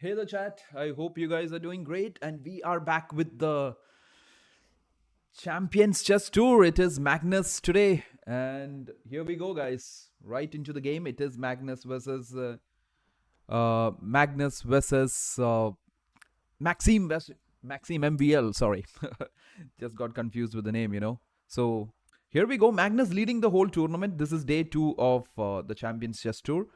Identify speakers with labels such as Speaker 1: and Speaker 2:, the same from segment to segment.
Speaker 1: Hey, the chat. I hope you guys are doing great. And we are back with the Champions Chess Tour. It is Magnus today. And here we go, guys. Right into the game. It is Magnus versus Maxime MVL. Sorry. Just got confused with the name. So here we go. Magnus leading the whole tournament. This is day 2 of the Champions Chess Tour.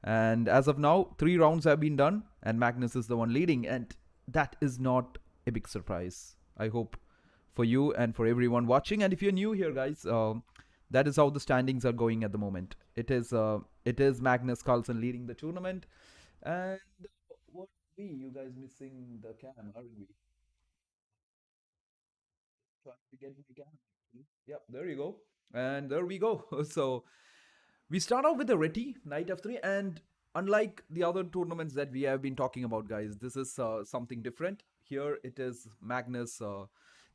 Speaker 1: And as of now, 3 rounds have been done, and Magnus is the one leading. And that is not a big surprise, I hope, for you and for everyone watching. And if you're new here, guys, that is how the standings are going at the moment. It is Magnus Carlsen leading the tournament. And what you guys missing the cam, aren't we? Trying to get my cam. Yep, there you go. And there we go. So we start off with a Reti, Knight F3, and unlike the other tournaments that we have been talking about, guys, this is something different. Here it is Magnus.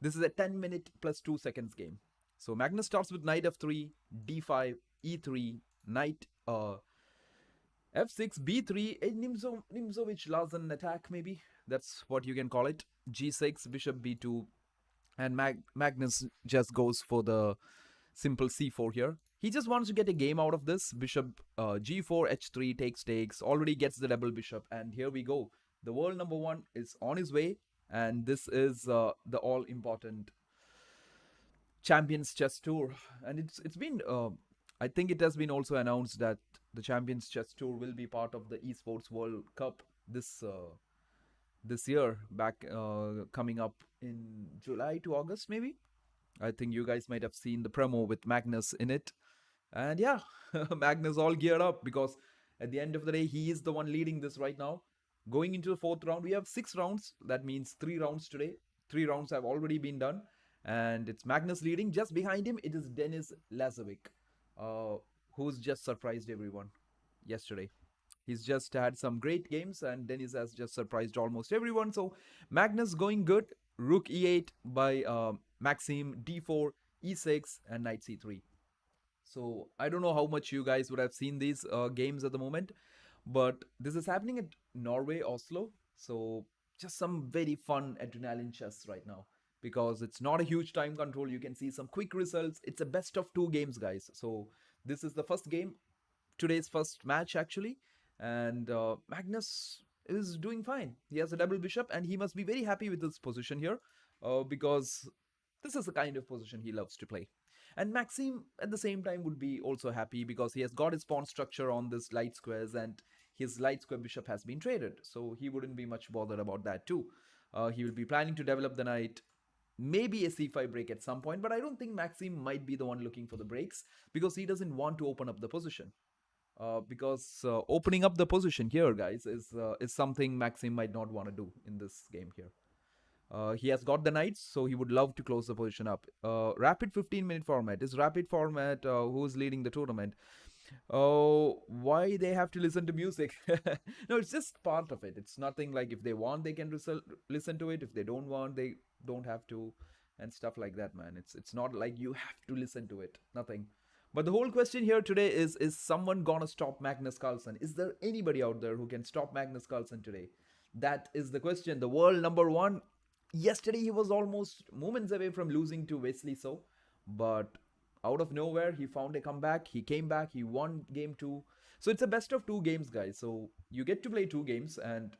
Speaker 1: This is a 10-minute plus 2 seconds game. So Magnus starts with Knight F3, D5, E3, Knight F6, B3, a Nimzovich Lazen attack, maybe. That's what you can call it. G6, Bishop B2, and Magnus just goes for the simple C4 here. He just wants to get a game out of this. Bishop G4, H3, takes, already gets the double bishop. And here we go. The world number 1 is on his way. And this is the all-important Champions Chess Tour. And it's been, I think it has been also announced that the Champions Chess Tour will be part of the Esports World Cup this year, back coming up in July to August, maybe. I think you guys might have seen the promo with Magnus in it. And yeah, Magnus all geared up because at the end of the day, he is the one leading this right now. Going into the 4th round, we have 6 rounds. That means 3 rounds today. 3 rounds have already been done. And it's Magnus leading. Just behind him, it is Denis Lazovic, who's just surprised everyone yesterday. He's just had some great games, and Denis has just surprised almost everyone. So Magnus going good. Rook E8 by Maxime, D4, E6, and Knight C3. So I don't know how much you guys would have seen these games at the moment, but this is happening at Norway, Oslo. So just some very fun adrenaline chess right now because it's not a huge time control. You can see some quick results. It's a best of 2 games, guys. So this is the first game, today's first match actually, and Magnus is doing fine. He has a double bishop, and he must be very happy with this position here because this is the kind of position he loves to play. And Maxime, at the same time, would be also happy because he has got his pawn structure on this light squares, and his light square bishop has been traded. So he wouldn't be much bothered about that too. He will be planning to develop the knight, maybe a c5 break at some point, but I don't think Maxime might be the one looking for the breaks because he doesn't want to open up the position. Because opening up the position here, guys, is something Maxime might not want to do in this game here. He has got the knights, so he would love to close the position up. Rapid 15-minute format. Is rapid format who's leading the tournament? Oh, why they have to listen to music? No, it's just part of it. It's nothing like if they want, they can listen to it. If they don't want, they don't have to, and stuff like that, man. It's not like you have to listen to it. Nothing. But the whole question here today is someone gonna stop Magnus Carlsen? Is there anybody out there who can stop Magnus Carlsen today? That is the question. The world number 1. Yesterday he was almost moments away from losing to Wesley So, but out of nowhere he found a comeback. He came back, he won game 2. So it's a best of 2 games, guys. So you get to play 2 games, and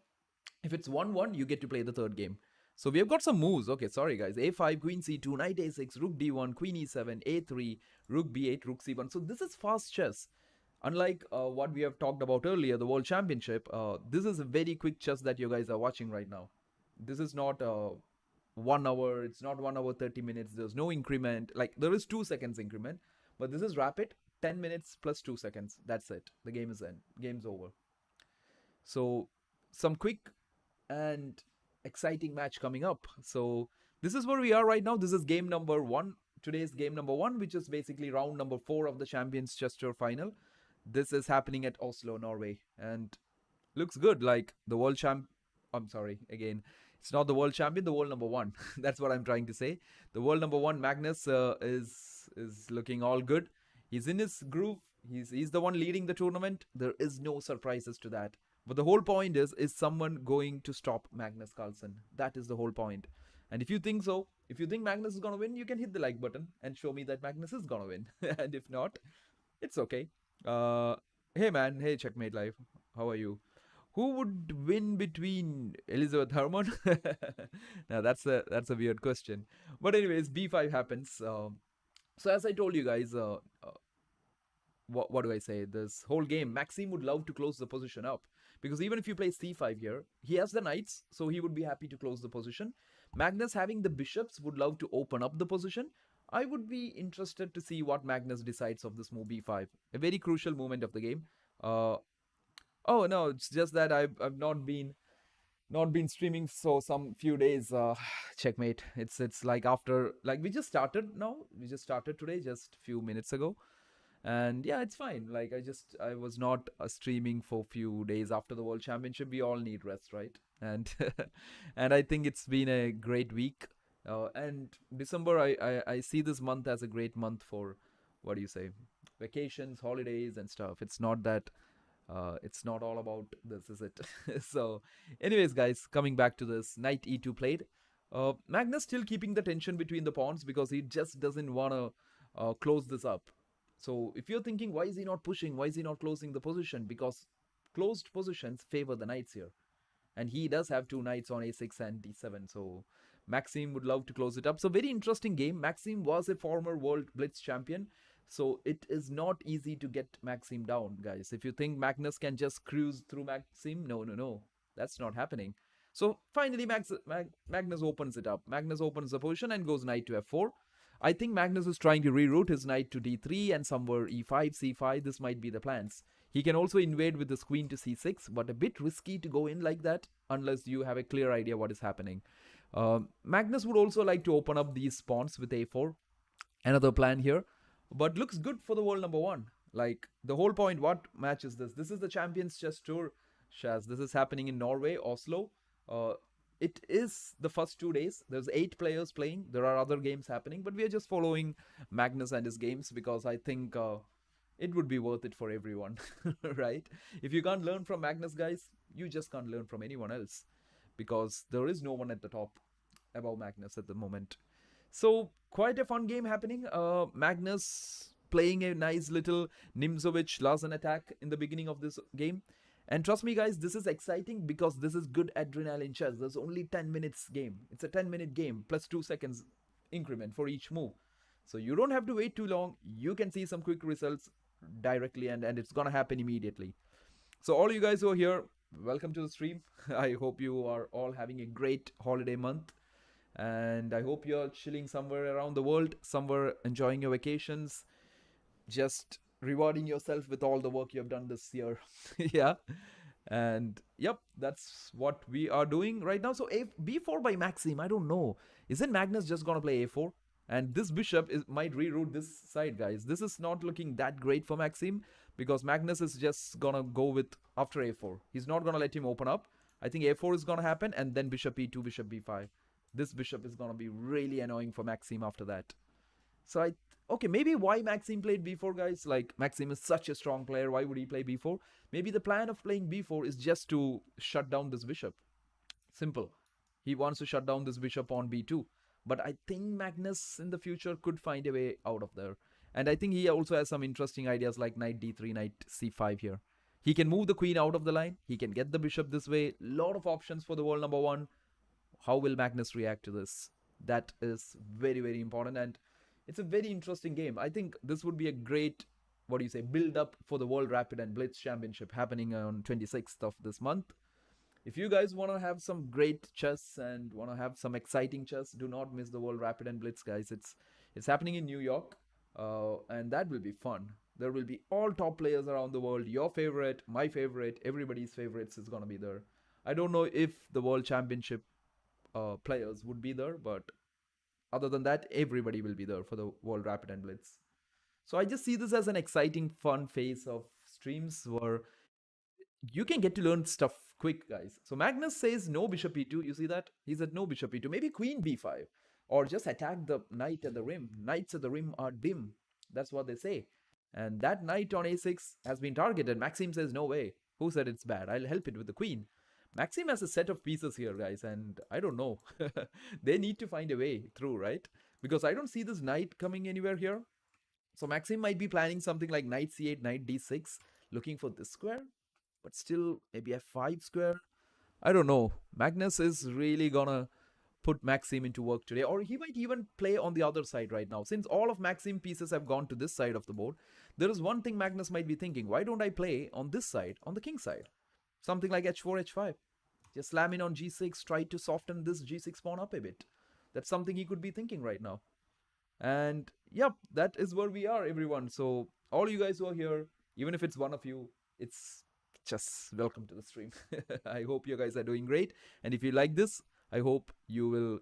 Speaker 1: if it's 1-1, you get to play the 3rd game. So we have got some moves. Okay, sorry guys. A5, Queen C2, Knight A6, Rook D1, Queen E7, A3, Rook B8, Rook C1. So this is fast chess. Unlike what we have talked about earlier, the World Championship, this is a very quick chess that you guys are watching right now. This is not 1 hour. It's not 1 hour 30 minutes. There's no increment. Like, there is 2 seconds increment, but this is rapid. 10 minutes plus 2 seconds. That's it. The game is end. Game's over. So some quick and exciting match coming up. So this is where we are right now. This is game number 1. Today's game number 1, which is basically round number 4 of the Champions Chess Tour final. This is happening at Oslo, Norway, and looks good. Like the world champ. I'm sorry, again, it's not the world champion, the world number 1. That's what I'm trying to say. The world number 1, Magnus, is looking all good. He's in his groove. He's the one leading the tournament. There is no surprises to that. But the whole point is someone going to stop Magnus Carlsen? That is the whole point. And if you think so, if you think Magnus is gonna win, you can hit the like button and show me that Magnus is gonna win. And if not, it's okay. Uh, hey man, hey Checkmate Live, how are you? Who would win between Elizabeth Herman? Now that's a weird question. But anyways, B5 happens. So as I told you guys, what do I say? This whole game, Maxime would love to close the position up because even if you play c5 here, he has the knights, so he would be happy to close the position. Magnus having the bishops would love to open up the position. I would be interested to see what Magnus decides of this move b5, a very crucial moment of the game. Uh, oh no, it's just that I've not been streaming so some few days. Checkmate. It's like after like we just started now. We just started today, just few minutes ago, and yeah, it's fine. Like I was not streaming for few days after the World Championship. We all need rest, right? And and I think it's been a great week. And December, I see this month as a great month for, what do you say, vacations, holidays, and stuff. It's not all about this, is it? So, anyways, guys, coming back to this, knight e2 played. Magnus still keeping the tension between the pawns because he just doesn't want to close this up. So, if you're thinking, why is he not pushing? Why is he not closing the position? Because closed positions favor the knights here. And he does have two knights on a6 and d7. So, Maxime would love to close it up. So, very interesting game. Maxime was a former World Blitz champion. So it is not easy to get Maxime down, guys. If you think Magnus can just cruise through Maxime, no, no, no. That's not happening. So finally, Magnus opens it up. Magnus opens the position and goes knight to f4. I think Magnus is trying to reroute his knight to d3 and somewhere e5, c5. This might be the plans. He can also invade with his queen to c6, but a bit risky to go in like that unless you have a clear idea what is happening. Magnus would also like to open up these pawns with a4. Another plan here, but looks good for the world number one. Like the whole point, what match is this? This is the Champions Chess Tour, Shaz. This is happening in Norway, Oslo. Uh, it is the first 2 days. There's 8 players playing. There are other games happening, but we are just following Magnus and his games because I think it would be worth it for everyone, right? If you can't learn from Magnus, guys, you just can't learn from anyone else because there is no one at the top above Magnus at the moment. So quite a fun game happening. Magnus playing a nice little Nimzovich Larsen attack in the beginning of this game. And trust me, guys, this is exciting because this is good adrenaline chess. There's only 10 minutes game. It's a 10-minute game plus 2 seconds increment for each move. So you don't have to wait too long. You can see some quick results directly and it's gonna happen immediately. So all you guys who are here, welcome to the stream. I hope you are all having a great holiday month. And I hope you're chilling somewhere around the world, somewhere enjoying your vacations, just rewarding yourself with all the work you have done this year. Yeah. And yep, that's what we are doing right now. So b4 by Maxime, I don't know. Isn't Magnus just gonna play a4? And this bishop might reroute this side, guys. This is not looking that great for Maxime because Magnus is just gonna go with after a4. He's not gonna let him open up. I think a4 is gonna happen and then bishop e2, bishop b5. This bishop is gonna be really annoying for Maxime after that. So okay, maybe why Maxime played b4, guys? Like, Maxime is such a strong player. Why would he play b4? Maybe the plan of playing b4 is just to shut down this bishop. Simple. He wants to shut down this bishop on b2. But I think Magnus in the future could find a way out of there. And I think he also has some interesting ideas like knight d3, knight c5 here. He can move the queen out of the line. He can get the bishop this way. Lot of options for the world number one. How will Magnus react to this? That is very, very important. And it's a very interesting game. I think this would be a great, what do you say, build up for the World Rapid and Blitz Championship happening on 26th of this month. If you guys want to have some great chess and want to have some exciting chess, do not miss the World Rapid and Blitz, guys. It's happening in New York, and that will be fun. There will be all top players around the world. Your favorite, my favorite, everybody's favorites is going to be there. I don't know if the World Championship players would be there, but other than that, everybody will be there for the World Rapid and Blitz. So I just see this as an exciting, fun phase of streams where you can get to learn stuff quick, guys. So Magnus says no bishop e2. You see that? He said no bishop e2. Maybe queen b5. Or just attack the knight at the rim. Knights at the rim are dim. That's what they say. And that knight on a6 has been targeted. Maxime says no way. Who said it's bad? I'll help it with the queen. Maxim has a set of pieces here, guys, and I don't know. They need to find a way through, right? Because I don't see this knight coming anywhere here. So Maxim might be planning something like knight c8, knight d6, looking for this square, but still maybe f5 square. I don't know. Magnus is really gonna put Maxim into work today, or he might even play on the other side right now. Since all of Maxim pieces have gone to this side of the board, there is one thing Magnus might be thinking: why don't I play on this side, on the king side? Something like h4, h5. Just slam in on g6, try to soften this g6 pawn up a bit. That's something he could be thinking right now. And yep, that is where we are, everyone. So all you guys who are here, even if it's one of you, it's just welcome to the stream. I hope you guys are doing great. And if you like this, I hope you will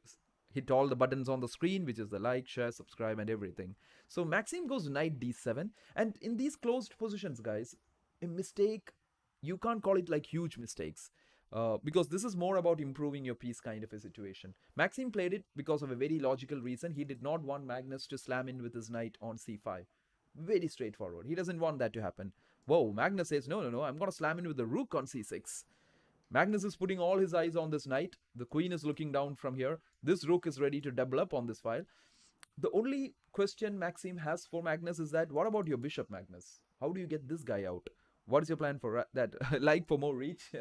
Speaker 1: hit all the buttons on the screen, which is the like, share, subscribe, and everything. So Maxim goes knight d7. And in these closed positions, guys, a mistake, you can't call it like huge mistakes. Because this is more about improving your piece kind of a situation. Maxim played it because of a very logical reason. He did not want Magnus to slam in with his knight on c5. Very straightforward. He doesn't want that to happen. Whoa, Magnus says, no, I'm going to slam in with the rook on c6. Magnus is putting all his eyes on this knight. The queen is looking down from here. This rook is ready to double up on this file. The only question Maxim has for Magnus is that, what about your bishop, Magnus? How do you get this guy out? What is your plan for that? Like for more reach?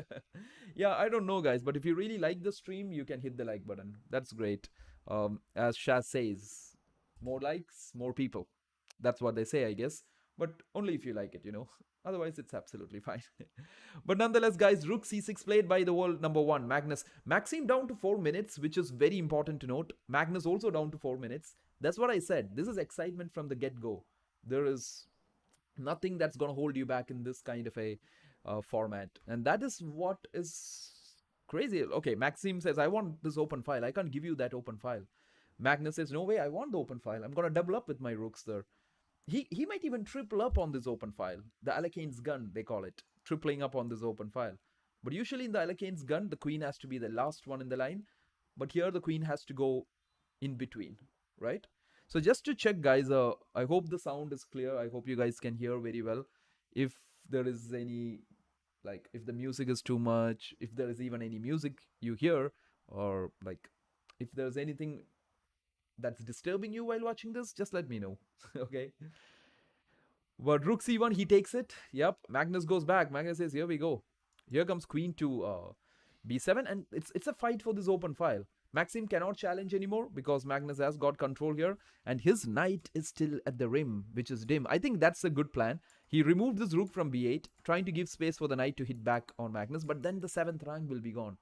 Speaker 1: Yeah, I don't know, guys. But if you really like the stream, you can hit the like button. That's great. As Shaz says, more likes, more people. That's what they say, I guess. But only if you like it, Otherwise, it's absolutely fine. But nonetheless, guys, rook c6 played by the world number one, Magnus. Maxim down to 4 minutes, which is very important to note. Magnus also down to 4 minutes. That's what I said. This is excitement from the get-go. There is nothing that's going to hold you back in this kind of a format. And that is what is crazy. Okay, Maxim says, I want this open file. I can't give you that open file. Magnus says, no way, I want the open file. I'm going to double up with my rooks there. He might even triple up on this open file. The Alekane's gun, they call it. Tripling up on this open file. But usually in the Alekane's gun, the queen has to be the last one in the line. But here the queen has to go in between, right? So just to check, guys, I hope the sound is clear. I hope you guys can hear very well. If there is any, like, if the music is too much, if there is even any music you hear, or like, if there's anything that's disturbing you while watching this, just let me know. Okay. But rook c1, he takes it. Yep. Magnus goes back. Magnus says, here we go. Here comes queen to b7, and it's a fight for this open file. Maxim cannot challenge anymore because Magnus has got control here, and his knight is still at the rim, which is dim. I think that's a good plan. He removed this rook from b8, trying to give space for the knight to hit back on Magnus, but then the 7th rank will be gone.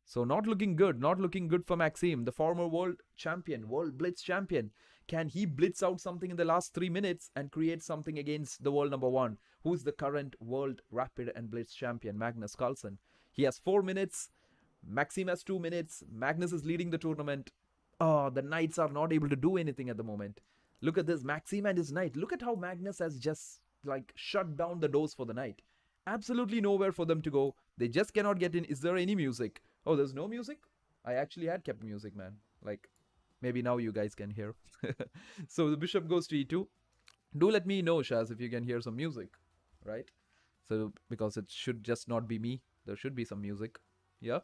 Speaker 1: So not looking good for Maxim, the former world champion, world blitz champion. Can he blitz out something in the last 3 minutes and create something against the world number one, who's the current world rapid and blitz champion, Magnus Carlsen? He has 4 minutes. Maxim has 2 minutes. Magnus is leading the tournament. Oh, the knights are not able to do anything at the moment. Look at this, Maxim and his knight. Look at how Magnus has just like shut down the doors for the knight. Absolutely nowhere for them to go. They just cannot get in. Is there any music? Oh, there's no music? I actually had kept music, man. Like, maybe now you guys can hear. So the bishop goes to e2. Do let me know, Shaz, if you can hear some music, right? So, because it should just not be me. There should be some music. Yeah.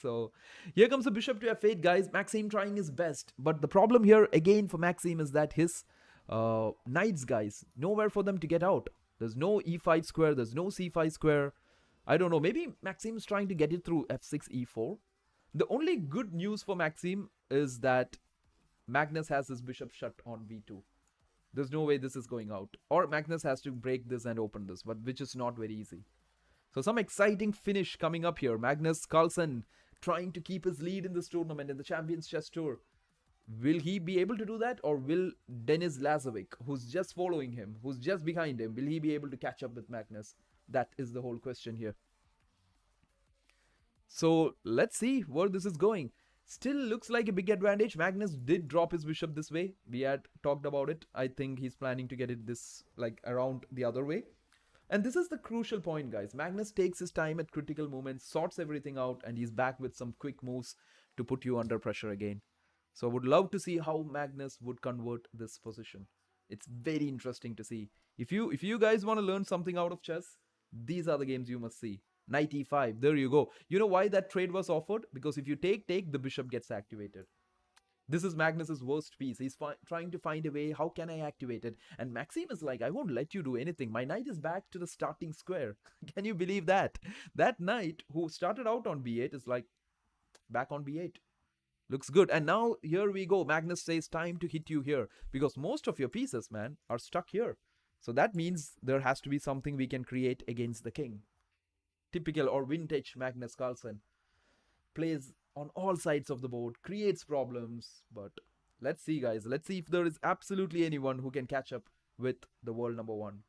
Speaker 1: So here comes the bishop to f8, guys. Maxim trying his best. But the problem here, again, for Maxim is that his knights, guys, nowhere for them to get out. There's no e5 square. There's no c5 square. I don't know. Maybe Maxim's trying to get it through f6, e4. The only good news for Maxim is that Magnus has his bishop shut on b2. There's no way this is going out. Or Magnus has to break this and open this, but which is not very easy. So some exciting finish coming up here. Magnus Carlsen trying to keep his lead in this tournament, in the Champions Chess Tour. Will he be able to do that? Or will Denis Lazovic, who's just following him, who's just behind him, will he be able to catch up with Magnus? That is the whole question here. So let's see where this is going. Still looks like a big advantage. Magnus did drop his bishop this way. We had talked about it. I think he's planning to get it this, like, around the other way. And this is the crucial point, guys. Magnus takes his time at critical moments, sorts everything out, and he's back with some quick moves to put you under pressure again. So I would love to see how Magnus would convert this position. It's very interesting to see. If you guys want to learn something out of chess, These are the games you must see. Knight e5. There you go. You know why that trade was offered? Because if you take, the bishop gets activated. This is Magnus's worst piece. He's trying to find a way. How can I activate it? And Maxime is like, I won't let you do anything. My knight is back to the starting square. Can you believe that? That knight who started out on b8 is like back on b8. Looks good. And now here we go. Magnus says time to hit you here because most of your pieces, man, are stuck here. So that means there has to be something we can create against the king. Typical or vintage Magnus Carlsen. Plays on all sides of the board, creates problems, but let's see, guys. Let's see if there is absolutely anyone who can catch up with the world number one.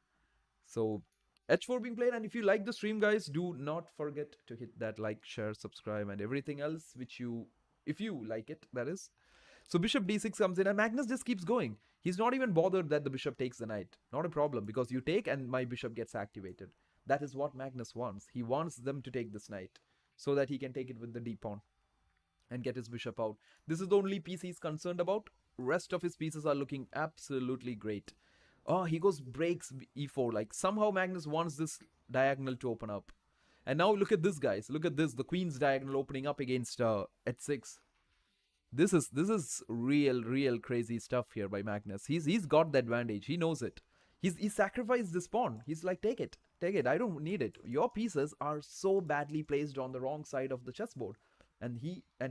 Speaker 1: So h4 being played, and if you like the stream, guys, do not forget to hit that like, share, subscribe, and everything else which you, if you like it, that is. So bishop d6 comes in, and Magnus just keeps going. He's not even bothered that the bishop takes the knight. Not a problem, because you take and my bishop gets activated. That is what Magnus wants. He wants them to take this knight so that he can take it with the d pawn and get his bishop out. This is the only piece he's concerned about. Rest of his pieces are looking absolutely great. Oh, he goes breaks e4. Like somehow Magnus wants this diagonal to open up. And now look at this, guys. Look at this. The queen's diagonal opening up against h6. This is real crazy stuff here by Magnus. He's got the advantage. He knows it. He sacrificed this pawn. He's like, take it. I don't need it. Your pieces are so badly placed on the wrong side of the chessboard. And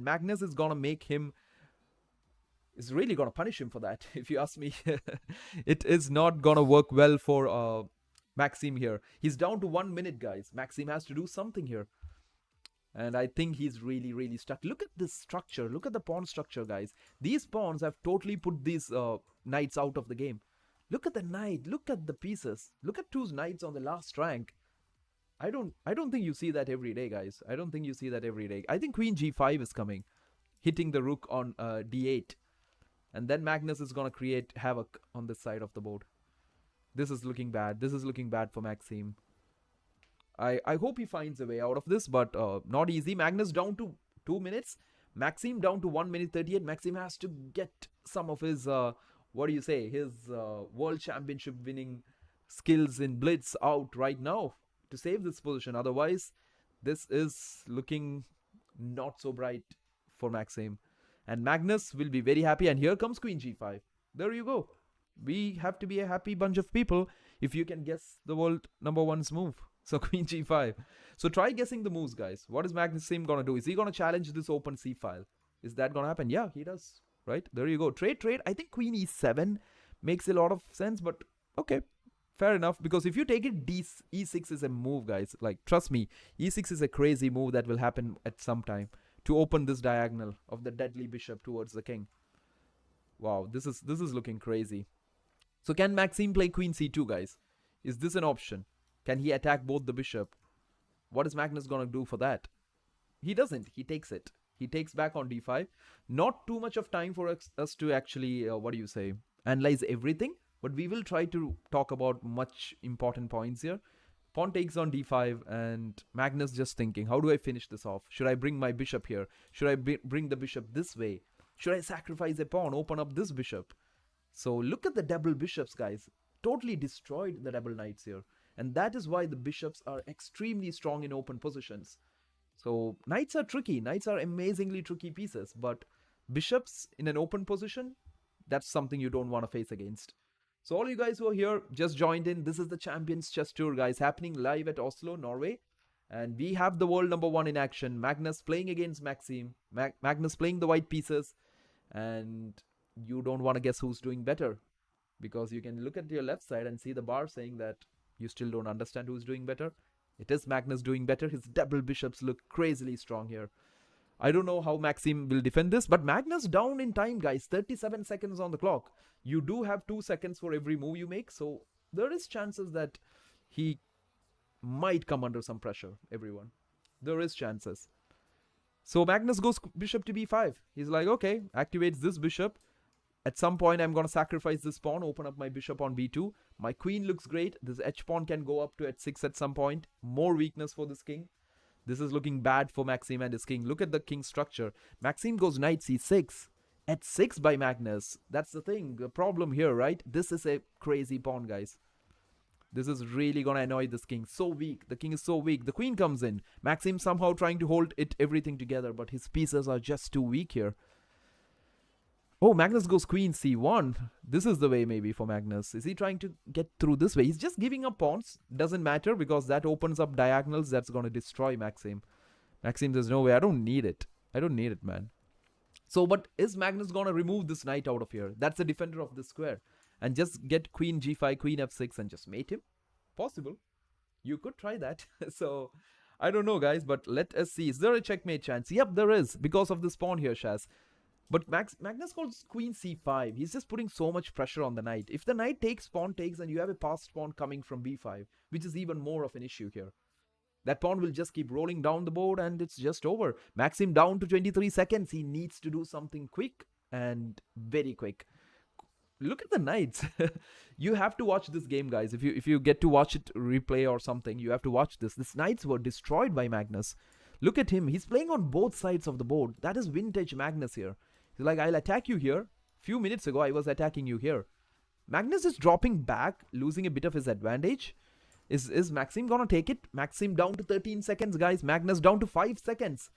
Speaker 1: Magnus is gonna make him, is really gonna punish him for that, if you ask me. It is not gonna work well for Maxime here. He's down to 1 minute, guys. Maxime has to do something here. And I think he's really stuck. Look at this structure. Look at the pawn structure, guys. These pawns have totally put these knights out of the game. Look at the knight. Look at the pieces. Look at two knights on the last rank. I don't think you see that every day, guys. I don't think you see that every day. I think queen g5 is coming, hitting the rook on d8. And then Magnus is going to create havoc on this side of the board. This is looking bad. This is looking bad for Maxime. I hope he finds a way out of this, but not easy. Magnus down to 2 minutes. Maxime down to 1 minute 38. Maxime has to get some of his, his world championship winning skills in Blitz out right now to save this position. Otherwise, this is looking not so bright for Maxime. And Magnus will be very happy. And here comes queen g5. There you go. We have to be a happy bunch of people if you can guess the world number one's move. So queen g5. So try guessing the moves, guys. What is Maxime going to do? Is he going to challenge this open c file? Is that going to happen? Yeah, he does. Right? There you go. Trade. I think queen e7 makes a lot of sense, but okay. Fair enough, because if you take it, e6 is a move, guys. Like, trust me, e6 is a crazy move that will happen at some time to open this diagonal of the deadly bishop towards the king. Wow, this is looking crazy. So can Maxime play queen c2, guys? Is this an option? Can he attack both the bishop? What is Magnus going to do for that? He doesn't. He takes it. He takes back on d5. Not too much of time for us to actually, analyze everything. But we will try to talk about much important points here. Pawn takes on d5 and Magnus just thinking, how do I finish this off? Should I bring my bishop here? Should I bring the bishop this way? Should I sacrifice a pawn, open up this bishop? So look at the double bishops, guys. Totally destroyed the double knights here. And that is why the bishops are extremely strong in open positions. So knights are tricky. Knights are amazingly tricky pieces. But bishops in an open position, that's something you don't want to face against. So all you guys who are here, just joined in. This is the Champions Chess Tour, guys, happening live at Oslo, Norway. And we have the world number one in action. Magnus playing against Maxime. Magnus playing the white pieces. And you don't want to guess who's doing better. Because you can look at your left side and see the bar saying that you still don't understand who's doing better. It is Magnus doing better. His double bishops look crazily strong here. I don't know how Maxime will defend this, but Magnus down in time, guys. 37 seconds on the clock. You do have 2 seconds for every move you make, so there is chances that he might come under some pressure, everyone. There is chances. So Magnus goes bishop to b5. He's like, okay, activates this bishop. At some point, I'm going to sacrifice this pawn, open up my bishop on b2. My queen looks great. This h-pawn can go up to h6 at some point. More weakness for this king. This is looking bad for Maxime and his king. Look at the king structure. Maxime goes knight c6. h6 by Magnus. That's the thing. The problem here, right? This is a crazy pawn, guys. This is really gonna annoy this king. So weak. The king is so weak. The queen comes in. Maxim somehow trying to hold everything together, but his pieces are just too weak here. Oh, Magnus goes queen c1. This is the way maybe for Magnus. Is he trying to get through this way? He's just giving up pawns. Doesn't matter because that opens up diagonals. That's going to destroy Maxim. Maxim, there's no way. I don't need it. I don't need it, man. So, but is Magnus going to remove this knight out of here? That's the defender of this square. And just get queen g5, queen f6 and just mate him? Possible. You could try that. So, I don't know, guys. But let us see. Is there a checkmate chance? Yep, there is. Because of this pawn here, Shaz. But Magnus calls queen c5. He's just putting so much pressure on the knight. If the knight takes, pawn takes, and you have a passed pawn coming from b5, which is even more of an issue here. That pawn will just keep rolling down the board and it's just over. Maxim down to 23 seconds. He needs to do something quick and very quick. Look at the knights. You have to watch this game, guys. If you get to watch it replay or something, you have to watch this. These knights were destroyed by Magnus. Look at him. He's playing on both sides of the board. That is vintage Magnus here. He's like, I'll attack you here. Few minutes ago, I was attacking you here. Magnus is dropping back, losing a bit of his advantage. Is Maxim gonna take it? Maxim down to 13 seconds, guys. Magnus down to 5 seconds.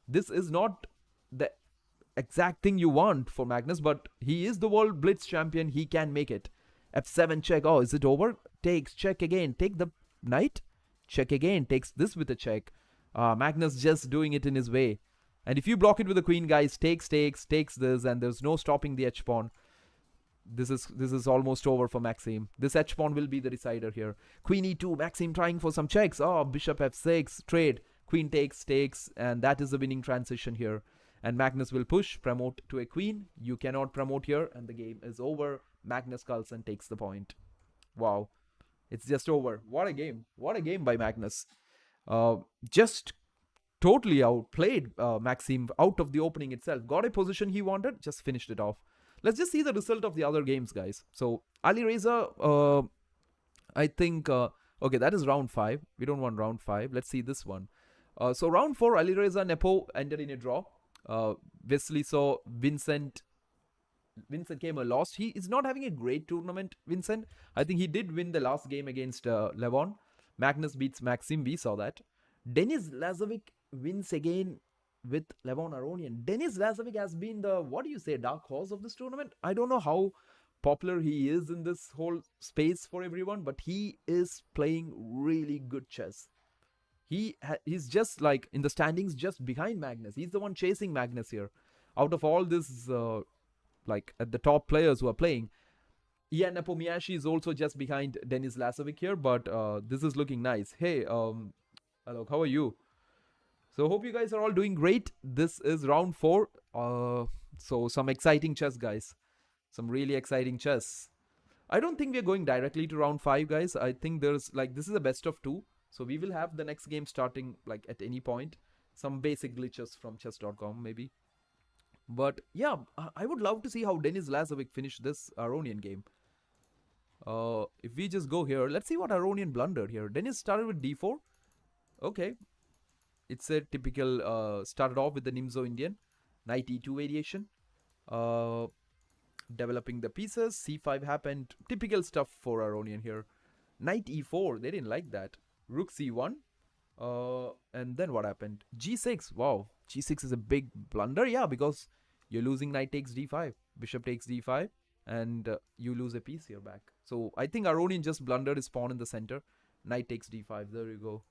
Speaker 1: This is not the exact thing you want for Magnus, but he is the world blitz champion. He can make it. F7 check. Oh, is it over? Takes, check again. Take the knight. Check again. Takes this with a check. Magnus just doing it in his way. And if you block it with the queen, guys, takes this, and there's no stopping the h-pawn. This is almost over for Maxim. This h-pawn will be the decider here. Queen e2, Maxim trying for some checks. Oh, bishop f6, trade. Queen takes, and that is the winning transition here. And Magnus will push, promote to a queen. You cannot promote here, and the game is over. Magnus Carlsen takes the point. Wow. It's just over. What a game. What a game by Magnus. Just totally outplayed Maxim out of the opening itself. Got a position he wanted, just finished it off. Let's just see the result of the other games, guys. So, Alireza, I think, okay, that is round 5. We don't want round 5. Let's see this one. So, round 4, Alireza Nepo ended in a draw. Wesley saw Vincent came a loss. He is not having a great tournament, Vincent. I think he did win the last game against Levon. Magnus beats Maxim. We saw that. Denis Lazovic wins again with Levon Aronian. Denis Lazovic has been the, what do you say, dark horse of this tournament. I don't know how popular he is in this whole space for everyone, but he is playing really good chess. He's just like in the standings just behind Magnus. He's the one chasing Magnus here. Out of all this, like at the top players who are playing, Ian Nepomiashi is also just behind Denis Lazovic here, but this is looking nice. Hey, hello, how are you? So hope you guys are all doing great. This is round 4. So some exciting chess, guys. Some really exciting chess. I don't think we're going directly to round 5, guys. I think there's like, this is a best of 2. So we will have the next game starting like at any point. Some basic glitches from chess.com maybe. But yeah, I would love to see how Denis Lazovic finished this Aronian game. If we just go here, let's see what Aronian blundered here. Denis started with d4. Okay. It's a typical, started off with the Nimzo Indian. Knight e2 variation. Developing the pieces. c5 happened. Typical stuff for Aronian here. Knight e4. They didn't like that. Rook c1. And then what happened? g6. Wow. g6 is a big blunder. Yeah, because you're losing knight takes d5. Bishop takes d5. And you lose a piece here back. So I think Aronian just blundered his pawn in the center. Knight takes d5. There you go.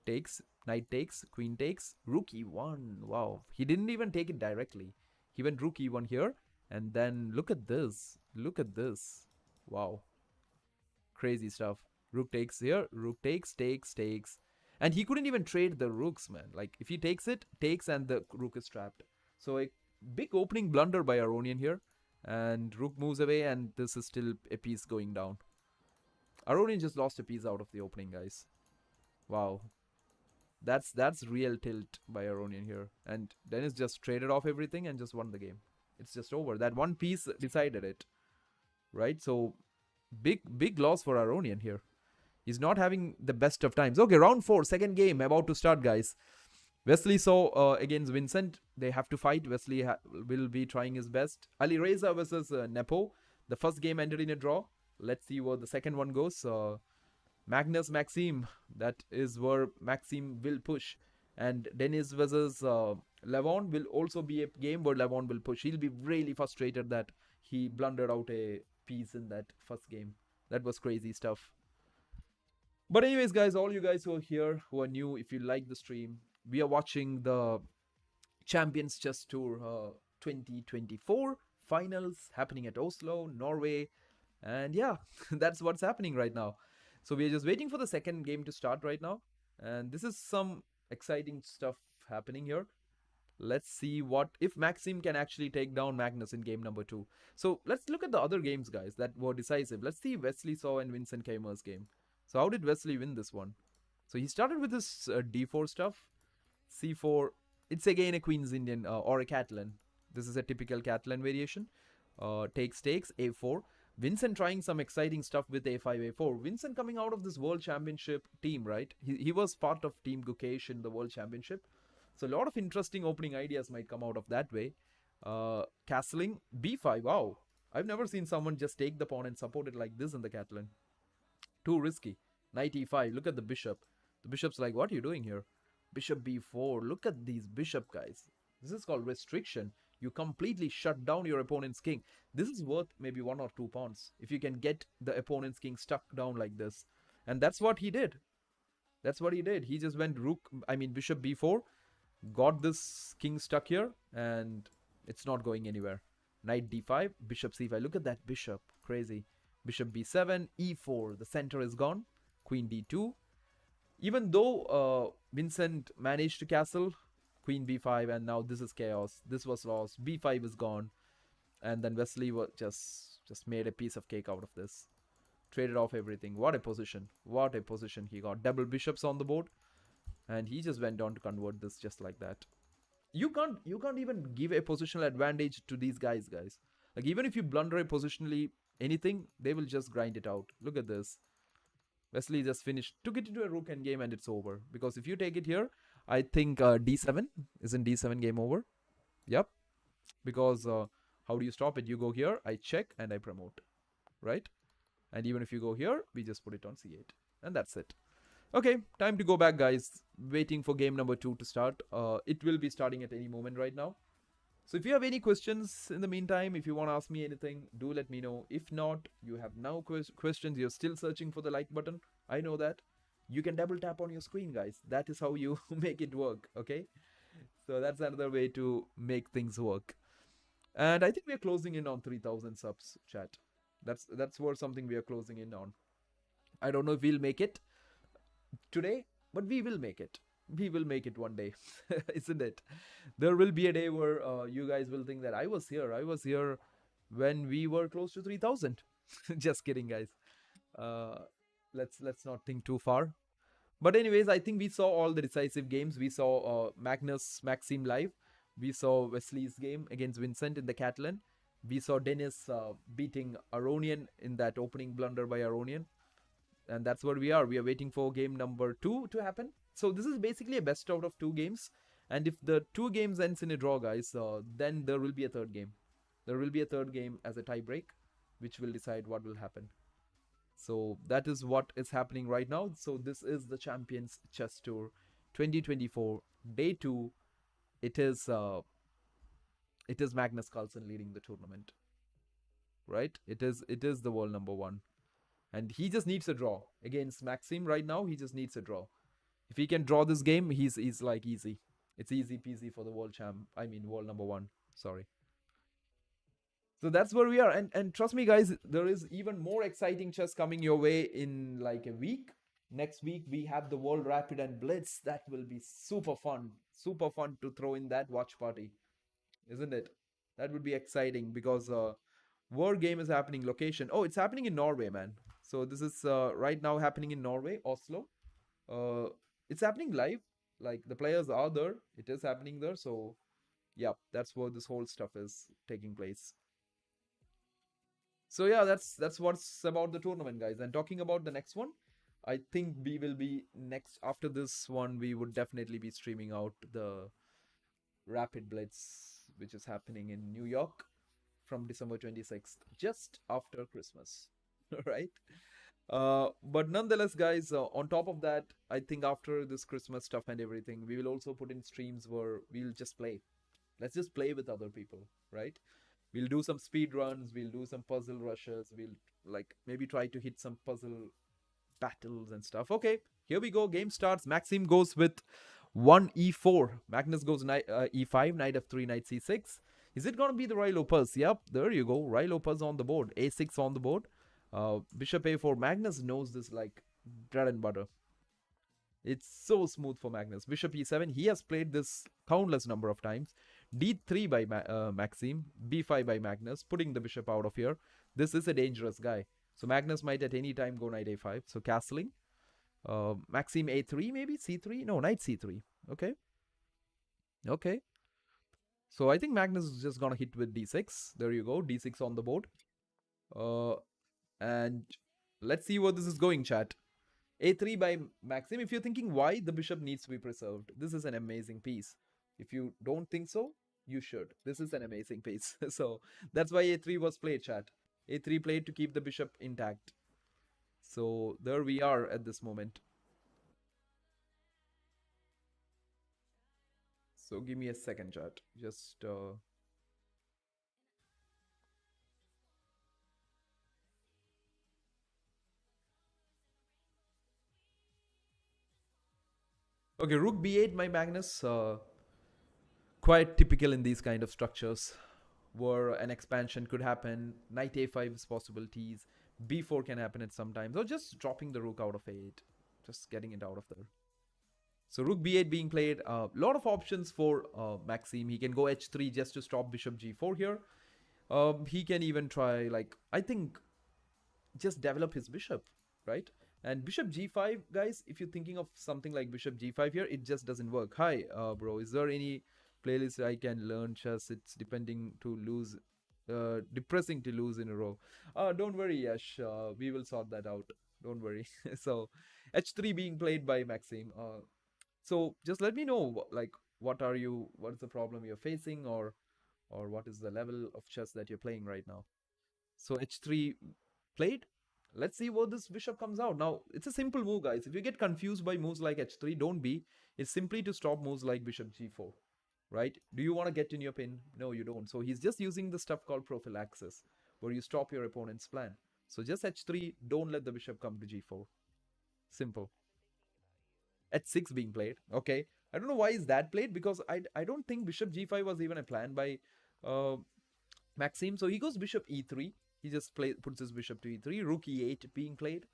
Speaker 1: Takes. Knight takes. Queen takes. Rook e1. Wow. He didn't even take it directly. He went rook e1 here. And then look at this. Look at this. Wow. Crazy stuff. Rook takes here. Rook takes. And he couldn't even trade the rooks, man. Like, if he takes it, takes, and the rook is trapped. So, a big opening blunder by Aronian here. And rook moves away, and this is still a piece going down. Aronian just lost a piece out of the opening, guys. Wow. That's real tilt by Aronian here. And Denis just traded off everything and just won the game. It's just over. That one piece decided it. Right? So, big loss for Aronian here. He's not having the best of times. Okay, round 4, second game about to start, guys. Wesley saw against Vincent. They have to fight. Wesley will be trying his best. Alireza versus Nepo. The first game ended in a draw. Let's see what the second one goes. Magnus Maxim, that is where Maxim will push. And Dennis versus Levon will also be a game where Levon will push. He'll be really frustrated that he blundered out a piece in that first game. That was crazy stuff. But anyways, guys, all you guys who are here, who are new, if you like the stream, we are watching the Champions Chess Tour 2024 finals happening at Oslo, Norway. And yeah, that's what's happening right now. So we're just waiting for the second game to start right now. And this is some exciting stuff happening here. Let's see what if Maxim can actually take down Magnus in game number 2. So let's look at the other games, guys, that were decisive. Let's see Wesley Saw and Vincent Keimer's game. So how did Wesley win this one? So he started with this d4 stuff, c4. It's again a Queen's Indian or a Catalan. This is a typical Catalan variation. Takes, a4. Vincent trying some exciting stuff with a5, a4. Vincent coming out of this World Championship team, right? He was part of Team Gukesh in the World Championship. So a lot of interesting opening ideas might come out of that way. Castling, b5. Wow. I've never seen someone just take the pawn and support it like this in the Catalan. Too risky. Knight e5. Look at the bishop. The bishop's like, what are you doing here? Bishop b4. Look at these bishop guys. This is called restriction. You completely shut down your opponent's king. This is worth maybe 1 or 2 pawns if you can get the opponent's king stuck down like this. And that's what he did. That's what he did. He just went bishop b4, got this king stuck here, and it's not going anywhere. Knight d5, bishop c5. Look at that bishop. Crazy. Bishop b7, e4. The center is gone. Queen d2. Even though Vincent managed to castle, Queen b5, and now this is chaos. This was lost. b5 is gone. And then Wesley was just made a piece of cake out of this. Traded off everything. What a position. What a position he got. Double bishops on the board. And he just went on to convert this just like that. You can't even give a positional advantage to these guys. Like even if you blunder a positionally anything, they will just grind it out. Look at this. Wesley just finished, took it into a rook endgame, and it's over. Because if you take it here, I think d7. Isn't d7 game over? Yep. Because how do you stop it? You go here, I check, and I promote. Right? And even if you go here, we just put it on c8. And that's it. Okay, time to go back, guys. Waiting for game number 2 to start. It will be starting at any moment right now. So if you have any questions in the meantime, if you want to ask me anything, do let me know. If not, you have now questions, you're still searching for the like button. I know that. You can double tap on your screen, guys. That is how you make it work, okay? So that's another way to make things work. And I think we're closing in on 3,000 subs, chat. That's where something we are closing in on. I don't know if we'll make it today, but we will make it. We will make it one day, isn't it? There will be a day where you guys will think that I was here when we were close to 3,000. Just kidding, guys. Let's not think too far. But anyways, I think we saw all the decisive games. We saw Magnus Maxim live. We saw Wesley's game against Vincent in the Catalan. We saw Dennis beating Aronian in that opening blunder by Aronian. And that's where we are. We are waiting for game number 2 to happen. So this is basically a best out of 2 games. And if the 2 games ends in a draw, guys, then there will be a third game. There will be a third game as a tiebreak, which will decide what will happen. So that is what is happening right now. So this is the Champions Chess Tour 2024, day 2. It is Magnus Carlsen leading the tournament. Right? It is the world number 1. And he just needs a draw against Maxim right now. He just needs a draw. If he can draw this game, he's like easy. It's easy peasy for the world world number 1. Sorry. So that's where we are. And trust me, guys, there is even more exciting chess coming your way in like a week. Next week, we have the World Rapid and Blitz. That will be super fun. Super fun to throw in that watch party. Isn't it? That would be exciting because World Game is happening. Location. Oh, it's happening in Norway, man. So this is right now happening in Norway, Oslo. It's happening live. Like the players are there. It is happening there. So yeah, that's where this whole stuff is taking place. So yeah, that's what's about the tournament, guys. And talking about the next one, I think we will be next after this one. We would definitely be streaming out the Rapid Blitz, which is happening in New York from December 26th, just after Christmas. Right? But nonetheless, guys, on top of that, I think after this Christmas stuff and everything, we will also put in streams where we'll just play. Let's just play with other people, right? We'll do some speed runs, we'll do some puzzle rushes, we'll like maybe try to hit some puzzle battles and stuff. Okay, here we go. Game starts. Maxim goes with 1 e4. Magnus goes e5, knight f3, knight c6. Is it going to be the Royal Opus? Yep, there you go. Royal Opus on the board. a6 on the board. Bishop a4. Magnus knows this like bread and butter. It's so smooth for Magnus. Bishop e7. He has played this countless number of times. d3 by Maxim. b5 by Magnus, putting the bishop out of here. This is a dangerous guy. So Magnus might at any time go knight a5. So castling. Maxim a3 maybe? c3? No, knight c3. Okay. Okay. So I think Magnus is just gonna hit with d6. There you go. d6 on the board. And let's see where this is going, chat. a3 by Maxim. If you're thinking why the bishop needs to be preserved, this is an amazing piece. If you don't think so, you should. This is an amazing piece. So that's why a3 was played, chat. a3 played to keep the bishop intact. So there we are at this moment. So give me a second, chat. Just okay, rook b8 by Magnus. Quite typical in these kind of structures where an expansion could happen. Knight a5 is possibilities. b4 can happen at some times. Or just dropping the rook out of a8. Just getting it out of there. So rook b8 being played. A lot of options for Maxim. He can go h3 just to stop bishop g4 here. He can even try, like, I think, just develop his bishop, right? And bishop g5, guys, if you're thinking of something like bishop g5 here, it just doesn't work. Hi, bro, is there any playlist I can learn chess? It's depressing to lose in a row. Don't worry, Yash. We will sort that out. Don't worry. So h3 being played by Maxim. So just let me know, like, what is the problem you're facing, or what is the level of chess that you're playing right now. So h3 played. Let's see what this bishop comes out. Now, it's a simple move, guys. If you get confused by moves like h3, don't be. It's simply to stop moves like bishop g4, right? Do you want to get in your pin? No, you don't. So he's just using the stuff called prophylaxis, where you stop your opponent's plan. So just h3, don't let the bishop come to g4. Simple. h6 being played. Okay. I don't know why is that played, because I don't think bishop g5 was even a plan by uh, Maxim. So he goes bishop e3. He just puts his bishop to e3. Rook e8 being played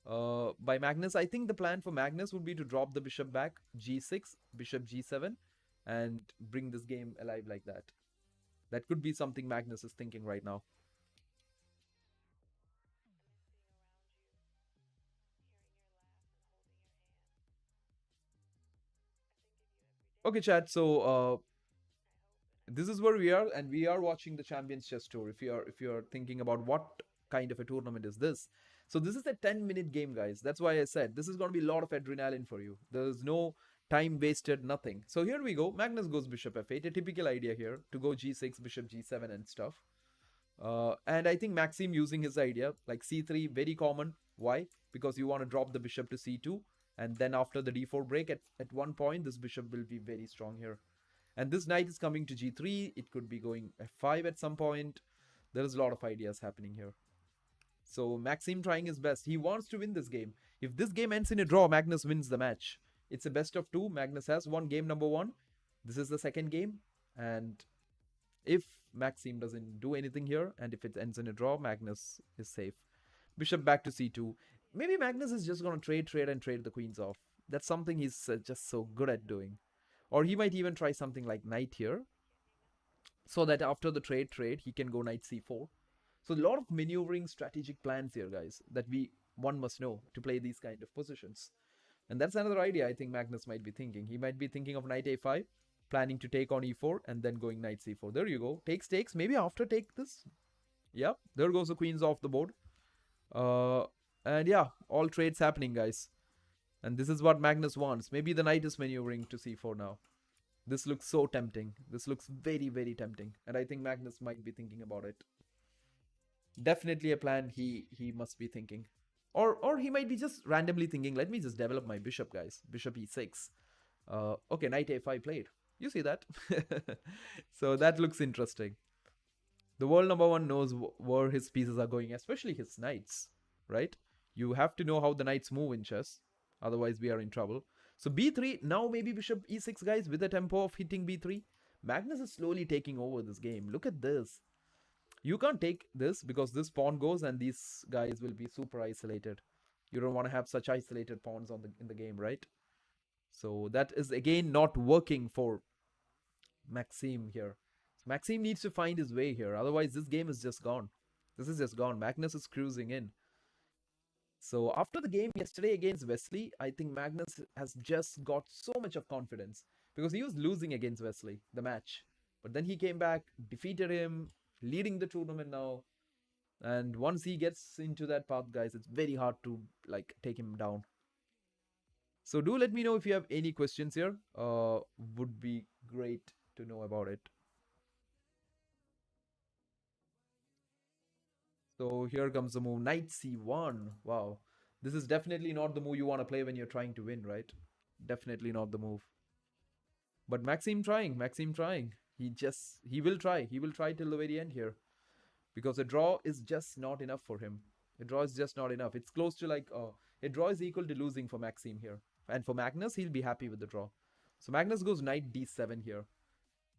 Speaker 1: by Magnus. I think the plan for Magnus would be to drop the bishop back, g6, bishop g7, and bring this game alive like that. That could be something Magnus is thinking right now. Okay, chat. So this is where we are, and we are watching the Champions Chess Tour. If you're thinking about what kind of a tournament is this, so this is a 10-minute game, guys. That's why I said this is going to be a lot of adrenaline for you. There's no time wasted, nothing. So here we go. Magnus goes bishop f8, a typical idea here to go g6, bishop g7 and stuff. And I think Maxim using his idea like c3, very common. Why? Because you want to drop the bishop to c2, and then after the d4 break, at one point this bishop will be very strong here. And this knight is coming to g3. It could be going f5 at some point. There's a lot of ideas happening here. So Maxim trying his best. He wants to win this game. If this game ends in a draw, Magnus wins the match. It's a best of two. Magnus has won game number 1. This is the second game. And if Maxim doesn't do anything here, and if it ends in a draw, Magnus is safe. Bishop back to c2. Maybe Magnus is just going to trade the queens off. That's something he's just so good at doing. Or he might even try something like knight here, so that after the trade, he can go knight c4. So a lot of maneuvering strategic plans here, guys, that one must know to play these kind of positions. And that's another idea I think Magnus might be thinking. He might be thinking of knight a5, planning to take on e4, and then going knight c4. There you go. Takes. Maybe after take this. Yeah, there goes the queens off the board. And yeah, all trades happening, guys. And this is what Magnus wants. Maybe the knight is maneuvering to c4 now. This looks so tempting. This looks very, very tempting. And I think Magnus might be thinking about it. Definitely a plan he must be thinking. Or he might be just randomly thinking, let me just develop my bishop, guys. Bishop e6. Okay, knight a5 played. You see that? So that looks interesting. The world number one knows where his pieces are going, especially his knights, right? You have to know how the knights move in chess. Otherwise, we are in trouble. So b3, now maybe bishop e6, guys, with the tempo of hitting b3. Magnus is slowly taking over this game. Look at this. You can't take this because this pawn goes and these guys will be super isolated. You don't want to have such isolated pawns in the game, right? So that is again not working for Maxime here. So Maxime needs to find his way here. Otherwise, this game is just gone. This is just gone. Magnus is cruising in. So after the game yesterday against Wesley, I think Magnus has just got so much of confidence because he was losing against Wesley, the match. But then he came back, defeated him, leading the tournament now. And once he gets into that path, guys, it's very hard to like take him down. So do let me know if you have any questions here. Would be great to know about it. So here comes the move, knight c1. Wow. This is definitely not the move you want to play when you're trying to win, right? Definitely not the move. But Maxime trying. He will try. He will try till the very end here. Because a draw is just not enough for him. A draw is just not enough. It's close to like, a draw is equal to losing for Maxime here. And for Magnus, he'll be happy with the draw. So Magnus goes knight d7 here.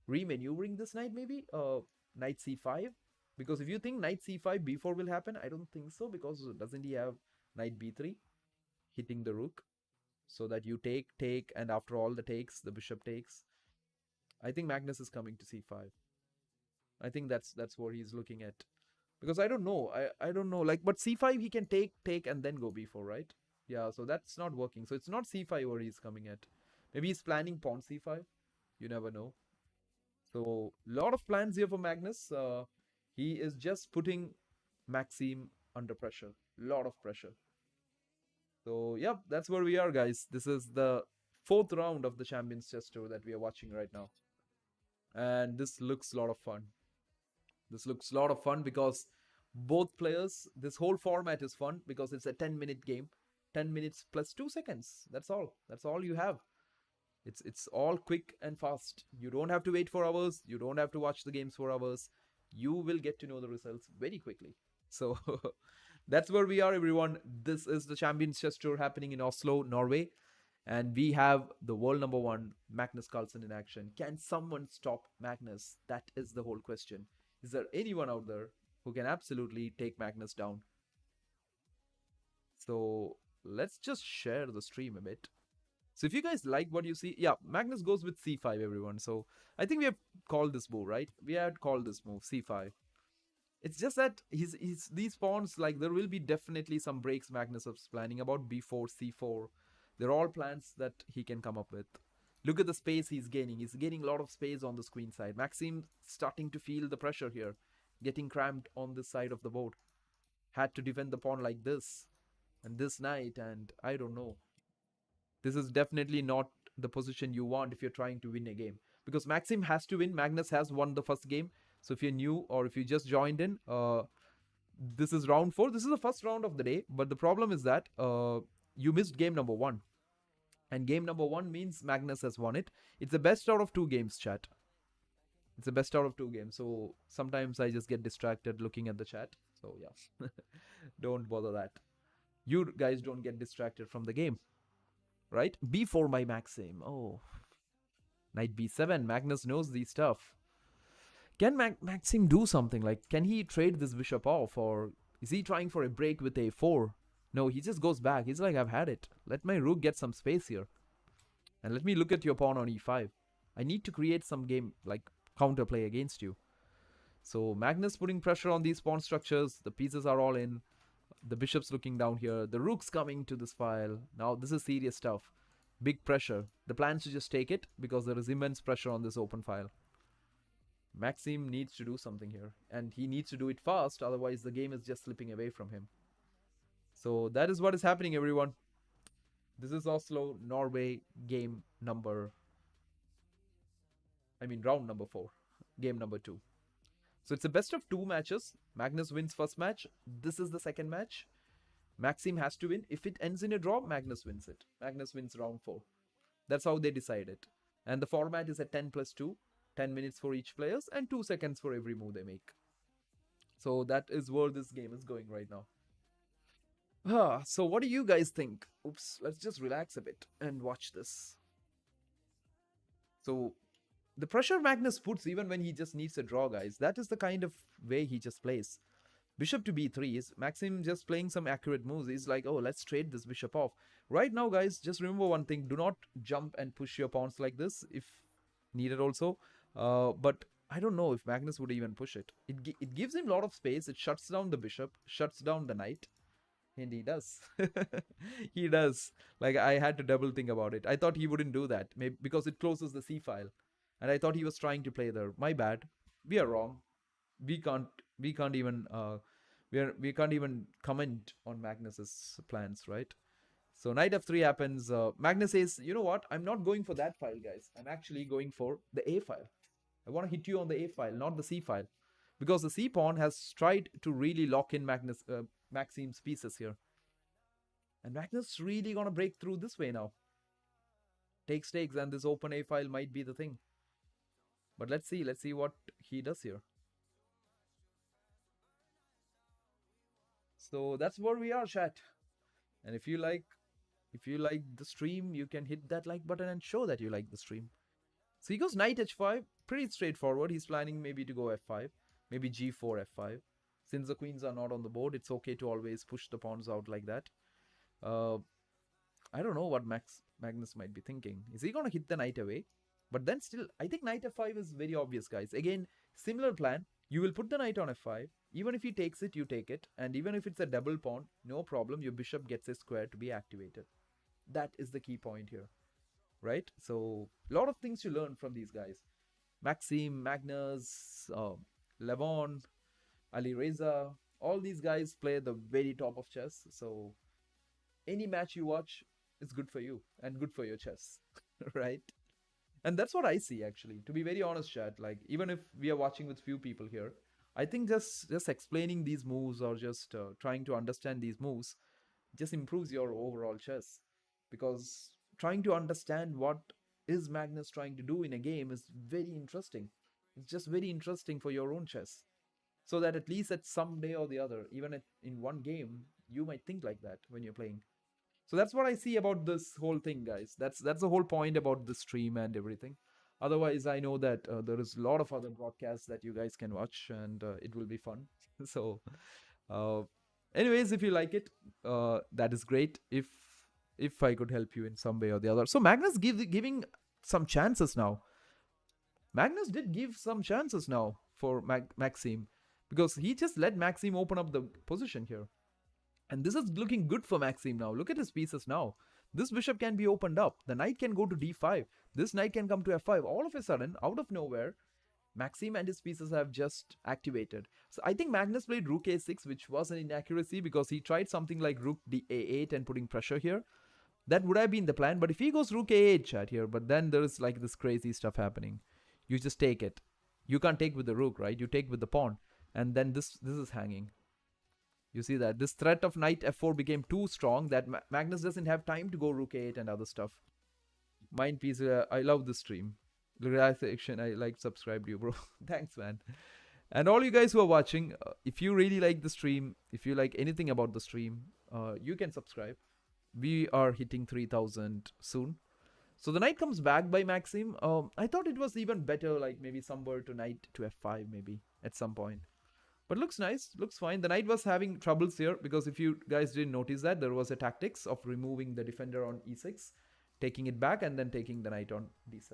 Speaker 1: Remaneuvering this knight maybe? Knight c5? Because if you think knight c5, b4 will happen, I don't think so. Because doesn't he have knight b3? Hitting the rook. So that you take, and after all the takes, the bishop takes. I think Magnus is coming to c5. I think that's what he's looking at. Because I don't know. I don't know. Like, but c5 he can take and then go b4, right? Yeah, so that's not working. So it's not c5 where he's coming at. Maybe he's planning pawn c5. You never know. So lot of plans here for Magnus. He is just putting Maxime under pressure. Lot of pressure. So yeah, that's where we are, guys. This is the fourth round of the Champions Chess Tour that we are watching right now. And this looks a lot of fun. This looks a lot of fun because both players, this whole format is fun because it's a 10-minute game. 10 minutes plus 2 seconds. That's all. That's all you have. It's all quick and fast. You don't have to wait for hours. You don't have to watch the games for hours. You will get to know the results very quickly. So that's where we are, everyone. This is the Champions Chess Tour happening in Oslo, Norway. And we have the world number one, Magnus Carlsen, in action. Can someone stop Magnus? That is the whole question. Is there anyone out there who can absolutely take Magnus down? So let's just share the stream a bit. So if you guys like what you see, yeah, Magnus goes with c5, everyone. So I think we have called this move, right? We had called this move, c5. It's just that he's these pawns, like there will be definitely some breaks Magnus is planning about b4, c4. They're all plans that he can come up with. Look at the space he's gaining. He's gaining a lot of space on the queen side. Maxime starting to feel the pressure here, getting cramped on this side of the board. Had to defend the pawn like this and this knight, and I don't know. This is definitely not the position you want if you're trying to win a game. Because Maxime has to win. Magnus has won the first game. So if you're new or if you just joined in, this is round 4. This is the first round of the day. But the problem is that you missed game number 1. And game number 1 means Magnus has won it. It's the best out of 2 games, chat. It's the best out of 2 games. So sometimes I just get distracted looking at the chat. So yeah, don't bother that. You guys don't get distracted from the game. Right? b4 by Maxime. Oh. Knight b7. Magnus knows these stuff. Can Maxime do something? Like, can he trade this bishop off? Or is he trying for a break with a4? No, he just goes back. He's like, I've had it. Let my rook get some space here. And let me look at your pawn on e5. I need to create some game, like, counterplay against you. So Magnus putting pressure on these pawn structures. The pieces are all in. The bishop's looking down here. The rook's coming to this file. Now, this is serious stuff. Big pressure. The plan is to just take it because there is immense pressure on this open file. Maxime needs to do something here. And he needs to do it fast. Otherwise, the game is just slipping away from him. So that is what is happening, everyone. This is Oslo, Norway, round number 4. Game number 2. So it's a best of 2 matches. Magnus wins first match. This is the second match. Maxim has to win. If it ends in a draw, Magnus wins it. Magnus wins round 4. That's how they decide it. And the format is a 10 plus 2, 10 minutes for each players and 2 seconds for every move they make. So that is where this game is going right now. So what do you guys think? Oops, let's just relax a bit and watch this. So the pressure Magnus puts even when he just needs a draw, guys, that is the kind of way he just plays. Bishop to b3 is Maxim just playing some accurate moves. He's like, oh, let's trade this bishop off. Right now, guys, just remember one thing. Do not jump and push your pawns like this if needed also. But I don't know if Magnus would even push it. It gives him a lot of space. It shuts down the bishop, shuts down the knight. And he does. He does. Like, I had to double think about it. I thought he wouldn't do that. Maybe because it closes the c file. And I thought he was trying to play there. My bad. We are wrong. We can't even we can't even comment on Magnus's plans, right? So knight f3 happens. Magnus says, you know what? I'm not going for that file, guys. I'm actually going for the a file. I want to hit you on the a file, not the c file. Because the c pawn has tried to really lock in Maxim's pieces here. And Magnus really gonna break through this way now. Takes, and this open a file might be the thing. But let's see what he does here. So that's where we are, chat. And if you like the stream, you can hit that like button and show that you like the stream. So he goes knight h5, pretty straightforward. He's planning maybe to go f5, maybe g4, f5. Since the queens are not on the board, it's okay to always push the pawns out like that. I don't know what Magnus might be thinking. Is he gonna hit the knight away? But then still, I think knight f5 is very obvious, guys. Again, similar plan. You will put the knight on f5. Even if he takes it, you take it. And even if it's a double pawn, no problem. Your bishop gets a square to be activated. That is the key point here, right? So, a lot of things you learn from these guys. Maxim, Magnus, Levon, Ali Reza, all these guys play the very top of chess. So, any match you watch is good for you and good for your chess, right? And that's what I see, actually. To be very honest, chat, like, even if we are watching with few people here, I think just explaining these moves or just trying to understand these moves just improves your overall chess. Because trying to understand what is Magnus trying to do in a game is very interesting. It's just very interesting for your own chess. So that at least at some day or the other, even in one game, you might think like that when you're playing. So that's what I see about this whole thing, guys. That's the whole point about the stream and everything. Otherwise, I know that there is a lot of other broadcasts that you guys can watch, and it will be fun. So, uh, anyways, if you like it, that is great. If I could help you in some way or the other. So Magnus giving some chances now. Magnus did give some chances now for Maxim, because he just let Maxim open up the position here. And this is looking good for Maxim now. Look at his pieces now. This bishop can be opened up. The knight can go to d5. This knight can come to f5. All of a sudden, out of nowhere, Maxim and his pieces have just activated. So I think Magnus played rook a6, which was an inaccuracy because he tried something like rook a8 and putting pressure here. That would have been the plan. But if he goes rook a8 chat here, but then there is like this crazy stuff happening. You just take it. You can't take with the rook, right? You take with the pawn. And then this is hanging. You see that this threat of knight f4 became too strong that Magnus doesn't have time to go rook a8 and other stuff. Mind piece, I love this stream. Relaxation, I like subscribe to you, bro. Thanks, man. And all you guys who are watching, if you really like the stream, if you like anything about the stream, you can subscribe. We are hitting 3,000 soon. So the knight comes back by Maxim. I thought it was even better, like maybe somewhere to knight to f5 maybe at some point. But looks nice, looks fine. The knight was having troubles here because if you guys didn't notice that, there was a tactics of removing the defender on e6, taking it back and then taking the knight on d7.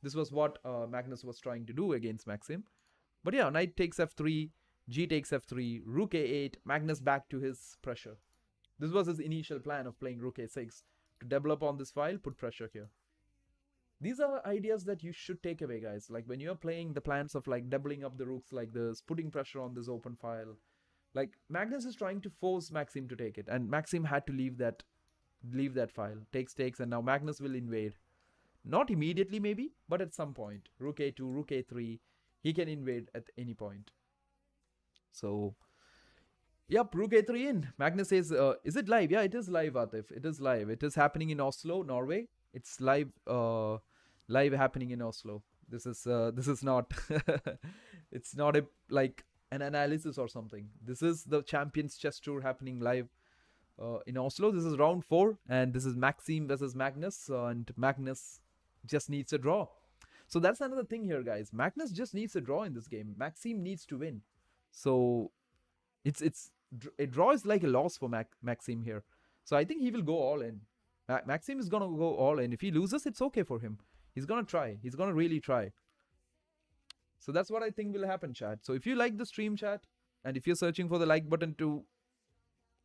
Speaker 1: This was what Magnus was trying to do against Maxim. But yeah, knight takes f3, g takes f3, rook a8, Magnus back to his pressure. This was his initial plan of playing rook a6. To develop on this file, put pressure here. These are ideas that you should take away, guys. Like when you're playing the plans of like doubling up the rooks like this, putting pressure on this open file. Like Magnus is trying to force Maxim to take it. And Maxim had to leave that file. Takes, and now Magnus will invade. Not immediately maybe, but at some point. Rook a2, rook a3. He can invade at any point. So Yep, Rook A3 in. Magnus says, is it live? Yeah, it is live, Atif. It is live. It is happening in Oslo, Norway. It's live, live happening in Oslo. This is not, it's not a like an analysis or something. This is the Champions Chess Tour happening live in Oslo. This is round 4, and this is Maxime versus Magnus, and Magnus just needs a draw. So that's another thing here, guys. Magnus just needs a draw in this game. Maxime needs to win. So it's a draw is like a loss for Maxime here. So I think he will go all in. Maxime is gonna go all in. If he loses, it's okay for him. He's gonna try. He's gonna really try. So that's what I think will happen, chat. So if you like the stream, chat, and if you're searching for the like button to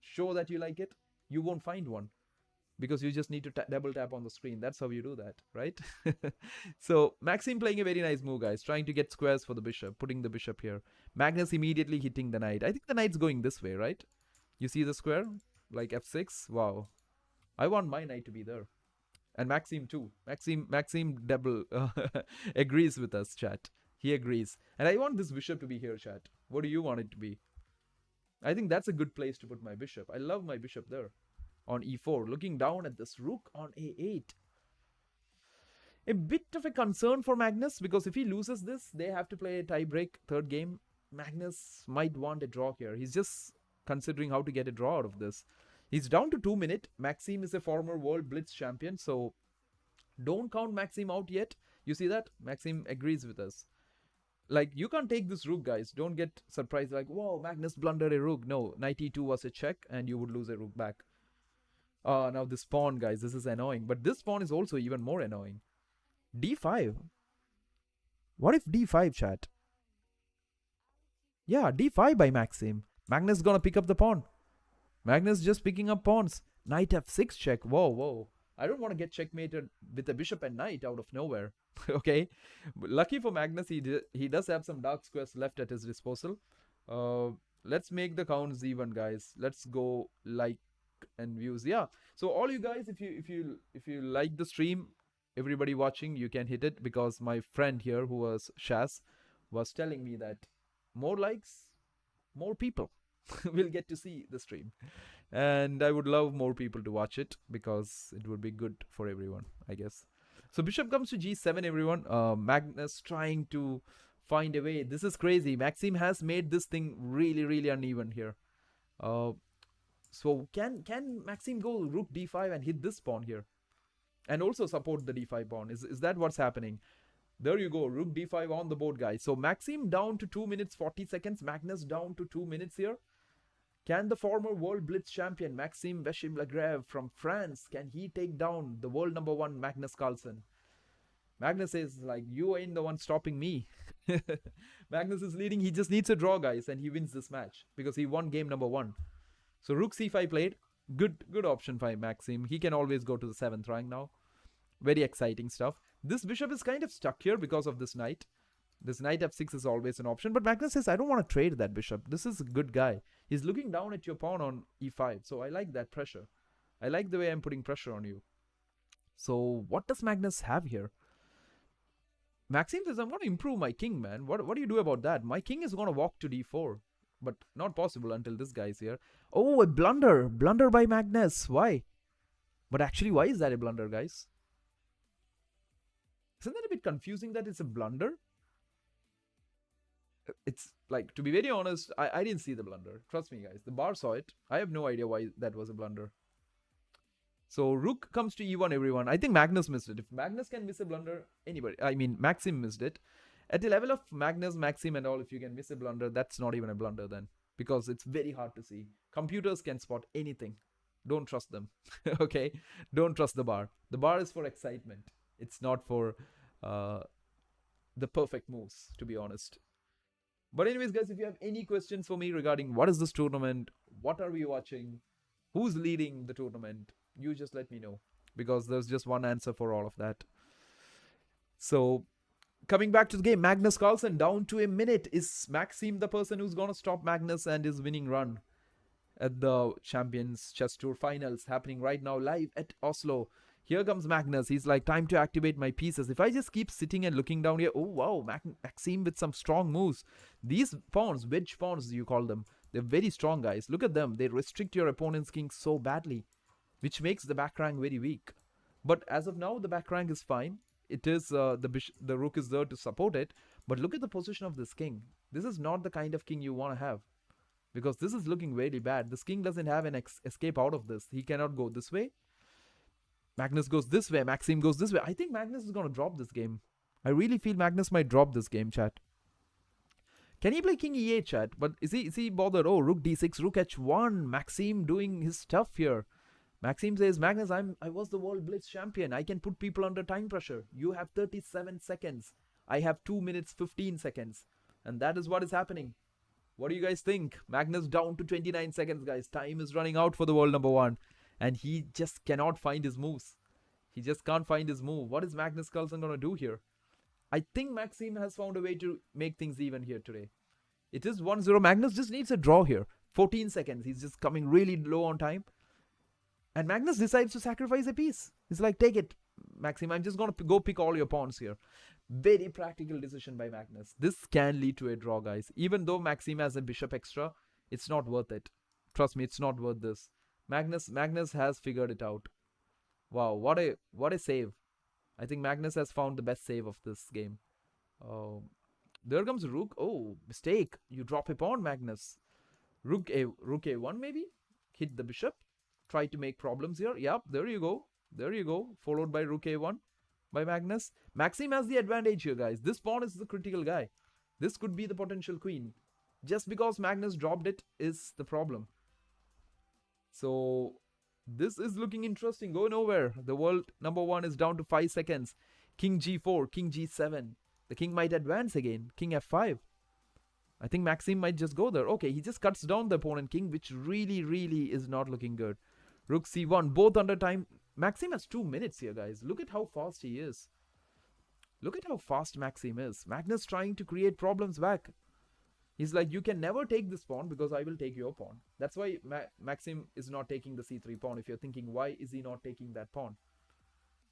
Speaker 1: show that you like it, you won't find one, because you just need to double tap on the screen. That's how you do that, right? So Maxime playing a very nice move, guys, trying to get squares for the bishop, putting the bishop here. Magnus immediately hitting the knight. I think the knight's going this way, right? You see the square, like f6. Wow, I want my knight to be there, and Maxime too. Maxime double agrees with us, chat. He agrees, and I want this bishop to be here, chat. What do you want it to be? I think that's a good place to put my bishop. I love my bishop there on e4, looking down at this rook on a8. A bit of a concern for Magnus, because if he loses this, they have to play a tiebreak third game. Magnus might want a draw here. He's just considering how to get a draw out of this. He's down to 2 minutes. Maxime is a former World Blitz champion, so don't count Maxime out yet. You see that? Maxime agrees with us. Like, you can't take this rook, guys. Don't get surprised like, whoa, Magnus blundered a rook. No, knight e2 was a check, and you would lose a rook back. Now this pawn, guys, this is annoying. But this pawn is also even more annoying. d5. What if d5, chat? Yeah, d5 by Maxime. Magnus gonna pick up the pawn. Magnus just picking up pawns. Knight f6 check. Whoa, whoa. I don't want to get checkmated with a bishop and knight out of nowhere. Okay. Lucky for Magnus, he does have some dark squares left at his disposal. Let's make the counts even, guys. Let's go like and views. Yeah. So all you guys, if you like the stream, everybody watching, you can hit it, because my friend here, who was Shaz, was telling me that more likes, more people will get to see the stream, and I would love more people to watch it, because it would be good for everyone, I guess. So bishop comes to g7, everyone. Magnus trying to find a way. This is crazy. Maxime has made this thing really, really uneven here. So can Maxime go rook d5 and hit this pawn here, and also support the d5 pawn? Is that what's happening? There you go, rook d5 on the board, guys. So Maxime down to 2 minutes 40 seconds. Magnus down to 2 minutes here. Can the former World Blitz champion Maxime Veschim-Lagrave from France, can he take down the world #1 Magnus Carlsen? Magnus is like, you ain't the one stopping me. Magnus is leading. He just needs a draw, guys, and he wins this match, because he won game #1. So rook c5 played. Good option by Maxime. He can always go to the 7th rank now. Very exciting stuff. This bishop is kind of stuck here because of this knight. This knight f6 is always an option. But Magnus says, I don't want to trade that bishop. This is a good guy. He's looking down at your pawn on e5. So I like that pressure. I like the way I'm putting pressure on you. So what does Magnus have here? Maxime says, I'm going to improve my king, man. What do you do about that? My king is going to walk to d4. But not possible until this guy's here. Oh, a blunder. Blunder by Magnus. Why? But actually, why is that a blunder, guys? Isn't that a bit confusing that it's a blunder? It's like, to be very honest, I didn't see the blunder. Trust me, guys. The bar saw it. I have no idea why that was a blunder. So rook comes to e1, everyone. I think Magnus missed it. If Magnus can miss a blunder, anybody. I mean, Maxime missed it. At the level of Magnus, Maxime and all, if you can miss a blunder, that's not even a blunder then. Because it's very hard to see. Computers can spot anything. Don't trust them. Okay? Don't trust the bar. The bar is for excitement. It's not for the perfect moves, to be honest. But anyways, guys, if you have any questions for me regarding what is this tournament, what are we watching, who's leading the tournament, you just let me know. Because there's just one answer for all of that. So, coming back to the game, Magnus Carlsen down to a minute. Is Maxime the person who's going to stop Magnus and his winning run at the Champions Chess Tour Finals happening right now live at Oslo? Here comes Magnus. He's like, time to activate my pieces. If I just keep sitting and looking down here, oh wow, Maxime with some strong moves. These pawns, wedge pawns you call them, They're very strong, guys. Look at them. They restrict your opponent's king so badly, which makes the back rank very weak. But as of now, the back rank is fine. It is the rook is there to support it. But look at the position of this king. This is not the kind of king you want to have, because this is looking very bad. This king doesn't have an escape out of this. He cannot go this way. Magnus goes this way. Maxim goes this way. I think Magnus is going to drop this game. I really feel Magnus might drop this game, chat. Can he play king e8, chat? But is he bothered? Oh, rook d6, rook h1. Maxim doing his stuff here. Maxim says, Magnus, I was the world blitz champion. I can put people under time pressure. You have 37 seconds. I have 2 minutes 15 seconds. And that is what is happening. What do you guys think? Magnus down to 29 seconds, guys. Time is running out for the world number 1. And he just cannot find his moves. He just can't find his move. What is Magnus Carlsen going to do here? I think Maxim has found a way to make things even here today. It is 1-0. Magnus just needs a draw here. 14 seconds. He's just coming really low on time. And Magnus decides to sacrifice a piece. He's like, take it, Maxim. I'm just going to go pick all your pawns here. Very practical decision by Magnus. This can lead to a draw, guys. Even though Maxim has a bishop extra, it's not worth it. Trust me, it's not worth this. Magnus has figured it out. Wow, what a save. I think Magnus has found the best save of this game. There comes rook. Oh, mistake. You drop a pawn, Magnus. Rook a1 maybe? Hit the bishop. Try to make problems here. Yep, there you go. There you go. Followed by rook a1 by Magnus. Maxim has the advantage here, guys. This pawn is the critical guy. This could be the potential queen. Just because Magnus dropped it is the problem. So this is looking interesting. Go nowhere. The world number 1 is down to 5 seconds. King g4, king g7. The king might advance again. King f5. I think Maxim might just go there. Okay, he just cuts down the opponent king, which really, really is not looking good. Rook c1, both under time. Maxim has 2 minutes here, guys. Look at how fast he is. Look at how fast Maxim is. Magnus trying to create problems back. He's like, you can never take this pawn because I will take your pawn. That's why Maxim is not taking the c3 pawn. If you're thinking, why is he not taking that pawn?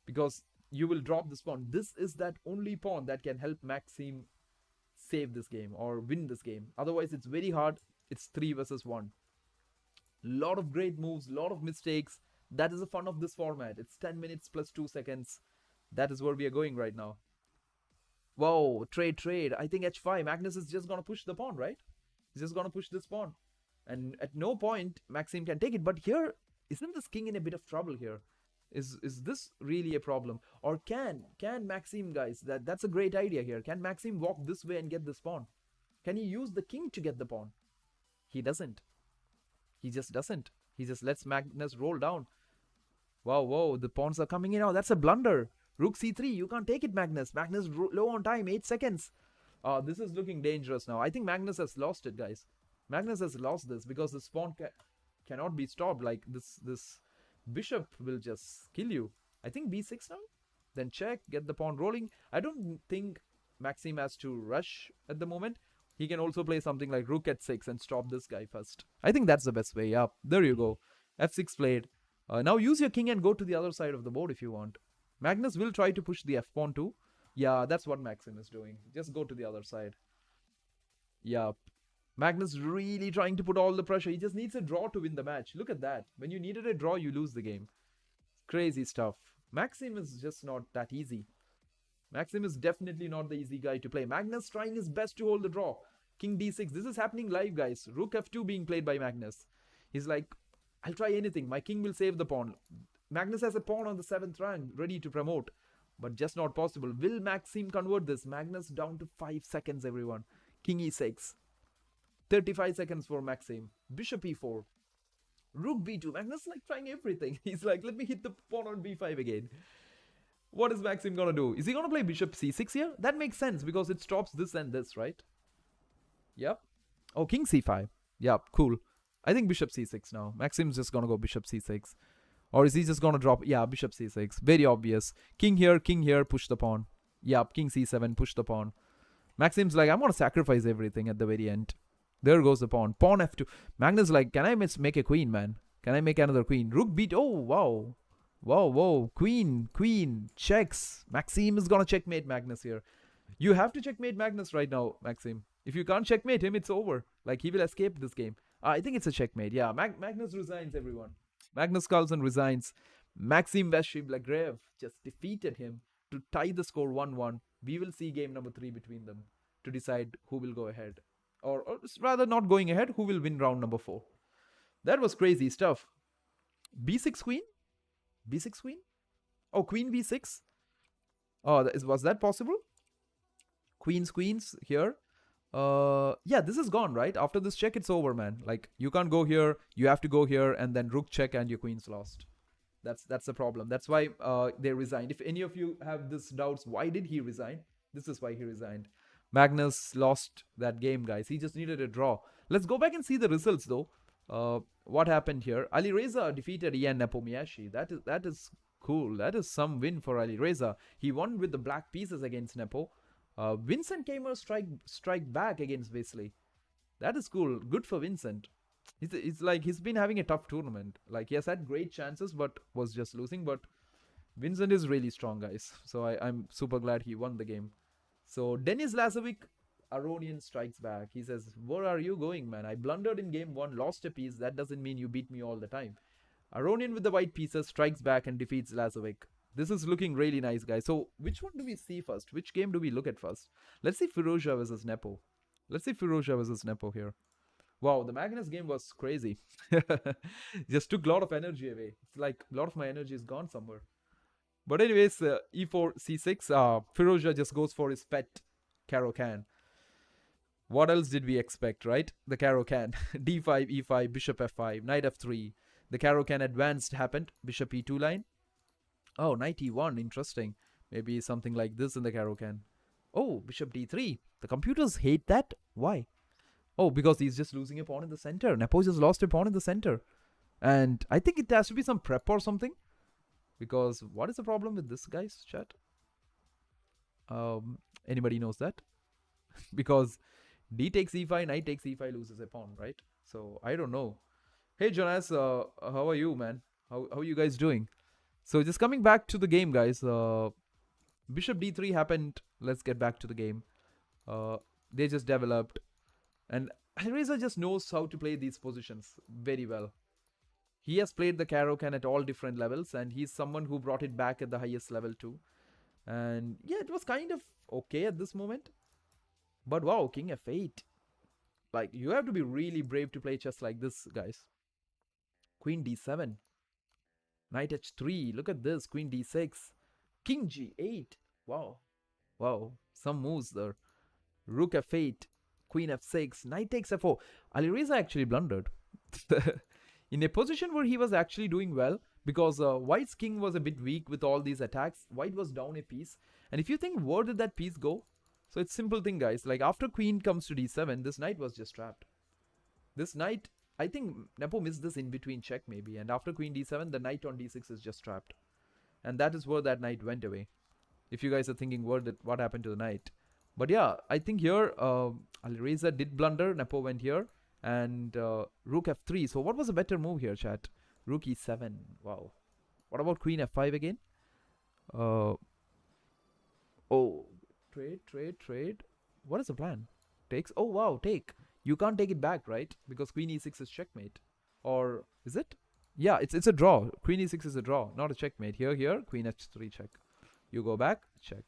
Speaker 1: Because you will drop this pawn. This is that only pawn that can help Maxim save this game or win this game. Otherwise, it's very hard. It's 3 versus 1. Lot of great moves, lot of mistakes. That is the fun of this format. It's 10 minutes plus 2 seconds. That is where we are going right now. Whoa, trade. I think h5. Magnus is just going to push the pawn, right? He's just going to push this pawn. And at no point, Maxim can take it. But here, isn't this king in a bit of trouble here? Is this really a problem? Or can Maxim, guys, that's a great idea here. Can Maxim walk this way and get this pawn? Can he use the king to get the pawn? He doesn't. He just doesn't. He just lets Magnus roll down. Wow, the pawns are coming in now. That's a blunder. Rook c3, you can't take it, Magnus. Magnus low on time, 8 seconds. This is looking dangerous now. I think Magnus has lost it, guys. Magnus has lost this because this pawn cannot be stopped. Like, this bishop will just kill you. I think b6 now. Then check, get the pawn rolling. I don't think Maxim has to rush at the moment. He can also play something like rook h6 and stop this guy first. I think that's the best way. Yeah, there you go. f6 played. Now use your king and go to the other side of the board if you want. Magnus will try to push the f pawn too. Yeah, that's what Maxim is doing. Just go to the other side. Yeah. Magnus really trying to put all the pressure. He just needs a draw to win the match. Look at that. When you needed a draw, you lose the game. Crazy stuff. Maxim is just not that easy. Maxim is definitely not the easy guy to play. Magnus trying his best to hold the draw. King d6. This is happening live, guys. Rook f2 being played by Magnus. He's like, I'll try anything. My king will save the pawn. Magnus has a pawn on the 7th rank ready to promote. But just not possible. Will Maxim convert this? Magnus down to 5 seconds, everyone. King e6. 35 seconds for Maxim. Bishop e4. Rook b2. Magnus like trying everything. He's like, let me hit the pawn on b5 again. What is Maxim gonna do? Is he gonna play bishop c6 here? That makes sense because it stops this and this, right? Yep. Oh, king c5. Yep, cool. I think bishop c6 now. Maxim's just gonna go bishop c6. Or is he just gonna drop? Yeah, bishop c6. Very obvious. King here, push the pawn. Yep, king c7, push the pawn. Maxim's like, I'm gonna sacrifice everything at the very end. There goes the pawn. Pawn f2. Magnus like, can I make a queen, man? Can I make another queen? Rook beat. Oh, wow. Whoa. Queen. Checks. Maxim is gonna checkmate Magnus here. You have to checkmate Magnus right now, Maxim. If you can't checkmate him, it's over. Like, he will escape this game. I think it's a checkmate. Yeah, Magnus resigns, everyone. Magnus Carlsen resigns. Maxim Vachiv-Lagrave just defeated him to tie the score 1-1. We will see game number 3 between them to decide who will go ahead. Or rather, not going ahead, who will win round number 4. That was crazy stuff. B6 queen? B6 queen? Oh, queen B6? Oh, was that possible? Queens here. Yeah, this is gone, right? After this check, it's over, man. Like, you can't go here, you have to go here, and then rook check and your queen's lost. That's the problem. That's why they resigned. If any of you have this doubts, why did he resign? This is why he resigned. Magnus lost that game, guys. He just needed a draw. Let's go back and see the results, though. What happened here? Ali Reza defeated Ian Nepomniachtchi. That is cool. That is some win for Ali Reza. He won with the black pieces against Nepo. Vincent Kamer strike back against Wesley. That is cool. Good for Vincent. It's like he's been having a tough tournament. Like, he has had great chances, but was just losing. But Vincent is really strong, guys. So I'm super glad he won the game. So Denis Lazovic, Aronian strikes back. He says, where are you going, man? I blundered in game 1, lost a piece. That doesn't mean you beat me all the time. Aronian with the white pieces strikes back and defeats Lazovic. This is looking really nice, guys. So which one do we see first? Which game do we look at first? Let's see Firouzja versus Nepo. Let's see Firouzja versus Nepo here. Wow, the Magnus game was crazy. Just took a lot of energy away. It's like a lot of my energy is gone somewhere. But anyways, e4, c6. Firouzja just goes for his pet Caro-Kann. What else did we expect, right? The Caro-Kann. d5, e5, bishop f5, knight f3. The Caro-Kann advanced happened. Bishop e2 line. Oh, knight e1. Interesting. Maybe something like this in the Caro-Kann. Oh, bishop d3. The computers hate that. Why? Oh, because he's just losing a pawn in the center. Nepo just lost a pawn in the center. And I think it has to be some prep or something. Because what is the problem with this, guys, chat? Anybody knows that? Because d takes e5, knight takes e5, loses a pawn, right? So I don't know. Hey, Jonas, how are you, man? How are you guys doing? So just coming back to the game, guys. Bishop d3 happened. Let's get back to the game. They just developed. And Reza just knows how to play these positions very well. He has played the Caro-Kann at all different levels, and he's someone who brought it back at the highest level too. And yeah, it was kind of okay at this moment. But wow, King f8. Like, you have to be really brave to play chess like this, guys. Queen d7. Knight h3. Look at this. Queen d6. King g8. Wow. Wow. Some moves there. Rook f8. Queen f6. Knight takes f4. Ali Reza actually blundered. In a position where he was actually doing well, because White's king was a bit weak with all these attacks. White was down a piece. And if you think, where did that piece go? So it's simple thing, guys. Like, after queen comes to d7, this knight was just trapped. This knight, I think Nepo missed this in between check maybe. And after queen d7, the knight on d6 is just trapped. And that is where that knight went away. If you guys are thinking, what happened to the knight? But yeah, I think here, Ali Reza did blunder. Nepo went here. And rook f3. So what was a better move here, chat? Rook e7. Wow. What about queen f5 again? Oh, trade. What is the plan? Takes. Oh, wow, take. You can't take it back, right? Because queen e6 is checkmate. Or is it? Yeah, it's a draw. Queen e6 is a draw, not a checkmate. Here, queen h3 check. You go back, check.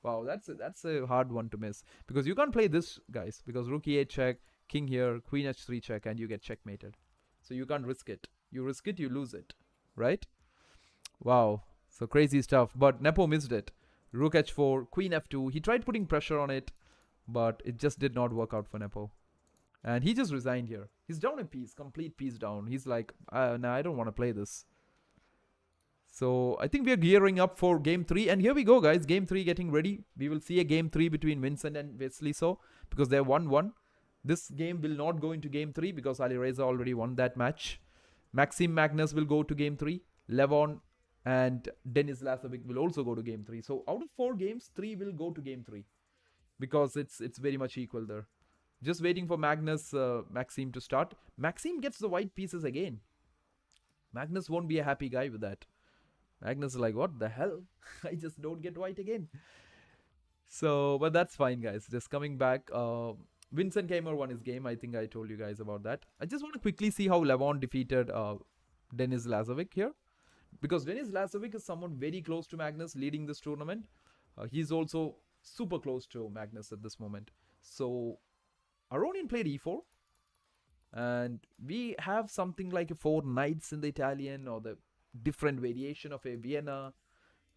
Speaker 1: Wow, that's a hard one to miss. Because you can't play this, guys. Because rook e8 check, king here, queen h3 check, and you get checkmated. So you can't risk it. You risk it, you lose it. Right? Wow. So crazy stuff. But Nepo missed it. Rook h4, queen f2. He tried putting pressure on it, but it just did not work out for Nepo. And he just resigned here. He's down a piece, complete piece down. He's like, nah, I don't want to play this. So I think we are gearing up for game 3. And here we go, guys. Game 3 getting ready. We will see a game 3 between Vincent and Wesley So, because they're 1-1. This game will not go into game 3 because Ali Reza already won that match. Maxim Magnus will go to game 3. Levon and Denis Lazovic will also go to game 3. So out of 4 games, 3 will go to game 3. Because it's very much equal there. Just waiting for Maxim to start. Maxim gets the white pieces again. Magnus won't be a happy guy with that. Magnus is like, what the hell? I just don't get white again. So, but that's fine, guys. Just coming back. Vincent Keimer won his game. I think I told you guys about that. I just want to quickly see how Levon defeated Denis Lazovic here. Because Denis Lazovic is someone very close to Magnus leading this tournament. He's also super close to Magnus at this moment. So Aronian played e4. And we have something like a 4 knights in the Italian or the different variation of a Vienna.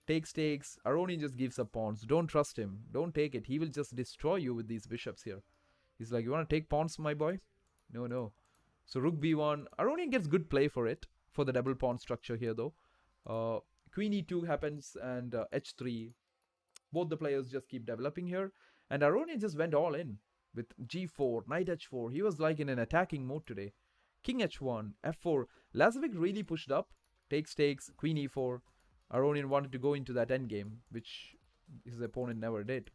Speaker 1: Takes. Aronian just gives up pawns. Don't trust him. Don't take it. He will just destroy you with these bishops here. He's like, you want to take pawns, my boy? No, no. So rook b1. Aronian gets good play for it, for the double pawn structure here, though. Queen e2 happens and h3. Both the players just keep developing here. And Aronian just went all in with g4, knight h4. He was like in an attacking mode today. King h1, f4. Lazovic really pushed up. Takes, queen e4. Aronian wanted to go into that endgame, which his opponent never did.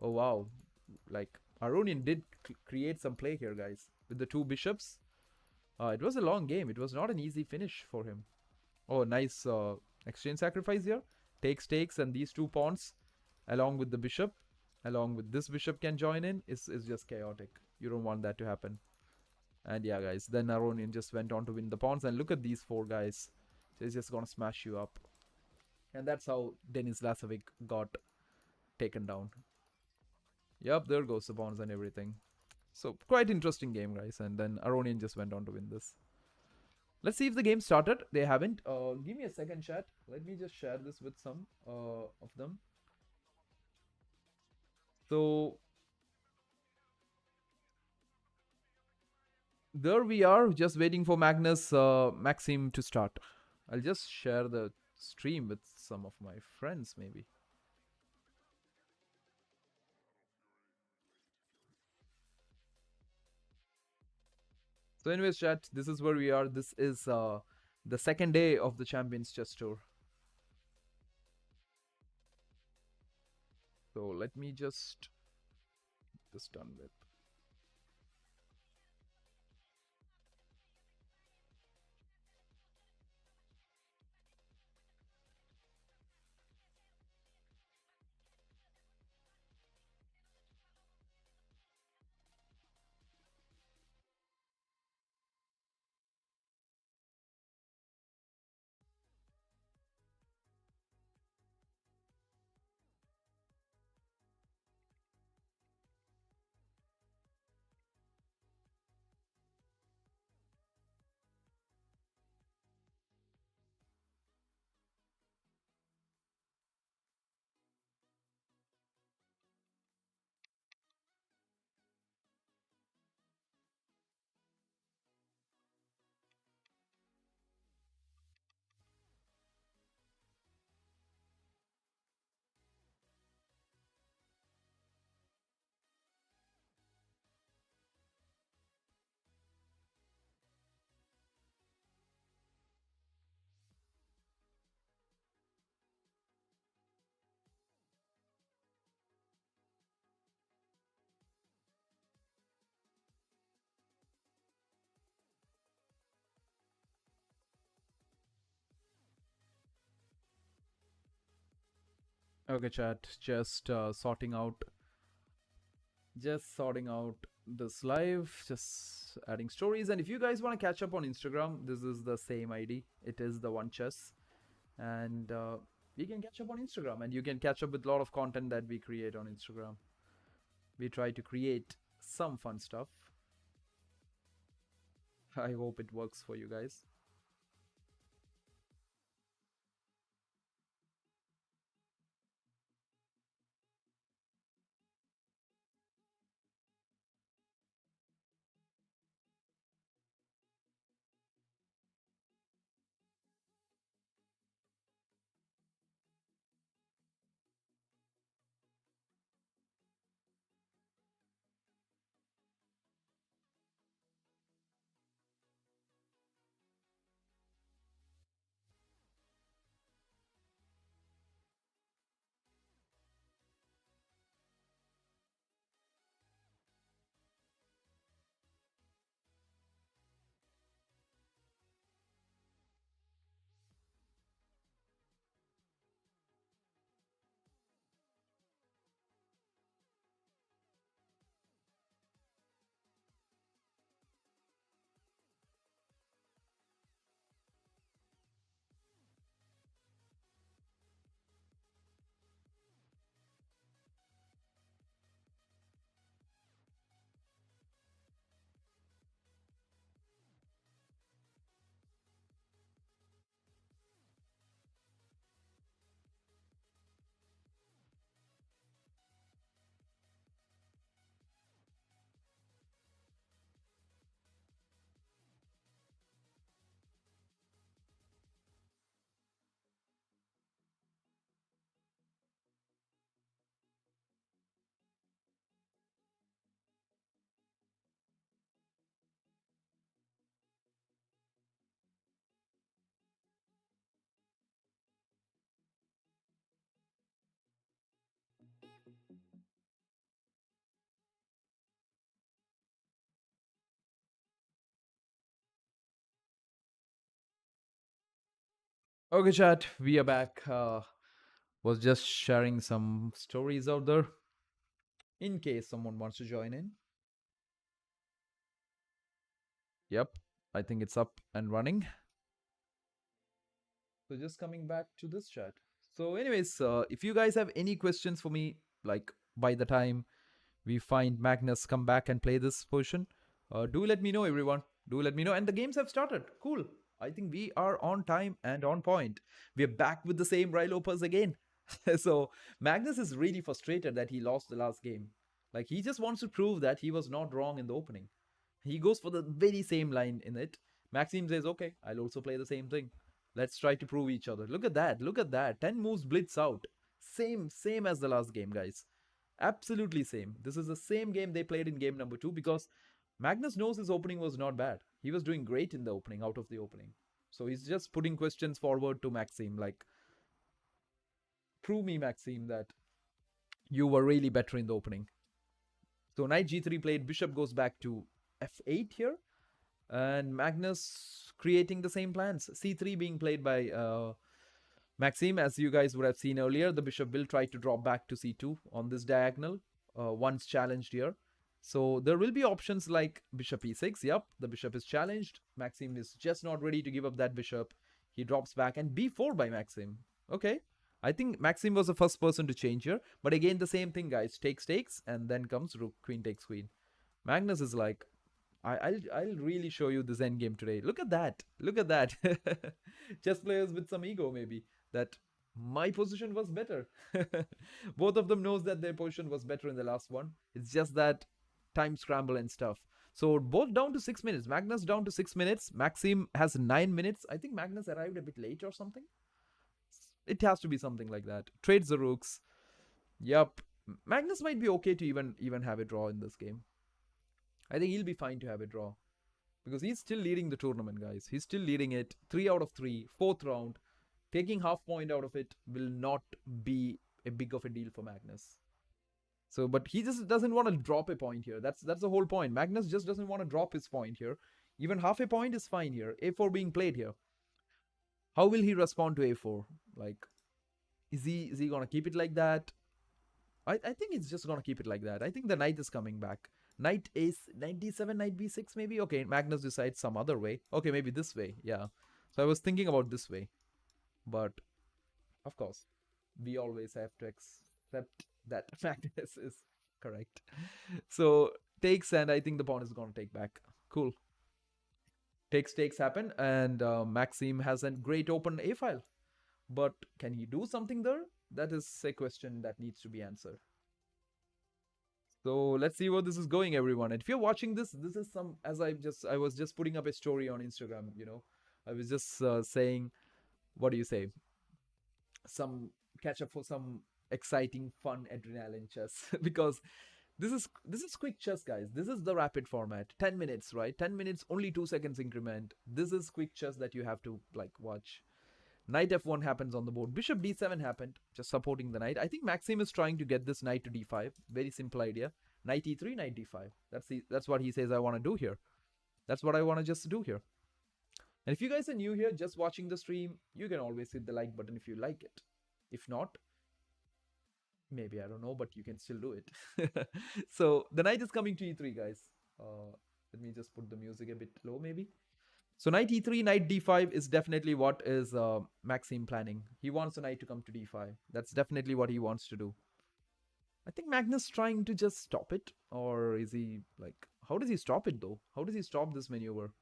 Speaker 1: Oh, wow. Like, Aronian did create some play here, guys. With the two bishops. It was a long game. It was not an easy finish for him. Oh, nice exchange sacrifice here. Takes, and these two pawns, along with the bishop, along with this bishop can join in, is just chaotic. You don't want that to happen. And yeah, guys, then Aronian just went on to win the pawns. And look at these four guys. They're just gonna smash you up. And that's how Denis Lazovic got taken down. Yep, there goes the pawns and everything. So quite interesting game, guys. And then Aronian just went on to win this. Let's see if the game started. They haven't. Give me a second, chat. Let me just share this with some of them. So there we are, just waiting for Magnus Maxim to start. I'll just share the stream with some of my friends, maybe. So anyways, chat, this is where we are. This is the second day of the Champions Chess Tour. So let me just get this done with. Okay, chat, just sorting out this live, just adding stories. And if you guys want to catch up on Instagram, this is the same ID. It is the one chess, and you can catch up on Instagram, and you can catch up with a lot of content that we create on Instagram. We try to create some fun stuff. I hope it works for you guys. Okay, chat, we are back. Was just sharing some stories out there in case someone wants to join in. Yep, I think it's up and running. So just coming back to this chat. So, anyways, if you guys have any questions for me, like by the time we find Magnus come back and play this portion, do let me know, everyone. Do let me know. And the games have started. Cool. I think we are on time and on point. We are back with the same Rylopers again. So Magnus is really frustrated that he lost the last game. Like he just wants to prove that he was not wrong in the opening. He goes for the very same line in it. Maxime says, okay, I'll also play the same thing. Let's try to prove each other. Look at that. Look at that. 10 moves blitz out. Same as the last game, guys. Absolutely same. This is the same game they played in game number 2 because Magnus knows his opening was not bad. He was doing great in the opening, out of the opening. So he's just putting questions forward to Maxime like, prove me, Maxime, that you were really better in the opening. So knight g3 played, bishop goes back to f8 here. And Magnus creating the same plans. c3 being played by Maxime, as you guys would have seen earlier, the bishop will try to drop back to c2 on this diagonal once challenged here. So there will be options like bishop e6. Yep, the bishop is challenged. Maxime is just not ready to give up that bishop. He drops back and b4 by Maxime. Okay. I think Maxime was the first person to change here. But again, the same thing, guys. Takes, and then comes rook, queen takes queen. Magnus is like, I'll really show you this endgame today. Look at that. Look at that. Chess players with some ego, maybe. That my position was better. Both of them knows that their position was better in the last one. It's just that time scramble and stuff. So both down to 6 minutes. Magnus down to 6 minutes. Maxime has 9 minutes. I think Magnus arrived a bit late or something. It has to be something like that. Trades the rooks. Yup. Magnus might be okay to even have a draw in this game. I think he'll be fine to have a draw. Because he's still leading the tournament, guys. He's still leading it. 3 out of 3. 4th round. Taking half point out of it will not be a big of a deal for Magnus. So, but he just doesn't want to drop a point here. That's the whole point. Magnus just doesn't want to drop his point here. Even half a point is fine here. A4 being played here. How will he respond to a4? Like, is he gonna keep it like that? I think he's just gonna keep it like that. I think the knight is coming back. Knight ace, knight d7, knight b6 maybe? Okay, Magnus decides some other way. Okay, maybe this way, yeah. So I was thinking about this way. But, of course, we always have to accept that Magnus is correct. So, takes, and I think the pawn is gonna take back. Cool. Takes happen, and Maxime has a great open a file. But can he do something there? That is a question that needs to be answered. So let's see where this is going, everyone. And if you're watching this, this is some, as I was just putting up a story on Instagram, you know. I was just saying, what do you say? Some catch up for some exciting, fun adrenaline chess because this is quick chess, guys. This is the rapid format. 10 minutes, right? 10 minutes, only 2 seconds increment. This is quick chess that you have to like watch. Knight f1 happens on the board. Bishop d7 happened, just supporting the knight. I think Maxime is trying to get this knight to d5. Very simple idea. Knight e3, knight d5. That's what he says I want to do here. That's what I want to just do here. And if you guys are new here, just watching the stream, you can always hit the like button if you like it. If not, maybe, I don't know, but you can still do it. So the knight is coming to e3, guys. Let me just put the music a bit low, maybe. So knight e3, knight d5 is definitely what is Maxime planning. He wants the knight to come to d5. That's definitely what he wants to do. I think Magnus trying to just stop it. Or is he like, how does he stop it though? How does he stop this maneuver?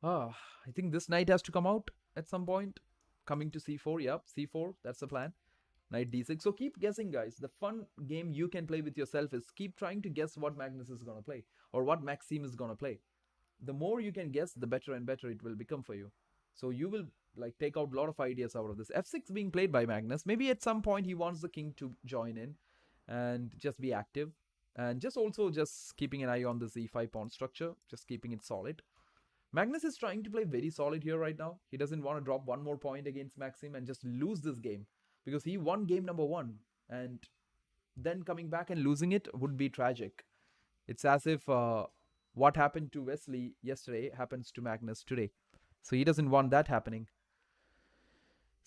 Speaker 1: I think this knight has to come out at some point. Coming to c4, yep, c4, that's the plan. Knight d6. So keep guessing, guys. The fun game you can play with yourself is keep trying to guess what Magnus is going to play. Or what Maxime is going to play. The more you can guess, the better and better it will become for you. So you will like take out a lot of ideas out of this. f6 being played by Magnus. Maybe at some point he wants the king to join in and just be active. And just also just keeping an eye on the z5 pawn structure. Just keeping it solid. Magnus is trying to play very solid here right now. He doesn't want to drop one more point against Maxime and just lose this game. Because he won game number 1. And then coming back and losing it would be tragic. It's as if what happened to Wesley yesterday happens to Magnus today. So he doesn't want that happening.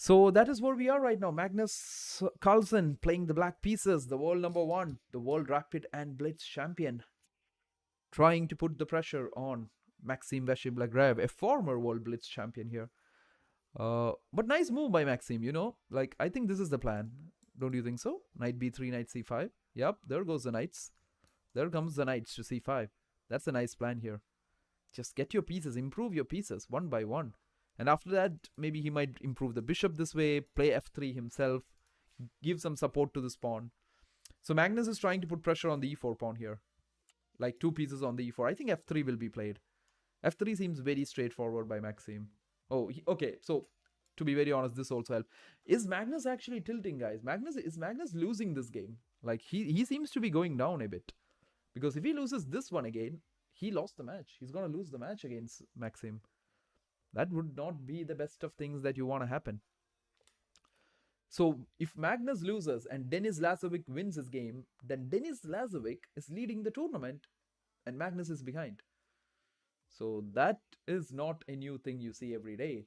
Speaker 1: So that is where we are right now. Magnus Carlsen playing the black pieces, the world number one, the world rapid and blitz champion, trying to put the pressure on Maxim Vachiv-Lagrave, a former world blitz champion here. But nice move by Maxim, you know. Like, I think this is the plan. Don't you think so? Knight b3, knight c5. Yep, there goes the knights. There comes the knights to c5. That's a nice plan here. Just get your pieces, improve your pieces one by one. And after that, maybe he might improve the bishop this way, play f3 himself, give some support to this pawn. So Magnus is trying to put pressure on the e4 pawn here. Like 2 pieces on the e4. I think f3 will be played. f3 seems very straightforward by Maxim. Oh, okay. So, to be very honest, this also helps. Is Magnus actually tilting, guys? Is Magnus losing this game? Like, he seems to be going down a bit. Because if he loses this one again, he lost the match. He's going to lose the match against Maxim. That would not be the best of things that you want to happen. So if Magnus loses and Denis Lazovic wins his game, then Denis Lazovic is leading the tournament and Magnus is behind. So that is not a new thing you see every day,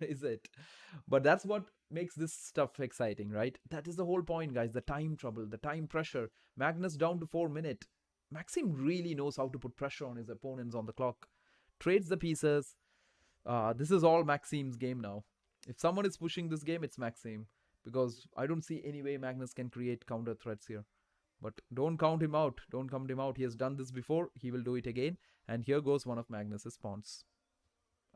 Speaker 1: is it? But that's what makes this stuff exciting, right? That is the whole point, guys. The time trouble, the time pressure. Magnus down to 4 minutes. Maxim really knows how to put pressure on his opponents on the clock. Trades the pieces. This is all Maxim's game now. If someone is pushing this game, it's Maxim. Because I don't see any way Magnus can create counter threats here. But don't count him out. Don't count him out. He has done this before. He will do it again. And here goes one of Magnus's pawns.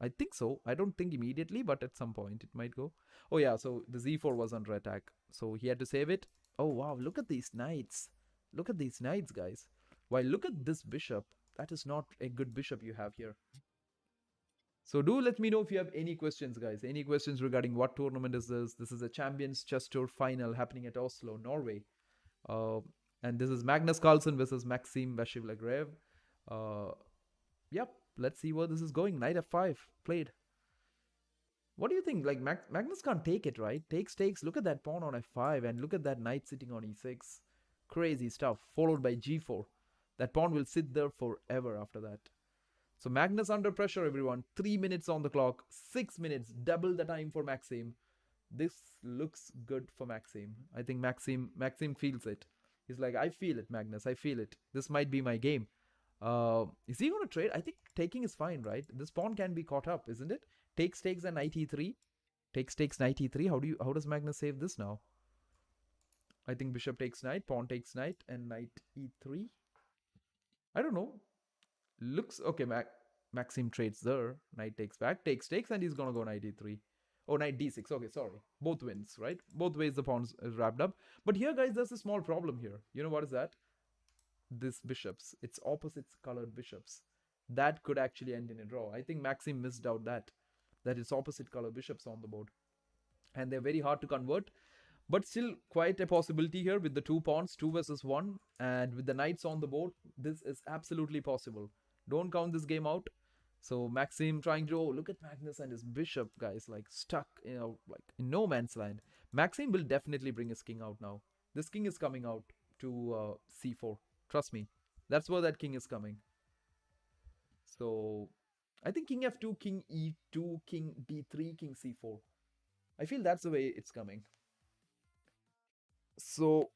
Speaker 1: I think so. I don't think immediately, but at some point it might go. Oh yeah, so the z4 was under attack. So he had to save it. Oh wow, look at these knights. Look at these knights, guys. While look at this bishop. That is not a good bishop you have here. So do let me know if you have any questions, guys. Any questions regarding what tournament is this? This is a Champions Chess Tour final happening at Oslo, Norway. And this is Magnus Carlsen versus Maxim Vachiv-Lagrave. Yep, let's see where this is going. Knight f5 played. What do you think? Like Magnus can't take it, right? Takes. Look at that pawn on f5 and look at that knight sitting on e6. Crazy stuff. Followed by g4. That pawn will sit there forever after that. So Magnus under pressure, everyone. 3 minutes on the clock. 6 minutes. Double the time for Maxim. This looks good for Maxim. I think Maxim feels it. He's like, I feel it, Magnus. I feel it. This might be my game. Is he going to trade? I think taking is fine, right? This pawn can be caught up, isn't it? Takes and knight e3. Takes knight e3. How does Magnus save this now? I think bishop takes knight, pawn takes knight, and knight e3. I don't know. Looks okay. Maxim trades there. Knight takes back, takes, and he's gonna go knight e3. Oh, knight d6. Okay, sorry. Both wins, right? Both ways the pawns is wrapped up. But here, guys, there's a small problem here. You know what is that? This bishops. It's opposite colored bishops. That could actually end in a draw. I think Maxim missed out that it's opposite color bishops on the board. And they're very hard to convert. But still quite a possibility here with the 2 pawns, 2 versus 1. And with the knights on the board, this is absolutely possible. Don't count this game out. So Maxim trying to, look at Magnus and his bishop, guys, like stuck, like in no man's land. Maxim will definitely bring his king out now. This king is coming out to c4. Trust me. That's where that king is coming. So I think king f2, king e2, king d3, king c4. I feel that's the way it's coming. So,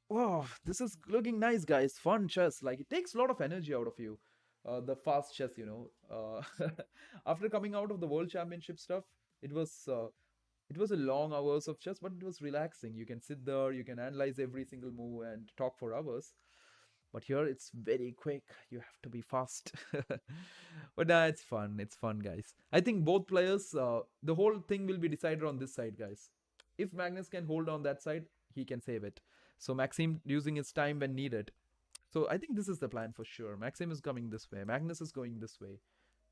Speaker 1: wow, this is looking nice, guys. Fun chess. Like, it takes a lot of energy out of you. The fast chess, after coming out of the world championship stuff, it was a long hours of chess, but it was relaxing. You can sit there, you can analyze every single move and talk for hours. But here it's very quick. You have to be fast. But it's fun. It's fun, guys. I think both players, the whole thing will be decided on this side, guys. If Magnus can hold on that side, he can save it. So Maxim using his time when needed. So I think this is the plan for sure. Maxim is coming this way. Magnus is going this way.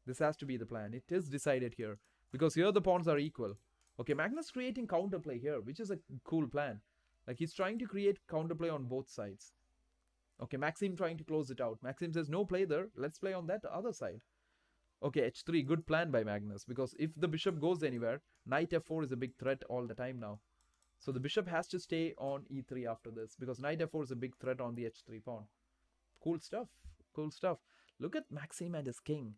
Speaker 1: This has to be the plan. It is decided here. Because here the pawns are equal. Okay, Magnus creating counterplay here, which is a cool plan. Like he's trying to create counterplay on both sides. Okay, Maxim trying to close it out. Maxim says, no play there. Let's play on that other side. Okay, h3. Good plan by Magnus. Because if the bishop goes anywhere, knight f4 is a big threat all the time now. So the bishop has to stay on e3 after this. Because knight f4 is a big threat on the h3 pawn. Cool stuff. Cool stuff. Look at Maxim and his king.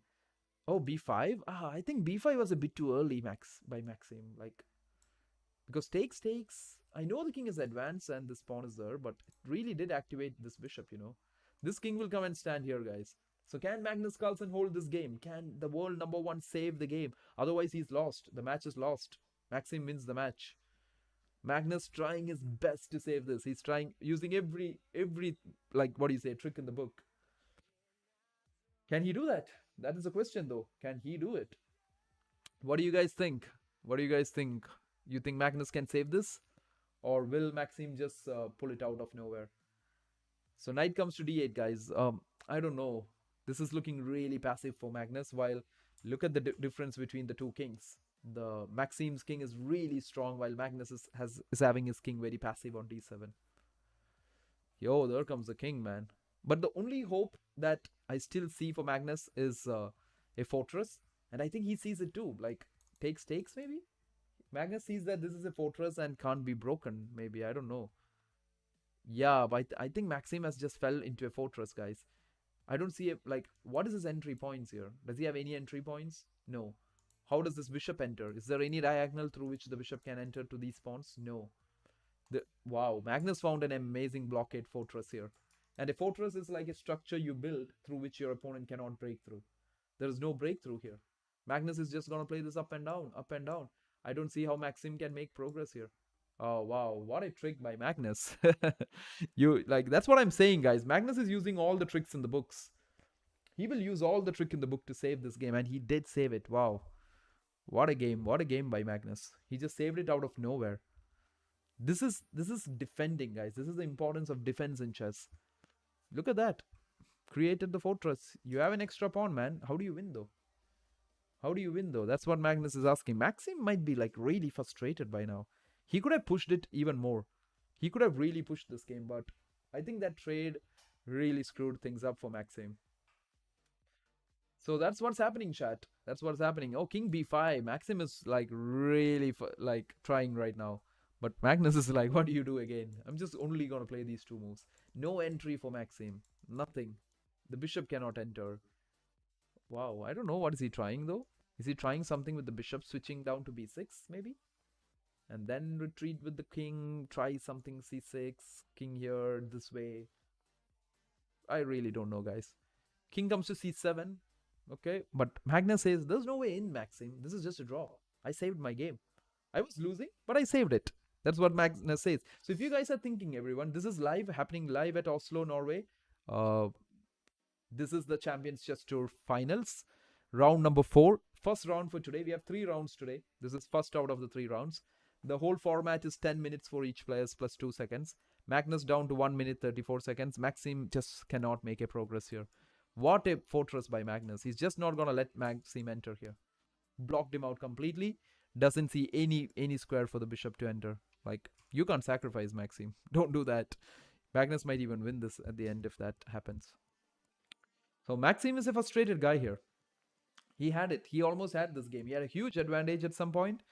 Speaker 1: Oh, b5? I think b5 was a bit too early by Maxim. Like, Because takes. I know the king is advanced and this pawn is there, but it really did activate this bishop. This king will come and stand here, guys. So can Magnus Carlsen hold this game? Can the world number one save the game? Otherwise, he's lost. The match is lost. Maxim wins the match. Magnus trying his best to save this. He's trying using every like what do you say trick in the book. Can he do that? That is a question though. Can he do it? What do you guys think? What do you guys think? You think Magnus can save this, or will Maxim just pull it out of nowhere? So knight comes to d8, guys. I don't know. This is looking really passive for Magnus. While look at the difference between the two kings. The Maxim's king is really strong, while Magnus is having his king very passive on d7. Yo, there comes the king, man. But the only hope that I still see for Magnus is a fortress, and I think he sees it too. Like takes maybe. Magnus sees that this is a fortress and can't be broken. Maybe I don't know. Yeah, but I think Maxim has just fell into a fortress, guys. I don't see like what is his entry points here? Does he have any entry points? No. How does this bishop enter? Is there any diagonal through which the bishop can enter to these pawns? No. Wow, Magnus found an amazing blockade fortress here. And a fortress is like a structure you build through which your opponent cannot break through. There is no breakthrough here. Magnus is just gonna play this up and down, up and down. I don't see how Maxim can make progress here. Oh wow, what a trick by Magnus. That's what I'm saying, guys. Magnus is using all the tricks in the books. He will use all the trick in the book to save this game, and he did save it. Wow. What a game by Magnus. He just saved it out of nowhere. This is defending, guys. This is the importance of defense in chess. Look at that. Created the fortress. You have an extra pawn, man. How do you win though? How do you win though? That's what Magnus is asking. Maxim might be like really frustrated by now. He could have pushed it even more. He could have really pushed this game, but I think that trade really screwed things up for Maxim. So that's what's happening, chat. That's what's happening. Oh, king b5. Maxim is like really like trying right now. But Magnus is like, what do you do again? I'm just only going to play these two moves. No entry for Maxim. Nothing. The bishop cannot enter. Wow, I don't know. What is he trying though? Is he trying something with the bishop switching down to b6 maybe? And then retreat with the king, try something c6, king here, this way. I really don't know, guys. King comes to c7. Okay, but Magnus says, there's no way in, Maxim. This is just a draw. I saved my game. I was losing, but I saved it. That's what Magnus says. So if you guys are thinking, everyone, this is happening live at Oslo, Norway. This is the Champions Chess Tour Finals. Round number 4. First round for today. We have 3 rounds today. This is first out of the 3 rounds. The whole format is 10 minutes for each player plus 2 seconds. Magnus down to 1 minute 34 seconds. Maxim just cannot make a progress here. What a fortress by Magnus. He's just not going to let Maxim enter here. Blocked him out completely. Doesn't see any square for the bishop to enter. Like, you can't sacrifice Maxim. Don't do that. Magnus might even win this at the end if that happens. So Maxim is a frustrated guy here. He had it. He almost had this game. He had a huge advantage at some point.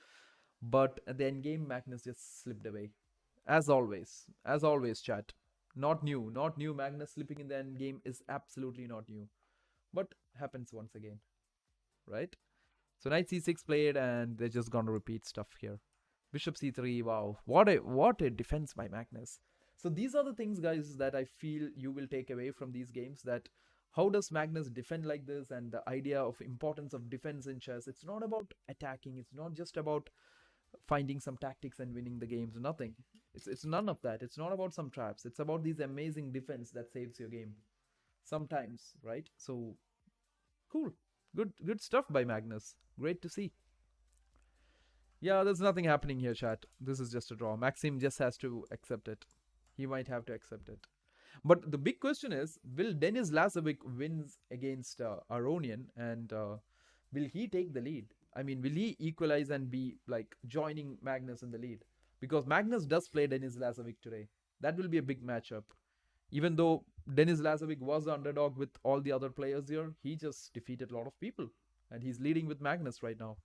Speaker 1: But at the end game, Magnus just slipped away. As always, chat. Not new. Magnus slipping in the end game is absolutely not new. But happens once again. Right? So knight c6 played, and they're just going to repeat stuff here. Bishop c3, wow. What a defense by Magnus. So these are the things, guys, that I feel you will take away from these games. That how does Magnus defend like this, and the idea of importance of defense in chess. It's not about attacking. It's not just about finding some tactics and winning the games. Nothing. It's none of that. It's not about some traps. It's about these amazing defense that saves your game. Sometimes, right? So cool. Good stuff by Magnus. Great to see. Yeah, there's nothing happening here, chat. This is just a draw. Maxim just has to accept it. He might have to accept it. But the big question is, will Denis Lazovic wins against Aronian, and will he take the lead? I mean, will he equalize and be like joining Magnus in the lead? Because Magnus does play Denis Lazovic today. That will be a big matchup. Even though Denis Lazovic was the underdog with all the other players here, he just defeated a lot of people. And he's leading with Magnus right now.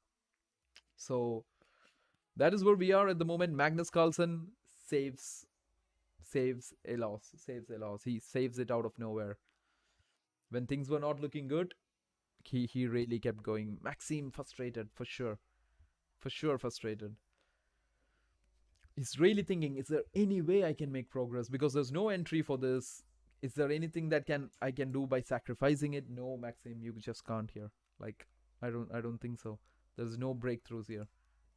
Speaker 1: So that is where we are at the moment. Magnus Carlsen saves a loss. He saves it out of nowhere. When things were not looking good, he really kept going. Maxim frustrated, for sure. For sure frustrated. He's really thinking, is there any way I can make progress? Because there's no entry for this. Is there anything that I can do by sacrificing it? No, Maxim, you just can't here. Like, I don't think so. There's no breakthroughs here.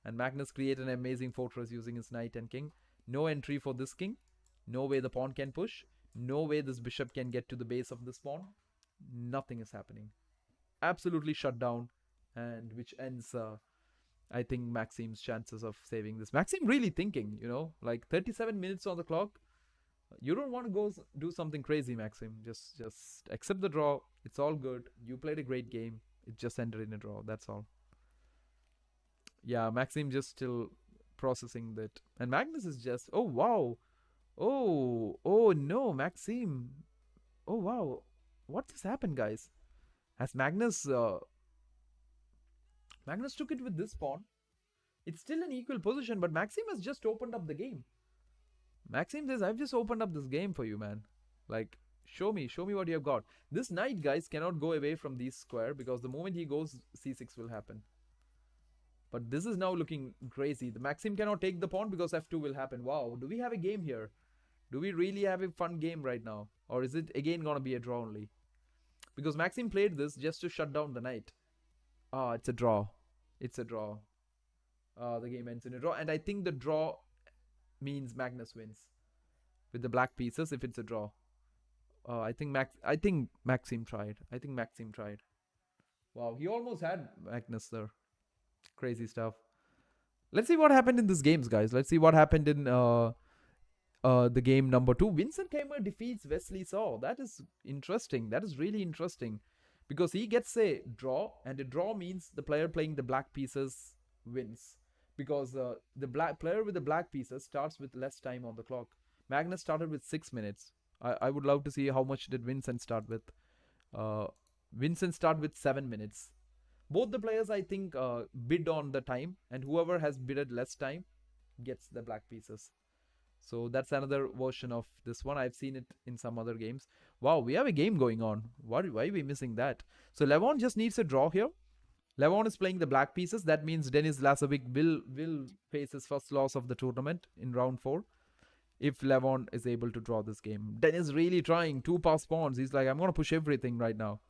Speaker 1: And Magnus create an amazing fortress using his knight and king. No entry for this king. No way the pawn can push. No way this bishop can get to the base of this pawn. Nothing is happening. Absolutely shut down. And which ends, I think, Maxim's chances of saving this. Maxim really thinking, like 37 minutes on the clock. You don't want to go do something crazy, Maxim. Just accept the draw. It's all good. You played a great game. It just ended in a draw. That's all. Yeah, Maxim just still processing that. And Magnus is just, oh wow. Oh no, Maxim. Oh wow. What just happened, guys? As Magnus took it with this pawn. It's still an equal position, but Maxim has just opened up the game. Maxim says, I've just opened up this game for you, man. Like, show me what you have got. This knight, guys, cannot go away from these square because the moment he goes, c6 will happen. But this is now looking crazy. The Maxim cannot take the pawn because f2 will happen. Wow, do we have a game here? Do we really have a fun game right now? Or is it again gonna be a draw only? Because Maxim played this just to shut down the knight. Ah, it's a draw. It's a draw. The game ends in a draw. And I think the draw means Magnus wins. With the black pieces if it's a draw. I think Maxim tried. Wow, he almost had Magnus there. Crazy stuff. Let's see what happened in these games, guys. Let's see what happened in the game number 2. Vincent Keimer defeats Wesley Saw. That is interesting. That is really interesting. Because he gets a draw, and a draw means the player playing the black pieces wins. Because the player with the black pieces starts with less time on the clock. Magnus started with 6 minutes. I would love to see how much did Vincent start with. Vincent started with 7 minutes. Both the players, I think, bid on the time, and whoever has bidded less time gets the black pieces. So that's another version of this one. I've seen it in some other games. Wow, we have a game going on. Why are we missing that? So Levon just needs a draw here. Levon is playing the black pieces. That means Denis Lasovic will face his first loss of the tournament in round 4. If Levon is able to draw this game. Denis really trying. 2 pass pawns. He's like, I'm going to push everything right now.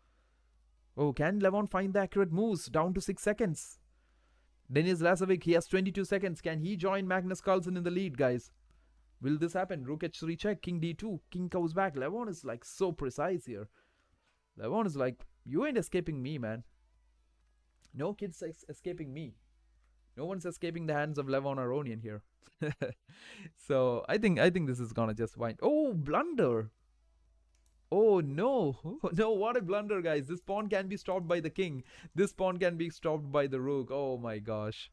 Speaker 1: Oh, can Levon find the accurate moves? Down to 6 seconds. Denis Lasovic, he has 22 seconds. Can he join Magnus Carlsen in the lead, guys? Will this happen? Rook h3 check, king d2, king goes back. Levon is like so precise here. Levon is like, you ain't escaping me, man. No kid's escaping me. No one's escaping the hands of Levon Aronian here. So I think this is gonna just wind. Oh, blunder. Oh no. No, what a blunder, guys. This pawn can be stopped by the king. This pawn can be stopped by the rook. Oh my gosh.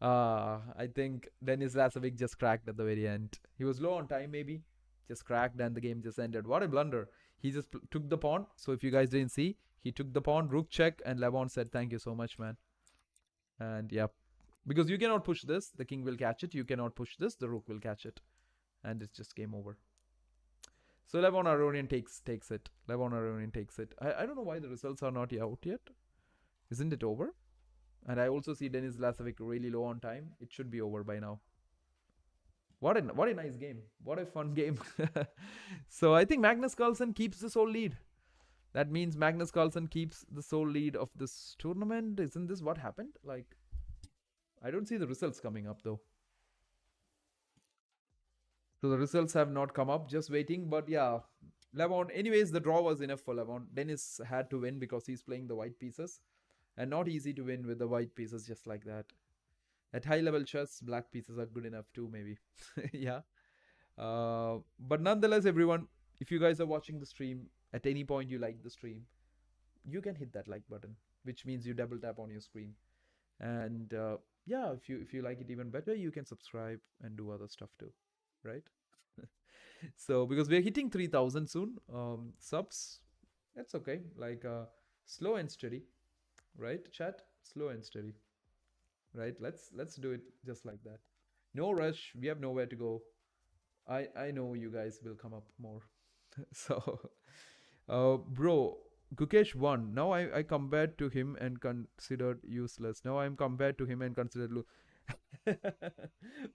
Speaker 1: I think Denis Lasovic just cracked at the very end. He was low on time, maybe. Just cracked and the game just ended. What a blunder. He just took the pawn. So if you guys didn't see, he took the pawn, rook check, and Levon said, thank you so much, man. And yeah, because you cannot push this. The king will catch it. You cannot push this. The rook will catch it. And it's just game over. So Levon Aronian takes it. Levon Aronian takes it. I don't know why the results are not out yet. Isn't it over? And I also see Denis Lasovic really low on time. It should be over by now. What a nice game. What a fun game. So I think Magnus Carlsen keeps the sole lead. That means Magnus Carlsen keeps the sole lead of this tournament. Isn't this what happened? Like, I don't see the results coming up though. So the results have not come up. Just waiting. But yeah, Levon. Anyways, the draw was enough for Levon. Denis had to win because he's playing the white pieces. And not easy to win with the white pieces just like that. At high level chess, black pieces are good enough too, maybe. Yeah. But nonetheless, everyone, if you guys are watching the stream, at any point you like the stream, you can hit that like button, which means you double tap on your screen. And yeah, if you like it even better, you can subscribe and do other stuff too, right? So because we're hitting 3,000 soon, subs, that's okay. Like slow and steady. Right, chat? Slow and steady. Right, let's do it just like that. No rush. We have nowhere to go. I know you guys will come up more. So bro, Gukesh won. Now I compared to him and considered useless. Now I'm compared to him and considered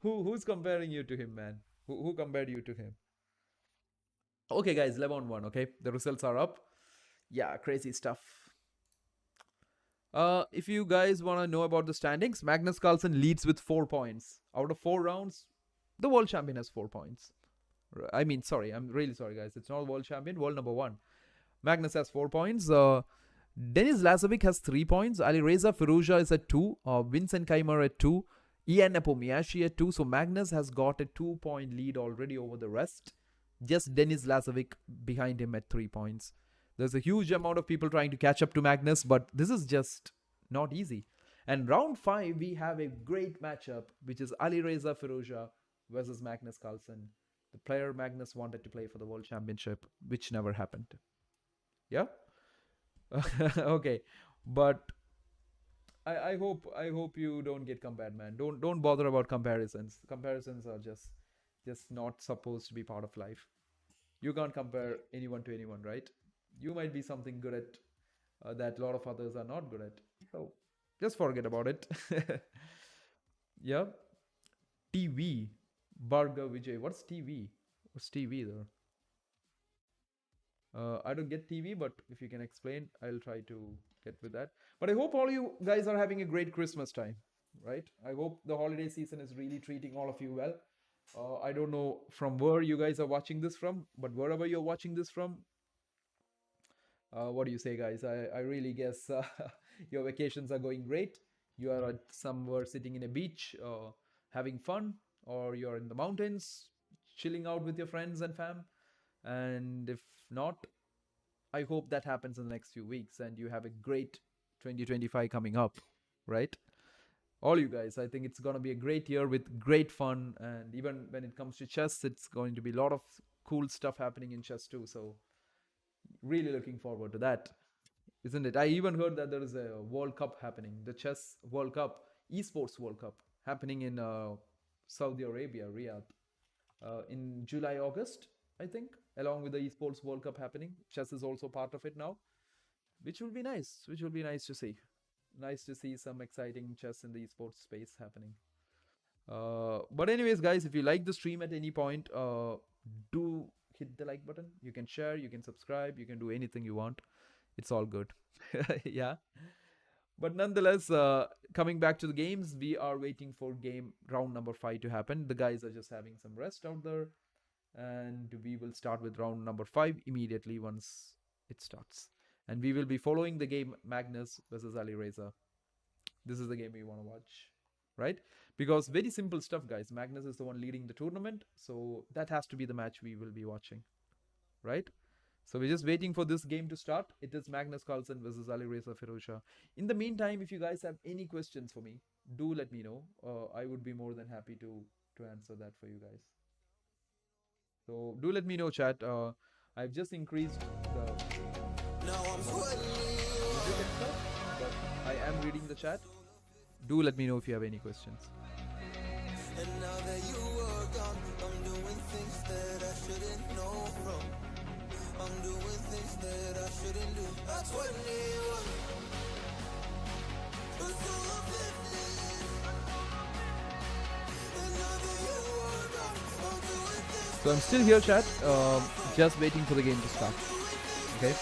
Speaker 1: Who's comparing you to him, man? Who compared you to him? Okay, guys, 11-1. Okay, the results are up. Yeah, crazy stuff. If you guys want to know about the standings, Magnus Carlsen leads with 4 points. Out of 4 rounds, the world champion has 4 points. I mean, sorry, I'm really sorry, guys. It's not world champion, world number one. Magnus has 4 points. Denis Lazovic has 3 points. Alireza Firouzja is at 2. Vincent Keimer at 2. Ian Nepomniachtchi at 2. So Magnus has got a 2-point lead already over the rest. Just Denis Lazovic behind him at 3 points. There's a huge amount of people trying to catch up to Magnus, but this is just not easy. And round 5, we have a great matchup, which is Alireza Firouzja versus Magnus Carlsen. The player Magnus wanted to play for the World Championship, which never happened. Yeah? Okay. But I hope you don't get compared, man. Don't bother about comparisons. Comparisons are just not supposed to be part of life. You can't compare anyone to anyone, right? You might be something good at that a lot of others are not good at. So just forget about it. Yeah. TV. Bhargav Vijay. What's TV? What's TV there? I don't get TV, but if you can explain, I'll try to get with that. But I hope all you guys are having a great Christmas time, right? I hope the holiday season is really treating all of you well. I don't know from where you guys are watching this from, but wherever you're watching this from, what do you say, guys? I really guess your vacations are going great. You are at somewhere sitting in a beach, having fun, or you're in the mountains, chilling out with your friends and fam. And if not, I hope that happens in the next few weeks and you have a great 2025 coming up, right? All you guys, I think it's going to be a great year with great fun. And even when it comes to chess, it's going to be a lot of cool stuff happening in chess too. So really looking forward to that, isn't it? I even heard that there is a World Cup happening, the Chess World Cup, Esports World Cup happening in Saudi Arabia, Riyadh, in July, August, I think, along with the Esports World Cup happening. Chess is also part of it now, which will be nice. Which will be nice to see. Nice to see some exciting chess in the esports space happening. But anyways, guys, if you like the stream at any point, do hit the like button. You can share, you can subscribe, you can do anything you want. It's all good. Yeah. But nonetheless, coming back to the games, we are waiting for game round number 5 to happen. The guys are just having some rest out there. And we will start with round number 5 immediately once it starts. And we will be following the game Magnus versus Alireza. This is the game we want to watch, right? Because very simple stuff, guys. Magnus is the one leading the tournament. So that has to be the match we will be watching, right? So we're just waiting for this game to start. It is Magnus Carlsen versus Alireza Firouzja. In the meantime, if you guys have any questions for me, do let me know. I would be more than happy to answer that for you guys. So do let me know, chat. I've just increased the but I am reading the chat. Do let me know if you have any questions. And now that you are gone, I'm doing things that I shouldn't know from. I'm doing things that I shouldn't do. That's what So I'm still here, chat. Just waiting for the game to start. Okay.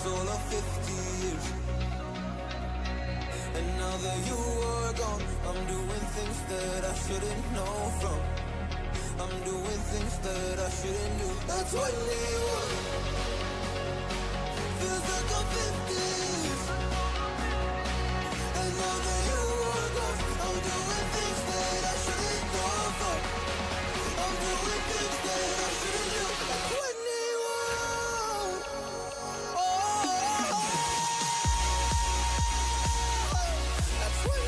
Speaker 2: all of 50 years. And now that you are gone, I'm doing things that I shouldn't know from. I'm doing things that I shouldn't do. That's 21. Feels like I'm 50s. And now that you are gone, I'm doing things that I shouldn't know from. I'm doing things that I shouldn't do. That's 21. Oh, that's 21.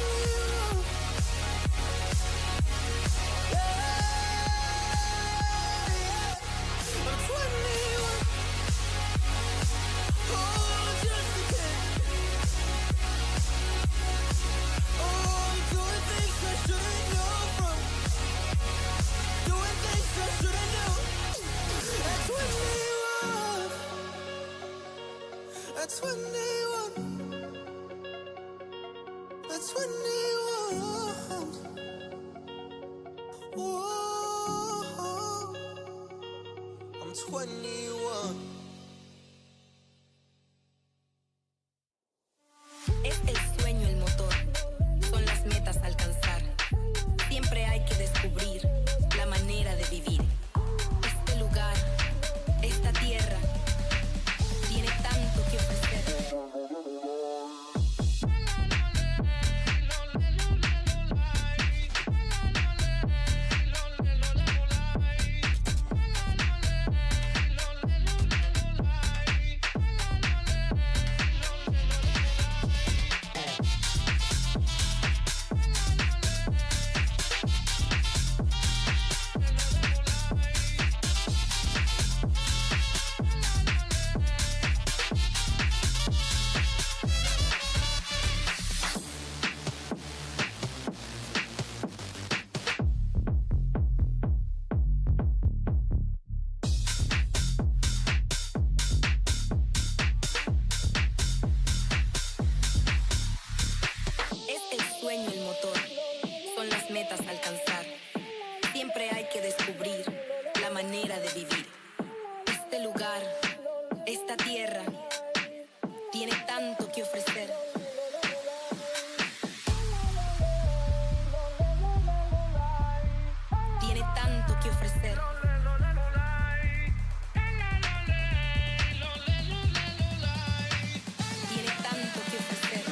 Speaker 2: I'm 21. Oh, just a kid. Oh, I'm doing things I shouldn't know from. Doing things I shouldn't know. At 21. At 21. At 21. Whoa. I'm 21.
Speaker 3: Es el sueño el motor, son las metas a alcanzar. Siempre hay que descubrir la manera de vivir. Este lugar, esta tierra, tiene tanto que ofrecer. Es el sueño el motor, son las metas a alcanzar. Siempre hay que descubrir la manera de vivir. Este lugar, esta tierra, tiene tanto que ofrecer. Tiene tanto que ofrecer. Tiene tanto que ofrecer.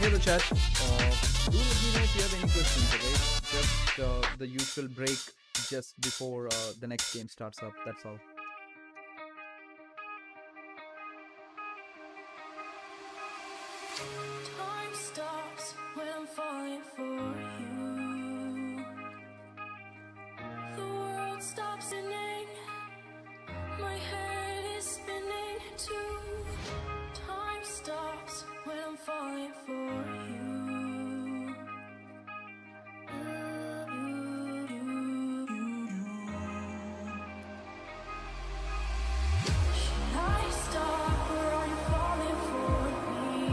Speaker 1: Hello chat. Do let me know if you have any questions, okay? Just the usual break just before the next game starts up, that's all.
Speaker 4: Time stops when I'm falling for you. The world stops spinning. My head is spinning too. Time stops when I'm falling for you. Should I stop or are you falling for me?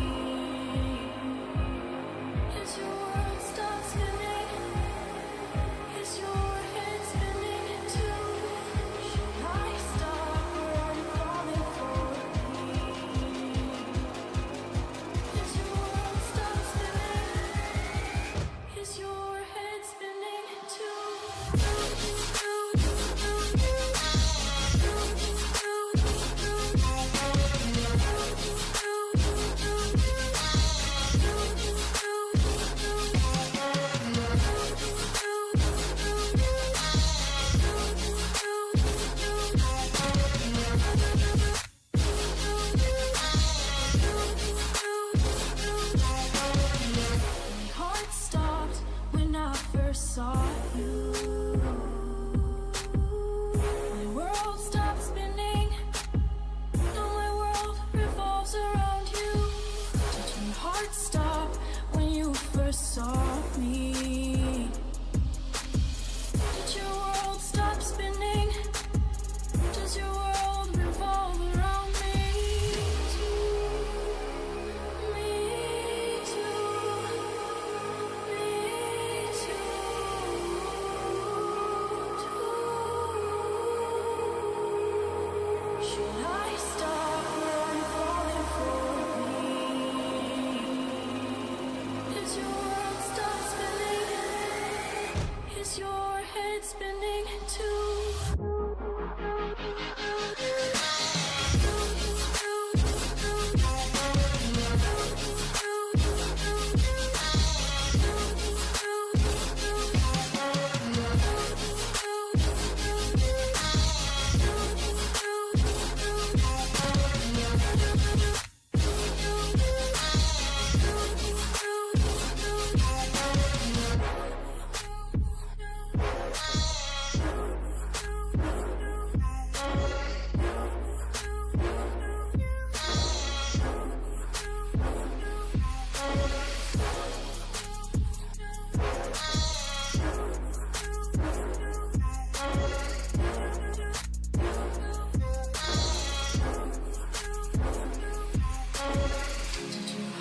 Speaker 4: started spinning too.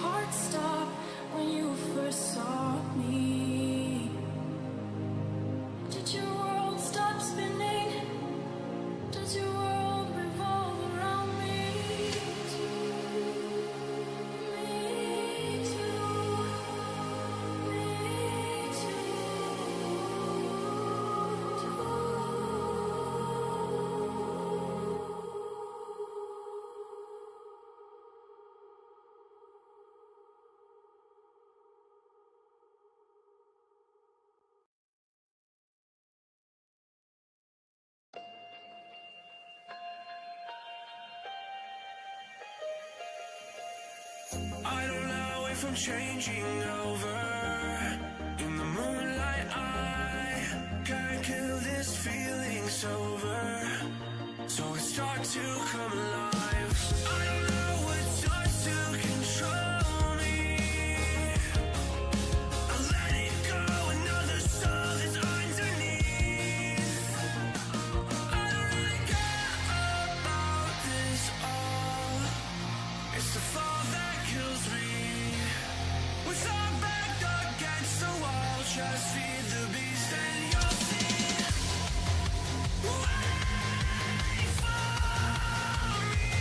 Speaker 4: Heart stop when you first saw me. Did your world stop spinning? Does your world revolve around me? Me too. Me
Speaker 2: I don't know if I'm changing over. In the moonlight, I can't kill this feeling sober. So it starts to come alive. I don't know what starts to control me. I let it go, another soul is underneath. I don't really care about this all. It's the fall that kills me. With our back against the wall, just feed the beast and you'll see. Wait for me.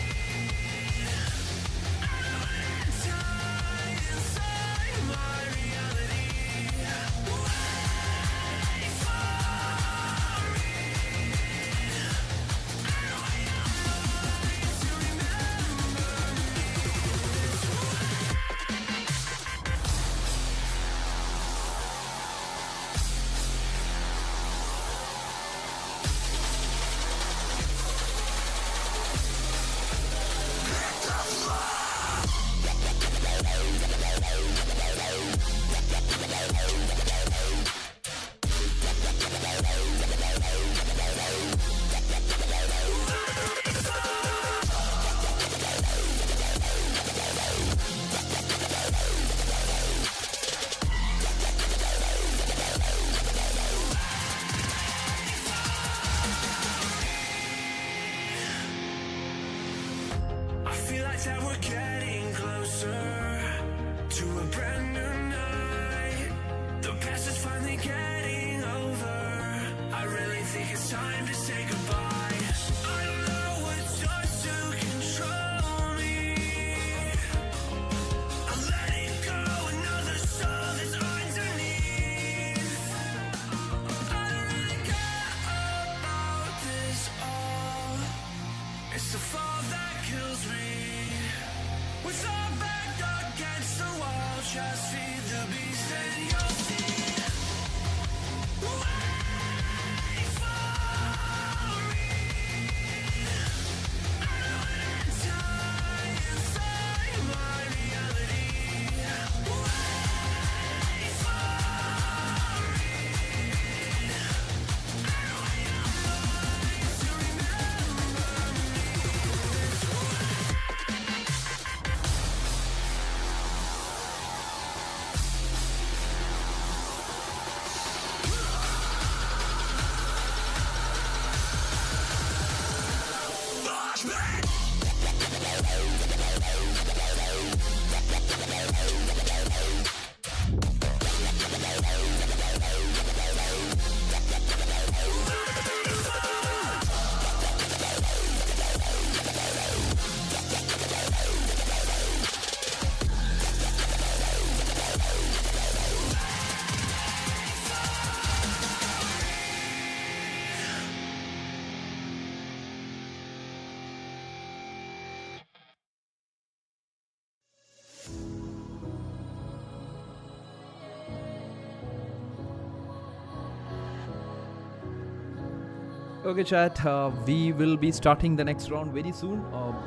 Speaker 1: Okay, chat. We will be starting the next round very soon.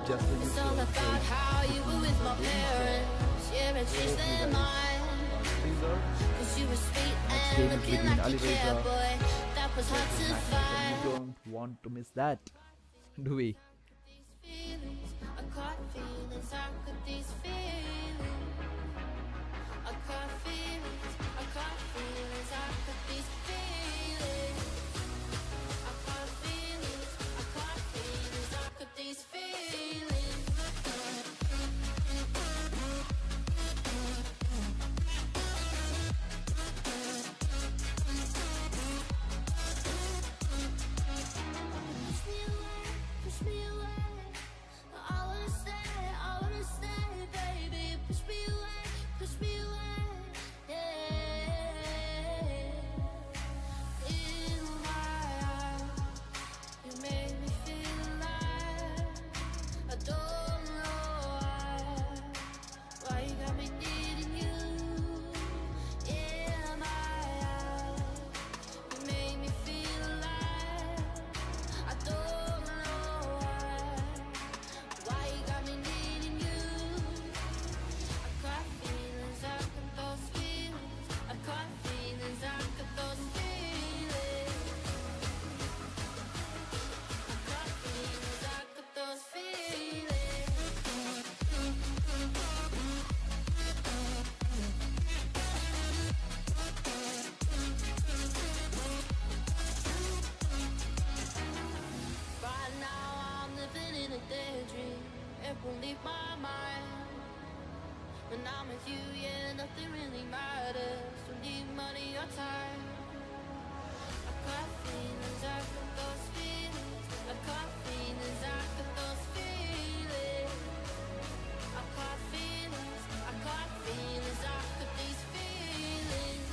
Speaker 1: Just so you
Speaker 3: It's all about how you were with my parents. Yeah, I changed their mind. Cause you were sweet
Speaker 1: Next
Speaker 3: and
Speaker 1: game is
Speaker 3: looking
Speaker 1: between
Speaker 3: like
Speaker 1: Ali
Speaker 3: you care,
Speaker 1: Reza
Speaker 3: boy. That was hard to
Speaker 1: We
Speaker 3: find.
Speaker 1: don't want to miss that, do we?
Speaker 3: These feelings, I caught feelings, I got these feelings. I caught feelings, I caught feelings, I got these feelings. I caught feelings, I caught feelings, I got these feelings. Push me away. I wanna stay, baby. Push me away, yeah. In my eyes, you made me feel alive. I don't know why you got me needing you. In my eyes, you made me feel alive. I don't know why you got me needing you. I caught feelings, I got those feelings. I caught feelings, I got those feelings. I caught feelings, I got those feelings. Right now I'm living in a daydream. It won't leave my mind. When I'm with you, yeah, nothing really matters. Don't need money or time. I got feelings, I got those feelings. I got feelings, I got those feelings. I got feelings, I got feelings, I got these feelings.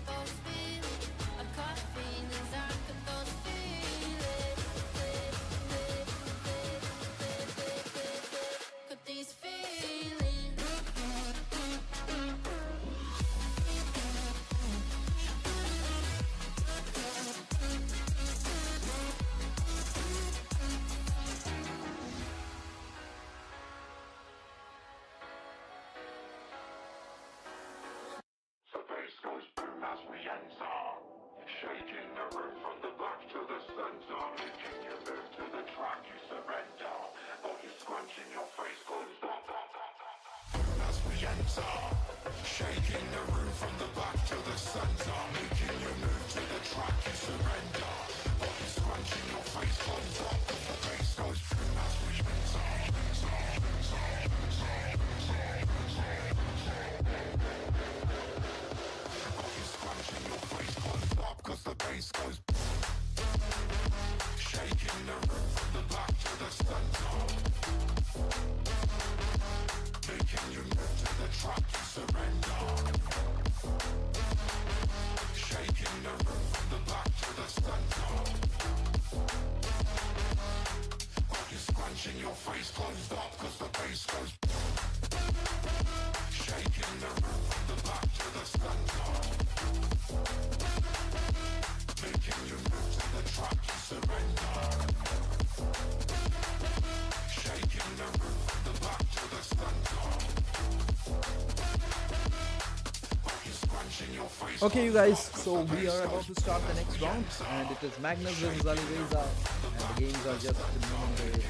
Speaker 3: Those feelings, I got feelings, I got those feelings. Got these feelings.
Speaker 5: The bass goes boom as we enter, shaking the room from the back to the center. Making you move to the track, you surrender. Body scrunching, your face goes bop, bop, bop, bop, bop. As we enter, shaking the room from the back to the center. Making you move to the track, you surrender. Body scrunching, your face goes bop. The bass goes boom as we enter. Scrunching your face goes up cause the bass goes shaking the room from the back to the center. Making you move to the track, you surrender. Shaking the room from the back to the center. Body scrunching your face goes up cause the bass goes shaking the room from the back to the center. Making you move to the track, you surrender. Shaking the room from the back to the center. Body scrunching your face.
Speaker 1: Okay, you guys. So we are about to start the next round, and it is Magnus versus Ali Reza, and the games are just momentary.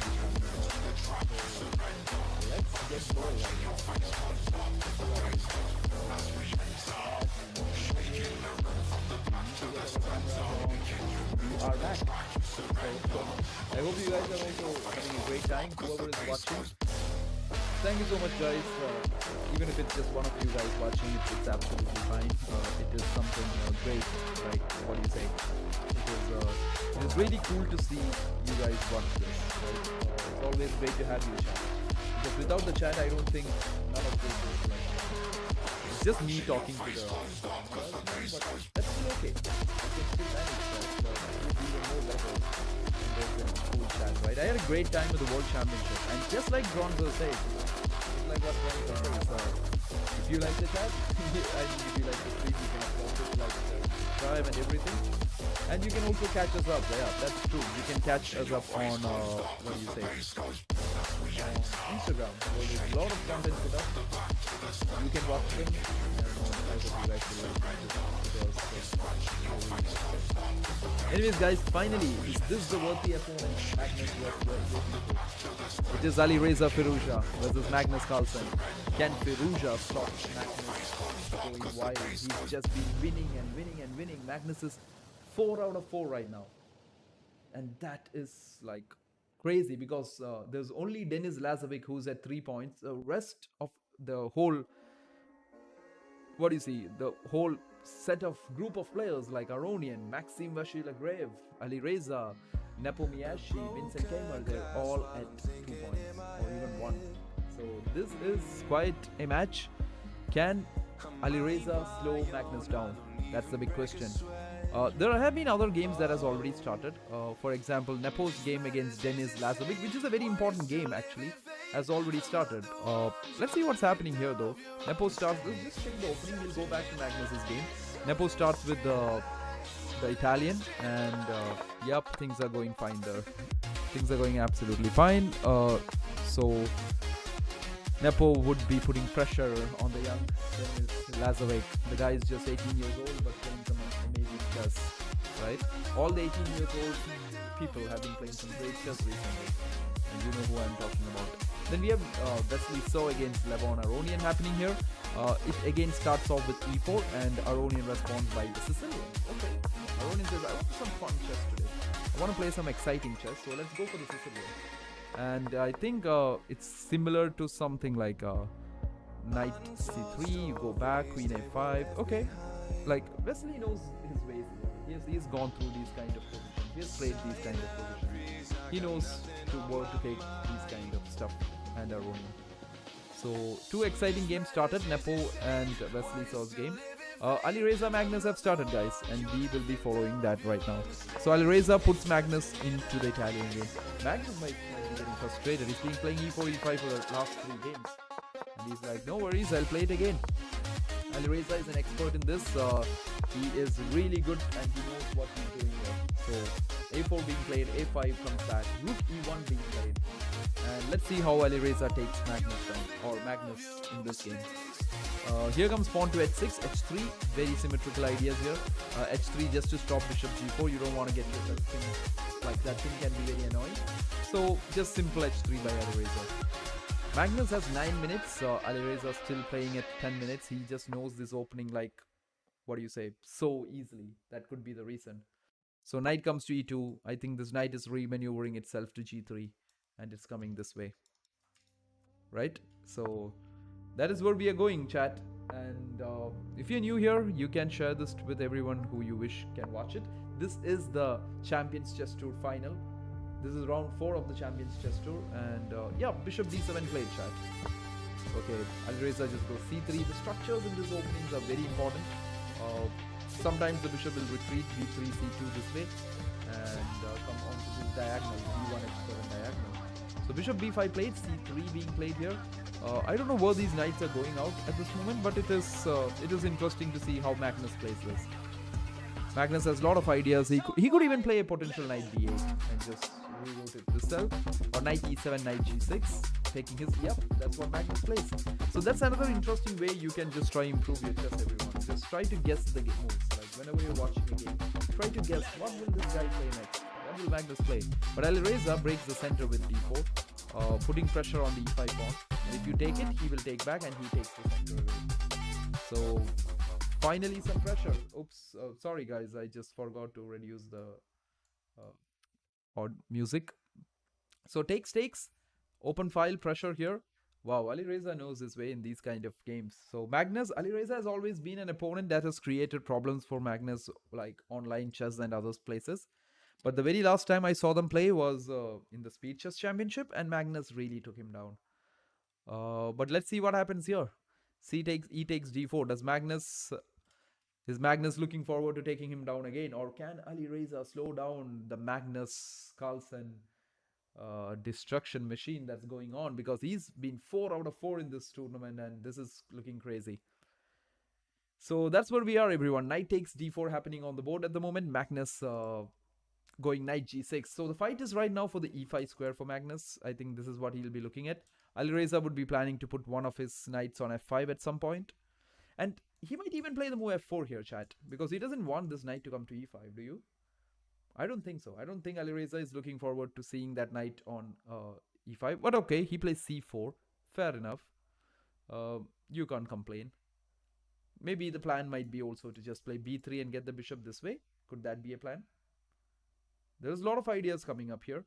Speaker 1: Let's get going. We are back. So, I hope you guys are also having a great time, whoever is watching. Thank you so much, guys. Even if it's just one of you guys watching, it's absolutely fine. It is something great, right? What do you say? It is really cool to see you guys watch this. Right? It's always great to have you, chat. Because without the chat, I don't think none of this is like. It's just me talking to the. But that's still okay. I can still manage that. It would be even more better. There's a cool chat, right? I had a great time with the World Championship, and just like Bronzer said, just like what Bronzer said, If you like the chat, I mean, if you like the stream, you can also like subscribe and everything. And you can also catch us up. Yeah, that's true. You can catch us up on what do you say? Instagram. Well, there's a lot of content put up. You can watch them. I hope you guys will like this because anyways, guys, finally, is this the worthy opponent Magnus was waiting for? It is Ali Reza Firouzja versus Magnus Carlsen. Can Firouzja stop Magnus going wild? He's just been winning and winning and winning. Magnus is 4 out of 4 right now. And that is like crazy because there's only Denis Lazovic who's at 3 points. The rest of the whole, what do you see? The whole set of group of players like Aronian, Maxim Vasilagrev, Ali Reza, Nepomiashi, Vincent Keimer, they're all at 2 points or even 1. So this is quite a match. Can Ali Reza slow Magnus down? That's the big question. There have been other games that has already started. For example, Nepo's game against Denis Lazovic, which is a very important game actually, has already started. Let's see what's happening here though. Nepo starts, just check the opening, we'll go back to Magnus's game. Nepo starts with the Italian and yep, things are going fine there. Things are going absolutely fine. So Nepo would be putting pressure on the young Denis Lazovic. The guy is just 18 years old but playing some amazing chess, right? All the 18 years old people have been playing some great chess recently. And you know who I'm talking about. Then we have Wesley So against Levon Aronian happening here. It again starts off with e4 and Aronian responds by the Sicilian. Okay. Aronian says, I want some fun chess today. I want to play some exciting chess, so let's go for the Sicilian. And I think it's similar to something like knight c3, you go back, queen a5. Okay, like Wesley knows his ways. He's gone through these kind of positions. He has played these kind of positions. He knows where to take these kind of stuff and Aronian. So 2 exciting games started, Nepo and Wesley Saw's game. Ali Reza Magnus have started, guys, and we will be following that right now. So Ali Reza puts Magnus into the Italian game. Magnus might be getting frustrated. He's been playing e4, e5 for the last 3 games. And he's like, no worries, I'll play it again. Ali Reza is an expert in this. He is really good and he knows what he's doing here. So a4 being played, a5 comes back, rook e1 being played. And let's see how Ali Reza takes Magnus down, or Magnus in this game. Here comes pawn to h6, h3, very symmetrical ideas here. h3 just to stop bishop g4, you don't want to get yourself things like that, thing can be very annoying. So just simple h3 by Ali Reza. Magnus has 9 minutes, Ali Reza still playing at 10 minutes. He just knows this opening like, what do you say, so easily. That could be the reason. So knight comes to e2. I think this knight is re-maneuvering itself to g3 and it's coming this way. Right? So that is where we are going, chat. And if you're new here, you can share this with everyone who you wish can watch it. This is the Champions Chess Tour final. This is round 4 of the Champions Chess Tour. And yeah, bishop d7 played, chat. Okay, Ali Reza just goes c3. The structures in these openings are very important. Sometimes the bishop will retreat b3, c2 this way. And come on to this diagonal, b1, h7 diagonal. So bishop b5 played, c3 being played here. I don't know where these knights are going out at this moment, but it is interesting to see how Magnus plays this. Magnus has a lot of ideas. He could even play a potential knight d8 and just reroute it this cell. Or knight e7, knight g6, taking his, yep, that's what Magnus plays. So that's another interesting way you can just try improve your chess, everyone. Just try to guess the moves. Like whenever you're watching a game, try to guess what will this guy play next. What will Magnus play? But Ali Reza breaks the center with d4, putting pressure on the e5 pawn. And if you take it, he will take back and he takes the center away. So finally some pressure. Oops, sorry guys, I just forgot to reduce the odd music. So takes, open file pressure here. Wow, Ali Reza knows his way in these kind of games. So Magnus, Ali Reza has always been an opponent that has created problems for Magnus, like online chess and other places. But the very last time I saw them play was in the Speed Chess Championship, and Magnus really took him down. But let's see what happens here. E takes d4. Is Magnus looking forward to taking him down again? Or can Ali Reza slow down the Magnus Carlsen destruction machine that's going on, because he's been 4 out of 4 in this tournament, and this is looking crazy. So that's where we are, everyone. Knight takes d4 happening on the board at the moment. Magnus going knight g6. So the fight is right now for the e5 square for Magnus. I think this is what he'll be looking at. Alireza would be planning to put one of his knights on f5 at some point. And he might even play the move f4 here, chat, because he doesn't want this knight to come to e5, do you? I don't think so. I don't think Alireza is looking forward to seeing that knight on e5. But okay, he plays c4. Fair enough. You can't complain. Maybe the plan might be also to just play b3 and get the bishop this way. Could that be a plan? There's a lot of ideas coming up here.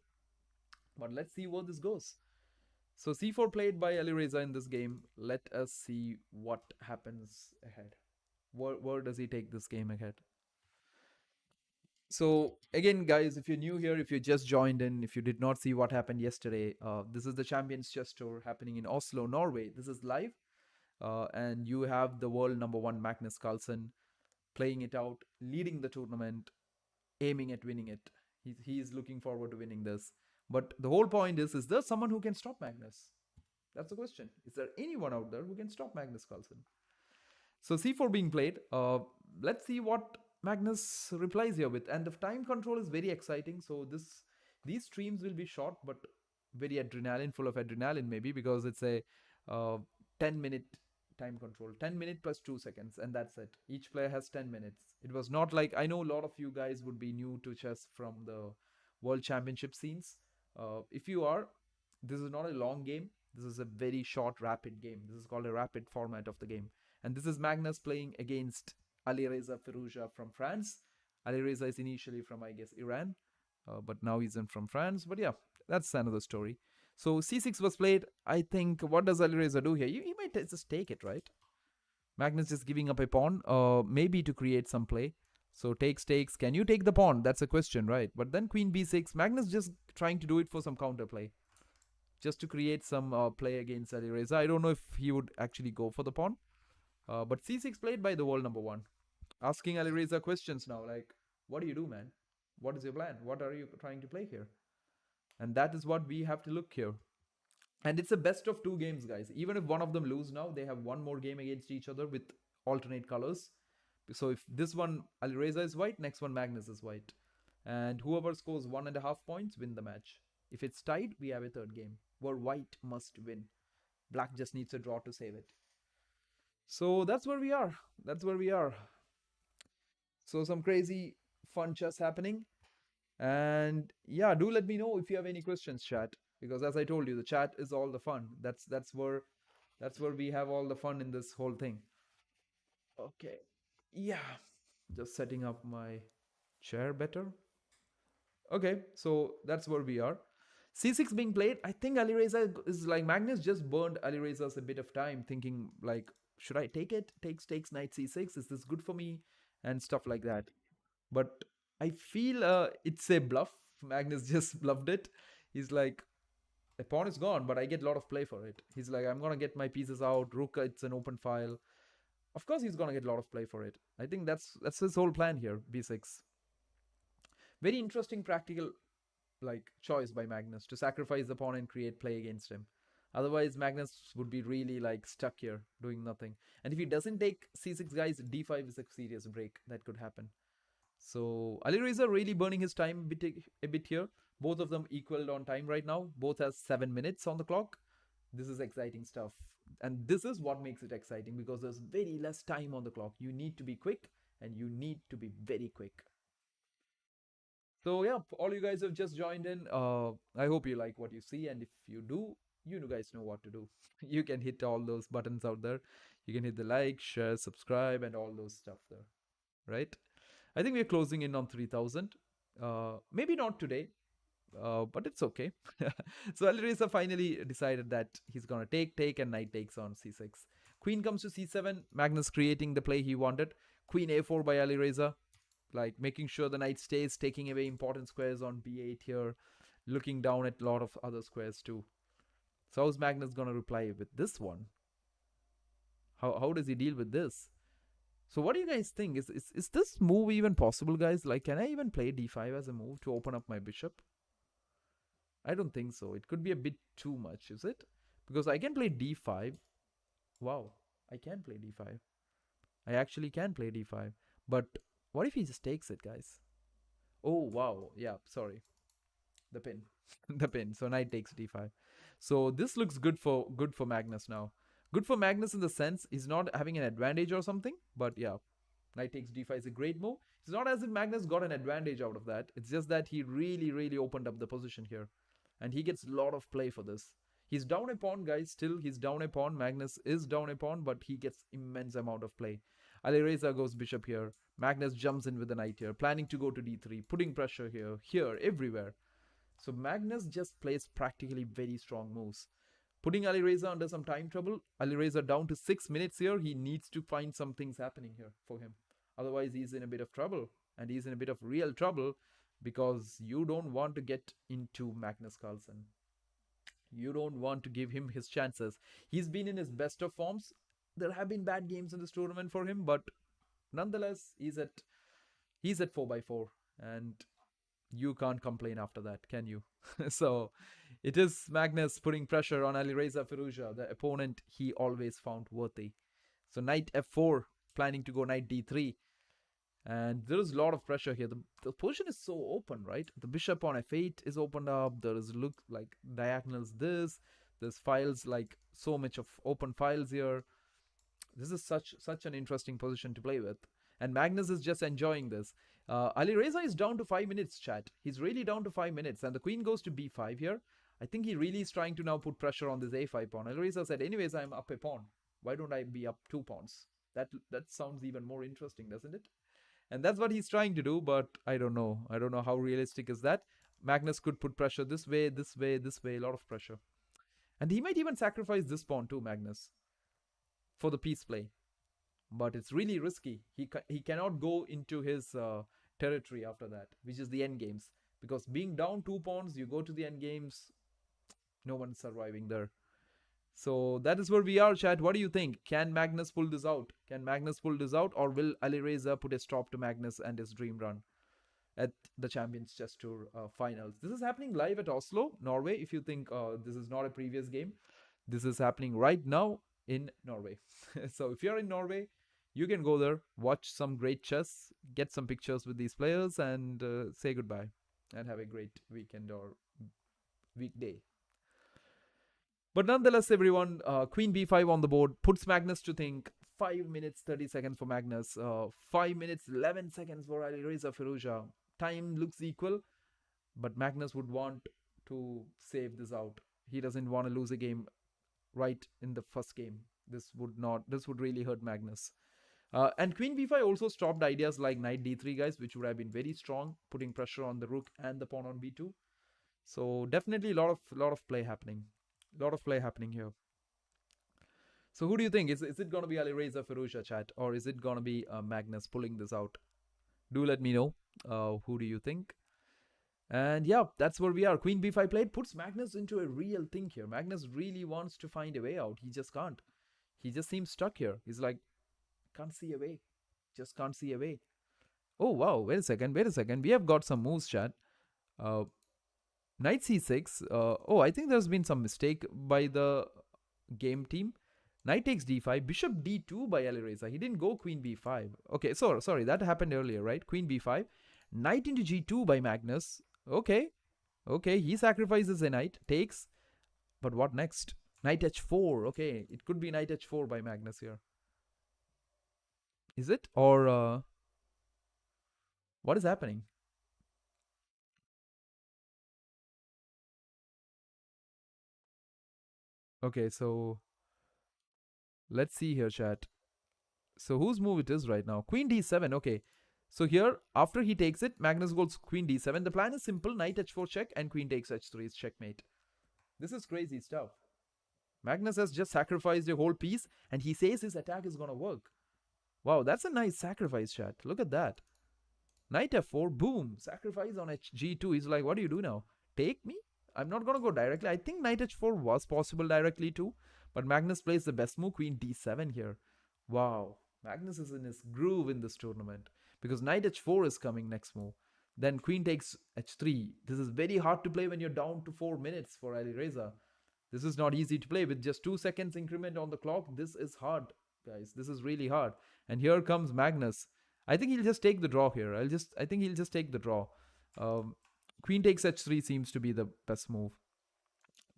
Speaker 1: But let's see where this goes. So c4 played by Alireza in this game. Let us see what happens ahead. Where does he take this game ahead? So again, guys, if you're new here, if you just joined in, if you did not see what happened yesterday, this is the Champions Chess Tour happening in Oslo, Norway. This is live. And you have the world #1 Magnus Carlsen playing it out, leading the tournament, aiming at winning it. He's looking forward to winning this. But the whole point is there someone who can stop Magnus? That's the question. Is there anyone out there who can stop Magnus Carlsen? So c4 being played. Let's see what Magnus replies here with. And the time control is very exciting. So these streams will be short, but very adrenaline, full of adrenaline maybe, because it's a 10-minute time control. 10 minutes plus 2 seconds, and that's it. Each player has 10 minutes. It was not like, I know a lot of you guys would be new to chess from the World Championship scenes. If you are, this is not a long game. This is a very short, rapid game. This is called a rapid format of the game. And this is Magnus playing against Alireza Firouzja from France. Alireza is initially from, I guess, Iran, but now he's in from France. But yeah, that's another story. So c6 was played. I think, what does Alireza do here? He might just take it, right? Magnus is giving up a pawn, maybe to create some play. So takes. Can you take the pawn? That's a question, right? But then queen b6. Magnus just trying to do it for some counterplay, just to create some play against Alireza. I don't know if he would actually go for the pawn. But c6 played by the world #1. Asking Alireza questions now, like, what do you do, man? What is your plan? What are you trying to play here? And that is what we have to look here. And it's a best of 2 games, guys. Even if one of them lose now, they have one more game against each other with alternate colors. So if this one Alireza is white, next one Magnus is white. And whoever scores 1.5 points win the match. If it's tied, we have a third game where white must win. Black just needs a draw to save it. So that's where we are. So some crazy fun chess happening. And yeah, do let me know if you have any questions, chat. Because as I told you, the chat is all the fun. That's where we have all the fun in this whole thing. Okay. Yeah. Just setting up my chair better. Okay, so that's where we are. c6 being played. I think Alireza is like, Magnus just burned Alireza's a bit of time thinking like, should I take it? Takes knight c6. Is this good for me? And stuff like that. But I feel it's a bluff. Magnus just bluffed it. He's like, the pawn is gone, but I get a lot of play for it. He's like, I'm going to get my pieces out. Rook, it's an open file. Of course, he's going to get a lot of play for it. I think that's his whole plan here, b6. Very interesting practical choice by Magnus to sacrifice the pawn and create play against him. Otherwise, Magnus would be really stuck here doing nothing. And if he doesn't take c6, guys, d5 is a serious break that could happen. So Alireza really burning his time a bit here. Both of them equal on time right now. Both has 7 minutes on the clock. This is exciting stuff. And this is what makes it exciting, because there's very less time on the clock. You need to be quick, and you need to be very quick. So yeah, all you guys have just joined in. I hope you like what you see. And if you do, you guys know what to do. You can hit all those buttons out there. You can hit the like, share, subscribe, and all those stuff there. Right? I think we're closing in on 3,000. Maybe not today, but it's okay. So Alireza finally decided that he's going to take, and knight takes on c6. Queen comes to c7. Magnus creating the play he wanted. Queen a4 by Alireza. Making sure the knight stays, taking away important squares on b8 here. Looking down at a lot of other squares too. So how's Magnus going to reply with this one? How does he deal with this? So what do you guys think? Is this move even possible, guys? Can I even play d5 as a move to open up my bishop? I don't think so. It could be a bit too much, is it? Because I can play d5. Wow, I can play d5. I actually can play d5. But what if he just takes it, guys? Oh, wow. Yeah, sorry. The pin. The pin. So knight takes d5. So this looks good for Magnus now. Good for Magnus in the sense he's not having an advantage or something. But yeah, knight takes d5 is a great move. It's not as if Magnus got an advantage out of that. It's just that he really opened up the position here. And he gets a lot of play for this. He's down a pawn, guys. Still, he's down a pawn. Magnus is down a pawn, but he gets immense amount of play. Alireza goes bishop here. Magnus jumps in with the knight here, planning to go to d3, putting pressure here, everywhere. So Magnus just plays practically very strong moves. Putting Alireza under some time trouble. Alireza down to 6 minutes here. He needs to find some things happening here for him. Otherwise, he's in a bit of trouble. And he's in a bit of real trouble because you don't want to get into Magnus Carlsen. You don't want to give him his chances. He's been in his best of forms. There have been bad games in this tournament for him, but nonetheless, he's at 4x4, and you can't complain after that, can you? So it is Magnus putting pressure on Alireza Firouzja, the opponent he always found worthy. So knight f4, planning to go knight d3. And there is a lot of pressure here. The position is so open, right? The bishop on f8 is opened up. There is look like diagonals there's files, like so much of open files here. This is such an interesting position to play with. And Magnus is just enjoying this. Alireza is down to 5 minutes, chat. He's really down to 5 minutes. And the queen goes to b5 here. I think he really is trying to now put pressure on this a5 pawn. Alireza said, anyways, I'm up a pawn. Why don't I be up 2 pawns? That sounds even more interesting, doesn't it? And that's what he's trying to do, but I don't know. I don't know how realistic is that. Magnus could put pressure this way, a lot of pressure. And he might even sacrifice this pawn too, Magnus, for the piece play. But it's really risky. He cannot go into his territory after that, which is the end games. Because being down 2 pawns, you go to the end games, no one's surviving there. So that is where we are, chat. What do you think? Can Magnus pull this out? Or will Alireza put a stop to Magnus and his dream run at the Champions Chess Tour finals? This is happening live at Oslo, Norway. If you think this is not a previous game, this is happening right now in Norway. So if you're in Norway, you can go there, watch some great chess, get some pictures with these players, and say goodbye and have a great weekend or weekday. But nonetheless, everyone, queen b5 on the board puts Magnus to think. 5 minutes 30 seconds for Magnus, 5 minutes 11 seconds for Alireza Firouzja. Time looks equal, but Magnus would want to save this out. He doesn't want to lose a game right in the first game. This would really hurt Magnus. And queen b5 also stopped ideas like knight d3, guys, which would have been very strong, putting pressure on the rook and the pawn on b2. So definitely a lot of play happening. Here. So who do you think? Is it going to be Alireza Firouzja, chat? Or is it going to be Magnus pulling this out? Do let me know. Who do you think? And yeah, that's where we are. Queen b5 played puts Magnus into a real thing here. Magnus really wants to find a way out. He just can't. He just seems stuck here. He's like, can't see a way. Just can't see a way. Oh, wow. Wait a second. We have got some moves, chat. Knight c6. I think there's been some mistake by the game team. Knight takes d5. Bishop d2 by Alireza. He didn't go queen b5. Okay, sorry. That happened earlier, right? Queen b5. Knight into g2 by Magnus. Okay, he sacrifices a knight. Takes. But what next? Knight h4. Okay, it could be knight h4 by Magnus here. Is it? Or what is happening? Okay, so let's see here, chat. So whose move it is right now? Queen d7. Okay. So here, after he takes it, Magnus goes queen d7. The plan is simple. Knight h4 check and queen takes h3 is checkmate. This is crazy stuff. Magnus has just sacrificed a whole piece and he says his attack is going to work. Wow, that's a nice sacrifice, chat. Look at that. Knight f4, boom. Sacrifice on g2. He's like, what do you do now? Take me? I'm not going to go directly. I think knight h4 was possible directly too. But Magnus plays the best move, queen d7 here. Wow. Magnus is in his groove in this tournament. Because knight h4 is coming next move. Then queen takes h3. This is very hard to play when you're down to 4 minutes for Alireza. This is not easy to play with just 2 seconds increment on the clock. This is hard, guys. This is really hard. And here comes Magnus. I think he'll just take the draw here. I think he'll just take the draw. Queen takes h3 seems to be the best move.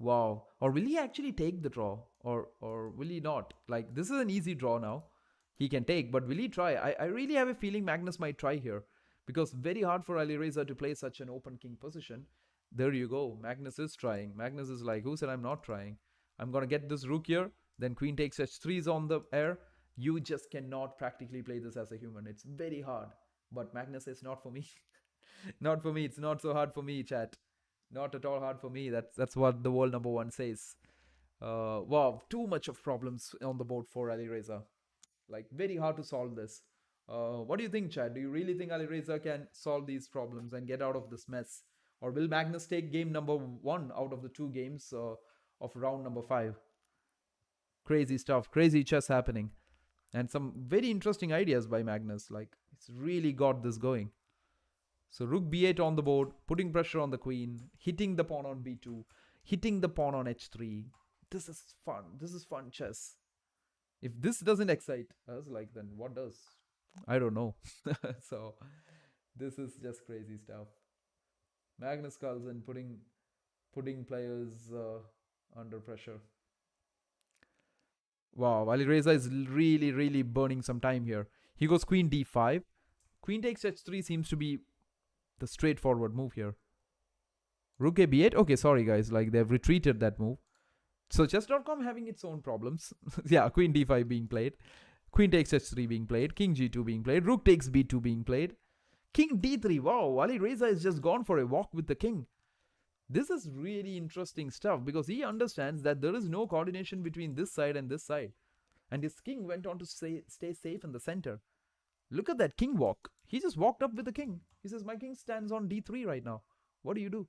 Speaker 1: Wow. Or will he actually take the draw? Or will he not? Like, this is an easy draw now. He can take, but will he try? I really have a feeling Magnus might try here. Because very hard for Alireza to play such an open king position. There you go. Magnus is trying. Magnus is like, who said I'm not trying? I'm going to get this rook here. Then queen takes h3 is on the air. You just cannot practically play this as a human. It's very hard. But Magnus is not for me. Not for me. It's not so hard for me, chat. Not at all hard for me. That's what the world number 1 says. Wow, too much of problems on the board for Alireza. Like, very hard to solve this. What do you think, Chad? Do you really think Alireza can solve these problems and get out of this mess? Or will Magnus take game number 1 out of the 2 games of round number 5? Crazy stuff. Crazy chess happening. And some very interesting ideas by Magnus. Like, it's really got this going. So rook b8 on the board, putting pressure on the queen, hitting the pawn on b2, hitting the pawn on h3. This is fun. This is fun chess. If this doesn't excite us, like, then what does? I don't know. So this is just crazy stuff. Magnus Carlsen putting players under pressure. Wow, Alireza is really burning some time here. He goes queen d5. Queen takes h3 seems to be the straightforward move here. Rook a b8. Okay, sorry guys, like they've retreated that move. So chess.com having its own problems. Yeah, queen d5 being played. Queen takes h3 being played. King g2 being played. Rook takes b2 being played. King d3. Wow, Alireza has just gone for a walk with the king. This is really interesting stuff because he understands that there is no coordination between this side and this side. And his king went on to stay safe in the center. Look at that king walk. He just walked up with the king. He says, my king stands on d3 right now. What do you do?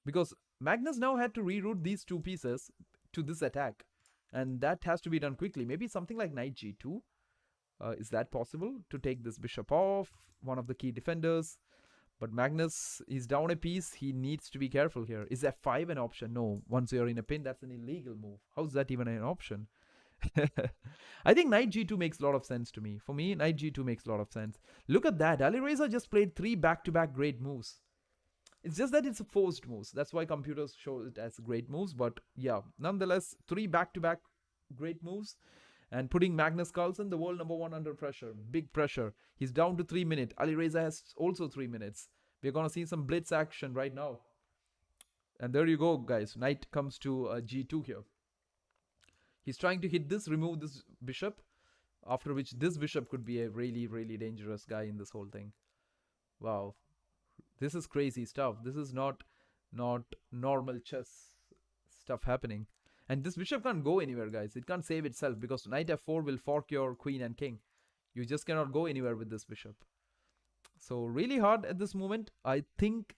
Speaker 1: Because Magnus now had to reroute these 2 pieces to this attack. And that has to be done quickly. Maybe something like knight g2. Is that possible? To take this bishop off, one of the key defenders. But Magnus is down a piece. He needs to be careful here. Is f5 an option? No. Once you're in a pin, that's an illegal move. How's that even an option? I think knight g2 makes a lot of sense to me. For me, knight g2 makes a lot of sense. Look at that. Alireza just played 3 back-to-back great moves. It's just that it's a forced moves. That's why computers show it as great moves. But yeah, nonetheless, 3 back-to-back great moves. And putting Magnus Carlsen, the world number 1, under pressure. Big pressure. He's down to 3 minutes. Alireza has also 3 minutes. We're going to see some blitz action right now. And there you go, guys. Knight comes to g2 here. He's trying to hit this, remove this bishop. After which this bishop could be a really dangerous guy in this whole thing. Wow. This is crazy stuff. This is not normal chess stuff happening. And this bishop can't go anywhere, guys. It can't save itself because knight f4 will fork your queen and king. You just cannot go anywhere with this bishop. So really hard at this moment. I think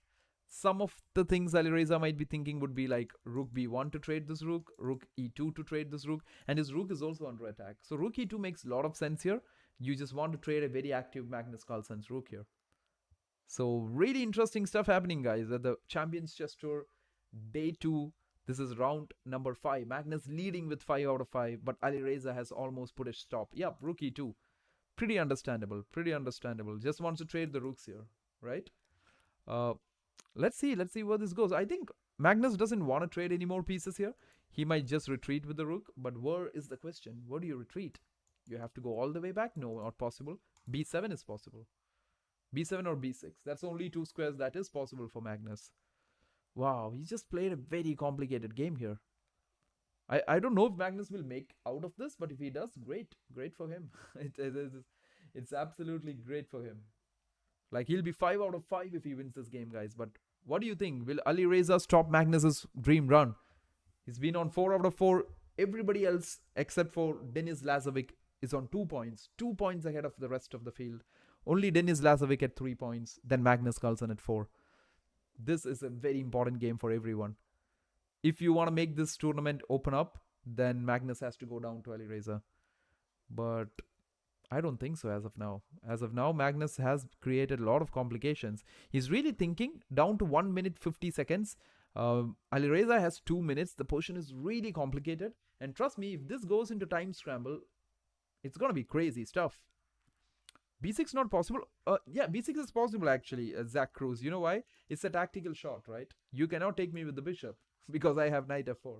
Speaker 1: some of the things Alireza might be thinking would be like rook b1 to trade this rook, rook e2 to trade this rook, and his rook is also under attack. So rook e2 makes a lot of sense here. You just want to trade a very active Magnus Carlsen's rook here. So really interesting stuff happening, guys, at the Champions Chess Tour Day 2. This is round number 5. Magnus leading with 5 out of 5, but Alireza has almost put a stop. Yep, rook e2. Pretty understandable. Pretty understandable. Just wants to trade the rooks here, right? Let's see where this goes. I think Magnus doesn't want to trade any more pieces here. He might just retreat with the rook, but where is the question? Where do you retreat? You have to go all the way back? No, not possible. b7 is possible. b7 or b6. That's only 2 squares that is possible for Magnus. Wow, he just played a very complicated game here. I don't know if Magnus will make out of this, but if he does, great. Great for him. It's absolutely great for him. Like, he'll be 5 out of 5 if he wins this game, guys. But what do you think? Will Alireza stop Magnus's dream run? He's been on 4 out of 4. Everybody else, except for Denis Lazovic, is on 2 points. 2 points ahead of the rest of the field. Only Denis Lazovic at 3 points. Then Magnus Carlsen at 4. This is a very important game for everyone. If you want to make this tournament open up, then Magnus has to go down to Alireza. But I don't think so as of now. As of now, Magnus has created a lot of complications. He's really thinking down to 1 minute 50 seconds. Alireza has 2 minutes. The position is really complicated. And trust me, if this goes into time scramble, it's going to be crazy stuff. B6 not possible. Yeah, B6 is possible actually, Zach Cruz. You know why? It's a tactical shot, right? You cannot take me with the bishop because I have knight f4.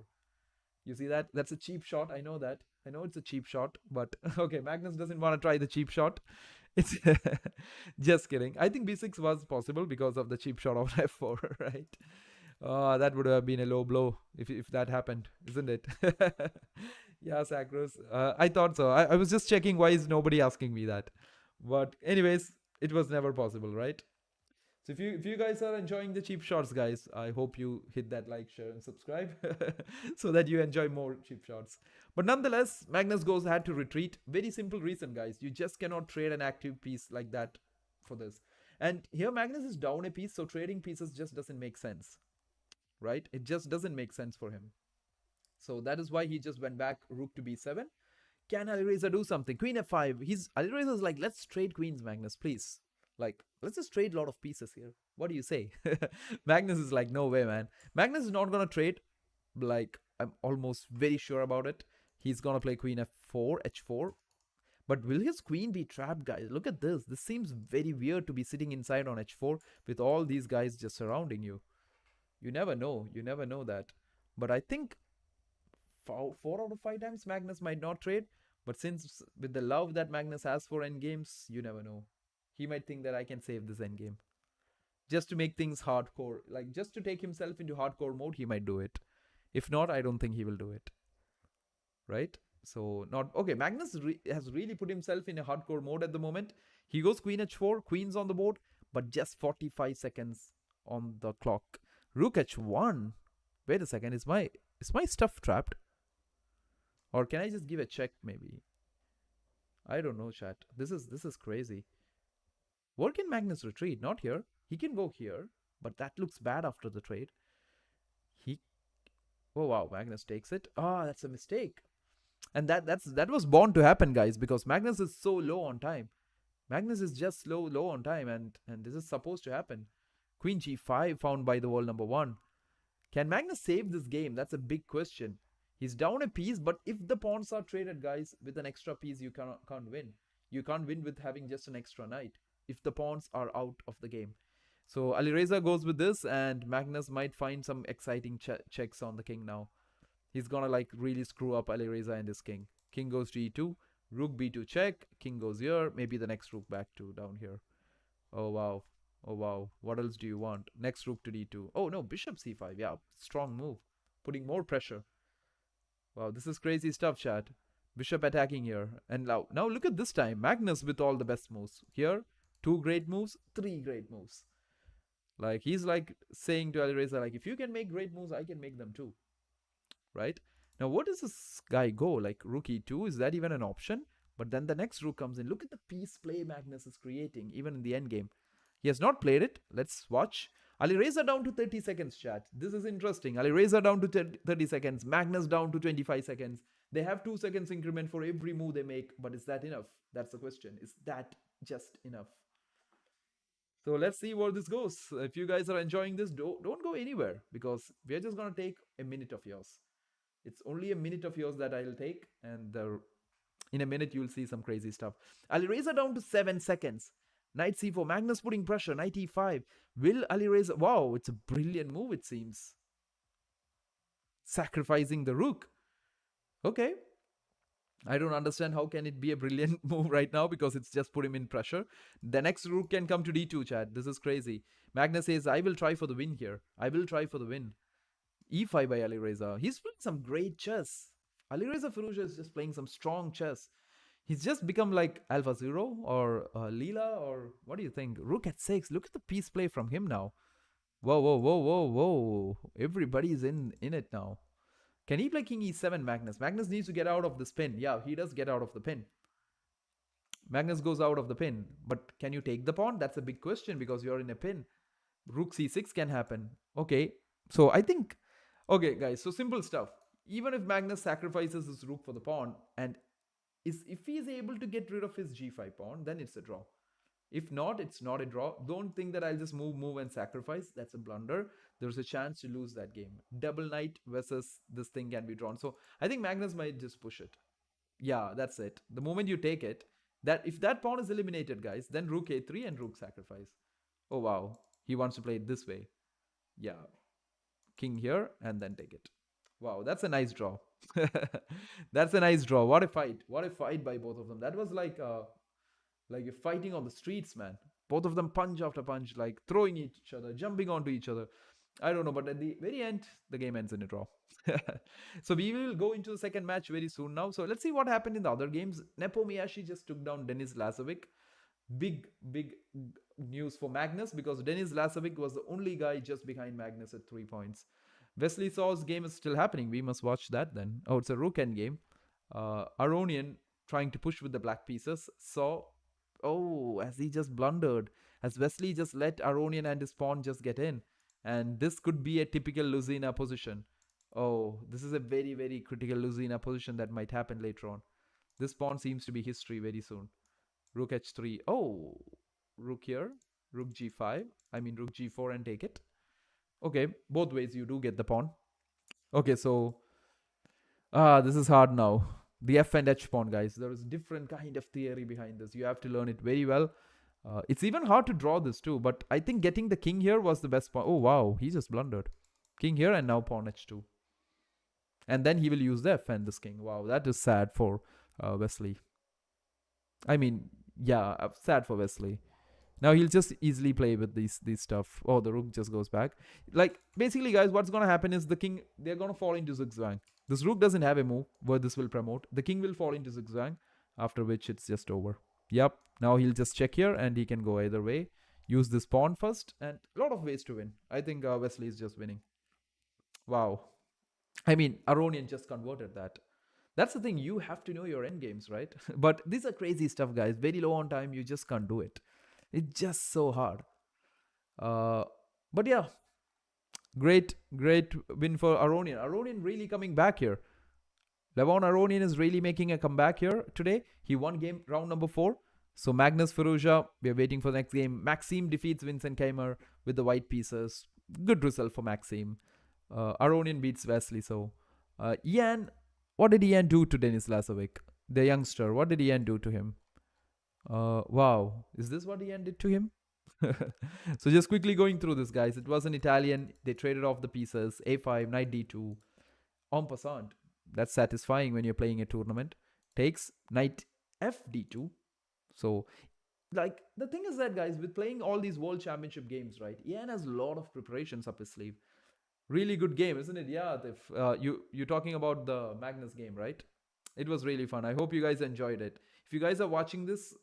Speaker 1: You see that? That's a cheap shot. I know that. I know it's a cheap shot, but okay, Magnus doesn't want to try the cheap shot. It's just kidding. I think b6 was possible because of the cheap shot of f4, right? That would have been a low blow if that happened, isn't it? Yeah, Sacros. I thought so. I was just checking why is nobody asking me that. But anyways, it was never possible, right? So if you guys are enjoying the cheap shots, guys, I hope you hit that like, share, and subscribe so that you enjoy more cheap shots. But nonetheless, Magnus had to retreat. Very simple reason, guys. You just cannot trade an active piece like that for this. And here Magnus is down a piece, so trading pieces just doesn't make sense, right? It just doesn't make sense for him. So that is why he just went back rook to b7. Can Alireza do something? Queen f5. Alireza's like, let's trade queens, Magnus, please. Like, let's just trade a lot of pieces here. What do you say? Magnus is like, no way, man. Magnus is not going to trade. Like, I'm almost very sure about it. He's going to play queen f4, h4. But will his queen be trapped, guys? Look at this. This seems very weird to be sitting inside on h4 with all these guys just surrounding you. You never know. You never know that. But I think 4 out of 5 times Magnus might not trade. But since with the love that Magnus has for endgames, you never know. He might think that I can save this endgame. Just to make things hardcore. Like, just to take himself into hardcore mode, he might do it. If not, I don't think he will do it. Right? So, not... Okay, Magnus has really put himself in a hardcore mode at the moment. He goes queen h4, queen's on the board, but just 45 seconds on the clock. Rook h1. Wait a second, is my stuff trapped? Or can I just give a check, maybe? I don't know, chat. This is crazy. Where can Magnus retreat? Not here. He can go here, but that looks bad after the trade. Oh wow, Magnus takes it. That's a mistake. And that was bound to happen, guys, because Magnus is so low on time. Magnus is just low on time, and this is supposed to happen. Queen g5 found by the wall number 1. Can Magnus save this game? That's a big question. He's down a piece, but if the pawns are traded, guys, with an extra piece, you can't win. You can't win with having just an extra knight if the pawns are out of the game. So Alireza goes with this, and Magnus might find some exciting checks on the king now. He's gonna like really screw up Alireza and his king. King goes to e2, rook b2 check, king goes here, maybe the next rook back to down here. Oh wow, what else do you want? Next rook to d2. Oh no, bishop c5, yeah, strong move, putting more pressure. Wow, this is crazy stuff, chat. Bishop attacking here. And now look at this time, Magnus with all the best moves. Here, 2 great moves, 3 great moves. Like, he's like saying to Alireza, like, if you can make great moves, I can make them too. Right? Now, what does this guy go? Like, rook e2, is that even an option? But then the next rook comes in. Look at the piece play Magnus is creating, even in the endgame. He has not played it. Let's watch. Alireza down to 30 seconds, chat. This is interesting. Alireza down to 30 seconds. Magnus down to 25 seconds. They have 2 seconds increment for every move they make. But is that enough? That's the question. Is that just enough? So let's see where this goes. If you guys are enjoying this, don't go anywhere, because we're just going to take a minute of yours. It's only a minute of yours that I'll take, and in a minute you'll see some crazy stuff. Alireza down to 7 seconds. Knight c4. Magnus putting pressure. Knight e5. Will Alireza... Wow, it's a brilliant move, it seems. Sacrificing the rook. Okay. I don't understand how can it be a brilliant move right now, because it's just put him in pressure. The next rook can come to d2, chat. This is crazy. Magnus says, I will try for the win here. I will try for the win. e5 by Alireza. He's playing some great chess. Alireza Firouzja is just playing some strong chess. He's just become like Alpha Zero or Leela, or what do you think? Rook at 6. Look at the piece play from him now. Whoa. Everybody's in it now. Can he play King e7, Magnus? Magnus needs to get out of this pin. Yeah, he does get out of the pin. Magnus goes out of the pin. But can you take the pawn? That's a big question, because you're in a pin. Rook c6 can happen. Okay. So I think... Okay, guys. So simple stuff. Even if Magnus sacrifices his rook for the pawn, and is if he is able to get rid of his g5 pawn, then it's a draw. If not, it's not a draw. Don't think that I'll just move and sacrifice. That's a blunder. There's a chance to lose that game. Double knight versus this thing can be drawn. So I think Magnus might just push it. Yeah, that's it. The moment you take it, that if that pawn is eliminated, guys, then rook a3 and rook sacrifice. Oh wow, he wants to play it this way. Yeah, king here and then take it. Wow, that's a nice draw. That's a nice draw. What a fight! What a fight by both of them. That was like you're fighting on the streets, man. Both of them punch after punch, like throwing each other, jumping onto each other. I don't know, but at the very end, the game ends in a draw. So we will go into the second match very soon now. So let's see what happened in the other games. Nepomniachtchi just took down Denis Lazovic. Big news for Magnus, because Denis Lazovic was the only guy just behind Magnus at 3 points. Wesley Saw's game is still happening. We must watch that then. Oh, it's a rook end game. Aronian trying to push with the black pieces. Saw, oh, as he just blundered, as Wesley just let Aronian and his pawn just get in. And this could be a typical Luzina position. Oh, this is a very critical Luzina position that might happen later on. This pawn seems to be history very soon. Rook h3. Oh, rook here. Rook g5. I mean rook g4 and take it. Okay, both ways you do get the pawn. Okay, so this is hard now. The f and h pawn, guys. There is different kind of theory behind this. You have to learn it very well. It's even hard to draw this too, but I think getting the king here was the best pawn. Oh wow, he just blundered. King here and now pawn h2. And then he will use the f and this king. Wow, that is sad for Wesley. I mean, yeah, sad for Wesley. Now he'll just easily play with these stuff. Oh, the rook just goes back. Like, basically, guys, what's going to happen is the king, they're going to fall into zigzag. This rook doesn't have a move where this will promote. The king will fall into zigzag, after which it's just over. Yep, now he'll just check here and he can go either way. Use this pawn first and a lot of ways to win. I think Wesley is just winning. Wow. I mean, Aronian just converted that. That's the thing, you have to know your end games, right? But these are crazy stuff, guys. Very low on time, you just can't do it. It's just so hard. But yeah, great win for Aronian. Aronian really coming back here. Levon Aronian is really making a comeback here today. He won game round number 4. So Magnus Firouzja, we are waiting for the next game. Maxime defeats Vincent Keimer with the white pieces. Good result for Maxime. Aronian beats Wesley. So Ian, what did Ian do to Denis Lazovic? The youngster, what did Ian do to him? Wow, is this what Ian did to him? So just quickly going through this, guys. It was an Italian. They traded off the pieces. A5, knight d2. En passant. That's satisfying when you're playing a tournament. Takes knight f d2. So, like, the thing is that, guys, with playing all these world championship games, right, Ian has a lot of preparations up his sleeve. Really good game, isn't it? Yeah, if you're talking about the Magnus game, right? It was really fun. I hope you guys enjoyed it. If you guys are watching this,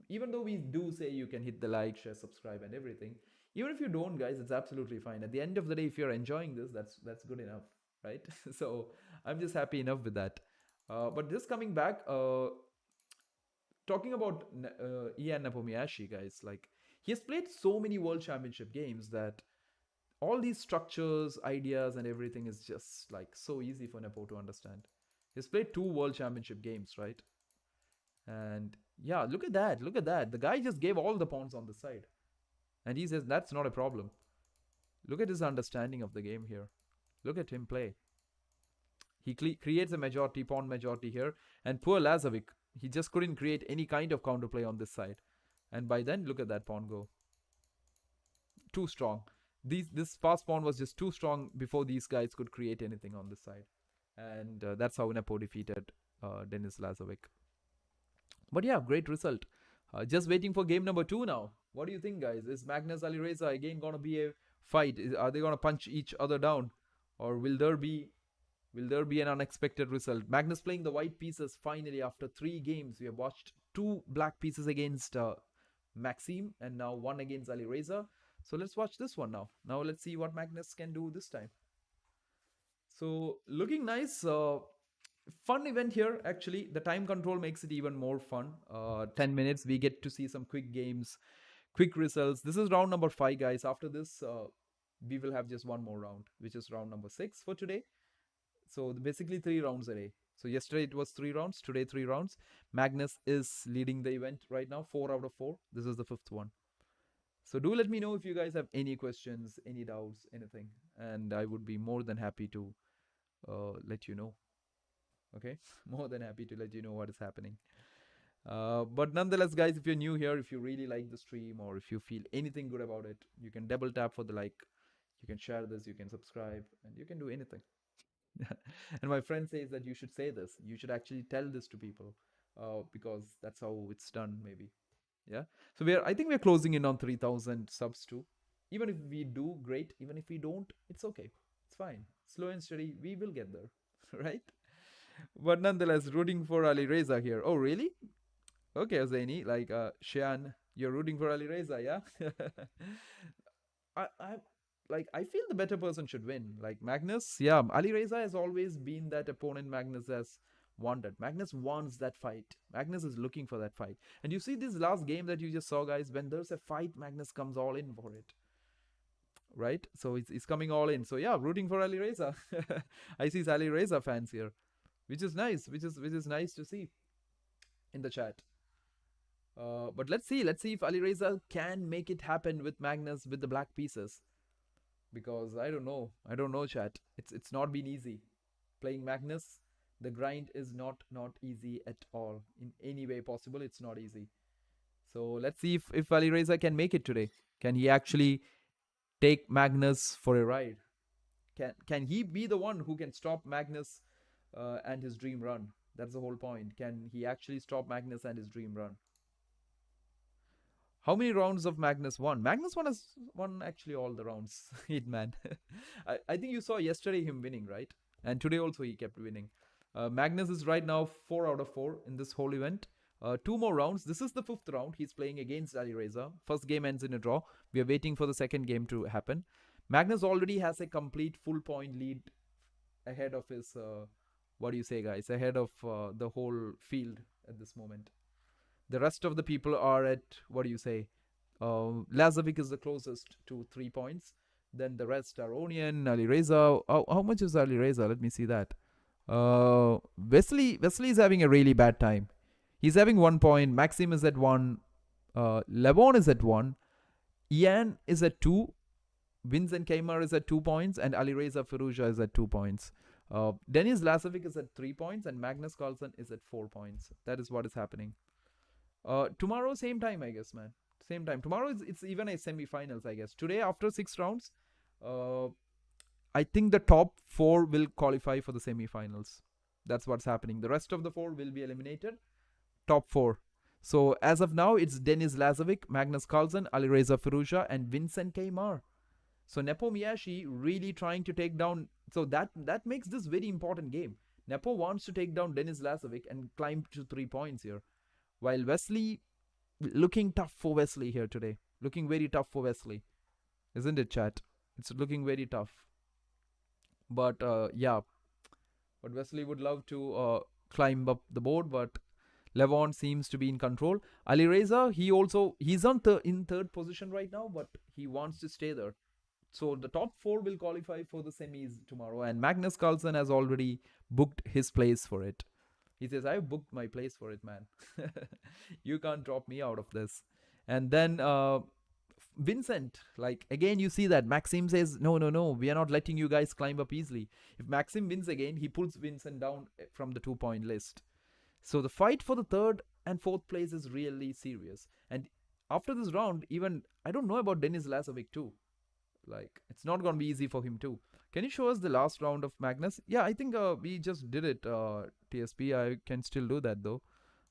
Speaker 1: even though we do say you can hit the like, share, subscribe and everything, even if you don't, guys, it's absolutely fine. At the end of the day, if you're enjoying this, that's good enough, right? So I'm just happy enough with that. But just coming back, talking about Ian Nepomniachtchi, guys, like, he has played so many world championship games that all these structures, ideas and everything is just like so easy for Nepo to understand. He's played 2 world championship games, right? And yeah, look at that. Look at that. The guy just gave all the pawns on the side. And he says that's not a problem. Look at his understanding of the game here. Look at him play. He creates a majority, pawn majority here. And poor Lazovic, he just couldn't create any kind of counterplay on this side. And by then, look at that pawn go. Too strong. This fast pawn was just too strong before these guys could create anything on this side. And that's how Nepo defeated Denis Lazovic. But yeah, great result. Just waiting for game number 2 now. What do you think, guys? Is Magnus Alireza again going to be a fight? Are they going to punch each other down? Or will there be an unexpected result? Magnus playing the white pieces finally after 3 games. We have watched 2 black pieces against Maxime and now 1 against Alireza. So let's watch this one now. Now let's see what Magnus can do this time. So looking nice. Fun event here, actually. The time control makes it even more fun. 10 minutes, we get to see some quick games, quick results. This is round number 5, guys. After this, we will have just one more round, which is round number 6 for today. So basically 3 rounds a day. So yesterday it was 3 rounds, today 3 rounds. Magnus is leading the event right now, 4 out of 4. This is the 5th one. So do let me know if you guys have any questions, any doubts, anything, and I would be more than happy to let you know. Okay, more than happy to let you know what is happening. But nonetheless, guys, if you're new here, if you really like the stream or if you feel anything good about it, you can double tap for the like, you can share this, you can subscribe, and you can do anything. And my friend says that you should say this, you should actually tell this to people, because that's how it's done, maybe. Yeah. So I think we're closing in on 3,000 subs too. Even if we do, great. Even if we don't, it's okay. It's fine. Slow and steady, we will get there, right? But nonetheless, rooting for Ali Reza here. Oh, really? Okay, Zaini, like Shian, you're rooting for Ali Reza, yeah? I like I feel the better person should win. Like Magnus, yeah, Ali Reza has always been that opponent Magnus has wanted. Magnus wants that fight. Magnus is looking for that fight. And you see this last game that you just saw, guys, when there's a fight, Magnus comes all in for it. Right? So it's coming all in. So yeah, rooting for Ali Reza. I see Ali Reza fans here, which is nice, which is nice to see in the chat. But let's see if Ali Reza can make it happen with Magnus with the black pieces. Because I don't know, chat. It's not been easy playing Magnus. The grind is not easy at all in any way possible. It's not easy. So let's see if Ali Reza can make it today. Can he actually take Magnus for a ride? Can he be the one who can stop Magnus and his dream run? That's the whole point. Can he actually stop Magnus and his dream run? How many rounds of Magnus won? Magnus won actually all the rounds. Hitman. I think you saw yesterday him winning, right? And today also he kept winning. Magnus is right now 4 out of 4 in this whole event. 2 more rounds. This is the 5th round. He's playing against Ali Reza. First game ends in a draw. We are waiting for the second game to happen. Magnus already has a complete full point lead ahead of his, what do you say, guys? Ahead of the whole field at this moment. The rest of the people are at, what do you say? Lazovic is the closest to 3 points. Then the rest are Aronian, Ali Reza. How much is Ali Reza? Let me see that. Wesley is having a really bad time. He's having 1 point. Maxim is at 1. Levon is at 1. Ian is at 2. Vincent Kmar is at 2 points. And Ali Reza Firouzja is at 2 points. Denis Lazovic is at 3 points. And Magnus Carlsen is at 4 points. That is what is happening. Tomorrow, same time, I guess, man. Same time. Tomorrow, it's even a semi-finals, I guess. Today, after 6 rounds, I think the top 4 will qualify for the semi-finals. That's what's happening. The rest of the 4 will be eliminated. Top 4. So, as of now, it's Denis Lazovic, Magnus Carlsen, Ali Reza Firouzja, and Vincent Kmar. So, Nepo Miyashi really trying to take down... So, that makes this very important game. Nepo wants to take down Denis Lazovic and climb to 3 points here. While Wesley, looking tough for Wesley here today. Looking very tough for Wesley. Isn't it, chat? It's looking very tough. But, yeah. But Wesley would love to climb up the board. But Levon seems to be in control. Ali Reza, he's on in 3rd position right now. But he wants to stay there. So the top 4 will qualify for the semis tomorrow. And Magnus Carlsen has already booked his place for it. He says, I've booked my place for it, man. You can't drop me out of this. And then Vincent, like, again, you see that Maxim says, no, we are not letting you guys climb up easily. If Maxim wins again, he pulls Vincent down from the 2-point list. So the fight for the 3rd and 4th place is really serious. And after this round, even, I don't know about Denis Lazovic too. Like, it's not going to be easy for him too. Can you show us the last round of Magnus? Yeah, I think we just did it, TSP. I can still do that though.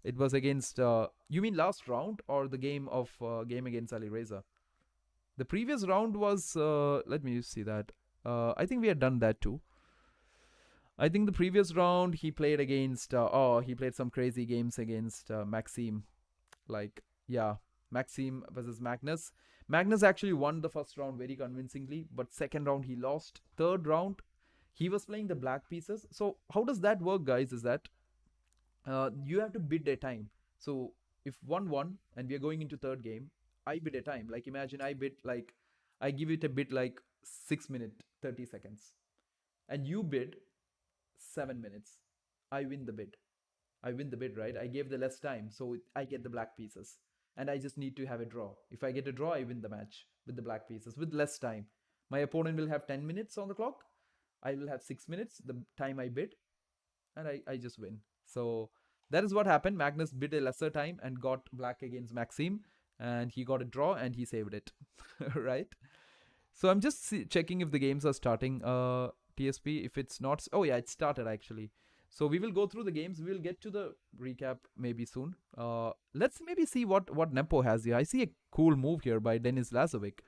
Speaker 1: It was against, you mean last round or the game against Ali Reza? The previous round was, let me see that. I think we had done that too. I think the previous round he played against, he played some crazy games against Maxim. Like, yeah, Maxim versus Magnus. Magnus actually won the first round very convincingly, but second round he lost. Third round, he was playing the black pieces. So how does that work, guys, is that you have to bid a time. So if 1-1 and we are going into third game, I bid a time. Like imagine I give it a bid like 6 minutes, 30 seconds. And you bid 7 minutes. I win the bid. I win the bid, right? I gave the less time, so I get the black pieces. And I just need to have a draw. If I get a draw, I win the match with the black pieces with less time. My opponent will have 10 minutes on the clock. I will have 6 minutes, the time I bid, and I just win. So that is what happened. Magnus bid a lesser time and got black against Maxime, and he got a draw and he saved it, right? So I'm just checking if the games are starting. TSP, if it's not, oh yeah, it started actually. So we will go through the games. We will get to the recap maybe soon. Let's maybe see what Nepo has here. I see a cool move here by Denis Lazovic.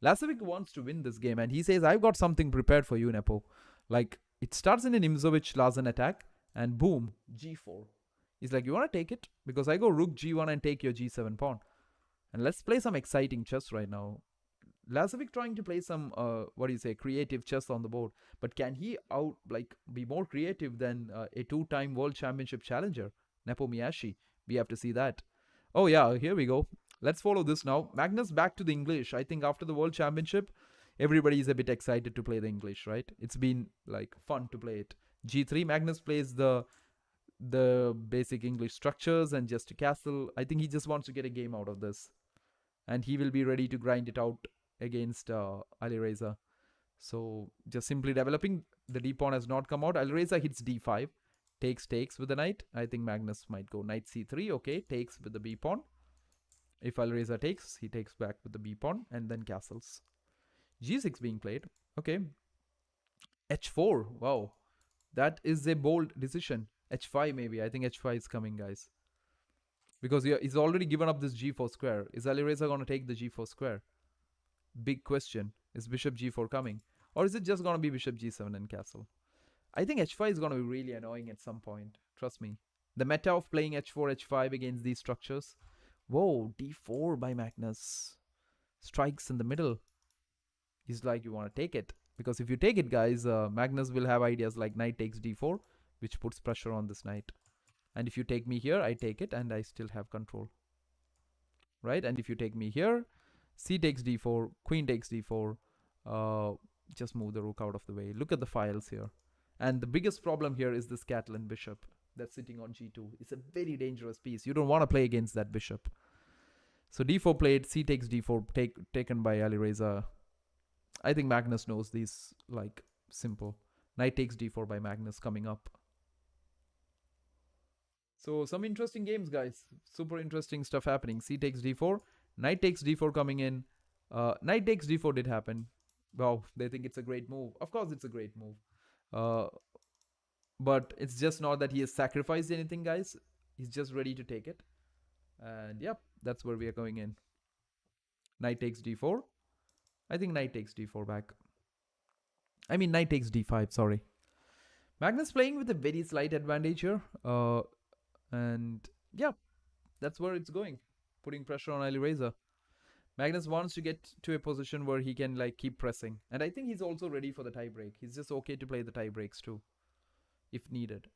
Speaker 1: Lazovic wants to win this game, and he says, I've got something prepared for you, Nepo. Like, it starts in an Imzovic-Lazen attack, and boom, g4. He's like, you want to take it? Because I go rook g1 and take your g7 pawn. And let's play some exciting chess right now. Lazovic trying to play some, creative chess on the board. But can he be more creative than a two-time world championship challenger, Nepo Miyashi? We have to see that. Oh yeah, here we go. Let's follow this now. Magnus back to the English. I think after the World Championship, everybody is a bit excited to play the English, right? It's been like fun to play it. G3, Magnus plays the basic English structures and just a castle. I think he just wants to get a game out of this. And he will be ready to grind it out against Alireza. So just simply developing. The d pawn has not come out. Alireza hits d5. Takes with the knight. I think Magnus might go knight c3. Okay, takes with the b pawn. If Alireza takes, he takes back with the b pawn and then castles. g6 being played. Okay. h4. Wow. That is a bold decision. h5 maybe. I think h5 is coming, guys. Because he's already given up this g4 square. Is Alireza going to take the g4 square? Big question. Is bishop g4 coming? Or is it just going to be bishop g7 and castle? I think h5 is going to be really annoying at some point. Trust me. The meta of playing h4, h5 against these structures. Whoa, d4 by Magnus. Strikes in the middle. He's like, you want to take it. Because if you take it, guys, Magnus will have ideas like knight takes d4, which puts pressure on this knight. And if you take me here, I take it and I still have control. Right? And if you take me here, c takes d4, queen takes d4. Just move the rook out of the way. Look at the files here. And the biggest problem here is this Catalan bishop that's sitting on g2. It's a very dangerous piece. You don't want to play against that bishop. So d4 played, c takes d4, taken by Alireza. I think Magnus knows these, like, simple. Knight takes d4 by Magnus coming up. So some interesting games, guys. Super interesting stuff happening. C takes d4. Knight takes d4 coming in. Knight takes d4 did happen. Wow, they think it's a great move. Of course it's a great move. But it's just not that he has sacrificed anything, guys. He's just ready to take it. And yep, that's where we are going in. Knight takes d4. I think knight takes d4 back. I mean knight takes d5, sorry. Magnus playing with a very slight advantage here. And yeah, that's where it's going. Putting pressure on Alireza. Magnus wants to get to a position where he can like keep pressing. And I think he's also ready for the tiebreak. He's just okay to play the tiebreaks too, if needed.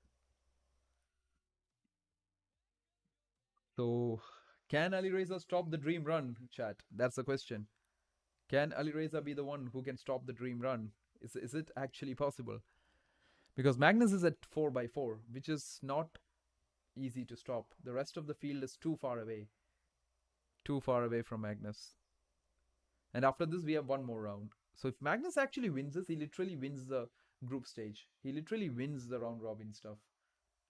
Speaker 1: So, can Alireza stop the dream run, chat? That's the question. Can Alireza be the one who can stop the dream run? Is it actually possible? Because Magnus is at 4x4, which is not easy to stop. The rest of the field is too far away. Too far away from Magnus. And after this, we have one more round. So if Magnus actually wins this, he literally wins the group stage. He literally wins the round robin stuff.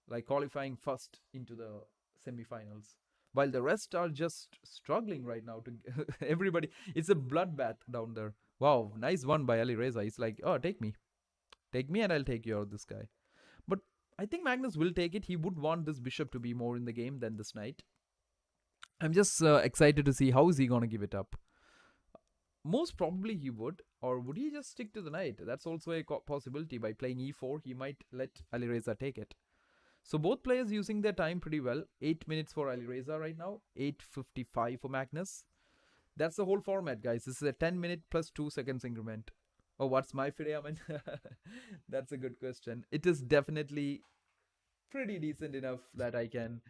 Speaker 1: Like qualifying first into the semifinals. While the rest are just struggling right now to everybody. It's a bloodbath down there. Wow, nice one by Alireza. He's like, oh, take me. Take me and I'll take you out, this guy. But I think Magnus will take it. He would want this bishop to be more in the game than this knight. I'm just excited to see how is he going to give it up. Most probably he would. Or would he just stick to the knight? That's also a possibility. By playing e4, he might let Alireza take it. So both players using their time pretty well. 8 minutes for Alireza right now. 8:55 for Magnus. That's the whole format, guys. This is a 10-minute plus 2 seconds increment. Oh, what's my FIDE, Aman? That's a good question. It is definitely pretty decent enough that I can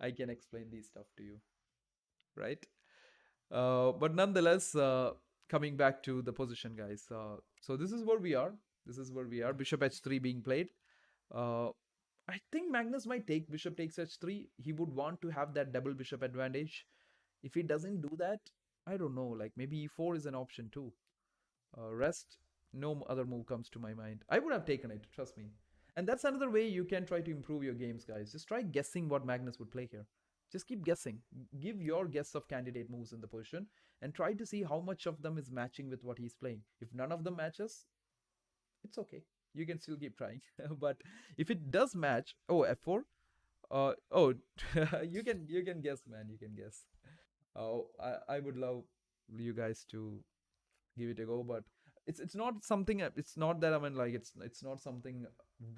Speaker 1: explain these stuff to you. Right? But nonetheless, coming back to the position, guys. So this is where we are. This is where we are. Bishop h3 being played. I think Magnus might take bishop takes h3. He would want to have that double bishop advantage. If he doesn't do that, I don't know. Like maybe e4 is an option too. Rest, no other move comes to my mind. I would have taken it, trust me. And that's another way you can try to improve your games, guys. Just try guessing what Magnus would play here. Just keep guessing. Give your guess of candidate moves in the position and try to see how much of them is matching with what he's playing. If none of them matches, it's okay. You can still keep trying. But if it does match, oh, f4. Oh, you can guess, man. You can guess. Oh, I would love you guys to give it a go, but it's not something. It's not that I mean like it's not something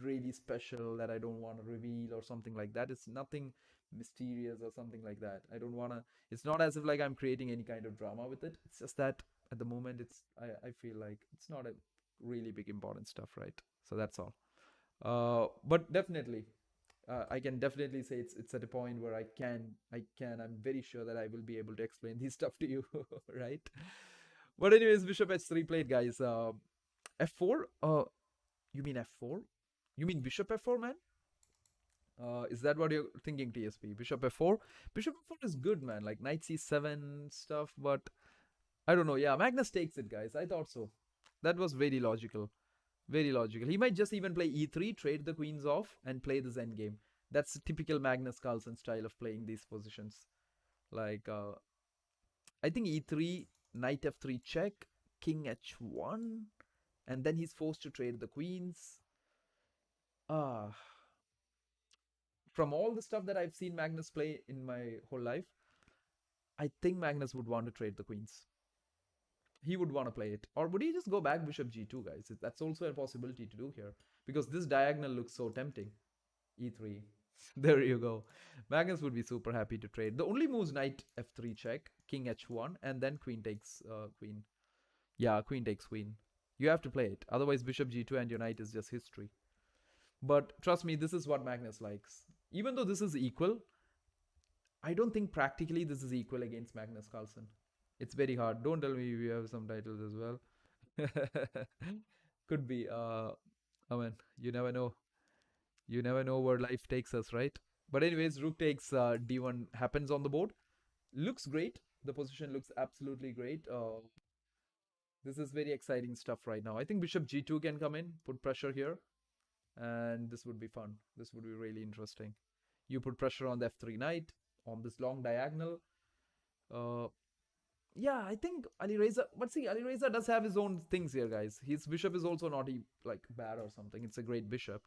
Speaker 1: really special that I don't want to reveal or something like that. It's nothing mysterious or something like that. I don't want to. It's not as if like I'm creating any kind of drama with it. It's just that at the moment I feel like it's not a really big important stuff, right? So that's all. But definitely, I can definitely say it's at a point where I'm very sure that I will be able to explain these stuff to you, right? But anyways, bishop h3 played, guys. F4. You mean f4? You mean bishop f4, man? Is that what you're thinking, TSP? Bishop f4. Bishop f4 is good, man. Like knight c7 stuff, but I don't know. Yeah, Magnus takes it, guys. I thought so. That was very logical. Very logical. He might just even play e3, trade the queens off, and play this endgame. That's a typical Magnus Carlsen style of playing these positions. Like, I think e3, knight f3 check, king h1, and then he's forced to trade the queens. From all the stuff that I've seen Magnus play in my whole life, I think Magnus would want to trade the queens. He would want to play it. Or would he just go back bishop g2, guys? That's also a possibility to do here. Because this diagonal looks so tempting. e3. There you go. Magnus would be super happy to trade. The only moves knight f3 check, king h1, and then queen takes queen. Yeah, queen takes queen. You have to play it. Otherwise, bishop g2 and your knight is just history. But trust me, this is what Magnus likes. Even though this is equal, I don't think practically this is equal against Magnus Carlsen. It's very hard. Don't tell me we have some titles as well. Could be. I mean, you never know. You never know where life takes us, right? But anyways, rook takes d1 happens on the board. Looks great. The position looks absolutely great. This is very exciting stuff right now. I think bishop g2 can come in, put pressure here. And this would be fun. This would be really interesting. You put pressure on the f3 knight, on this long diagonal. Yeah, I think Alireza, but see, Alireza does have his own things here, guys. His bishop is also not like bad or something. It's a great bishop.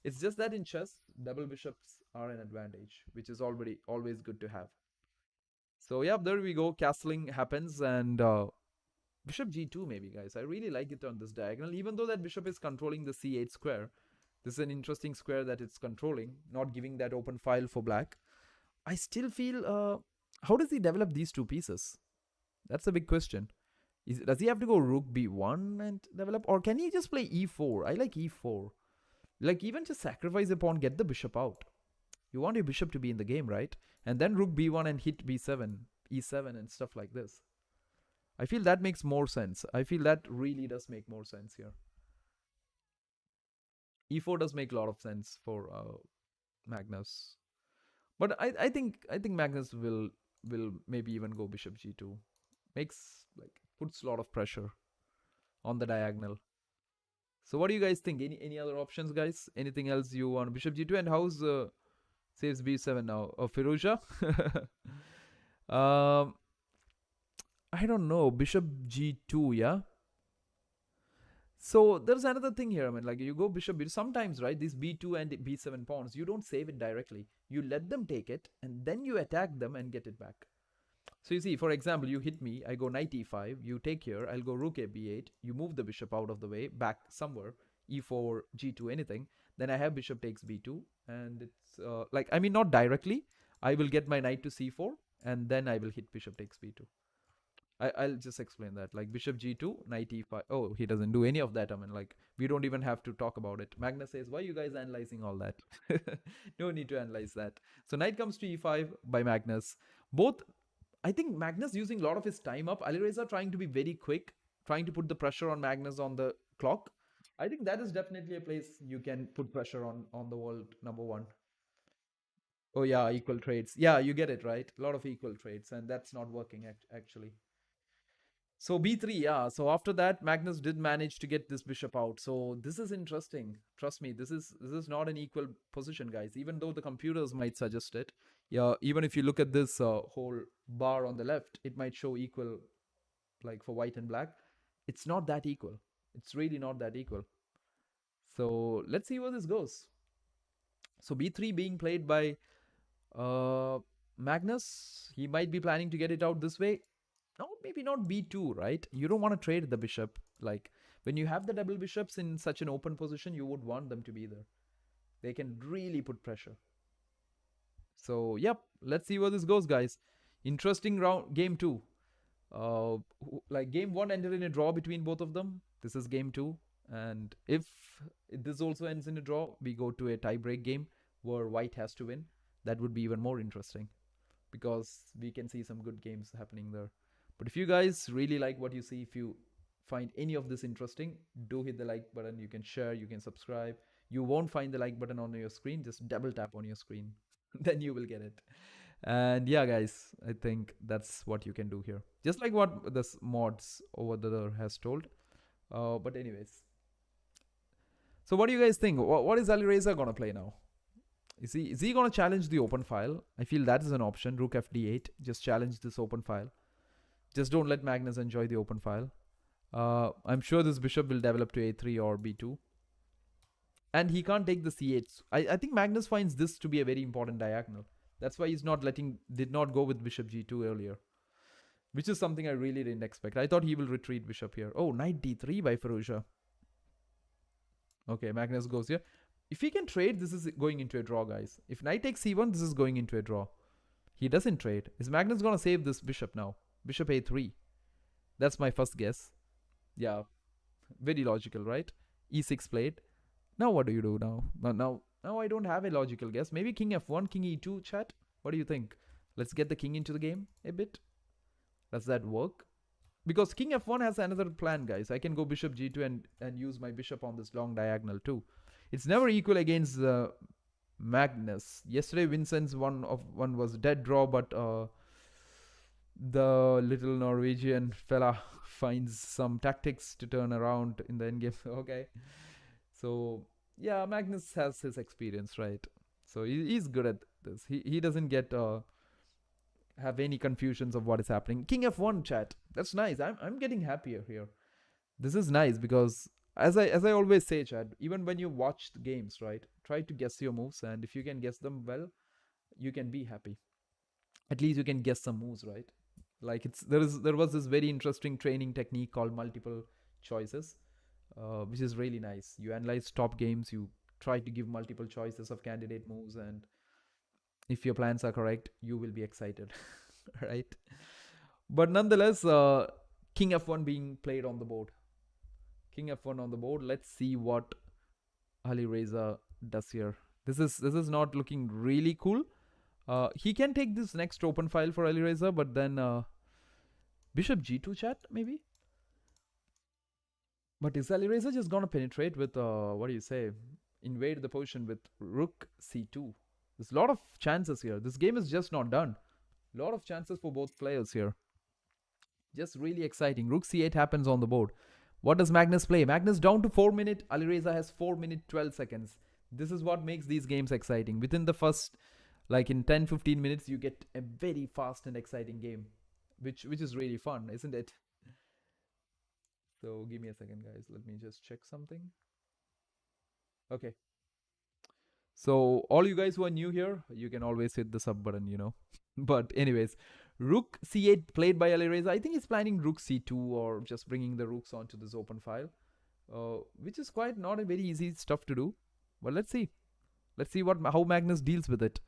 Speaker 1: It's just that in chess, double bishops are an advantage, which is already always good to have. So yeah, there we go. Castling happens, and bishop g2 maybe, guys. I really like it on this diagonal, even though that bishop is controlling the c8 square. This is an interesting square that it's controlling, not giving that open file for black. I still feel, how does he develop these two pieces? That's a big question. Does he have to go rook b1 and develop? Or can he just play e4? I like e4. Like even just sacrifice a pawn, get the bishop out. You want your bishop to be in the game, right? And then rook b1 and hit b7, e7 and stuff like this. I feel that makes more sense. I feel that really does make more sense here. e4 does make a lot of sense for Magnus. But I think Magnus will maybe even go bishop g2. Puts a lot of pressure on the diagonal. So what do you guys think? Any other options, guys? Anything else you want? Bishop g2, and how's saves b7 now? Oh, Firouzja? I don't know. Bishop g2, yeah? So there's another thing here. I mean, like you go bishop b2. Sometimes, right, these b2 and b7 pawns, you don't save it directly. You let them take it, and then you attack them and get it back. So you see, for example, you hit me, I go knight e5, you take here, I'll go rook a b8, you move the bishop out of the way, back somewhere, e4, g2, anything. Then I have bishop takes b2, and it's I mean, not directly. I will get my knight to c4, and then I will hit bishop takes b2. I'll just explain that. Like bishop g2, knight e5. Oh, he doesn't do any of that. I mean, like, we don't even have to talk about it. Magnus says, why are you guys analyzing all that? No need to analyze that. So knight comes to e5 by Magnus. I think Magnus using a lot of his time up. Alireza trying to be very quick, trying to put the pressure on Magnus on the clock. I think that is definitely a place you can put pressure on the world number one. Oh yeah, equal trades. Yeah, you get it right. A lot of equal trades, and that's not working actually. So b3, yeah. So after that, Magnus did manage to get this bishop out. So this is interesting. Trust me, this is not an equal position, guys. Even though the computers might suggest it, yeah. Even if you look at this whole bar on the left, it might show equal, like for white and black. It's not that equal. It's really not that equal. So let's see where this goes. So b3 being played by Magnus. He might be planning to get it out this way. No, maybe not b2, right? You don't want to trade the bishop. Like, when you have the double bishops in such an open position, you would want them to be there. They can really put pressure. So, yep, let's see where this goes, guys. Interesting round, game 2. Like, game 1 ended in a draw between both of them. This is game 2. And if this also ends in a draw, we go to a tie-break game where white has to win. That would be even more interesting, because we can see some good games happening there. But if you guys really like what you see, if you find any of this interesting, do hit the like button. You can share, you can subscribe. You won't find the like button on your screen, just double tap on your screen. Then you will get it. And yeah, guys, I think that's what you can do here. Just like what this mods over there has told. But anyways. So what do you guys think? What is Alireza going to play now? Is he going to challenge the open file? I feel that is an option. Rook fd8. Just challenge this open file. Just don't let Magnus enjoy the open file. I'm sure this bishop will develop to a3 or b2. And he can't take the c8. I think Magnus finds this to be a very important diagonal. That's why he's did not go with bishop g2 earlier. Which is something I really didn't expect. I thought he will retreat bishop here. Oh, knight d3 by Firouzja. Okay, Magnus goes here. If he can trade, this is going into a draw, guys. If knight takes c1, this is going into a draw. He doesn't trade. Is Magnus going to save this bishop now? Bishop a3. That's my first guess. Yeah, very logical, right? e6 played. Now what do you do now? Now I don't have a logical guess. Maybe king f1, king e2, chat. What do you think? Let's get the king into the game a bit. Does that work? Because king f1 has another plan, guys. I can go bishop g2 and use my bishop on this long diagonal too. It's never equal against Magnus. Yesterday, Vincent's one was dead draw, but the little Norwegian fella finds some tactics to turn around in the endgame. Okay. So, yeah, Magnus has his experience, right? So, he's good at this. He doesn't get have any confusions of what is happening. King f1, chat. That's nice. I'm getting happier here. This is nice because, as I always say, chat, even when you watch the games, right, try to guess your moves, and if you can guess them well, you can be happy. At least you can guess some moves, right? Like there was this very interesting training technique called multiple choices, which is really nice. You analyze top games, you try to give multiple choices of candidate moves, and if your plans are correct, you will be excited, right? But nonetheless, king f1 being played on the board. King f1 on the board. Let's see what Alireza does here. This is not looking really cool. He can take this next open file for Alireza, but then bishop g2, chat, maybe? But is Alireza just gonna penetrate with, what do you say, invade the position with rook c2? There's a lot of chances here. This game is just not done. A lot of chances for both players here. Just really exciting. Rook c8 happens on the board. What does Magnus play? Magnus down to 4 minutes. Alireza has 4 minutes 12 seconds. This is what makes these games exciting. Within the first, like in 10-15 minutes, you get a very fast and exciting game, which is really fun, isn't it? So give me a second, guys. Let me just check something. Okay. So all you guys who are new here, you can always hit the sub button, you know. But anyways, rook c8 played by Alireza. I think he's planning rook c2 or just bringing the rooks onto this open file, which is quite not a very easy stuff to do. But let's see. Let's see how Magnus deals with it.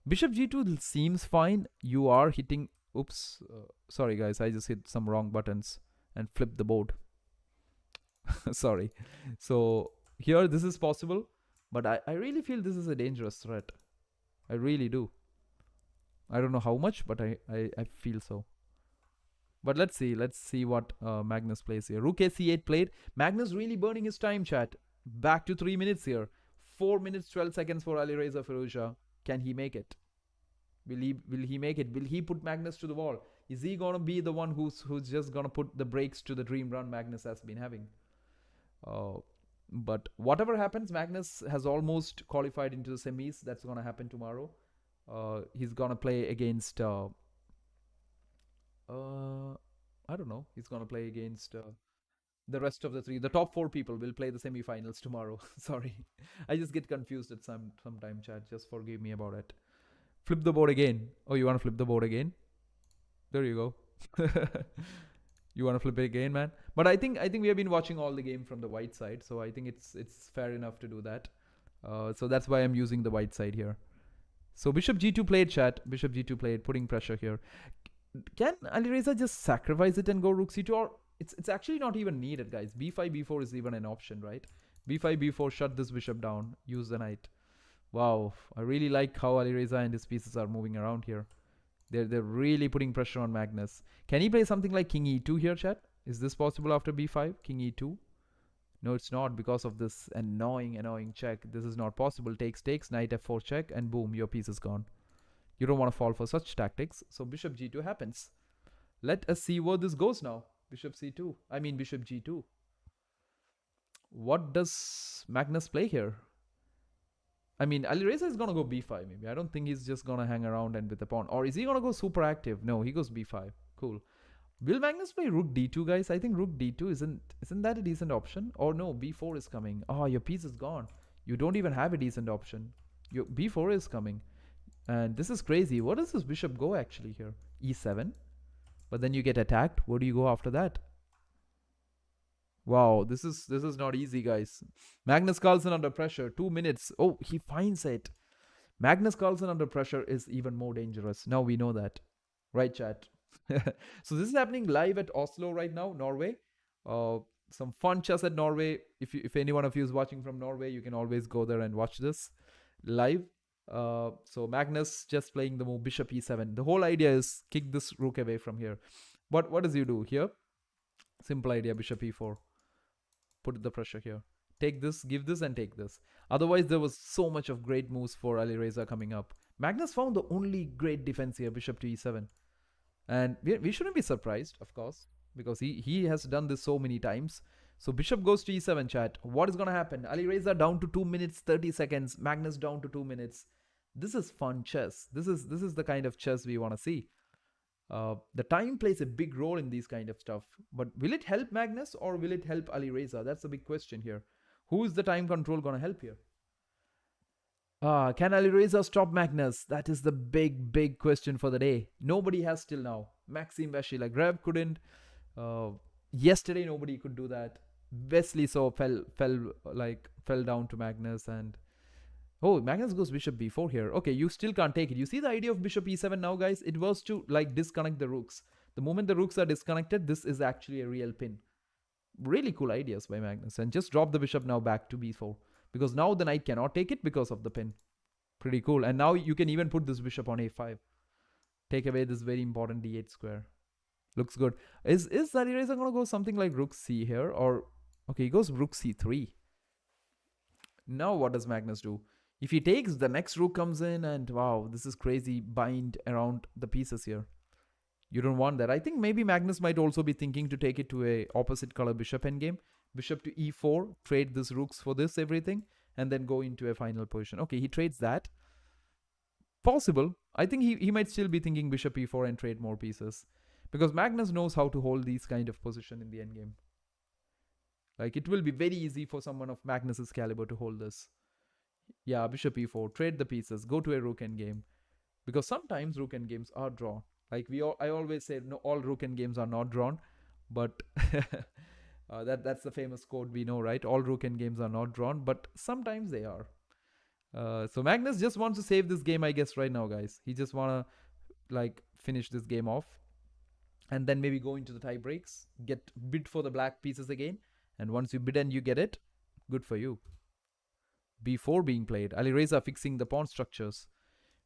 Speaker 1: Bishop g2 seems fine. You are hitting... Oops. Sorry, guys. I just hit some wrong buttons and flipped the board. Sorry. So here, this is possible. But I really feel this is a dangerous threat. I really do. I don't know how much, but I feel so. But let's see what Magnus plays here. Rook a c8 played. Magnus really burning his time, chat. Back to 3 minutes here. 4 minutes 12 seconds for Alireza Firouzja. Can he make it? Will he make it? Will he put Magnus to the wall? Is he gonna be the one who's just gonna put the brakes to the dream run Magnus has been having? But whatever happens, Magnus has almost qualified into the semis. That's gonna happen tomorrow. He's gonna play against I don't know. He's gonna play against the rest of the three. The top 4 people will play the semifinals tomorrow. Sorry, I just get confused at sometime. Chat, just forgive me about it. Flip the board again. Oh, you want to flip the board again? There you go. You want to flip it again, man? But I think we have been watching all the game from the white side, so I think it's fair enough to do that. So that's why I'm using the white side here. So bishop g2 played, chat. Bishop g2 played, putting pressure here. Can Alireza just sacrifice it and go rook c2, or it's actually not even needed, guys? b5 b4 is even an option, right? b5 b4, shut this bishop down, use the knight. Wow, I really like how Alireza and his pieces are moving around here. They're really putting pressure on Magnus. Can he play something like king e2 here, chat? Is this possible after b5? King e2? No, it's not, because of this annoying check. This is not possible. Takes, knight f4 check, and boom, your piece is gone. You don't want to fall for such tactics. So bishop g2 happens. Let us see where this goes now. Bishop c2. I mean bishop g2. What does Magnus play here? I mean, Alireza is going to go b5 maybe. I don't think he's just going to hang around and with the pawn. Or is he going to go super active? No, he goes b5. Cool. Will Magnus play rook d2, guys? I think rook d2 isn't that a decent option? Or no, b4 is coming. Oh, your piece is gone. You don't even have a decent option. Your b4 is coming. And this is crazy. What does this bishop go actually here? e7. But then you get attacked. Where do you go after that? Wow, this is not easy, guys. Magnus Carlsen under pressure. 2 minutes. Oh, he finds it. Magnus Carlsen under pressure is even more dangerous. Now we know that. Right, chat? So this is happening live at Oslo right now, Norway. Some fun chess at Norway. If any one of you is watching from Norway, you can always go there and watch this live. So Magnus just playing the move bishop e7. The whole idea is kick this rook away from here. What does he do here? Simple idea, bishop e4. Put the pressure here. Take this, give this, and take this. Otherwise, there was so much of great moves for Alireza coming up. Magnus found the only great defense here, bishop to e7. And we shouldn't be surprised, of course, because he has done this so many times. So bishop goes to e7, chat. What is going to happen? Alireza down to 2 minutes 30 seconds. Magnus down to 2 minutes. This is fun chess. This is the kind of chess we want to see. The time plays a big role in these kind of stuff. But will it help Magnus or will it help Alireza? That's the big question here. Who is the time control going to help here? Can Alireza stop Magnus? That is the big question for the day. Nobody has till now. Maxim Vasilyev couldn't. Yesterday nobody could do that. Wesley fell down to Magnus, and Magnus goes bishop b4 here. Okay, you still can't take it. You see the idea of bishop e7 now, guys? It was to disconnect the rooks. The moment the rooks are disconnected, this is actually a real pin. Really cool ideas by Magnus. And just drop the bishop now back to b4. Because now the knight cannot take it because of the pin. Pretty cool. And now you can even put this bishop on a5. Take away this very important d8 square. Looks good. Is Alireza going to go something like rook c here? Or, okay, he goes rook c3. Now what does Magnus do? If he takes, the next rook comes in and wow, this is crazy bind around the pieces here. You don't want that. I think maybe Magnus might also be thinking to take it to a opposite color bishop endgame. Bishop to e4, trade this rooks for this, everything, and then go into a final position. Okay, he trades that. Possible. I think he might still be thinking bishop e4 and trade more pieces. Because Magnus knows how to hold these kind of position in the endgame. Like, it will be very easy for someone of Magnus's caliber to hold this. Yeah, bishop e4, trade the pieces, go to a rook endgame. Because sometimes rook endgames are drawn. Like I always say, no, all rook endgames are not drawn. But that's the famous quote we know, right? All rook endgames are not drawn, but sometimes they are. So Magnus just wants to save this game, I guess, right now, guys. He just want to finish this game off. And then maybe go into the tie breaks, bid for the black pieces again. And once you bid and you get it, good for you. b4 being played. Alireza fixing the pawn structures.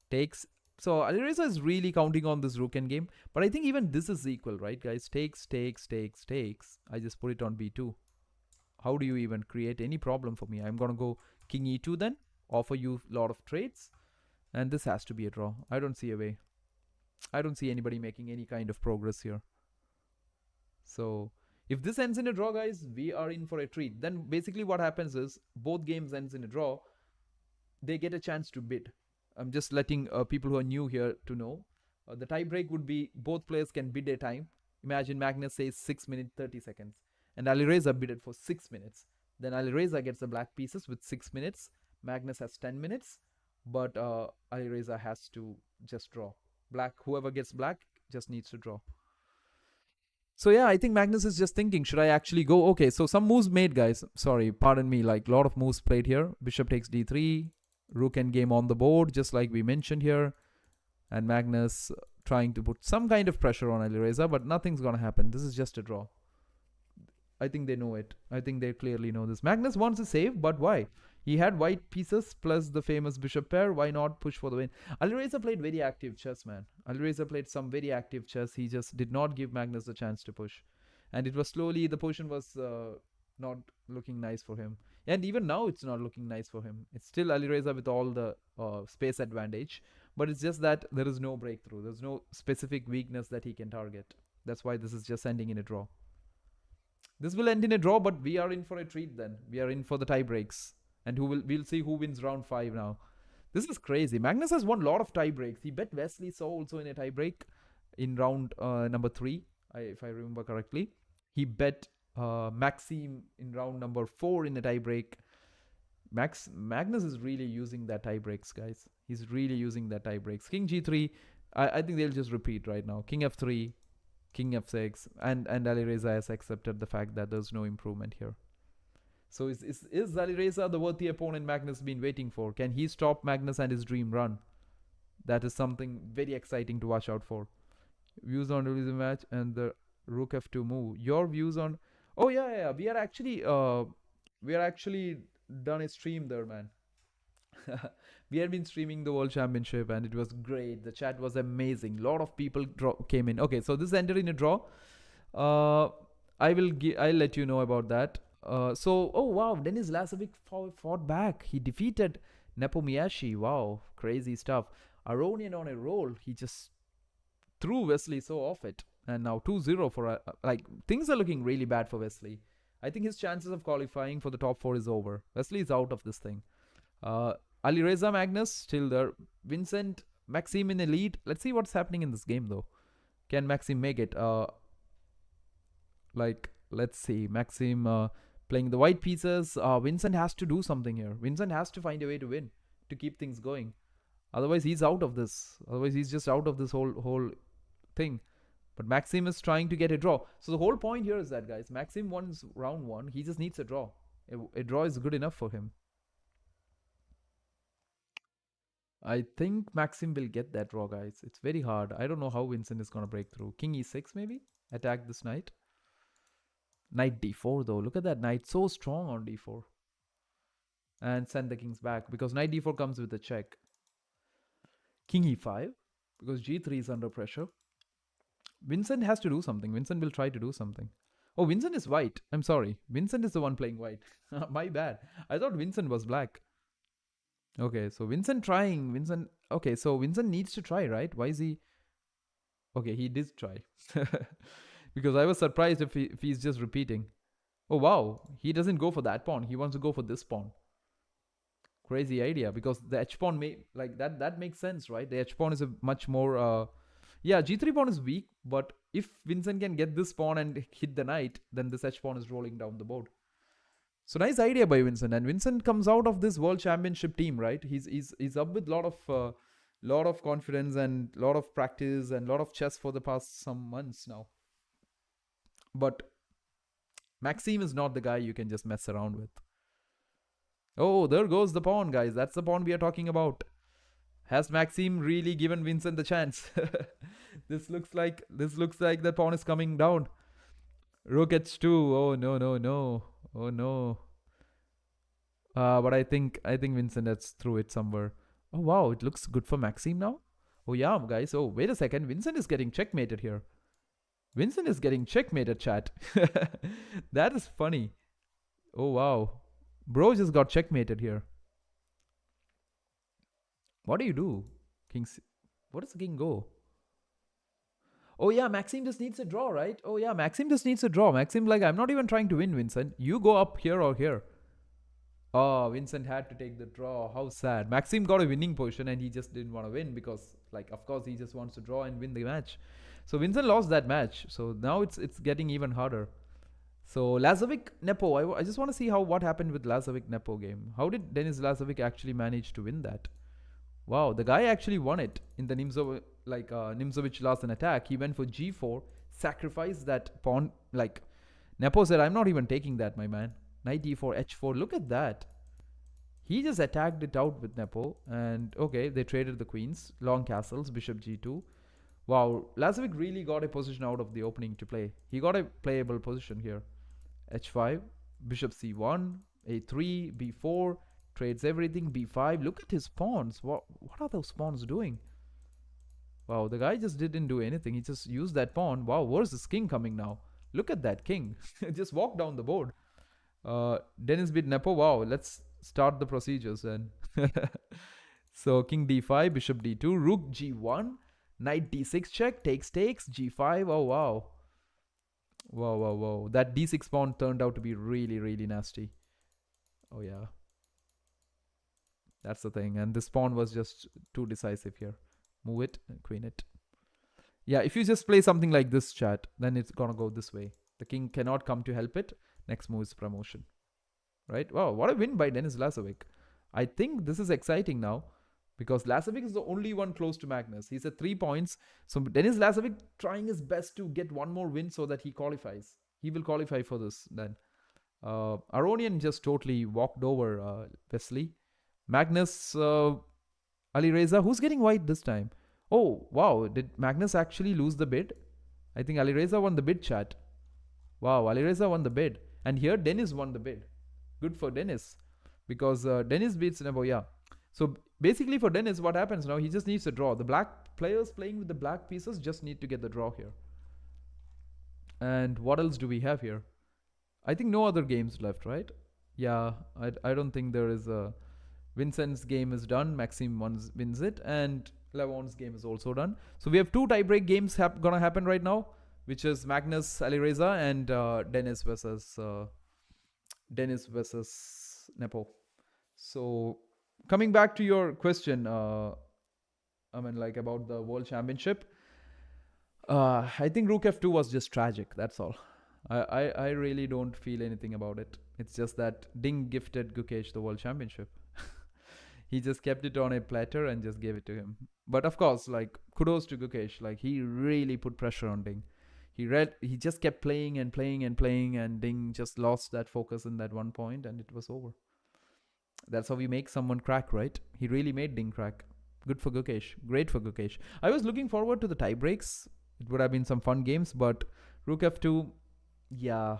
Speaker 1: Takes So Alireza is really counting on this rook endgame. But I think even this is equal, right, guys? Takes. I just put it on b2. How do you even create any problem for me? I'm going to go king e2 then. Offer you a lot of trades. And this has to be a draw. I don't see a way. I don't see anybody making any kind of progress here. So if this ends in a draw, guys, we are in for a treat. Then basically what happens is both games ends in a draw. They get a chance to bid. I'm just letting people who are new here to know. The tie break would be both players can bid a time. Imagine Magnus says 6 minutes 30 seconds and Alireza bidded for 6 minutes. Then Alireza gets the black pieces with 6 minutes. Magnus has 10 minutes, but Alireza has to just draw. Black, whoever gets black just needs to draw. So yeah, I think Magnus is just thinking, should I actually go? Okay, so some moves made, guys. Sorry, pardon me, like a lot of moves played here. Bishop takes d3, rook endgame on the board, just like we mentioned here. And Magnus trying to put some kind of pressure on Alireza, but nothing's gonna happen. This is just a draw. I think they know it. I think they clearly know this. Magnus wants to save, but why? He had white pieces plus the famous bishop pair. Why not push for the win? Alireza played very active chess, man. Alireza played some very active chess. He just did not give Magnus the chance to push. And it was slowly, the position was not looking nice for him. And even now, it's not looking nice for him. It's still Alireza with all the space advantage. But it's just that there is no breakthrough. There's no specific weakness that he can target. That's why this is just ending in a draw. This will end in a draw, but we are in for a treat then. We are in for the tie breaks. And we'll see who wins round 5 now. This is crazy. Magnus has won a lot of tie breaks. He bet Wesley So also in a tie break in round number 3, if I remember correctly. He bet Maxime in round number 4 in a tie break. Magnus is really using that tie breaks, guys. He's really using that tie breaks. King g3. I think they'll just repeat right now. King f3, King f6, and Alireza has accepted the fact that there's no improvement here. So is Alireza the worthy opponent Magnus been waiting for? Can he stop Magnus and his dream run? That is something very exciting to watch out for. Views on the match and the rook f2 move. Your views on... Oh yeah. We are actually done a stream there, man. We had been streaming the World Championship and it was great. The chat was amazing. A lot of people came in. Okay, so this ended in a draw. I'll let you know about that. Oh wow, Denis Lasovic fought back. He defeated Nepomniachtchi. Wow, crazy stuff. Aronian on a roll. He just threw Wesley So off it. And now 2-0 for things are looking really bad for Wesley. I think his chances of qualifying for the top 4 is over. Wesley is out of this thing. Alireza Magnus still there. Vincent, Maxime in the lead. Let's see what's happening in this game though. Can Maxime make it? Let's see. Maxime playing the white pieces. Vincent has to do something here. Vincent has to find a way to win to keep things going. Otherwise, he's out of this. Otherwise, he's just out of this whole thing. But Maxime is trying to get a draw. So the whole point here is that, guys, Maxime won round 1. He just needs a draw. A draw is good enough for him. I think Maxime will get that draw, guys. It's very hard. I don't know how Vincent is going to break through. King e6 maybe? Attack this knight. Knight d4 though. Look at that knight. So strong on d4. And send the kings back. Because knight d4 comes with a check. King e5. Because g3 is under pressure. Vincent has to do something. Vincent will try to do something. Oh, Vincent is white. I'm sorry. Vincent is the one playing white. My bad. I thought Vincent was black. Okay, so Vincent trying. Vincent... Okay, so Vincent needs to try, right? Why is he... Okay, he did try. Because I was surprised if he's just repeating. Oh, wow. He doesn't go for that pawn. He wants to go for this pawn. Crazy idea. Because the h-pawn may... Like, that makes sense, right? The h-pawn is a much more... Yeah, g3 pawn is weak. But if Vincent can get this pawn and hit the knight, then this h-pawn is rolling down the board. So nice idea by Vincent. And Vincent comes out of this World Championship team, right? He's up with lot of confidence and lot of practice and lot of chess for the past some months now. But Maxime is not the guy you can just mess around with. Oh, there goes the pawn, guys. That's the pawn we are talking about. Has Maxime really given Vincent the chance? This looks like the pawn is coming down. Rook h2. Oh no. Oh no. But I think Vincent has threw it somewhere. Oh wow, it looks good for Maxime now. Oh, yeah, guys. Oh, wait a second. Vincent is getting checkmated here. Vincent is getting checkmated, chat. That is funny. Oh, wow. Bro just got checkmated here. What do you do? What does the king go? Oh, yeah, Maxime just needs a draw, right? Oh, yeah, Maxime just needs a draw. Maxime, like, I'm not even trying to win, Vincent. You go up here or here. Oh, Vincent had to take the draw. How sad. Maxime got a winning position and he just didn't want to win because, like, of course, he just wants to draw and win the match. So Vincent lost that match. So now it's getting even harder. So Lazovic Nepo. I just want to see what happened with Lazovic Nepo game. How did Denis Lazovic actually manage to win that? Wow, the guy actually won it in the Nimzovic lost an attack. He went for g4, sacrificed that pawn. Like, Nepo said, I'm not even taking that, my man. Knight e4, h4. Look at that. He just attacked it out with Nepo. And, okay, they traded the queens. Long castles, bishop g2. Wow, Lazovic really got a position out of the opening to play. He got a playable position here. h5, bishop c1, a3, b4. Trades everything, b5. Look at his pawns. What are those pawns doing? Wow, the guy just didn't do anything. He just used that pawn. Wow, where's this king coming now? Look at that king. Just walk down the board. Denis beat Nepo. Wow, let's start the procedures then. So king d5, bishop d2, rook g1, knight d6 check, takes, g5. Oh, wow. Wow. That d6 pawn turned out to be really, really nasty. Oh, yeah. That's the thing. And this pawn was just too decisive here. Move it and queen it. Yeah, if you just play something like this, chat, then it's gonna go this way. The king cannot come to help it. Next move is promotion. Right? Wow, what a win by Denis Lazovic. I think this is exciting now because Lazovic is the only one close to Magnus. He's at 3 points. So Denis Lazovic trying his best to get one more win so that he qualifies. He will qualify for this then. Aronian just totally walked over Wesley. Magnus, Ali Reza, who's getting white this time? Oh, wow. Did Magnus actually lose the bid? I think Ali Reza won the bid, chat. Wow, Ali Reza won the bid. And here, Denis won the bid. Good for Denis. Because Denis beats Nebo, yeah. So basically for Denis, what happens now? He just needs a draw. The black players playing with the black pieces just need to get the draw here. And what else do we have here? I think no other games left, right? Yeah, I don't think there is a... Vincent's game is done. Maxime wins it. And Levon's game is also done. So we have 2 tiebreak games gonna happen right now, which is Magnus Alireza and Denis versus Nepo. So coming back to your question, about the World Championship, I think Rook F2 was just tragic. That's all. I really don't feel anything about it. It's just that Ding gifted Gukesh the World Championship. He just kept it on a platter and just gave it to him. But of course, kudos to Gukesh. He really put pressure on Ding. He just kept playing and Ding just lost that focus in that one point and it was over. That's how we make someone crack, right? He really made Ding crack. Good for Gukesh. Great for Gukesh. I was looking forward to the tie breaks. It would have been some fun games, but Rook F2, yeah,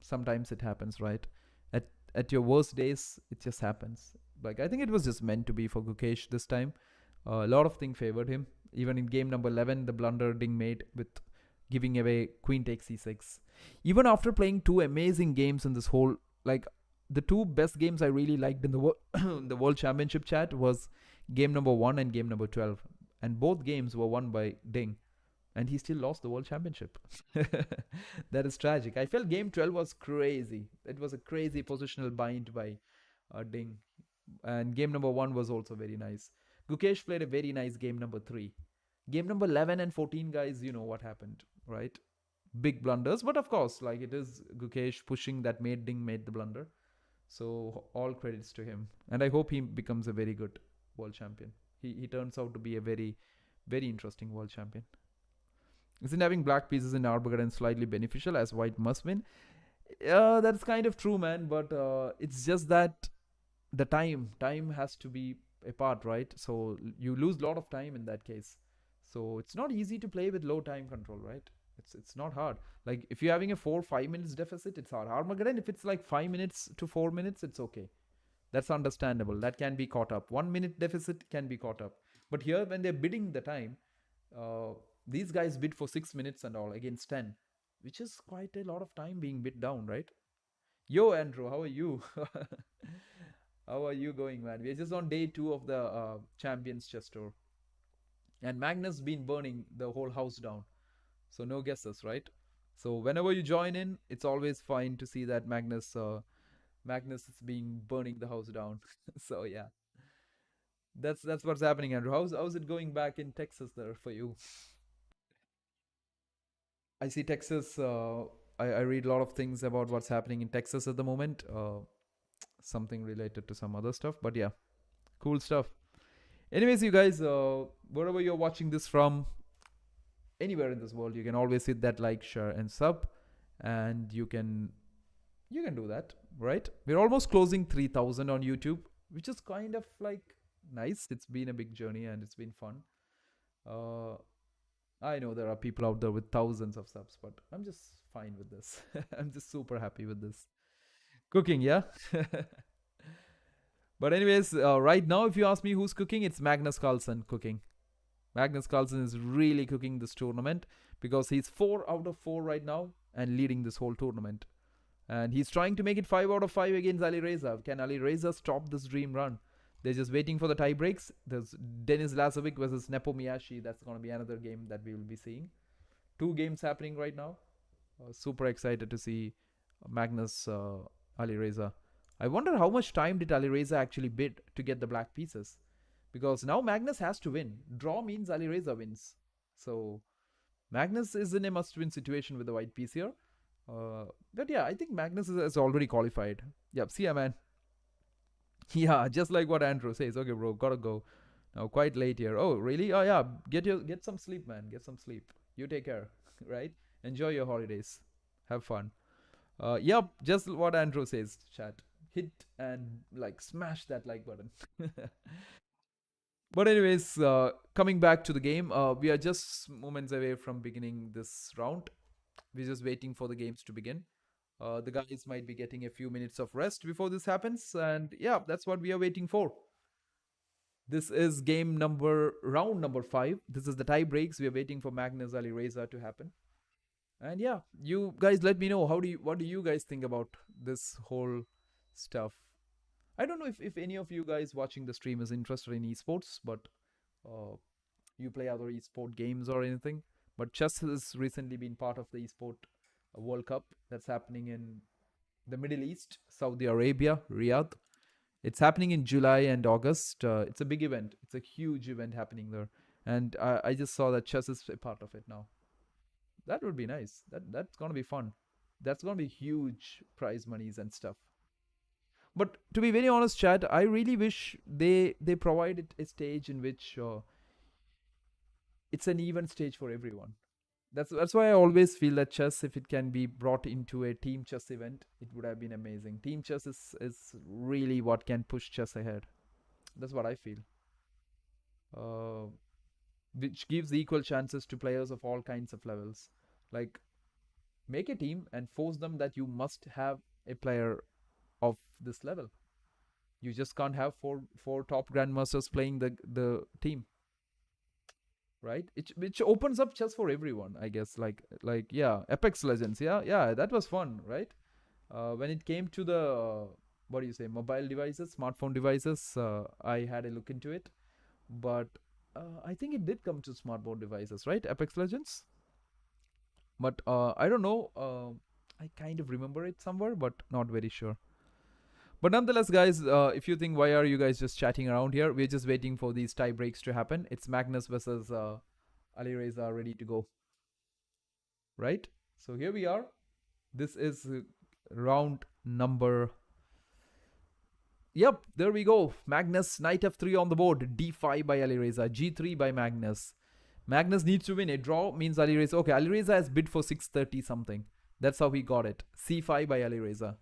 Speaker 1: sometimes it happens, right? At your worst days, it just happens. I think it was just meant to be for Gukesh this time. A lot of things favored him. Even in game number 11, the blunder Ding made with giving away queen takes c6. Even after playing 2 amazing games in this whole, the 2 best games I really liked in the the World Championship chat was game number 1 and game number 12. And both games were won by Ding. And he still lost the World Championship. That is tragic. I felt game 12 was crazy. It was a crazy positional bind by Ding. And game number 1 was also very nice. Gukesh played a very nice game number 3. Game number 11 and 14, guys, you know what happened, right? Big blunders. But of course, it is Gukesh pushing that made Ding made the blunder. So all credits to him. And I hope he becomes a very good world champion. He turns out to be a very, very interesting world champion. Isn't having black pieces in Armageddon slightly beneficial as white must win? That's kind of true, man. But it's just that the time has to be a part, right? So you lose a lot of time in that case. So it's not easy to play with low time control, right? It's not hard. If you're having a 4-5 minutes deficit, it's hard. Armageddon, if it's 5 minutes to 4 minutes, it's okay. That's understandable. That can be caught up. 1 minute deficit can be caught up. But here, when they're bidding the time, uh, these guys bid for 6 minutes and all against 10, which is quite a lot of time being bid down, right? Yo, Andrew, how are you? How are you going, man? We're just on day 2 of the Champions Chess Tour. And Magnus been burning the whole house down. So no guesses, right? So whenever you join in, it's always fine to see that Magnus is being burning the house down. So yeah, that's what's happening, Andrew. How's it going back in Texas there for you? I see Texas. I read a lot of things about what's happening in Texas at the moment. Something related to some other stuff, but yeah, cool stuff. Anyways, you guys, wherever you're watching this from, anywhere in this world, you can always hit that like, share, and sub, and you can do that, right? We're almost closing 3,000 on YouTube, which is kind of like nice. It's been a big journey and it's been fun. Uh, I know there are people out there with thousands of subs, but I'm just fine with this. I'm just super happy with this. Cooking, yeah? But anyways, right now, if you ask me who's cooking, it's Magnus Carlsen cooking. Magnus Carlsen is really cooking this tournament because he's 4 out of 4 right now and leading this whole tournament. And he's trying to make it 5 out of 5 against Ali Reza. Can Ali Reza stop this dream run? They're just waiting for the tie breaks. There's Denis Lazovic versus Nepomiyashi. That's going to be another game that we will be seeing. 2 games happening right now. Super excited to see Magnus Ali Reza. I wonder how much time did Ali Reza actually bid to get the black pieces? Because now Magnus has to win. Draw means Ali Reza wins. So Magnus is in a must-win situation with the white piece here. But yeah, I think Magnus is already qualified. Yep, see ya, man. Yeah, just like what Andrew says. Okay, bro, gotta go. Now, quite late here. Oh, really? Oh, yeah. Get some sleep, man. Get some sleep. You take care, right? Enjoy your holidays. Have fun. Yep, just what Andrew says, chat. Hit and like smash that like button. But anyways, coming back to the game, we are just moments away from beginning this round. We're just waiting for the games to begin. The guys might be getting a few minutes of rest before this happens, and yeah, that's what we are waiting for. This is round number 5. This is the tie breaks. We are waiting for Magnus Ali Reza to happen. And yeah, you guys let me know what do you guys think about this whole stuff. I don't know if any of you guys watching the stream is interested in esports, but you play other esport games or anything. But chess has recently been part of the esport World Cup that's happening in the Middle East, Saudi Arabia, Riyadh. It's happening in July and August. It's a big event. It's a huge event happening there. And I just saw that chess is a part of it now. That would be nice. That's going to be fun. That's going to be huge prize monies and stuff. But to be very honest, chat, I really wish they provided a stage in which it's an even stage for everyone. That's why I always feel that chess, if it can be brought into a team chess event, it would have been amazing. Team chess is really what can push chess ahead. That's what I feel. Which gives equal chances to players of all kinds of levels. Like, make a team and force them that you must have a player of this level. You just can't have four top grandmasters playing the team, right? Which opens up chess for everyone, I guess. Like yeah, Apex Legends, yeah, that was fun, right? When it came to the what do you say, mobile devices, smartphone devices, I had a look into it, but I think it did come to smartphone devices, right? Apex Legends, but I don't know. I kind of remember it somewhere, but not very sure. But nonetheless, guys, if you think, why are you guys just chatting around here? We're just waiting for these tie breaks to happen. It's Magnus versus Ali Reza ready to go. Right? So here we are. This is round number... Yep, there we go. Magnus, knight f3 on the board. d5 by Ali Reza. g3 by Magnus. Magnus needs to win. A draw means Ali Reza... Okay, Ali Reza has bid for 630 something. That's how he got it. c5 by Ali Reza.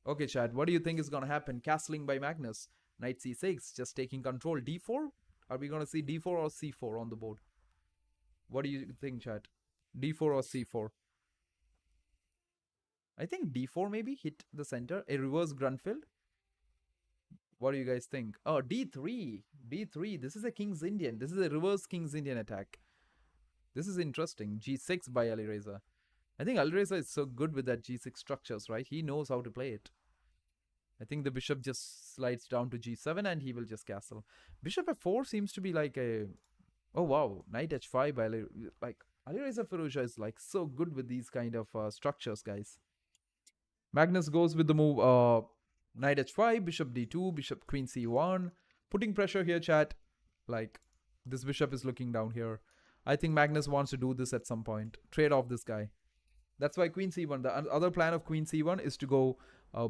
Speaker 1: Okay, Chad, what do you think is going to happen? Castling by Magnus. Knight c6, just taking control. d4? Are we going to see d4 or c4 on the board? What do you think, Chad? d4 or c4? I think d4 maybe hit the center. A reverse Grunfeld. What do you guys think? Oh, d3. d3. This is a King's Indian. This is a reverse King's Indian attack. This is interesting. g6 by Alireza. I think Alireza is so good with that g6 structures, right? He knows how to play it. I think the bishop just slides down to g7 and he will just castle. Bishop f4 seems to be like a... Oh, wow. Knight h5 by like Alireza Firouzja is like so good with these kind of structures, guys. Magnus goes with the move knight h5, bishop d2, bishop queen c1. Putting pressure here, chat. Like, this bishop is looking down here. I think Magnus wants to do this at some point. Trade off this guy. That's why queen c1. The other plan of queen c1 is to go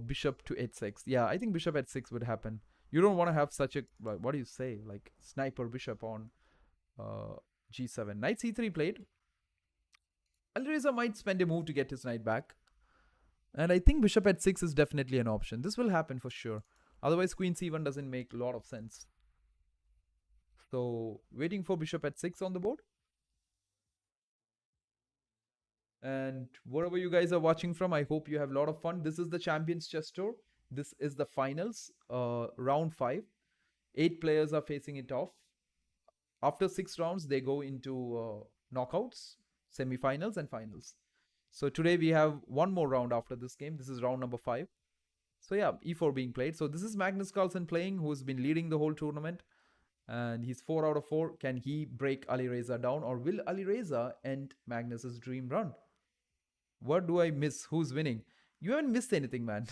Speaker 1: bishop to h6. Yeah, I think bishop h6 would happen. You don't want to have such a, what do you say, like sniper bishop on g7. Knight c3 played. Alireza might spend a move to get his knight back. And I think bishop h6 is definitely an option. This will happen for sure. Otherwise, queen c1 doesn't make a lot of sense. So, waiting for bishop h6 on the board. And wherever you guys are watching from, I hope you have a lot of fun. This is the Champions Chess Tour. This is the finals, round 5. 8 players are facing it off. After 6 rounds, they go into knockouts, semi-finals and finals. So today we have one more round after this game. This is round number 5. So yeah, e4 being played. So this is Magnus Carlsen playing, who's been leading the whole tournament. And he's 4 out of 4. Can he break Alireza down, or will Alireza end Magnus's dream run? What do I miss? Who's winning? You haven't missed anything, man.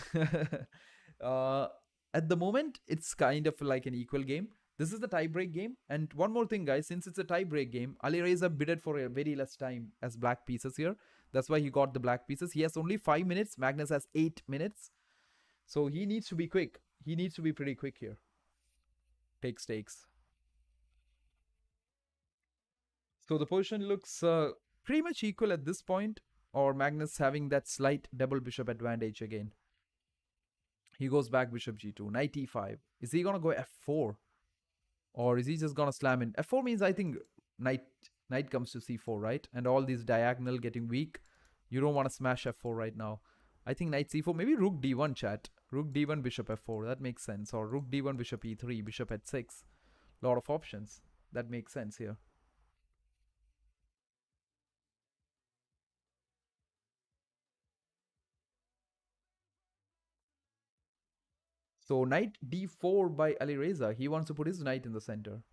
Speaker 1: At the moment, it's kind of like an equal game. This is the tiebreak game. And one more thing, guys. Since it's a tiebreak game, Alireza bidded for a very less time as black pieces here. That's why he got the black pieces. He has only 5 minutes. Magnus has 8 minutes. So he needs to be quick. He needs to be pretty quick here. Take stakes. So the position looks pretty much equal at this point. Or Magnus having that slight double bishop advantage again. He goes back bishop g2. Knight e5. Is he going to go f4? Or is he just going to slam in? f4 means I think knight comes to c4, right? And all these diagonal getting weak. You don't want to smash f4 right now. I think knight c4. Maybe rook d1, chat. Rook d1, bishop f4. That makes sense. Or rook d1, bishop e3, bishop h6. Lot of options. That makes sense here. So knight d4 by Alireza. He wants to put his knight in the center.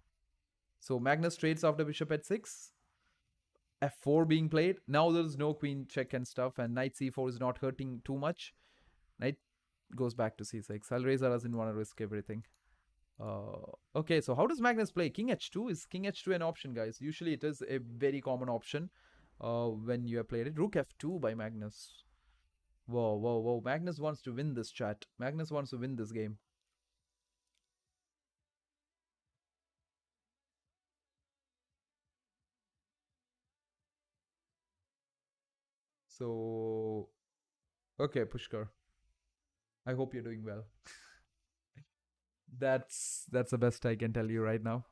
Speaker 1: So Magnus trades after bishop h6. f4 being played. Now there's no queen check and stuff, and knight c4 is not hurting too much. Knight goes back to c6. Alireza doesn't want to risk everything. Okay, so how does Magnus play? King h2? Is king h2 an option, guys? Usually it is a very common option when you have played it. Rook f2 by Magnus. Whoa, whoa, whoa. Magnus wants to win this, chat. Magnus wants to win this game. So, okay, Pushkar. I hope you're doing well. That's the best I can tell you right now.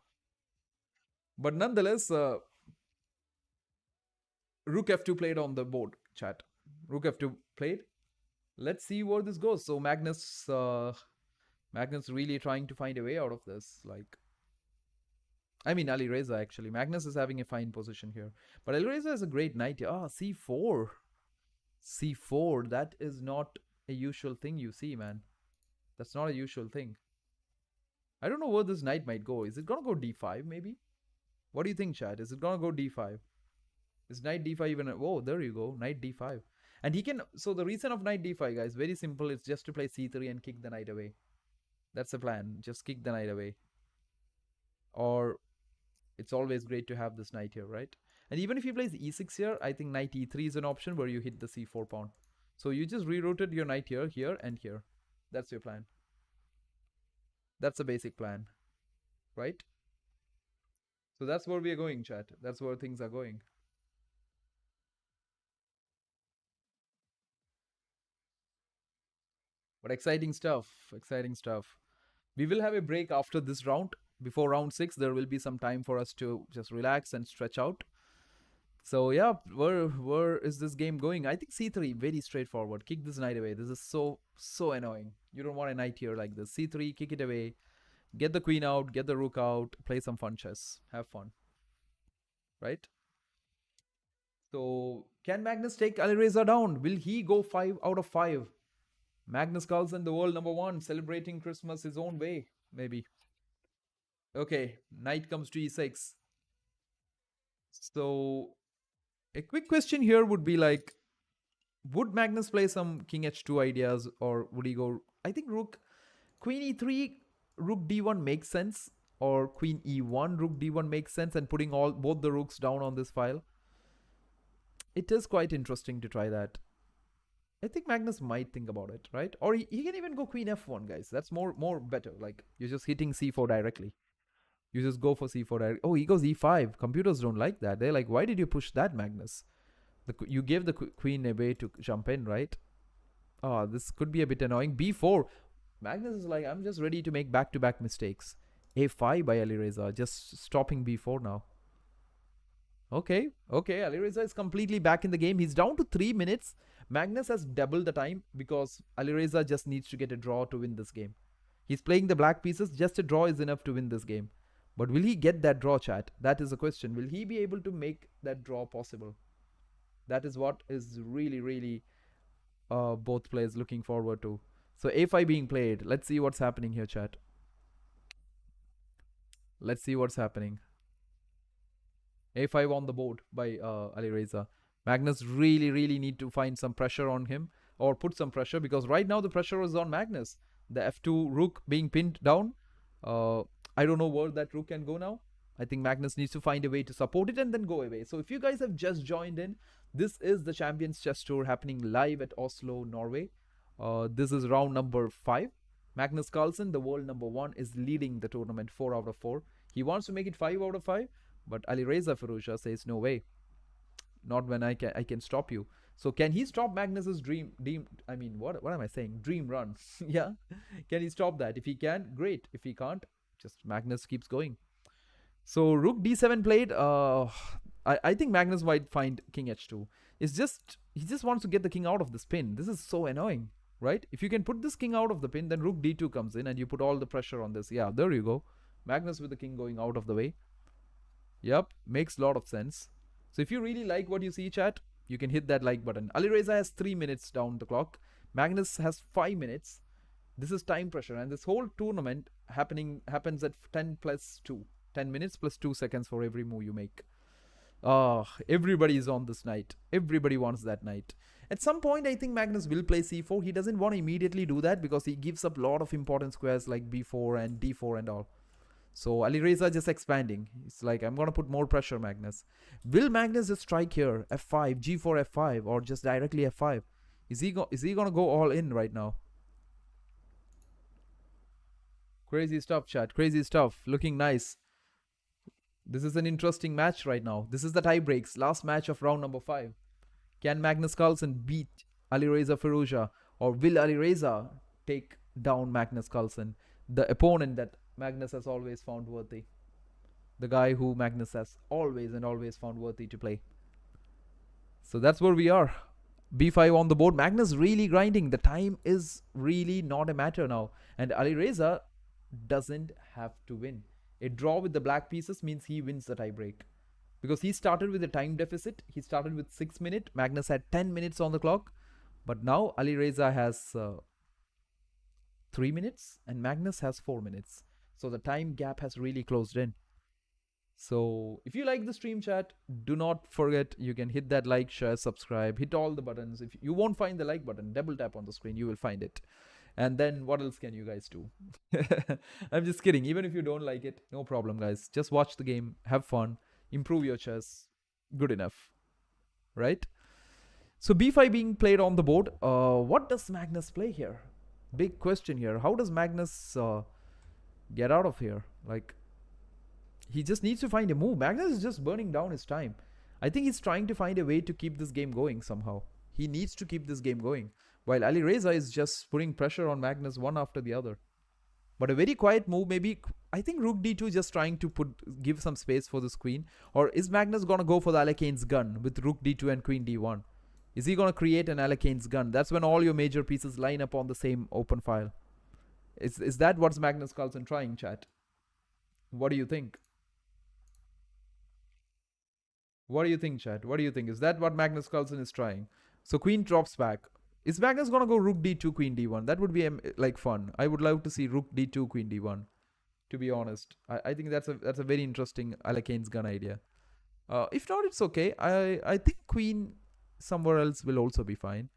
Speaker 1: But nonetheless, Rook f2 played on the board, chat. Rook f2 played. Let's see where this goes. So Magnus really trying to find a way out of this. Like, I mean, Alireza actually. Magnus is having a fine position here. But Alireza is a great knight. Ah, c4. c4. That is not a usual thing you see, man. That's not a usual thing. I don't know where this knight might go. Is it going to go d5 maybe? What do you think, chat? Is it going to go d5? Is knight d5 even... Oh, there you go. Knight d5. And he can... So the reason of knight d5, guys, very simple. It's just to play c3 and kick the knight away. That's the plan. Just kick the knight away. Or... It's always great to have this knight here, right? And even if he plays e6 here, I think knight e3 is an option where you hit the c4 pawn. So you just rerouted your knight here, here, and here. That's your plan. That's the basic plan, right? So that's where we are going, chat. That's where things are going. But exciting stuff, exciting stuff. We will have a break after this round. Before round 6, there will be some time for us to just relax and stretch out. So yeah, where is this game going? I think c3, very straightforward. Kick this knight away. This is so annoying. You don't want a knight here like this. c3, kick it away. Get the queen out, get the rook out, play some fun chess. Have fun. Right? So can Magnus take Alireza down? Will he go 5 out of 5? Magnus Carlsen, the world number 1, celebrating Christmas his own way, maybe. Okay, knight comes to e6. So a quick question here would be like, would Magnus play some king h2 ideas, or would he go, I think rook, queen e3, rook d1 makes sense, or queen e1, rook d1 makes sense, and putting both the rooks down on this file. It is quite interesting to try that. I think Magnus might think about it, right? Or he can even go queen f1, guys. That's more better. Like, you're just hitting c4 directly. You just go for c4 direct. Oh, he goes e5. Computers don't like that. They're like, why did you push that, Magnus? You gave the queen away to jump in, right? Oh, this could be a bit annoying. b4. Magnus is like, I'm just ready to make back-to-back mistakes. a5 by Alireza, just stopping b4 now. Okay, Alireza is completely back in the game. He's down to 3 minutes. Magnus has doubled the time because Alireza just needs to get a draw to win this game. He's playing the black pieces. Just a draw is enough to win this game. But will he get that draw, chat? That is the question. Will he be able to make that draw possible? That is what is really both players looking forward to. So a5 being played. Let's see what's happening here, chat. Let's see what's happening. a5 on the board by Alireza. Magnus really need to find some pressure on him, or put some pressure, because right now the pressure is on Magnus. The f2 rook being pinned down. I don't know where that rook can go now. I think Magnus needs to find a way to support it and then go away. So if you guys have just joined in, this is the Champions Chess Tour happening live at Oslo, Norway. This is round number 5. Magnus Carlsen, the world number 1, is leading the tournament 4 out of 4. He wants to make it 5 out of 5, but Alireza Firouzja says no way. Not when I can stop you. So can he stop Magnus's dream I mean, what am I saying? Dream run. Yeah. Can he stop that? If he can, great. If he can't, just Magnus keeps going. So rook d7 played. I think Magnus might find king h2. It's just, he just wants to get the king out of this pin. This is so annoying, right? If you can put this king out of the pin, then rook d2 comes in and you put all the pressure on this. Yeah, there you go. Magnus with the king going out of the way. Yep, makes a lot of sense. So if you really like what you see, chat, you can hit that like button. Alireza has 3 minutes down the clock. Magnus has 5 minutes. This is time pressure, and this whole tournament happens at 10 plus 2. 10 minutes plus 2 seconds for every move you make. Everybody is on this knight. Everybody wants that knight. At some point, I think Magnus will play c4. He doesn't want to immediately do that because he gives up a lot of important squares like b4 and d4 and all. So Alireza just expanding. It's like, I'm going to put more pressure, Magnus. Will Magnus just strike here? f5, g4, f5, or just directly f5? Is he going to go all in right now? Crazy stuff, chat. Crazy stuff. Looking nice. This is an interesting match right now. This is the tie breaks. Last match of round number 5. Can Magnus Carlsen beat Alireza Firouzja? Or will Alireza take down Magnus Carlsen, the opponent that Magnus has always found worthy? The guy who Magnus has always found worthy to play. So that's where we are. b5 on the board. Magnus really grinding. The time is really not a matter now. And Alireza doesn't have to win. A draw with the black pieces means he wins the tiebreak. Because he started with a time deficit. He started with 6 minutes. Magnus had 10 minutes on the clock. But now Alireza has 3 minutes and Magnus has 4 minutes. So the time gap has really closed in. So if you like the stream, chat, do not forget, you can hit that like, share, subscribe, hit all the buttons. If you won't find the like button, double tap on the screen, you will find it. And then what else can you guys do? I'm just kidding. Even if you don't like it, no problem, guys. Just watch the game, have fun, improve your chess. Good enough, right? So b5 being played on the board. What does Magnus play here? Big question here. How does Magnus get out of here? Like, he just needs to find a move. Magnus is just burning down his time. I think he's trying to find a way to keep this game going somehow. He needs to keep this game going. While Alireza is just putting pressure on Magnus one after the other. But a very quiet move, maybe. I think rook d2 just trying to give some space for this queen. Or is Magnus gonna go for the Alekane's gun with rook d2 and queen d1? Is he gonna create an Alekane's gun? That's when all your major pieces line up on the same open file. Is that what's Magnus Carlsen trying, chat? What do you think? What do you think, chat? What do you think? Is that what Magnus Carlsen is trying? So queen drops back. Is Magnus gonna go rook d2, queen d1? That would be like fun. I would love to see rook d2, queen d1. To be honest, I think that's a very interesting Alekane's gun idea. If not, it's okay. I think queen somewhere else will also be fine.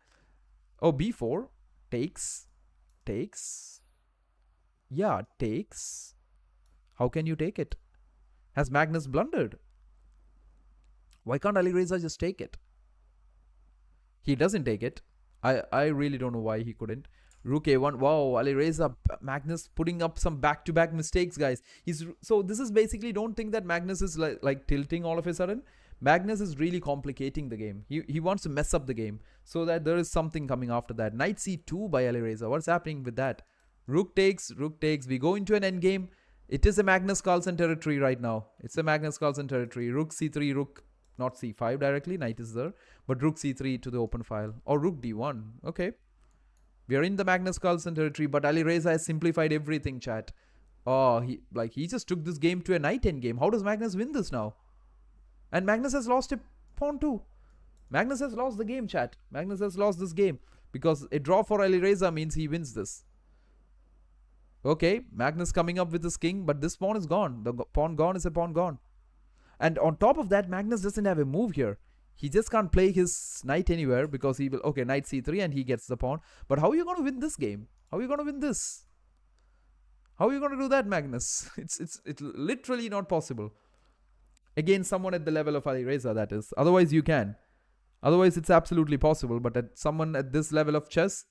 Speaker 1: Oh, b4 takes. Yeah, takes. How can you take it? Has Magnus blundered? Why can't Alireza just take it? He doesn't take it. I really don't know why he couldn't. Rook a1. Wow, Alireza, Magnus putting up some back-to-back mistakes, guys. So this is basically, don't think that Magnus is like tilting all of a sudden. Magnus is really complicating the game. He wants to mess up the game so that there is something coming after that. Knight c2 by Alireza. What's happening with that? Rook takes. We go into an endgame. It is a Magnus Carlsen territory right now. It's a Magnus Carlsen territory. Rook c3, rook, not c5 directly. Knight is there. But rook c3 to the open file. Or rook d1. Okay. We are in the Magnus Carlsen territory, but Alireza has simplified everything, chat. Oh, he just took this game to a knight endgame. How does Magnus win this now? And Magnus has lost a pawn too. Magnus has lost the game, chat. Magnus has lost this game. Because a draw for Alireza means he wins this. Okay, Magnus coming up with his king, but this pawn is gone. The pawn gone is a pawn gone. And on top of that, Magnus doesn't have a move here. He just can't play his knight anywhere because he will... Okay, knight c3 and he gets the pawn. But how are you going to win this game? How are you going to win this? How are you going to do that, Magnus? It's literally not possible. Again, someone at the level of Alireza, that is. Otherwise, you can. Otherwise, it's absolutely possible. But at someone at this level of chess,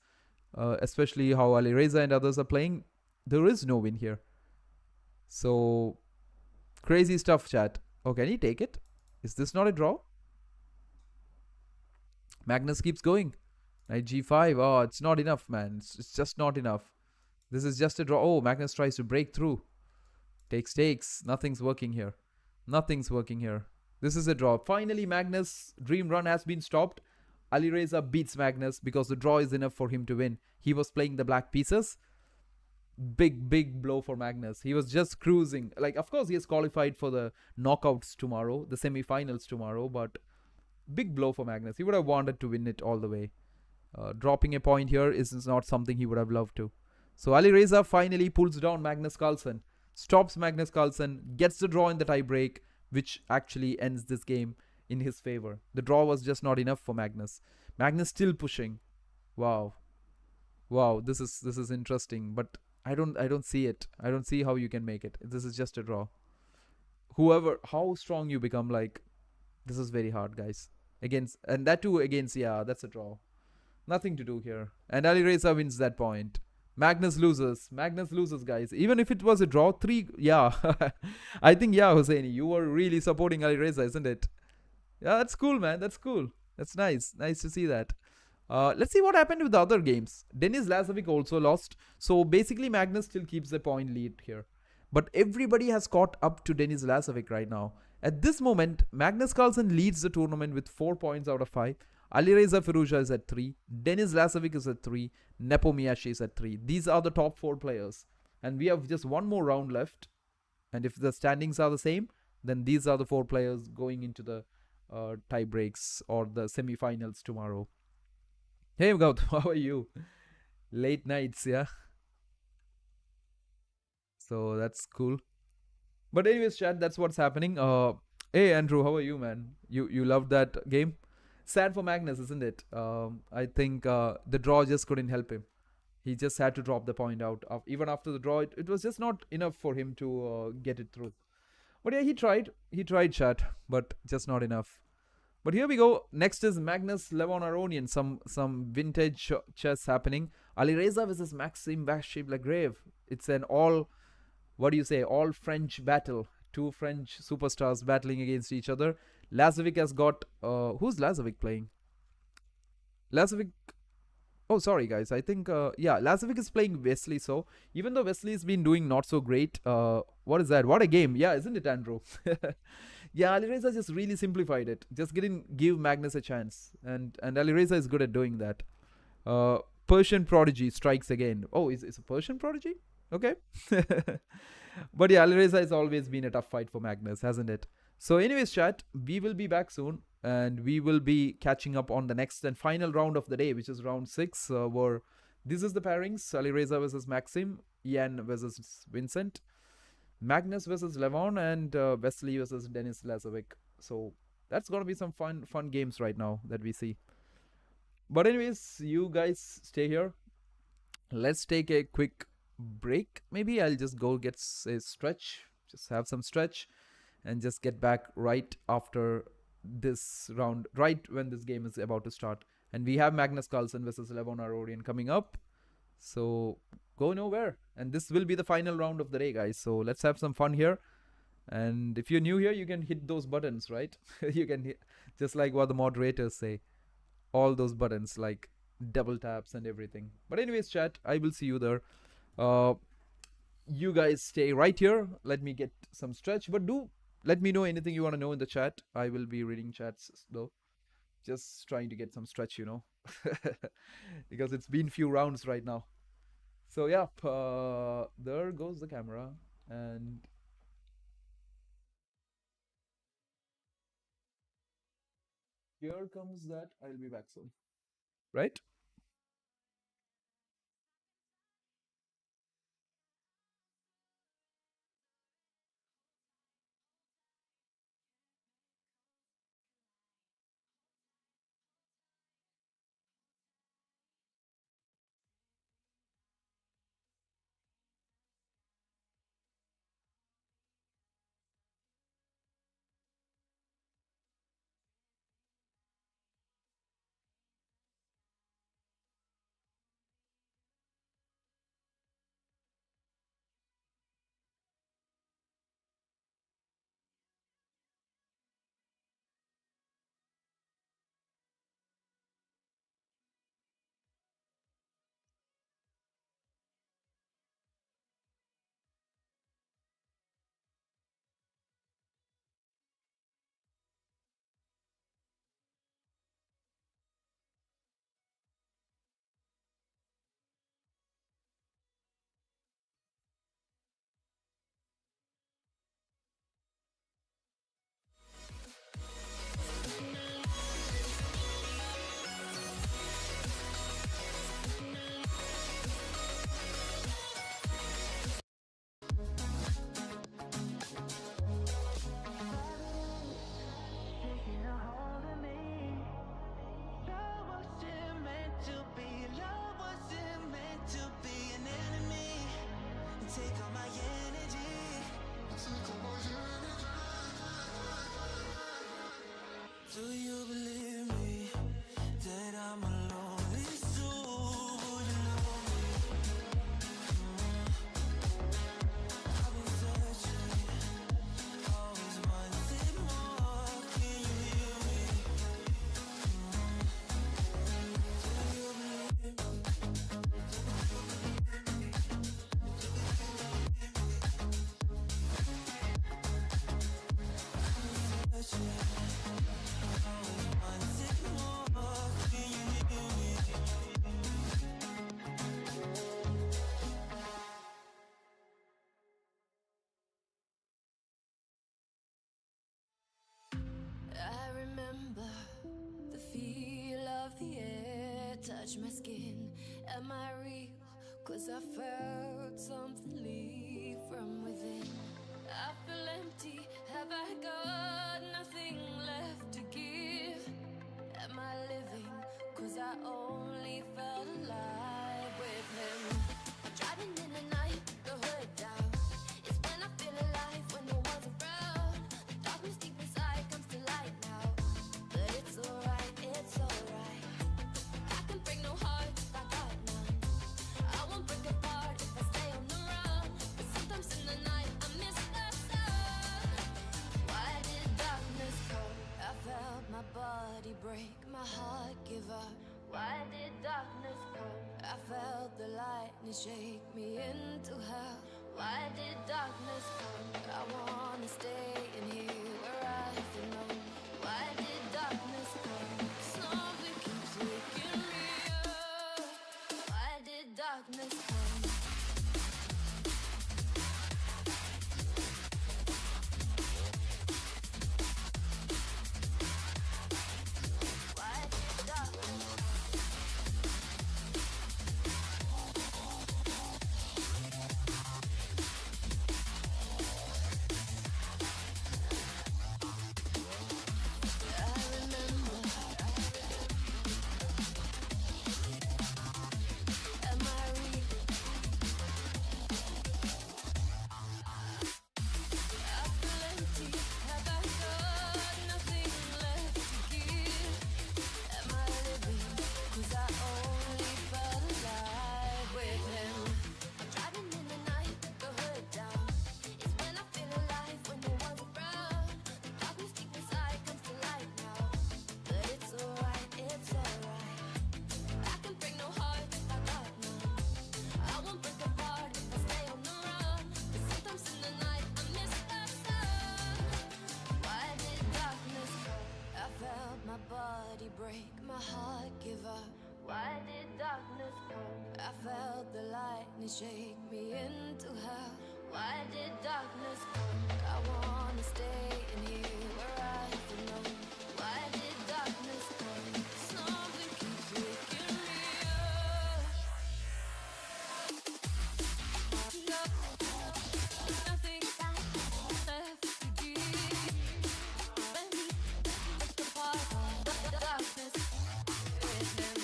Speaker 1: especially how Alireza and others are playing, there is no win here. So, crazy stuff, chat. Oh, can he take it? Is this not a draw? Magnus keeps going. Knight g5. Oh, it's not enough, man. It's just not enough. This is just a draw. Oh, Magnus tries to break through. Takes. Nothing's working here. Nothing's working here. This is a draw. Finally, Magnus' dream run has been stopped. Alireza beats Magnus because the draw is enough for him to win. He was playing the black pieces. Big blow for Magnus. He was just cruising. Like, of course, he is qualified for the knockouts tomorrow, the semi-finals tomorrow, but big blow for Magnus. He would have wanted to win it all the way. Dropping a point here is not something he would have loved to. So Alireza finally pulls down Magnus Carlsen, stops Magnus Carlsen, gets the draw in the tie-break, which actually ends this game in his favor. The draw was just not enough for Magnus. Magnus still pushing. Wow, this is interesting, but I don't see it. I don't see how you can make it. This is just a draw. How strong you become, like, this is very hard, guys. And that too against, yeah, that's a draw. Nothing to do here. And Alireza wins that point. Magnus loses, guys. Even if it was a draw, 3, yeah. I think, yeah, Hosseini, you were really supporting Alireza, isn't it? Yeah, that's cool, man. That's cool. That's nice. Nice to see that. Let's see what happened with the other games. Denis Lazovic also lost. So basically, Magnus still keeps the point lead here. But everybody has caught up to Denis Lazovic right now. At this moment, Magnus Carlsen leads the tournament with 4 points out of 5. Alireza Firouzja is at 3. Denis Lazovic is at 3. Nepomniachtchi is at 3. These are the top 4 players. And we have just one more round left. And if the standings are the same, then these are the 4 players going into the tie breaks or the semi-finals tomorrow. Hey, Gautam, how are you? Late nights, yeah? So that's cool. But anyways, chat, that's what's happening. Hey, Andrew, how are you, man? You loved that game? Sad for Magnus, isn't it? I think the draw just couldn't help him. He just had to drop the point out. Even after the draw, it was just not enough for him to get it through. But yeah, he tried. He tried, chat, but just not enough. But here we go. Next is Magnus Levon Aronian. Some vintage chess happening. Alireza versus Maxime Vachier-Lagrave. It's an all French battle. 2 French superstars battling against each other. Lazovic has got... who's Lazovic playing? Lazovic... Oh, sorry, guys. I think, yeah, Lazovic is playing Wesley. So even though Wesley's been doing not so great, what is that? What a game. Yeah, isn't it, Andrew? Yeah, Alireza just really simplified it. Just give Magnus a chance. And Alireza is good at doing that. Persian Prodigy strikes again. Oh, it's a Persian Prodigy? Okay. But yeah, Alireza has always been a tough fight for Magnus, hasn't it? So anyways, chat, we will be back soon. And we will be catching up on the next and final round of the day, which is round 6, where this is the pairings: Alireza versus Maxim, Ian versus Vincent, Magnus versus Levon, and Wesley versus Denis Lazovic. So that's gonna be some fun games right now that we see. But anyways, you guys stay here. Let's take a quick break. Maybe I'll just go get a stretch, just have some stretch, and just get back right after this round, right when this game is about to start. And we have Magnus Carlsen versus Levon Aronian coming up. So go nowhere. And this will be the final round of the day, guys. So let's have some fun here. And if you're new here, you can hit those buttons, right? You can hit, just like what the moderators say, all those buttons like double taps and everything. But anyways, chat, I will see you there. You guys stay right here. Let me get some stretch, but do let me know anything you want to know in the chat. I will be reading chats though. Just trying to get some stretch, you know, because it's been few rounds right now. So yeah, there goes the camera, and here comes that I'll be back soon, right?
Speaker 2: Do you believe me that I'm a lonely soul? Would you know me? I've been searching, always wanted more. Can you hear me? Do you believe me?
Speaker 4: I remember the feel of the air touch my skin. Am I real? 'Cause I felt something leave from within. I feel empty. Have I got nothing left to give? Am I living? 'Cause I only felt alive with him. Driving in the night, the hood down. It's when I feel alive, when no one's around. The darkness deep inside comes to light now. But it's alright, it's alright. I can break no heart if I got none. I won't break apart if I stay on the run. But sometimes in the night I miss the sun. Why did darkness come? I felt my body break, my heart give up. Why did darkness come? I felt the lightning shake me into hell. Why did darkness come? I wanna stay in here where I belong. Why did darkness come? Something keeps waking me up. Why did darkness come? Why did darkness come? Break my heart, give up. Why did darkness come? I felt the lightning shake me into hell. Why did darkness come? I wanna stay in here where I belong. Why did darkness come? Something keeps waking me up. No, nothing left to give. Let me take the part of the darkness with him.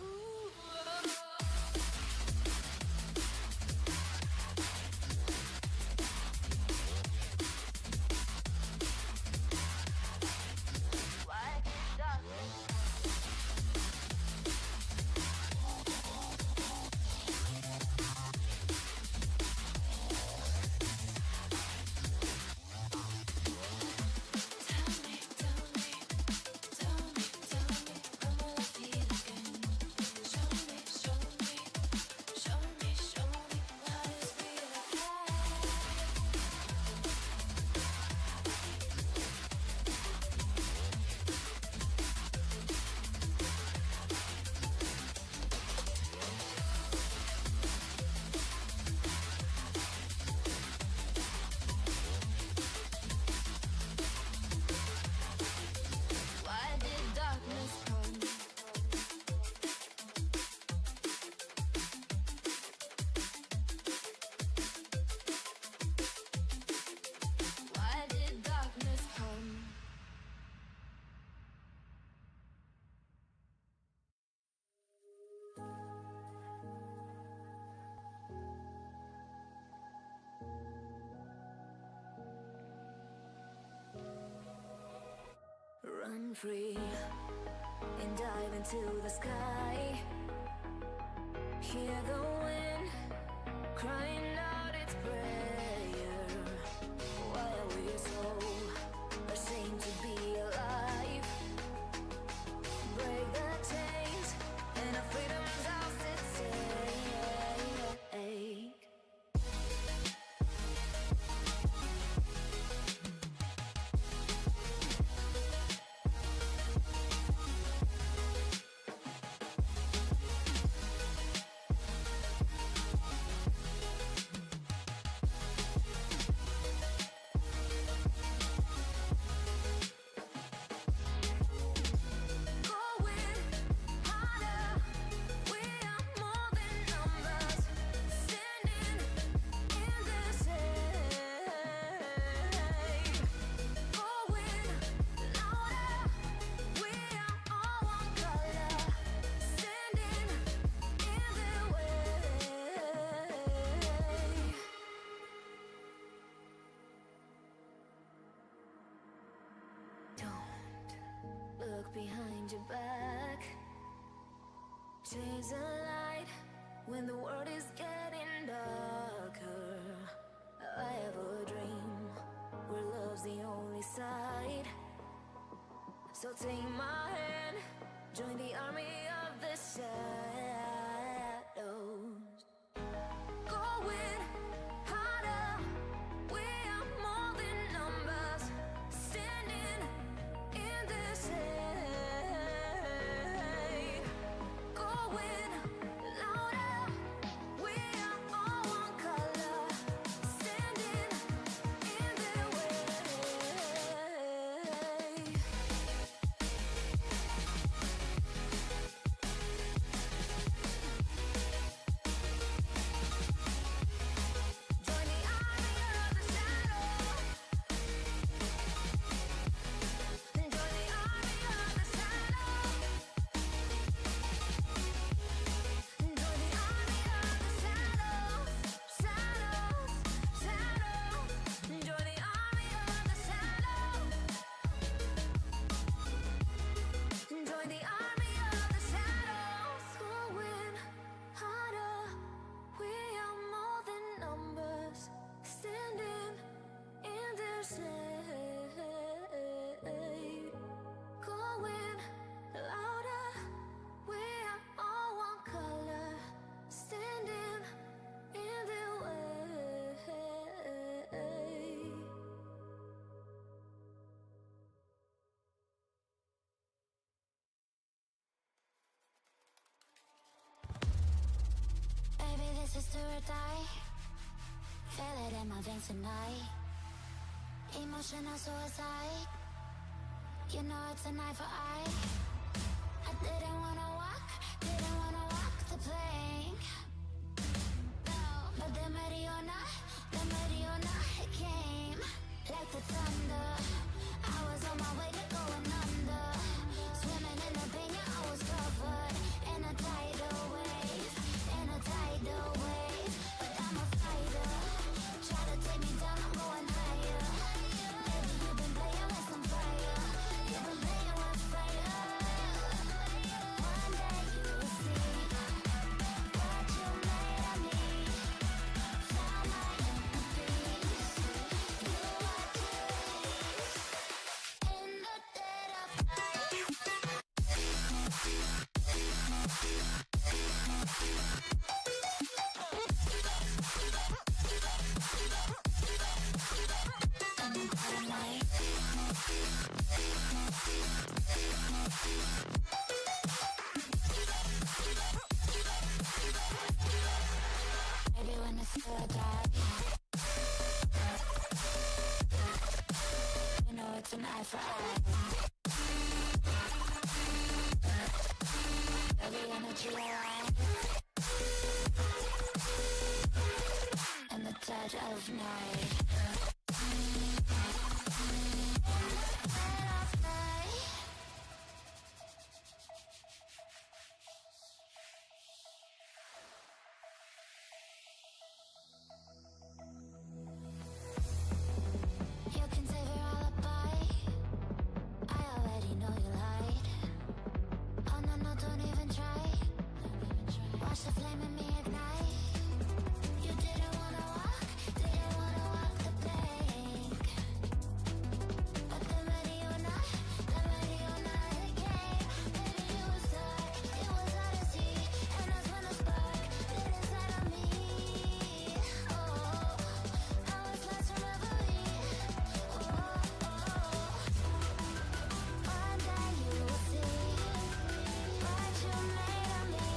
Speaker 4: Ooh, why did darkness come? Why did darkness come? Run free and dive into the sky. Hear the wind crying out its prayer. Why are we so ashamed to be alive? Break the chains and our freedom's ours to take. Look behind your back. Chase a light when the world is getting darker. I have a dream where love's the only side. So take my hand, Join the army of the shadows. Going harder. We are more than numbers. Standing in this hate. Going louder. We are all one color. Standing in their way. Join the army of the shadow. Join the army of the shadow. Join the army of the shadows, shadows, shadows. Join the army of the shadows. Join the army of the shadows. Going harder. We are more than numbers. Standing in their shade. Going louder. We are all one color. Standing in their way. Baby, this is do or die. Feel it in my veins tonight. Emotional suicide. You know it's an eye for eye. I didn't wanna walk the plank. No, but the Mariona, it came like the thunder. I was on my way to going under. Swimming in the pain, yeah, I was covered in a tidal wave, But I'm a fighter. Try to take me down, I'm going higher. Baby, you've been playing with some fire. You've been playing with fire. One day you will see what you made of me. Found my inner peace. You are peace in the dead of night. In the dead of night. Maybe when it's still dark, you know it's an eye for eye. Every energy alive. In the dead of night. Dead of night. You can save your alibi. I already know you lied. Oh no, no, don't even try. Watch the flame in me ignite. You didn't wanna walk the plank. But the Mariona, it came. Baby, it was dark, it was hard to see. And that's when a spark lit inside of me. Oh, I was lost from reverie. One day you will see what you made of me.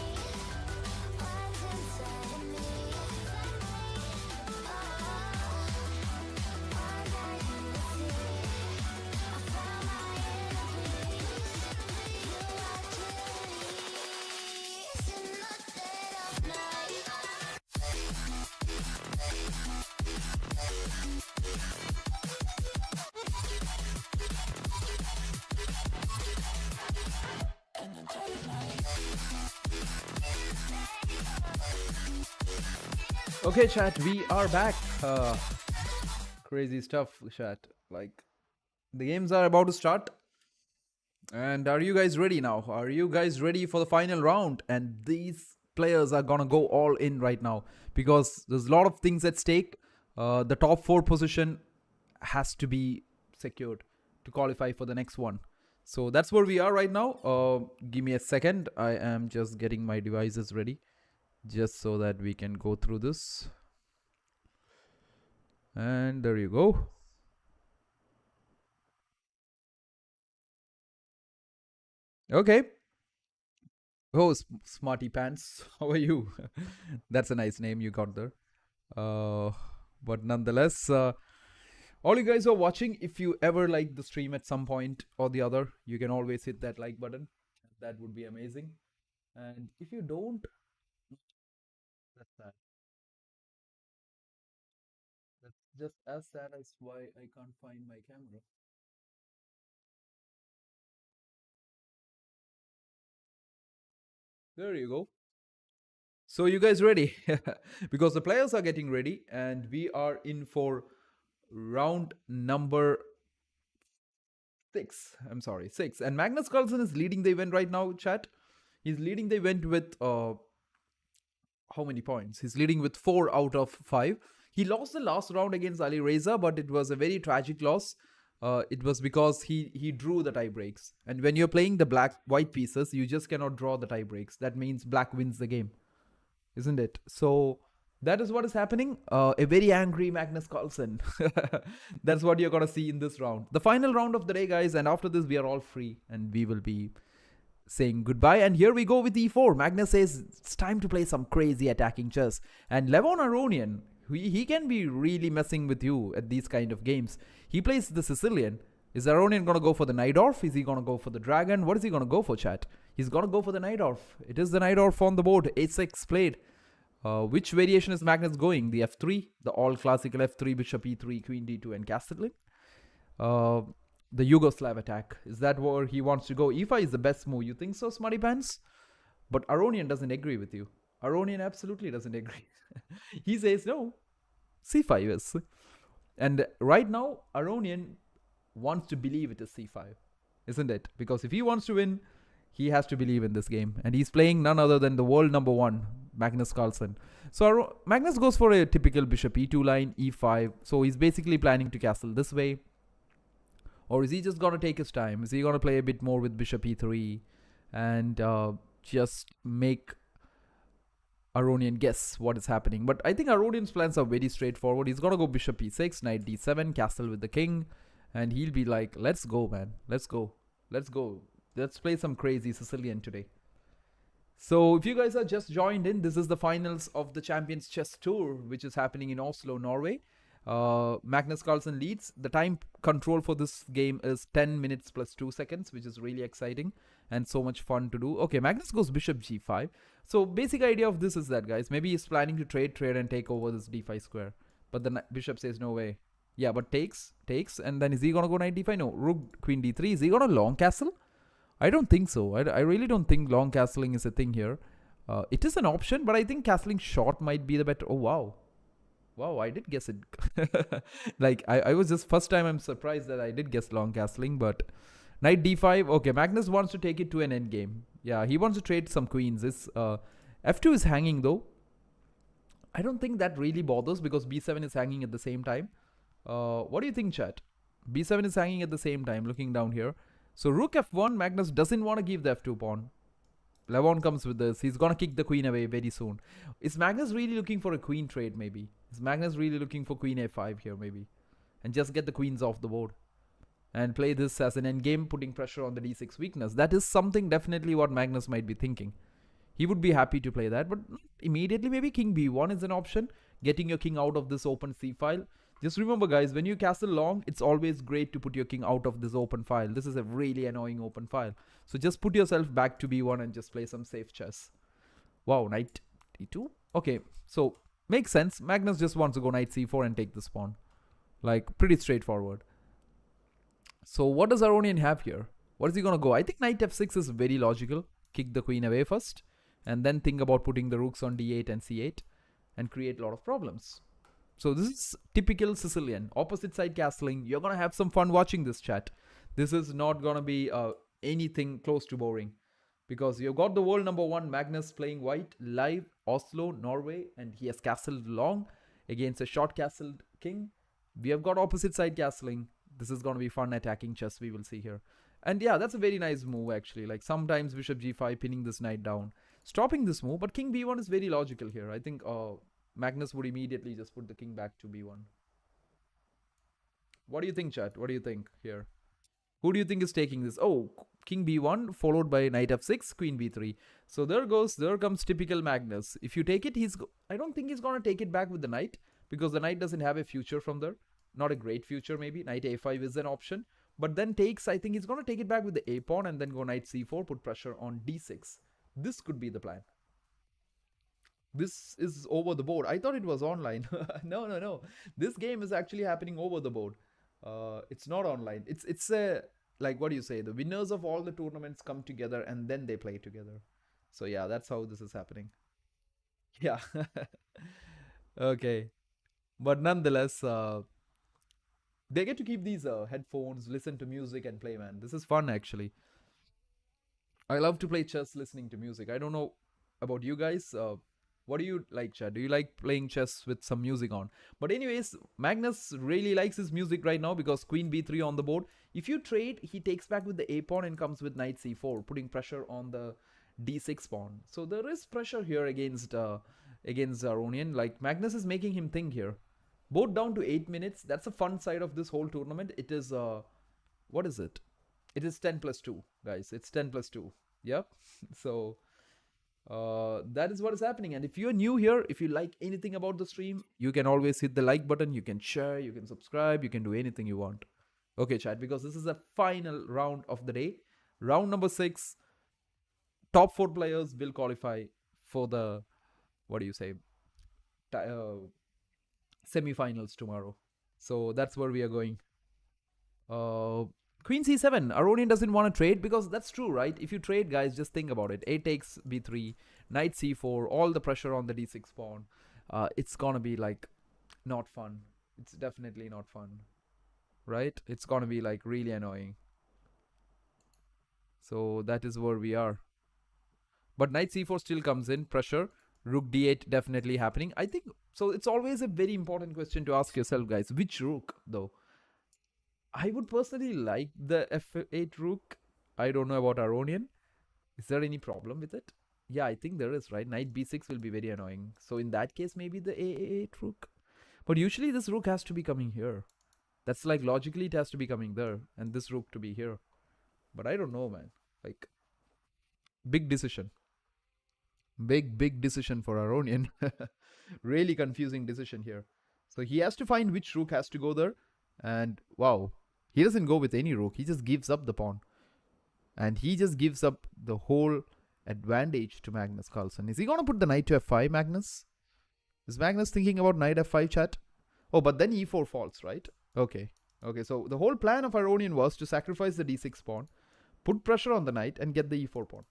Speaker 4: What's inside of me. One day you will see I found my inner peace. You are peace in the dead of night. In the dead of night.
Speaker 1: Okay, chat, we are back. Crazy stuff, chat. Like, the games are about to start. And are you guys ready now? Are you guys ready for the final round? And these players are gonna go all in right now because there's a lot of things at stake. The top 4 position has to be secured to qualify for the next one. So that's where we are right now. Give me a second. I am just getting my devices ready just so that we can go through this. And there you go. Okay. Oh, Smarty Pants. How are you? That's a nice name you got there. Uh, but nonetheless, all you guys who are watching, if you ever like the stream at some point or the other, you can always hit that like button. That would be amazing. And if you don't, that's sad. That's just as sad as why I can't find my camera. There you go. So you guys ready? Because the players are getting ready and we are in for round number 6. I'm sorry, 6. And Magnus Carlsen is leading the event right now, chat. He's leading the event with how many points? He's leading with 4 out of 5. He lost the last round against Ali Reza, but it was a very tragic loss. It was because he drew the tie breaks. And when you're playing the black white pieces, you just cannot draw the tie breaks. That means black wins the game, isn't it? So that is what is happening. A very angry Magnus Carlsen. That's what you're gonna see in this round. The final round of the day, guys. And after this, we are all free and we will be saying goodbye. And here we go with e4. Magnus says it's time to play some crazy attacking chess. And Levon Aronian, he can be really messing with you at these kind of games. He plays the Sicilian. Is Aronian going to go for the Najdorf? Is he going to go for the Dragon? What is he going to go for, chat? He's going to go for the Najdorf. It is the Najdorf on the board. A6 played. Which variation is Magnus going? The F3, the all classical F3, Bishop E3, Queen D2, and castling. The Yugoslav attack. Is that where he wants to go? E5 is the best move. You think so, Smarty Pants? But Aronian doesn't agree with you. Aronian absolutely doesn't agree. He says no. C5 is. And right now, Aronian wants to believe it is C5, isn't it? Because if he wants to win, he has to believe in this game. And he's playing none other than the world number 1, Magnus Carlsen. So Magnus goes for a typical Bishop E2 line, E5. So he's basically planning to castle this way. Or is he just going to take his time? Is he going to play a bit more with Bishop E3 and just make Aronian guess what is happening? But I think Aronian's plans are very straightforward. He's going to go Bishop E6, Knight D7, castle with the king. And he'll be like, let's go, man. Let's go. Let's go. Let's play some crazy Sicilian today. So if you guys are just joined in, this is the finals of the Champions Chess Tour, which is happening in Oslo, Norway. Magnus Carlsen leads. The time control for this game is 10 minutes plus 2 seconds, which is really exciting and so much fun to do. Okay, Magnus goes Bishop G5. So basic idea of this is that, guys, maybe he's planning to trade and take over this D5 square. But the bishop says no way. Yeah, but takes. And then is he going to go Knight D5? No. Rook, Queen D3. Is he going to long castle? I don't think so. I really don't think long castling is a thing here. It is an option, but I think castling short might be the better. Oh, wow. Wow, I did guess it. Like, I was just first time I'm surprised that I did guess long castling, but Knight D5. Okay, Magnus wants to take it to an endgame. Yeah, he wants to trade some queens. This F2 is hanging though. I don't think that really bothers because B7 is hanging at the same time. What do you think, chat? B7 is hanging at the same time, looking down here. So Rook F1, Magnus doesn't want to give the F2 pawn. Levon comes with this. He's going to kick the queen away very soon. Is Magnus really looking for a queen trade maybe? Is Magnus really looking for Queen A5 here maybe? And just get the queens off the board. And play this as an endgame, putting pressure on the D6 weakness. That is something definitely what Magnus might be thinking. He would be happy to play that, but immediately maybe King B1 is an option. Getting your king out of this open C file. Just remember, guys, when you castle long, it's always great to put your king out of this open file. This is a really annoying open file. So just put yourself back to B1 and just play some safe chess. Wow, Knight E2? Okay, so makes sense. Magnus just wants to go Knight C4 and take this pawn. Like, pretty straightforward. So what does Aronian have here? What is he going to go? I think Knight F6 is very logical. Kick the queen away first. And then think about putting the rooks on D8 and C8. And create a lot of problems. So this is typical Sicilian. Opposite side castling. You're going to have some fun watching this, chat. This is not going to be anything close to boring. Because you've got the world number 1, Magnus, playing white, live, Oslo, Norway. And he has castled long against a short castled king. We have got opposite side castling. This is going to be fun attacking chess we will see here. And yeah, that's a very nice move actually. Like sometimes bishop g5 pinning this knight down, stopping this move. But king b1 is very logical here. I think Magnus would immediately just put the king back to b1. What do you think, chat? What do you think here? Who do you think is taking this? Oh, king b1 followed by knight f6, queen b3. So there comes typical Magnus. If you take it, I don't think he's gonna take it back with the knight, because the knight doesn't have a future from there. Not a great future maybe. Knight a5 is an option. But then I think he's gonna take it back with the a pawn and then go knight c4, put pressure on d6. This could be the plan. This is over the board. I thought it was online. No. This game is actually happening over the board. It's not online. It's a, like, what do you say? The winners of all the tournaments come together and then they play together. So yeah, that's how this is happening. Yeah. Okay. But nonetheless, they get to keep these headphones, listen to music and play, man. This is fun actually. I love to play chess listening to music. I don't know about you guys. What do you like, Chad? Do you like playing chess with some music on? But anyways, Magnus really likes his music right now because queen b3 on the board. If you trade, he takes back with the a pawn and comes with knight c4, putting pressure on the d6 pawn. So there is pressure here against Aronian. Like, Magnus is making him think here. Both down to 8 minutes. That's a fun side of this whole tournament. It is, what is it? It is 10 plus 2, guys. It's 10 plus 2. Yep. So that is what is happening. And if you're new here, if you like anything about the stream, you can always hit the like button. You can share, you can subscribe, you can do anything you want. Okay, chat, because this is the final round of the day. Round number 6. Top 4 players will qualify for the, what do you say, semi-finals tomorrow. So that's where we are going. Queen c7. Aronian doesn't want to trade, because that's true, right? If you trade, guys, just think about it. A takes b3, knight c4, all the pressure on the d6 pawn. It's gonna be like not fun. It's definitely not fun, right? It's gonna be like really annoying. So that is where we are. But knight c4 still comes in, pressure. Rook d8 definitely happening. I think so. It's always a very important question to ask yourself, guys. Which rook though? I would personally like the f8 rook. I don't know about Aronian. Is there any problem with it? Yeah, I think there is, right? Knight b6 will be very annoying. So in that case, maybe the a8 rook. But usually this rook has to be coming here. That's like logically it has to be coming there. And this rook to be here. But I don't know, man. Like, big decision. Big decision for Aronian. Really confusing decision here. So he has to find which rook has to go there. And wow, he doesn't go with any rook. He just gives up the pawn. And he just gives up the whole advantage to Magnus Carlsen. Is he going to put the knight to f5, Magnus? Is Magnus thinking about knight f5, chat? Oh, but then e4 falls, right? Okay. Okay, so the whole plan of Aronian was to sacrifice the d6 pawn, put pressure on the knight, and get the e4 pawn.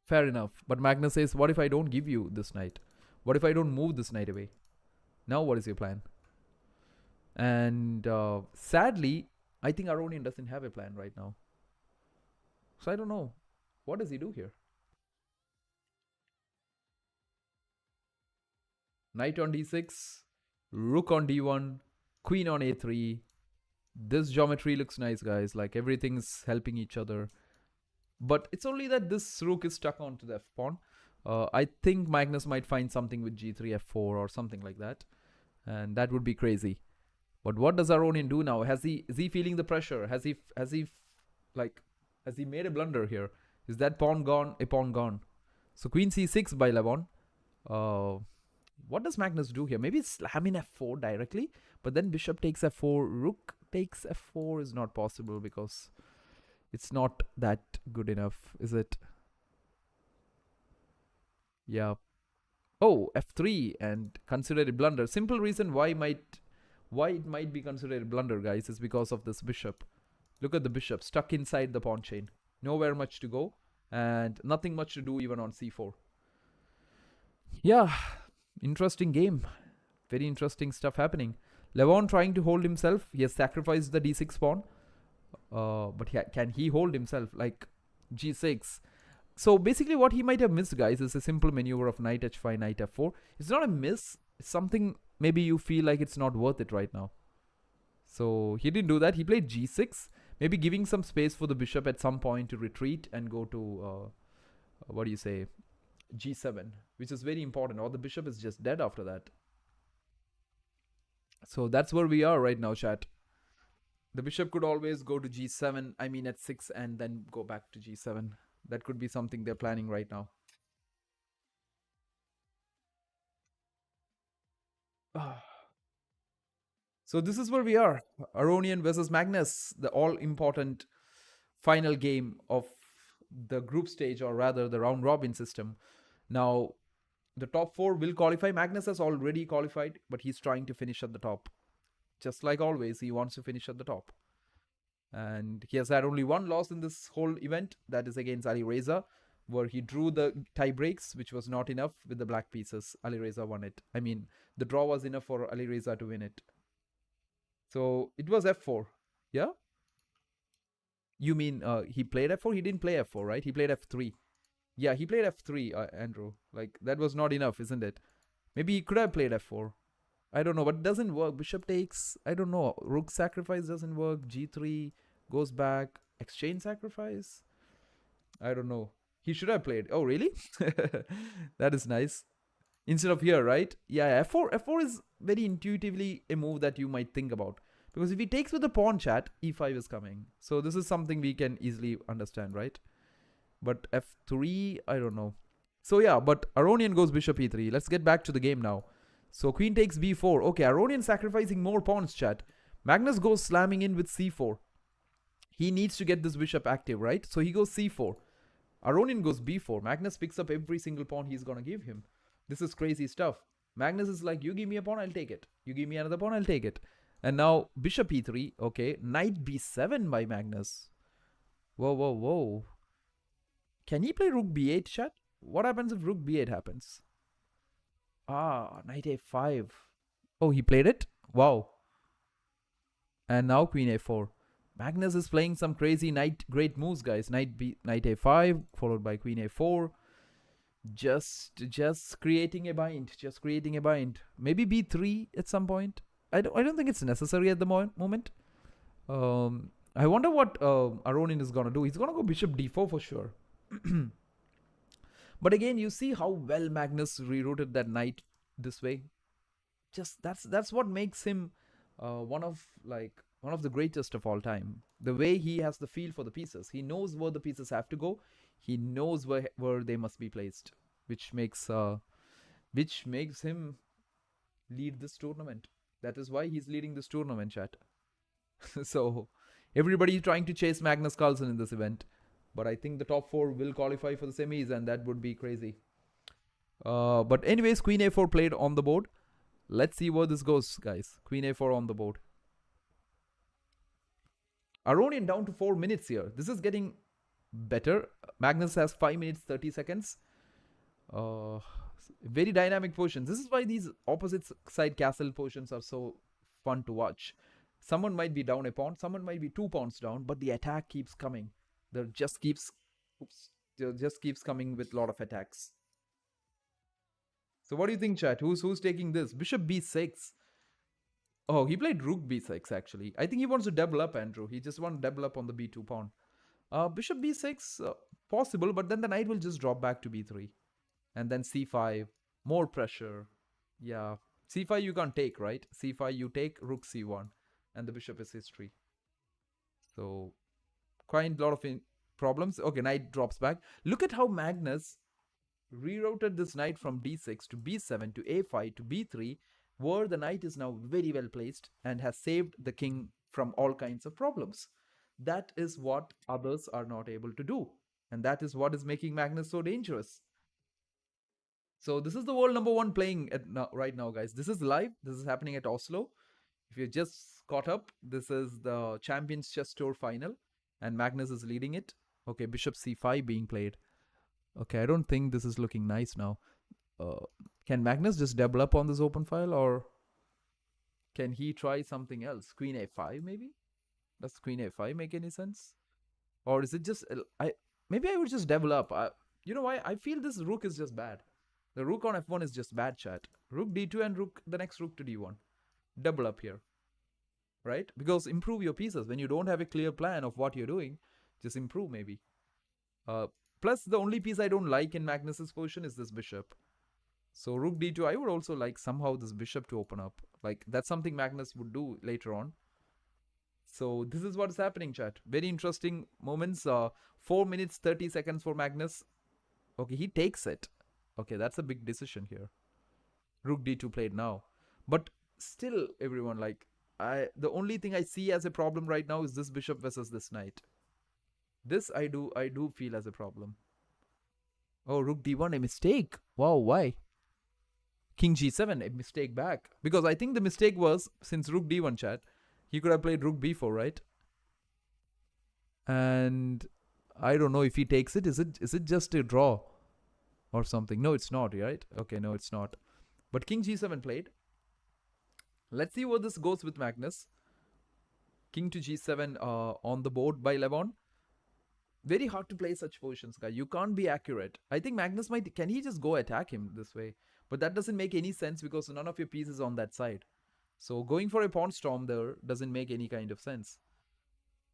Speaker 1: Fair enough. But Magnus says, what if I don't give you this knight? What if I don't move this knight away? Now what is your plan? And sadly, I think Aronian doesn't have a plan right now. So I don't know. What does he do here? Knight on d6, rook on d1, queen on a3. This geometry looks nice, guys. Like, everything's helping each other. But it's only that this rook is stuck onto the f-pawn. I think Magnus might find something with g3, f4 or something like that. And that would be crazy. But what does Aronian do now? Is he feeling the pressure? Has he made a blunder here? Is that pawn gone? A pawn gone. So queen c6 by Levon. What does Magnus do here? Maybe slam in f4 directly. But then bishop takes f4. Rook takes f4 is not possible because it's not that good enough, is it? Yeah. Oh, f3 and consider it blunder. Simple reason why it might be considered a blunder, guys, is because of this bishop. Look at the bishop stuck inside the pawn chain. Nowhere much to go and nothing much to do even on c4. Yeah, interesting game. Very interesting stuff happening. Levon trying to hold himself. He has sacrificed the d6 pawn. But can he hold himself? Like g6. So basically what he might have missed, guys, is a simple maneuver of knight h5, knight f4. It's not a miss. It's something maybe you feel like it's not worth it right now. So he didn't do that. He played g6. Maybe giving some space for the bishop at some point to retreat and go to, what do you say, g7, which is very important, or the bishop is just dead after that. So that's where we are right now, chat. The bishop could always go to g7, I mean at 6, and then go back to g7. That could be something they're planning right now. So this is where we are. Aronian versus Magnus, the all-important final game of the group stage, or rather the round-robin system. Now, the top 4 will qualify. Magnus has already qualified, but he's trying to finish at the top. Just like always, he wants to finish at the top. And he has had only one loss in this whole event. That is against Alireza, where he drew the tie breaks, which was not enough with the black pieces. Alireza won it. I mean, the draw was enough for Alireza to win it. So it was f4. Yeah? You mean he played f4? He didn't play f4, right? He played f3. Yeah, he played f3, Andrew. Like, that was not enough, isn't it? Maybe he could have played f4. I don't know, but it doesn't work. Bishop takes, I don't know. Rook sacrifice doesn't work. g3 goes back. Exchange sacrifice? I don't know. He should have played. Oh, really? That is nice. Instead of here, right? Yeah, f4 is very intuitively a move that you might think about. Because if he takes with the pawn, chat, e5 is coming. So this is something we can easily understand, right? But f3, I don't know. So yeah, but Aronian goes bishop e3. Let's get back to the game now. So queen takes b4. Okay, Aronian sacrificing more pawns, chat. Magnus goes slamming in with c4. He needs to get this bishop active, right? So he goes c4. Aronian goes b4. Magnus picks up every single pawn he's gonna give him. This is crazy stuff. Magnus is like, you give me a pawn, I'll take it. You give me another pawn, I'll take it. And now bishop e3. Okay, knight b7 by Magnus. Whoa, whoa, whoa. Can he play rook b8, chat? What happens if rook b8 happens? Ah, knight a5. Oh, he played it? Wow. And now queen a4. Magnus is playing some crazy great moves, guys. Knight a5, followed by queen a4. Just creating a bind. Just creating a bind. Maybe b3 at some point. I don't think it's necessary at the moment. I wonder what Aronian is gonna do. He's gonna go bishop d4 for sure. But again, you see how well Magnus rerouted that knight this way. Just that's what makes him one of the greatest of all time. The way he has the feel for the pieces. He knows where the pieces have to go. He knows where they must be placed, which makes him lead this tournament. That is why he's leading this tournament, chat. So everybody is trying to chase Magnus Carlsen in this event. But I think the top 4 will qualify for the semis, and that would be crazy. But anyways, queen a4 played on the board. Let's see where this goes, guys. Queen a4 on the board. Aronian down to 4 minutes here. This is getting better. Magnus has 5 minutes 30 seconds. Very dynamic positions. This is why these opposite side castle positions are so fun to watch. Someone might be down a pawn. Someone might be 2 pawns down. But the attack keeps coming. There just keeps coming with a lot of attacks. So what do you think, chat? Who's taking this? Bishop b6. Oh, he played rook b6 actually. I think he wants to double up, Andrew. He just wants to double up on the b2 pawn. Bishop b6, possible, but then the knight will just drop back to b3. And then c5, more pressure. Yeah, c5 you can't take, right? c5 you take, rook c1, and the bishop is history. So quite a lot of problems. Okay, knight drops back. Look at how Magnus rerouted this knight from d6 to b7 to a5 to b3, where the knight is now very well placed and has saved the king from all kinds of problems. That is what others are not able to do. And that is what is making Magnus so dangerous. So this is the world #1 playing right now, guys. This is live. This is happening at Oslo. If you just caught up, this is the Champions Chess Tour final. And Magnus is leading it. Okay, bishop c5 being played. Okay, I don't think this is looking nice now. Can Magnus just double up on this open file, or can he try something else? Queen a5 maybe? Does queen a5 make any sense? Or is it just... maybe I would just double up. You know why? I feel this rook is just bad. The rook on f1 is just bad, chat. Rook d2 and the next rook to d1. Double up here. right? Because improve your pieces. When you don't have a clear plan of what you're doing, just improve maybe. Plus, the only piece I don't like in Magnus's position is this bishop. So rook d2, I would also like somehow this bishop to open up. Like, that's something Magnus would do later on. So this is what's happening, chat. Very interesting moments. 4 minutes 30 seconds for Magnus. Okay, he takes it. Okay, that's a big decision here. Rook d2 played now. But still, everyone, like, the only thing I see as a problem right now is this bishop versus this knight. This I do feel as a problem. Oh, rook d1, a mistake. Wow, why? King g7, a mistake back. Because I think the mistake was, since rook d1, chat, he could have played rook b4, right? And I don't know if he takes it. Is it just a draw or something? No, it's not, right? Okay, no, it's not. But king g7 played. Let's see what this goes with Magnus. King to g7 on the board by Levon. Very hard to play such positions, guys. You can't be accurate. I think Magnus might... Can he just go attack him this way? But that doesn't make any sense because none of your pieces on that side. So going for a pawn storm there doesn't make any kind of sense.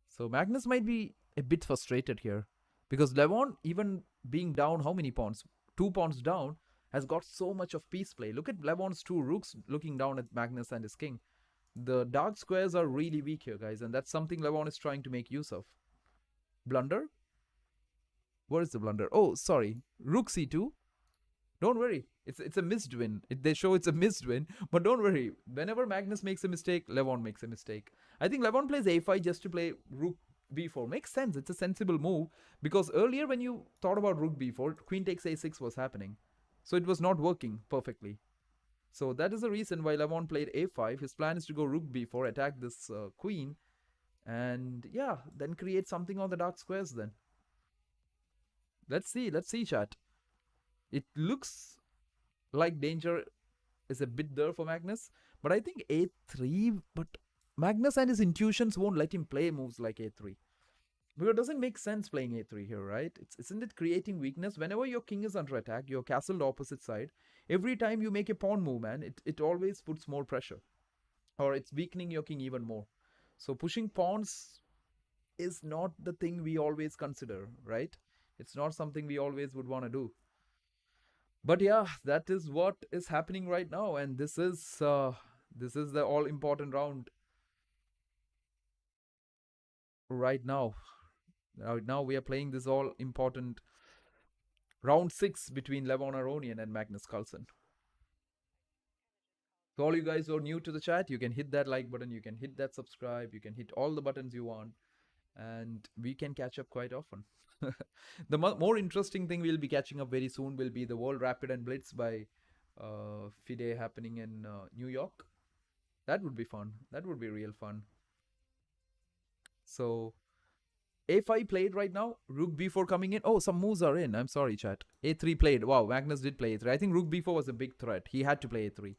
Speaker 1: So Magnus might be a bit frustrated here. Because Levon, even being down how many pawns? 2 pawns down, has got so much of piece play. Look at Levon's 2 rooks looking down at Magnus and his king. The dark squares are really weak here, guys. And that's something Levon is trying to make use of. Blunder? What is the blunder? Oh, sorry. Rook c2. Don't worry. It's a missed win. They show it's a missed win. But don't worry. Whenever Magnus makes a mistake, Levon makes a mistake. I think Levon plays a5 just to play rook b4. Makes sense. It's a sensible move. Because earlier when you thought about rook b4, queen takes a6 was happening. So it was not working perfectly. So that is the reason why Levon played a5. His plan is to go rook b4, attack this queen. And yeah, then create something on the dark squares then. Let's see, chat. It looks like danger is a bit there for Magnus. But I think a3, but Magnus and his intuitions won't let him play moves like a3. Because it doesn't make sense playing a3 here, right? Isn't it creating weakness? Whenever your king is under attack, you're castled opposite side. Every time you make a pawn move, man, it always puts more pressure. Or it's weakening your king even more. So pushing pawns is not the thing we always consider, right? It's not something we always would want to do. But yeah, that is what is happening right now. And this is the all important round right now. Right now we are playing this all important round 6 between Levon Aronian and Magnus Carlsen. So all you guys who are new to the chat, you can hit that like button, you can hit that subscribe, you can hit all the buttons you want, and we can catch up quite often. The more interesting thing we'll be catching up very soon will be the World Rapid and Blitz by FIDE happening in New York. That would be fun. That would be real fun. So a5 played right now. Rook b4 coming in. Oh, some moves are in. I'm sorry, chat. a3 played. Wow, Magnus did play a3. I think rook b4 was a big threat. He had to play a3.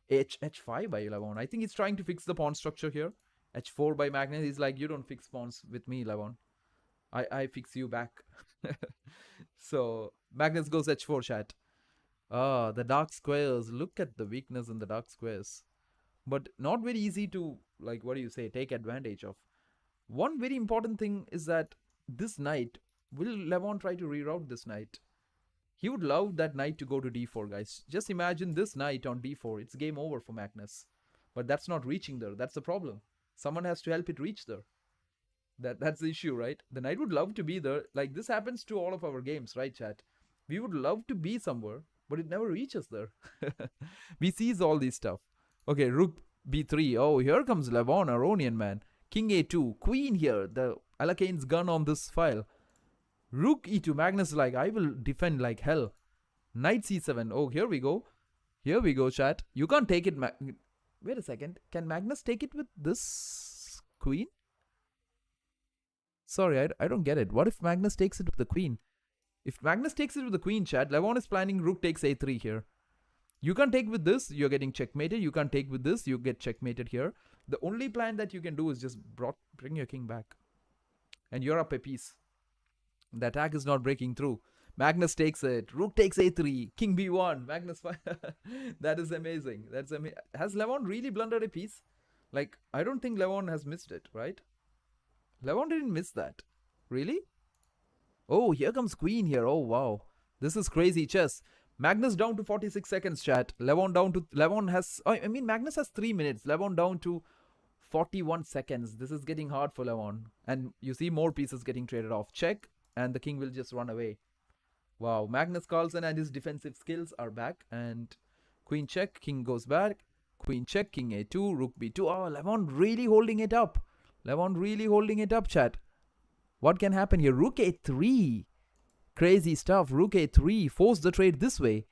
Speaker 1: h5 by Levon. I think he's trying to fix the pawn structure here. h4 by Magnus. He's like, you don't fix pawns with me, Levon. I fix you back. So Magnus goes h4, chat. The dark squares. Look at the weakness in the dark squares. But not very easy to, like, what do you say, take advantage of. One very important thing is that this knight, will Levon try to reroute this knight? He would love that knight to go to d4, guys. Just imagine this knight on d4. It's game over for Magnus. But that's not reaching there. That's the problem. Someone has to help it reach there. That's the issue, right? The knight would love to be there. Like, this happens to all of our games, right, chat? We would love to be somewhere, but it never reaches there. We seize all these stuff. Okay, rook b3. Oh, here comes Levon Aronian, man. King a2. Queen here. The Alakane's gun on this file. Rook e2. Magnus is like, I will defend like hell. Knight c7. Oh, here we go. Here we go, chat. You can't take it. Wait a second. Can Magnus take it with this queen? Sorry, I don't get it. What if Magnus takes it with the queen? If Magnus takes it with the queen, chat, Levon is planning rook takes a3 here. You can't take with this, you're getting checkmated. You can't take with this, you get checkmated here. The only plan that you can do is just bring your king back. And you're up a piece. The attack is not breaking through. Magnus takes it. Rook takes a3. King b1. Magnus... That is amazing. That's amazing. Has Levon really blundered a piece? Like, I don't think Levon has missed it, right? Levon didn't miss that. Really? Oh, here comes Queen here. Oh, wow. This is crazy chess. Magnus down to 46 seconds, chat. Levon down to... Levon has... I mean, Magnus has 3 minutes. Levon down to 41 seconds. This is getting hard for Levon. And you see more pieces getting traded off. Check, and the king will just run away. Wow. Magnus Carlsen and his defensive skills are back. And queen check, king goes back. Queen check, king a2, rook b2. Oh, Levon really holding it up. Levon really holding it up, chat. What can happen here? Rook a3. Crazy stuff. Rook a3. Force the trade this way.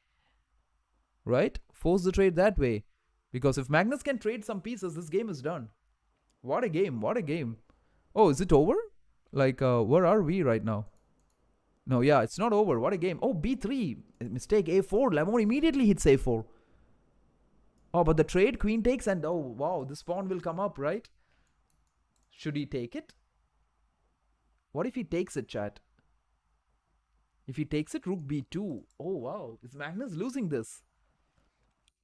Speaker 1: Right? Force the trade that way. Because if Magnus can trade some pieces, this game is done. What a game. What a game. Oh, is it over? Like, where are we right now? No, yeah, it's not over. What a game. Oh, b3. Mistake, a4. Levon immediately hits a4. Oh, but the trade, queen takes, and oh, wow, this pawn will come up, right? Should he take it? What if he takes it, chat? If he takes it, rook b2. Oh, wow. Is Magnus losing this?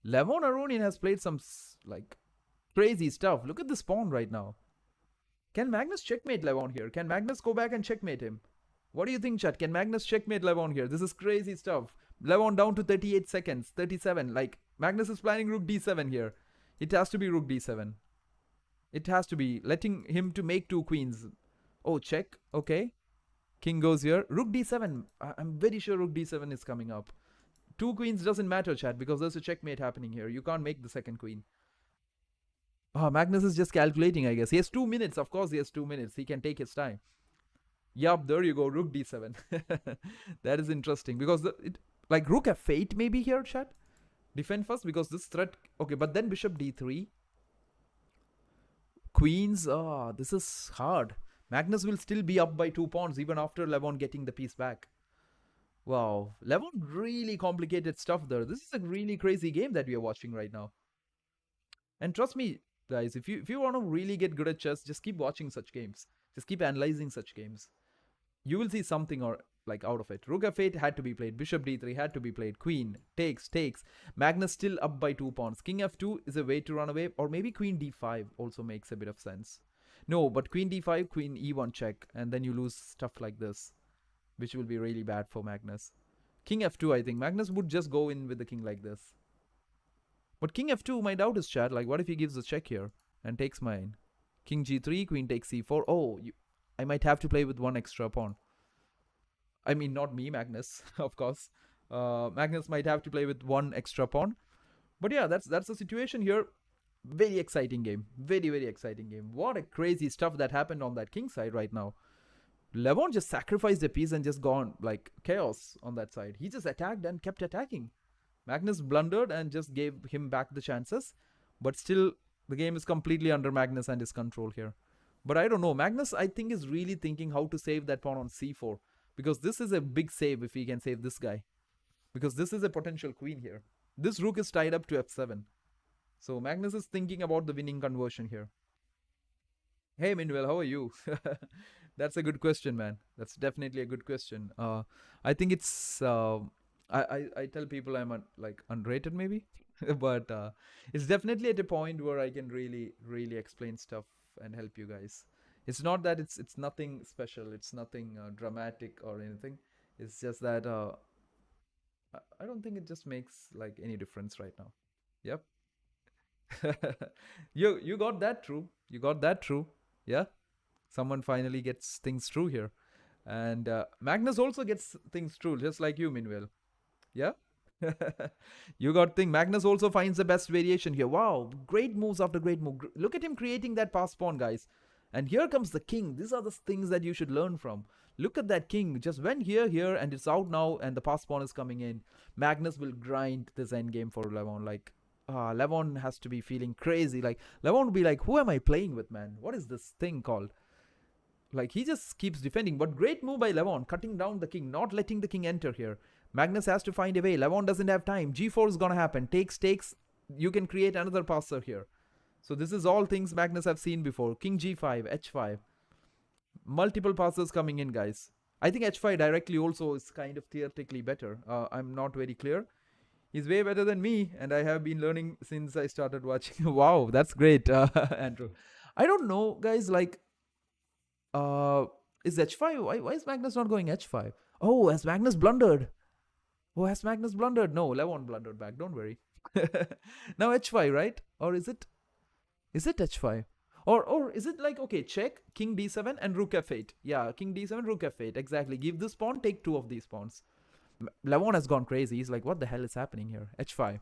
Speaker 1: Levon Aronian has played some, like, crazy stuff. Look at this pawn right now. Can Magnus checkmate Levon here? Can Magnus go back and checkmate him? What do you think, chat? Can Magnus checkmate Levon here? This is crazy stuff. Levon down to 38 seconds. 37. Like, Magnus is planning rook d7 here. It has to be rook d7. It has to be. Letting him to make 2 queens. Oh, check. Okay. King goes here. Rook d7. I'm very sure rook d7 is coming up. 2 queens doesn't matter, chat, because there's a checkmate happening here. You can't make the second queen. Oh, Magnus is just calculating, I guess. He has 2 minutes. Of course, he has 2 minutes. He can take his time. Yup, there you go. Rook d7. That is interesting. Because, like, rook f8 maybe here, chat? Defend first, because this threat... Okay, but then bishop d3. Queens. Oh, this is hard. Magnus will still be up by 2 pawns even after Levon getting the piece back. Wow. Levon really complicated stuff there. This is a really crazy game that we are watching right now. And trust me, guys, if you want to really get good at chess, just keep watching such games. Just keep analyzing such games. You will see something or like out of it. Rook f8 had to be played. Bishop d3 had to be played. Queen takes. Magnus still up by 2 pawns. King f2 is a way to run away. Or maybe queen d5 also makes a bit of sense. No, but queen d5, queen e1 check. And then you lose stuff like this, which will be really bad for Magnus. King f2, I think. Magnus would just go in with the king like this. But king f2, my doubt is, chat. Like, what if he gives a check here and takes mine? King g3, queen takes c4. Oh, I might have to play with 1 extra pawn. I mean, not me, Magnus, of course. Magnus might have to play with 1 extra pawn. But yeah, that's the situation here. Very exciting game. Very, very exciting game. What a crazy stuff that happened on that king side right now. Levon just sacrificed a piece and just gone like chaos on that side. He just attacked and kept attacking. Magnus blundered and just gave him back the chances. But still, the game is completely under Magnus and his control here. But I don't know. Magnus, I think, is really thinking how to save that pawn on c4. Because this is a big save if he can save this guy. Because this is a potential queen here. This rook is tied up to f7. So Magnus is thinking about the winning conversion here. Hey, Minwell, how are you? That's a good question, man. That's definitely a good question. I think it's... I tell people I'm like unrated maybe. But it's definitely at a point where I can really, really explain stuff and help you guys. It's not that it's nothing special. It's nothing dramatic or anything. It's just that I don't think it just makes like any difference right now. Yep. You got that true. You got that true. Yeah. Someone finally gets things true here. And Magnus also gets things true, just like you, Minwell. Yeah. You got thing. Magnus also finds the best variation here. Wow. Great moves after great move. Look at him creating that pass pawn, guys. And here comes the king. These are the things that you should learn from. Look at that king. Just went here, and it's out now, and the pass pawn is coming in. Magnus will grind this endgame for Levon. Like, Levon has to be feeling crazy. Like, Levon will be like, who am I playing with, man? What is this thing called? Like, he just keeps defending. But great move by Levon, cutting down the king, not letting the king enter here. Magnus has to find a way. Levon doesn't have time. G4 is going to happen. Takes. You can create another passer here. So this is all things Magnus have seen before. King g5, h5. Multiple passes coming in, guys. I think h5 directly also is kind of theoretically better. I'm not very clear. He's way better than me, and I have been learning since I started watching. Wow, that's great, Andrew. I don't know, guys. Like, uh, is h5? Why is Magnus not going h5? Oh, has Magnus blundered? Oh, has Magnus blundered? No, Levon blundered back. Don't worry. Now h5, right? Or is it? Is it h5? Or is it like, okay, check, king d7 and rook f8. Yeah, king d7, rook f8. Exactly. Give this pawn, take two of these pawns. Levon has gone crazy. He's like, what the hell is happening here? h5.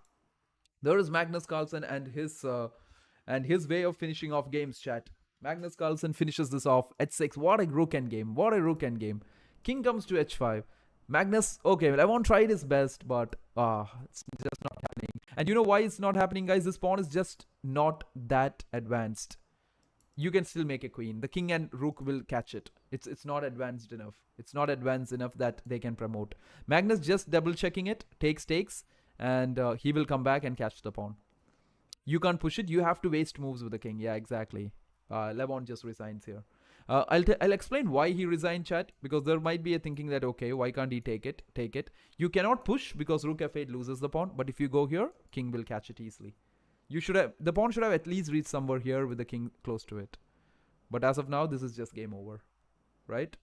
Speaker 1: There is Magnus Carlsen and his way of finishing off games, chat. Magnus Carlsen finishes this off h6. What a rook endgame. What a rook endgame. King comes to h5. Magnus, okay, Levon tried his best, but it's just not happening. And you know why it's not happening, guys? This pawn is just not that advanced. You can still make a queen. The king and rook will catch it. It's not advanced enough. It's not advanced enough that they can promote. Magnus just double checking it, takes, and he will come back and catch the pawn. You can't push it. You have to waste moves with the king. Yeah, exactly. Levon just resigns here. I'll explain why he resigned, chat, because there might be a thinking that, okay, why can't he take it? You cannot push because rook f8 loses the pawn, but if you go here, king will catch it easily. The pawn should have at least reached somewhere here with the king close to it. But as of now, this is just game over, right?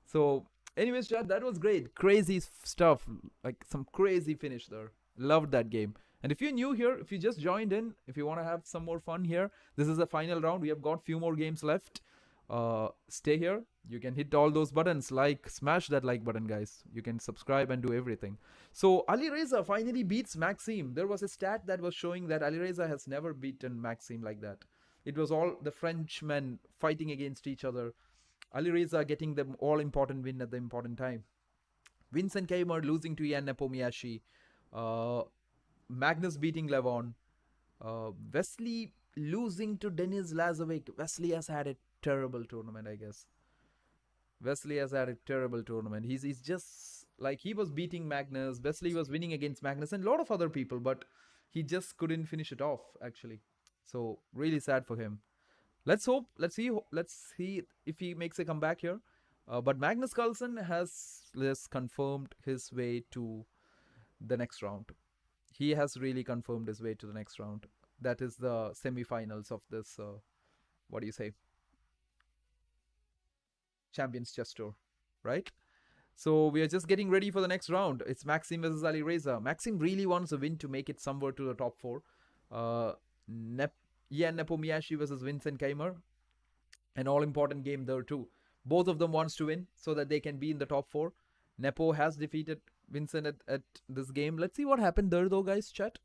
Speaker 1: So, anyways, chat, that was great. Crazy stuff, like some crazy finish there. Loved that game. And if you're new here, if you just joined in, if you want to have some more fun here, this is the final round. We have got few more games left. Stay here. You can hit all those buttons, smash that like button, guys. You can subscribe and do everything. So Alireza finally beats Maxime. There was a stat that was showing that Alireza has never beaten Maxime like that. It was all the Frenchmen fighting against each other. Alireza getting the all-important win at the important time. Vincent Keimer losing to Ian Nepomniachtchi. Magnus beating Levon. Wesley losing to Denis Lazovic. Wesley has had a terrible tournament, I guess. Wesley has had a terrible tournament. He's just like, he was beating Magnus. Wesley was winning against Magnus and a lot of other people, but he just couldn't finish it off, actually. So really sad for him. Let's see if he makes a comeback here. But Magnus Carlsen has confirmed his way to the next round. He has really confirmed his way to the next round. That is the semi-finals of this, what do you say, Champions Chess Tour, right? So we are just getting ready for the next round. It's Maxime versus Alireza. Maxime really wants a win to make it somewhere to the top 4. Ian Nepomniachtchi versus Vincent Keimer. An all-important game there too. Both of them wants to win so that they can be in the top 4. Nepo has defeated Vincent at this game. Let's see what happened there though, guys, chat.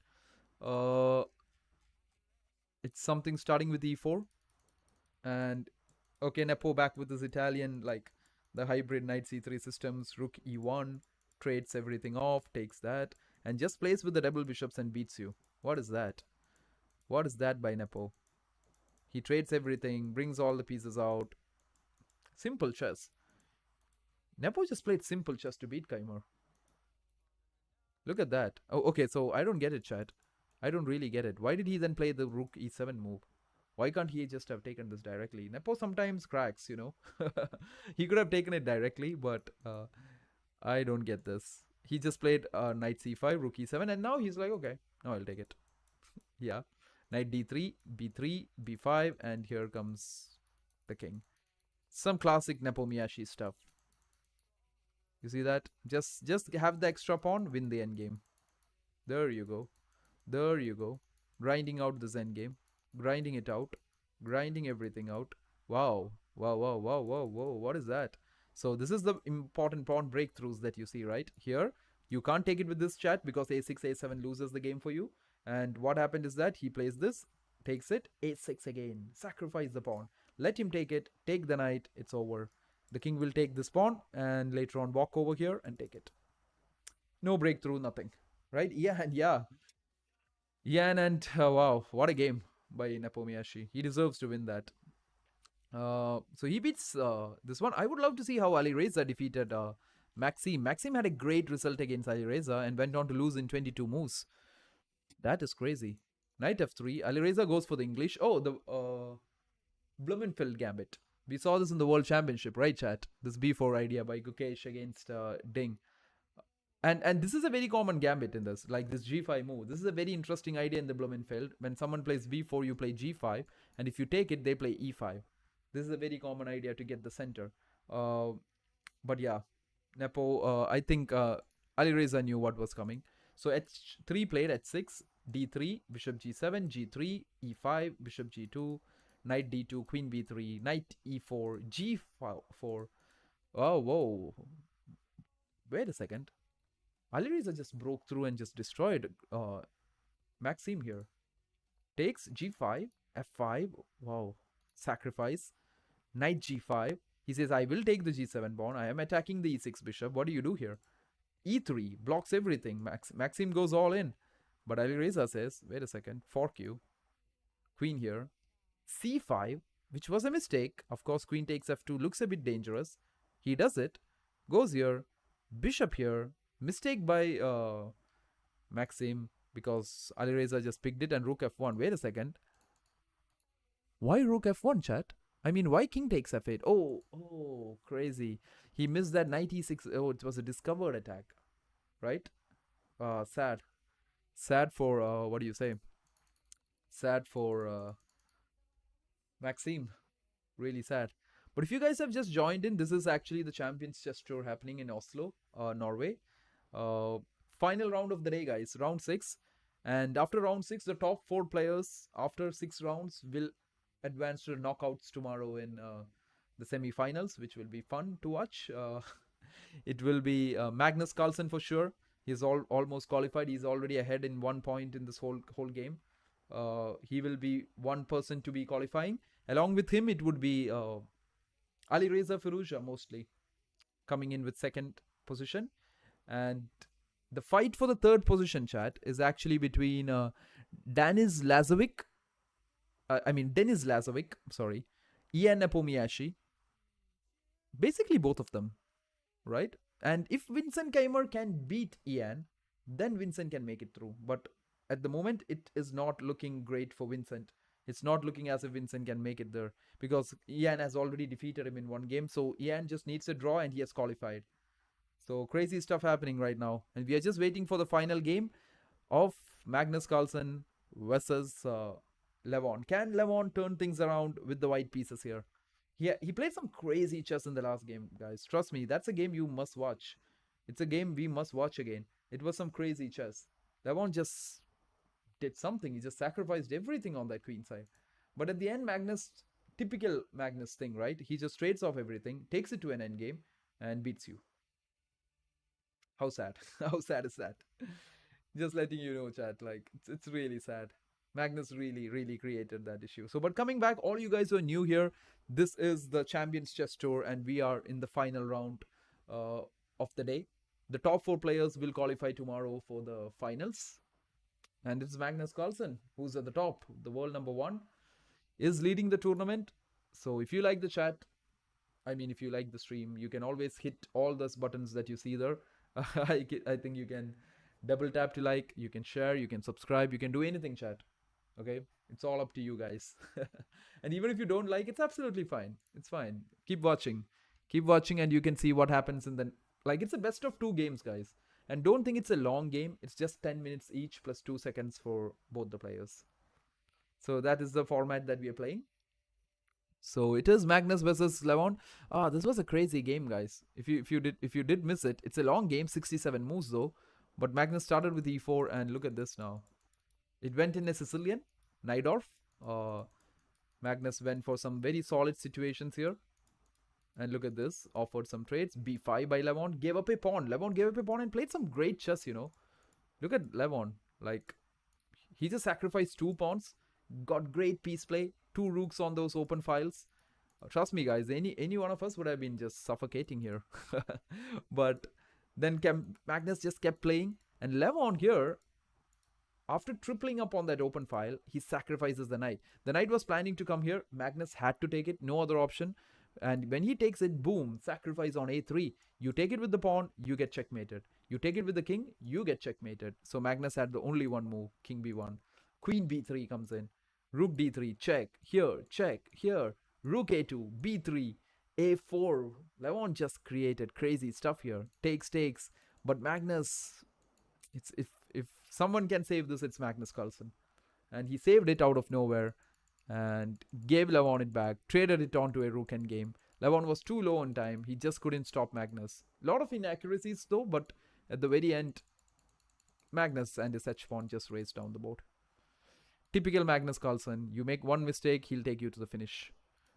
Speaker 1: It's something starting with e4. And okay, Nepo back with his Italian, like the hybrid knight c3 systems. Rook e1, trades everything off, takes that, and just plays with the double bishops and beats you. What is that? What is that by Nepo? He trades everything, brings all the pieces out. Simple chess. Nepo just played simple chess to beat Keimer. Look at that. Oh, okay, so I don't get it, chat. I don't really get it. Why did he then play the rook e7 move? Why can't he just have taken this directly? Nepo sometimes cracks, you know. He could have taken it directly, but I don't get this. He just played knight c5, rook e7, and now he's like, okay, now I'll take it. Yeah. Knight d3, b3, b5, and here comes the king. Some classic Nepomniachtchi stuff. You see that? Just have the extra pawn, win the endgame. There you go. There you go. Grinding out this endgame. Grinding it out. Grinding everything out. Wow. Wow, wow, wow, wow, wow. What is that? So this is the important pawn breakthroughs that you see right here. You can't take it with this chat because a6, a7 loses the game for you. And what happened is that he plays this, takes it, a6 again. Sacrifice the pawn. Let him take it. Take the knight. It's over. The king will take this pawn and later on walk over here and take it. No breakthrough, nothing. Right? Yeah, and yeah. Yan and wow, what a game by Nepomniachtchi. He deserves to win that. So he beats this one. I would love to see how Alireza defeated Maxime. Maxime had a great result against Alireza and went on to lose in 22 moves. That is crazy. Knight f3. Alireza goes for the English. Oh, the Blumenfeld Gambit. We saw this in the World Championship, right, chat? This b4 idea by Gukesh against Ding. And this is a very common gambit in this, like this g5 move. This is a very interesting idea in the Blumenfeld. When someone plays b4, you play g5, and if you take it, they play e5. This is a very common idea to get the center. But yeah, Nepo, I think Alireza knew what was coming. So h3 played h6, d3, bishop g7, g3, e5, bishop g2, knight d2, queen b3, knight e4, g4. Oh, whoa. Wait a second. Alireza just broke through and just destroyed Maxim here. Takes g5, f5. Wow. Sacrifice. Knight g5. He says, I will take the g7 pawn. I am attacking the e6 bishop. What do you do here? e3 blocks everything. Maxim goes all in. But Alireza says, wait a second, fork you. Queen here. c5, which was a mistake. Of course, queen takes f2 looks a bit dangerous. He does it. Goes here. Bishop here. Mistake by Maxim, because Alireza just picked it, and rook f1. Wait a second. Why rook f1, chat? I mean, why king takes f8? Oh, crazy. He missed that knight e6. Oh, it was a discovered attack, right? Sad. Sad for, what do you say? Sad for Maxim. Really sad. But if you guys have just joined in, this is actually the Champions Chess Tour happening in Oslo, Norway. Final round of the day, guys. Round 6. And after round 6, the top 4 players after 6 rounds will advance to the knockouts tomorrow in the semi-finals, which will be fun to watch. It will be Magnus Carlsen for sure. He's almost qualified. He's already ahead in 1 point in this whole game. He will be one person to be qualifying. Along with him, it would be Alireza Firouzja mostly coming in with 2nd position. And the fight for the 3rd position, chat, is actually between Denis Lazovic, sorry, Ian Nepomniachtchi. Basically both of them, right? And if Vincent Keimer can beat Ian, then Vincent can make it through. But at the moment, it is not looking great for Vincent. It's not looking as if Vincent can make it there, because Ian has already defeated him in 1 game. So Ian just needs a draw and he has qualified. So crazy stuff happening right now. And we are just waiting for the final game of Magnus Carlsen versus Levon. Can Levon turn things around with the white pieces here? He played some crazy chess in the last game, guys. Trust me, that's a game you must watch. It's a game we must watch again. It was some crazy chess. Levon just did something. He just sacrificed everything on that queen side. But at the end, Magnus, typical Magnus thing, right? He just trades off everything, takes it to an endgame, and beats you. How sad. How sad is that? Just letting you know, chat. Like, it's really sad. Magnus really created that issue. So, but coming back, all you guys who are new here, this is the Champions Chess Tour, and we are in the final round of the day. The top 4 players will qualify tomorrow for the finals. And it's Magnus Carlsen, who's at the top. The world number 1 is leading the tournament. So if you like the chat, if you like the stream, you can always hit all those buttons that you see there. I think you can double tap to like, you can share, you can subscribe, you can do anything, chat. Okay, it's all up to you guys. And even if you don't like, it's absolutely fine. It's fine. Keep watching, and you can see what happens in the, like, it's a best of 2 games, guys. And don't think it's a long game. It's just 10 minutes each plus 2 seconds for both the players. So that is the format that we are playing. So it is Magnus versus Levon. This was a crazy game, guys. If you did miss it, it's a long game, 67 moves though. But Magnus started with e4, and look at this now. It went in a Sicilian, Najdorf. Magnus went for some very solid situations here. And look at this, offered some trades. b5 by Levon, gave up a pawn. Levon gave up a pawn and played some great chess, you know. Look at Levon, like, he just sacrificed 2 pawns, got great piece play, 2 rooks on those open files. Trust me, guys, any one of us would have been just suffocating here. But then Magnus just kept playing, and Levon here, after tripling up on that open file, he sacrifices the knight. The knight was planning to come here. Magnus had to take it, no other option. And when he takes it, boom, sacrifice on a3. You take it with the pawn, you get checkmated. You take it with the king, you get checkmated. So Magnus had the only one move, king b1. Queen b3 comes in. Rook d3, check, here. Rook a2, b3, a4. Levon just created crazy stuff here. Takes. But Magnus, it's if someone can save this, it's Magnus Carlsen, and he saved it out of nowhere, and gave Levon it back, traded it onto a rook endgame. Levon was too low on time. He just couldn't stop Magnus. A lot of inaccuracies though, but at the very end, Magnus and his H pawn just raced down the board. Typical Magnus Carlsen. You make one mistake, he'll take you to the finish.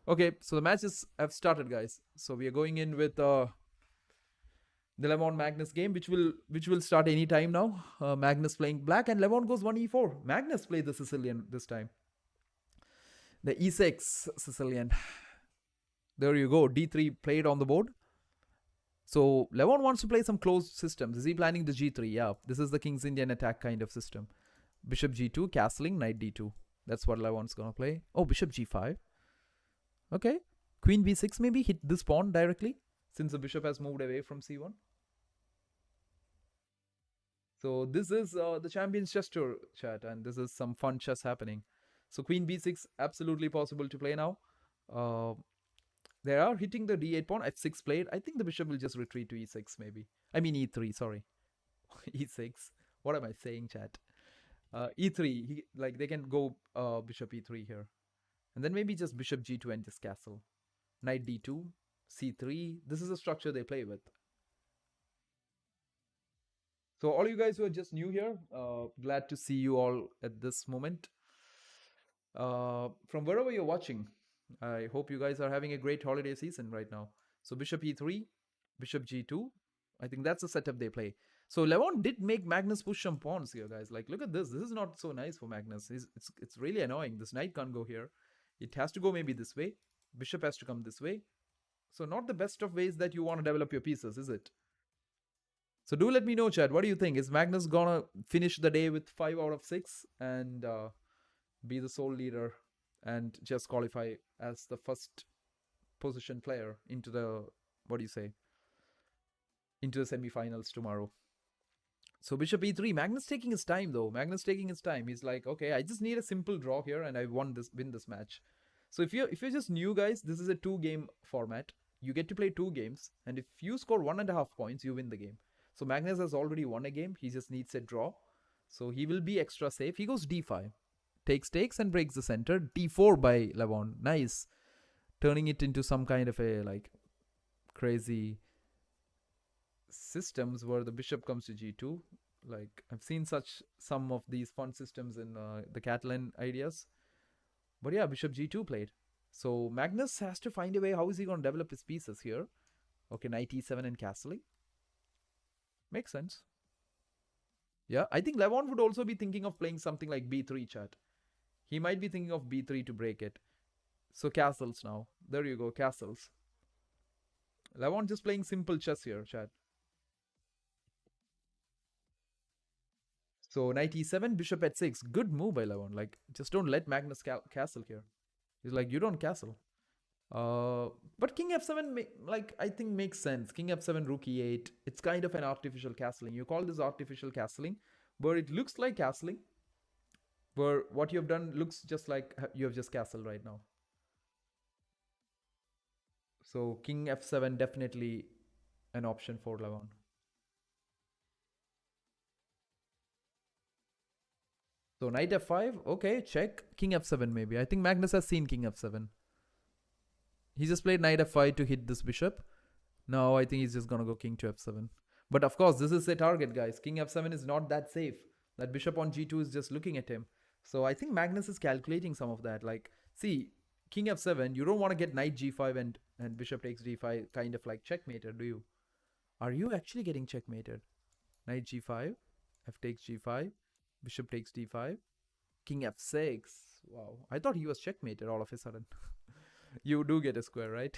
Speaker 1: Okay, so the matches have started, guys. So we are going in with the Levon Magnus game, which will start any time now. Magnus playing black, and Levon goes 1e4. Magnus played the Sicilian this time. The e6 Sicilian. There you go. d3 played on the board. So Levon wants to play some closed systems. Is he planning the g3? Yeah, this is the King's Indian attack kind of system. Bishop g2, castling, knight d2. That's what Levon's gonna play. Oh, bishop g5. Okay. Queen b6 maybe, hit this pawn directly, since the bishop has moved away from c1. So this is the Champions Chess Tour, chat, and this is some fun chess happening. So queen b6, absolutely possible to play now. They are hitting the d8 pawn, f6 played. I think the bishop will just retreat to e6 maybe. I mean e3, sorry. e6. What am I saying, chat? e3, they can go bishop e3 here. And then maybe just bishop g2 and just castle. Knight d2, c3. This is a structure they play with. So all you guys who are just new here, glad to see you all at this moment. From wherever you're watching, I hope you guys are having a great holiday season right now. So bishop e3, bishop g2. I think that's the setup they play. So Levon did make Magnus push some pawns here, guys. Like, look at this. This is not so nice for Magnus. It's really annoying. This knight can't go here. It has to go maybe this way. Bishop has to come this way. So not the best of ways that you want to develop your pieces, is it? So do let me know, chat. What do you think? Is Magnus gonna finish the day with 5 out of 6 and be the sole leader and just qualify as the first position player into the, what do you say, into the semifinals tomorrow? So bishop e3, Magnus taking his time though. Magnus taking his time. He's like, okay, I just need a simple draw here and I win this match. So if you're just new, guys, this is a 2-game format. You get to play 2 games, and if you score 1.5 points, you win the game. So Magnus has already won a game. He just needs a draw. So he will be extra safe. He goes d5. Takes and breaks the center. d4 by Levon. Nice. Turning it into some kind of a like crazy systems where the bishop comes to g2. Like I've seen some of these fun systems in the Catalan ideas. But yeah, bishop g2 played. So Magnus has to find a way. How is he going to develop his pieces here? Okay, knight e7 and castling. Makes sense. Yeah, I think Levon would also be thinking of playing something like b3, chat. He might be thinking of b3 to break it. So castles now. There you go, castles. Levon just playing simple chess here, chat. So knight e7, bishop h6. Good move by Levon. Like, just don't let Magnus castle here. He's like, you don't castle. But king f7, I think makes sense. King f7, rook e8. It's kind of an artificial castling. You call this artificial castling, but it looks like castling. Where what you have done looks just like you have just castled right now. So king f7 definitely an option for Levon. So knight f5, okay, check. King f7 maybe. I think Magnus has seen king f7. He just played knight f5 to hit this bishop. Now I think he's just gonna go king to f7. But of course, this is a target, guys. King f7 is not that safe. That bishop on g2 is just looking at him. So I think Magnus is calculating some of that. Like, see, king f7, you don't want to get knight g5 and bishop takes d5 kind of like checkmated, do you? Are you actually getting checkmated? Knight g5, f takes g5, bishop takes d5, king f6. Wow, I thought he was checkmated all of a sudden. You do get a square, right?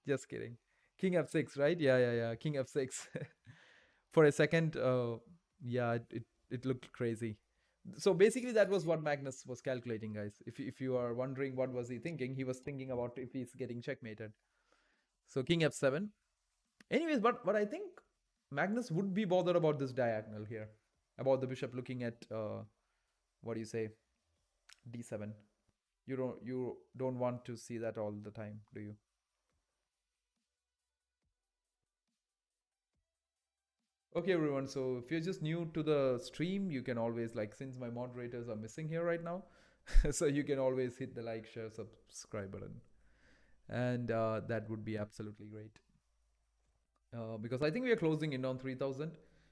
Speaker 1: Just kidding. King f6, right? Yeah. King f6. For a second, yeah, it looked crazy. So basically that was what Magnus was calculating, guys. If you are wondering what was he thinking, he was thinking about if he's getting checkmated. So king f7. Anyways, but I think Magnus would be bothered about this diagonal here. About the bishop looking at, what do you say, d7. You don't want to see that all the time, do you? Okay, everyone. So if you're just new to the stream, you can always, like, since my moderators are missing here right now, so you can always hit the like, share, subscribe button, and that would be absolutely great. Because I think we are closing in on 3,000.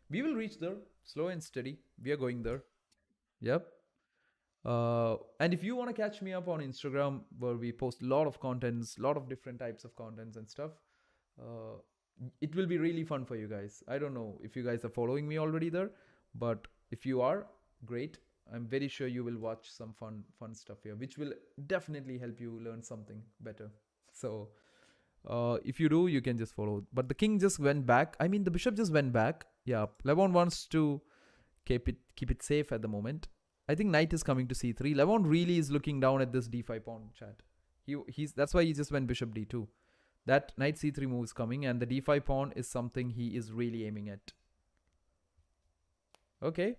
Speaker 1: We will reach there, slow and steady. We are going there. Yep. And if you want to catch me up on Instagram, where we post a lot of contents, a lot of different types of contents and stuff, uh, it will be really fun for you guys. I don't know if you guys are following me already there, but if you are, great. I'm very sure you will watch some fun stuff here, which will definitely help you learn something better. So if you do, you can just follow. But the king just went back. I mean, the bishop just went back. Yeah, Levon wants to keep it safe at the moment. I think knight is coming to c3. Levon really is looking down at this d5 pawn, chat. He's that's why he just went bishop d2. That knight c3 move is coming, and the d5 pawn is something he is really aiming at. Okay.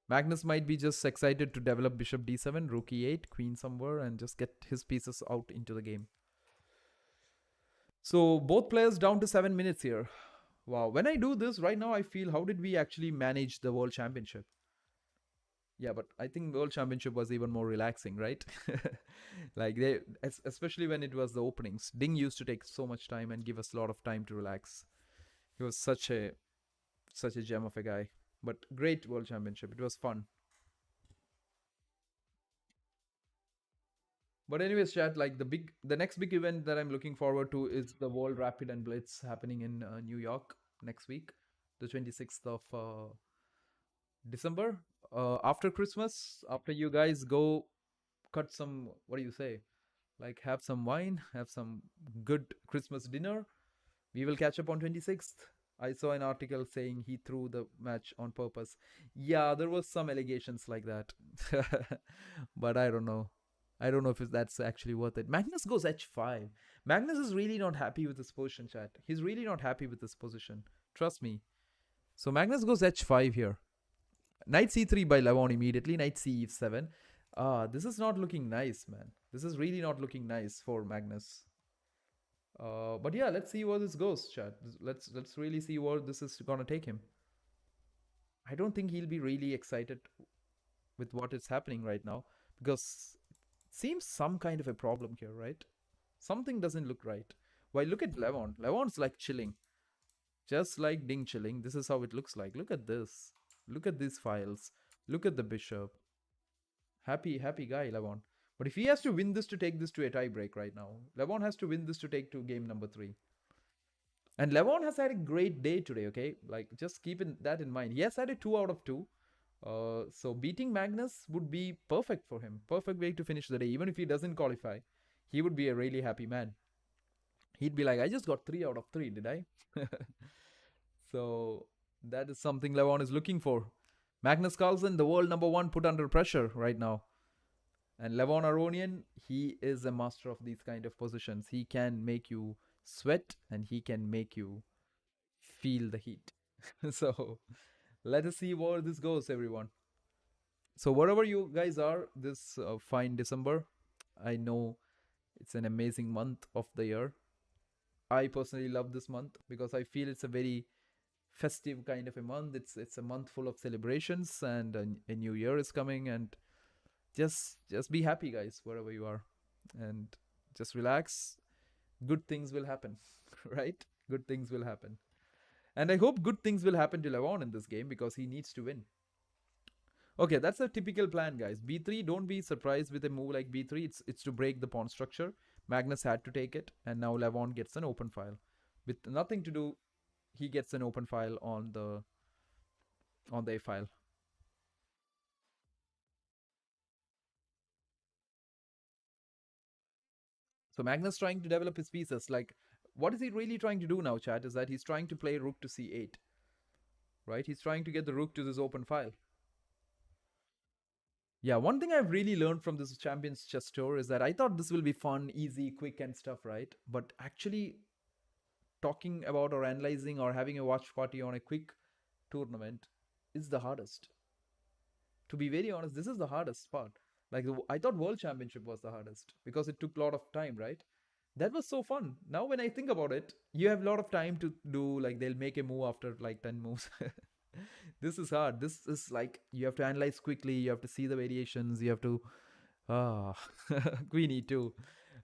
Speaker 1: Magnus might be just excited to develop bishop d7, rook e8, queen somewhere, and just get his pieces out into the game. So both players down to 7 minutes here. Wow. When I do this right now, I feel, how did we actually manage the world championship? Yeah, but I think World Championship was even more relaxing, right? Like especially when it was the openings. Ding used to take so much time and give us a lot of time to relax. He was such a gem of a guy. But great World Championship. It was fun. But anyways, chat, like the next big event that I'm looking forward to is the World Rapid and Blitz happening in New York next week, the 26th of December. After Christmas, after you guys go cut some, what do you say? Like, have some wine, have some good Christmas dinner. We will catch up on 26th. I saw an article saying he threw the match on purpose. Yeah, there was some allegations like that. But I don't know. I don't know if that's actually worth it. Magnus goes h5. Magnus is really not happy with his position, chat. He's really not happy with this position. Trust me. So Magnus goes h5 here. Knight c3 by Levon immediately. Knight c7. This is not looking nice, man. This is really not looking nice for Magnus. But yeah, let's see where this goes, chat. Let's really see where this is gonna take him. I don't think he'll be really excited with what is happening right now, because it seems some kind of a problem here, right? Something doesn't look right. Why, look at Levon. Levon's like chilling. Just like Ding chilling. This is how it looks like. Look at this. Look at these files. Look at the bishop. Happy guy, Levon. But if he has to win this to take this to a tiebreak right now, Levon has to win this to take to game number 3. And Levon has had a great day today, okay? Like, just keep that in mind. He has had a 2 out of 2. So beating Magnus would be perfect for him. Perfect way to finish the day. Even if he doesn't qualify, he would be a really happy man. He'd be like, I just got 3 out of 3, did I? So that is something Levon is looking for. Magnus Carlsen, the world number 1, put under pressure right now. And Levon Aronian, he is a master of these kind of positions. He can make you sweat and he can make you feel the heat. So let us see where this goes, everyone. So wherever you guys are this fine December, I know it's an amazing month of the year. I personally love this month because I feel it's a very festive kind of a month. It's a month full of celebrations, and a new year is coming, and just be happy, guys, wherever you are, and just relax. Good things will happen. Right? Good things will happen. And I hope good things will happen to Levon in this game, because he needs to win. Okay, that's a typical plan, guys. b3, don't be surprised with a move like b3. It's to break the pawn structure. Magnus had to take it, and now Levon gets an open file. With nothing to do, he gets an open file on the a file. So Magnus trying to develop his pieces. Like, what is he really trying to do now, chat? Is that he's trying to play rook to c8. Right? He's trying to get the rook to this open file. Yeah, one thing I've really learned from this Champions Chess Tour is that I thought this will be fun, easy, quick and stuff, right? But actually talking about or analyzing or having a watch party on a quick tournament is the hardest. To be very honest, this is the hardest part. Like, I thought World Championship was the hardest because it took a lot of time, right? That was so fun. Now when I think about it, you have a lot of time to do, like they'll make a move after like 10 moves. This is hard. This is like you have to analyze quickly, you have to see the variations, you have to ah Queen E2.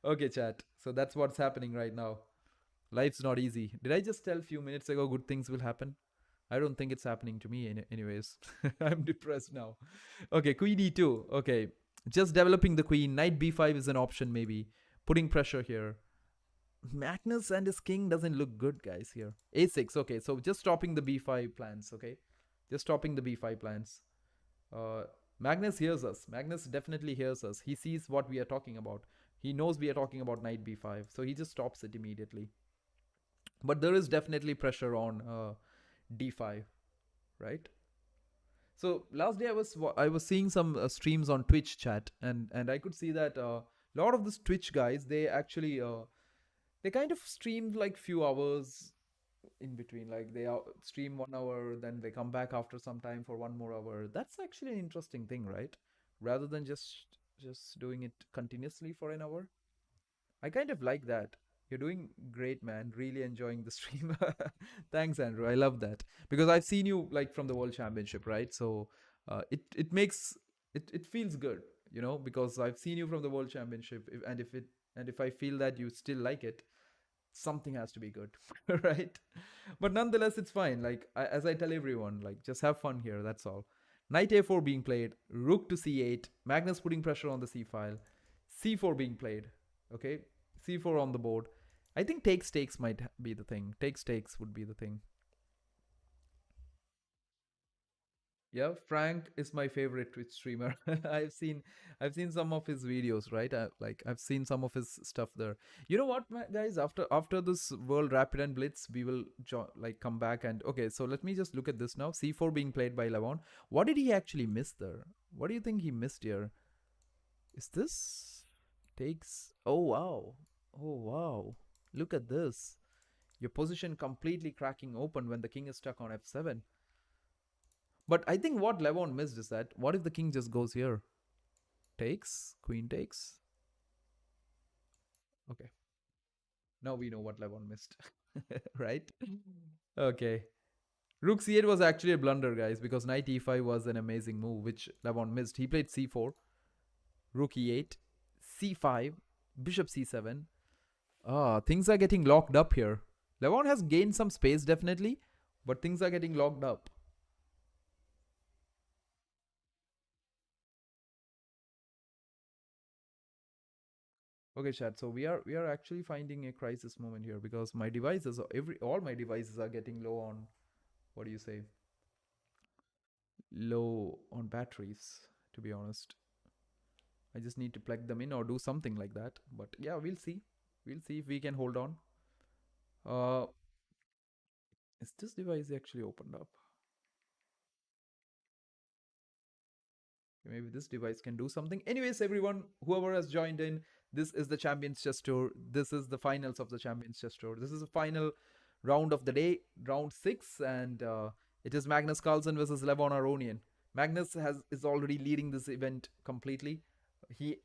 Speaker 1: Okay, chat. So that's what's happening right now. Life's not easy. Did I just tell a few minutes ago good things will happen? I don't think it's happening to me anyways. I'm depressed now. Okay, Queen E2. Okay. Just developing the queen. Knight B5 is an option maybe. Putting pressure here. Magnus and his king doesn't look good, guys, here. A6. Okay, so just stopping the B5 plans, okay? Just stopping the B5 plans. Uh, Magnus hears us. Magnus definitely hears us. He sees what we are talking about. He knows we are talking about knight B5, so he just stops it immediately. But there is definitely pressure on D5, right? So last day I was seeing some streams on Twitch chat, and I could see that a lot of these Twitch guys, they actually they kind of stream like few hours in between, like they stream 1 hour, then they come back after some time for 1 more hour. That's actually an interesting thing, right? Rather than just doing it continuously for an hour. I kind of like that. You're doing great, man. Really enjoying the stream. Thanks, Andrew. I love that because I've seen you like from the World Championship, right? So it makes it feels good, because I've seen you from the World Championship, and if I feel that you still like it, something has to be good, right? But nonetheless, it's fine. Like as I tell everyone, like just have fun here. That's all. Knight A4 being played, Rook to C8, Magnus putting pressure on the C file, C4 being played. Okay, C4 on the board. I think takes might be the thing. Takes would be the thing. Yeah, Frank is my favorite Twitch streamer. I've seen some of his videos, right? I've seen some of his stuff there. You know what, guys? After this World Rapid and Blitz, we will come back and okay. So let me just look at this now. C4 being played by Levon. What did he actually miss there? What do you think he missed here? Is this takes? Oh wow! Oh wow! Look at this. Your position completely cracking open when the king is stuck on f7. But I think what Levon missed is that what if the king just goes here? Takes, queen takes. Okay. Now we know what Levon missed. Right? Okay. Rook c8 was actually a blunder, guys, because knight e5 was an amazing move, which Levon missed. He played c4, rook e8, c5, bishop c7. Things are getting locked up here. Levon has gained some space, definitely, but things are getting locked up. Okay, chat. So we are actually finding a crisis moment here because my devices, all my devices are getting low on, what do you say? Low on batteries, to be honest. I just need to plug them in or do something like that. But yeah, we'll see. We'll see if we can hold on. Uh, is this device actually opened up? Maybe this device can do something. Anyways, everyone, whoever has joined in, this is the Champions Chess Tour. This is the finals of the Champions Chess Tour. This is the final round of the day, round 6, and it is Magnus Carlsen versus Levon Aronian. Magnus is already leading this event completely. He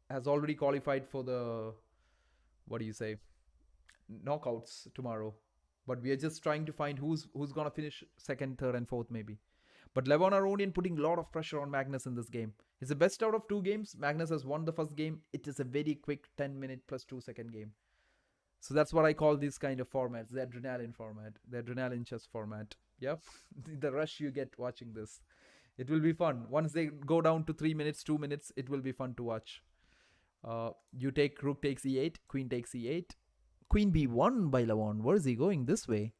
Speaker 1: has already qualified for the, what do you say, knockouts tomorrow. But we are just trying to find who's gonna finish second, third, and fourth maybe. But Levon Aronian putting a lot of pressure on Magnus in this game. It's the best out of 2 games. Magnus has won the first game. It is a very quick 10-minute plus 2-second game. So that's what I call these kind of formats, the adrenaline format, the adrenaline chess format. Yep, the rush you get watching this. It will be fun. Once they go down to 3 minutes, 2 minutes, it will be fun to watch. You take rook takes e8, queen takes e8. Queen b1 by Levon. Where is he going? This way.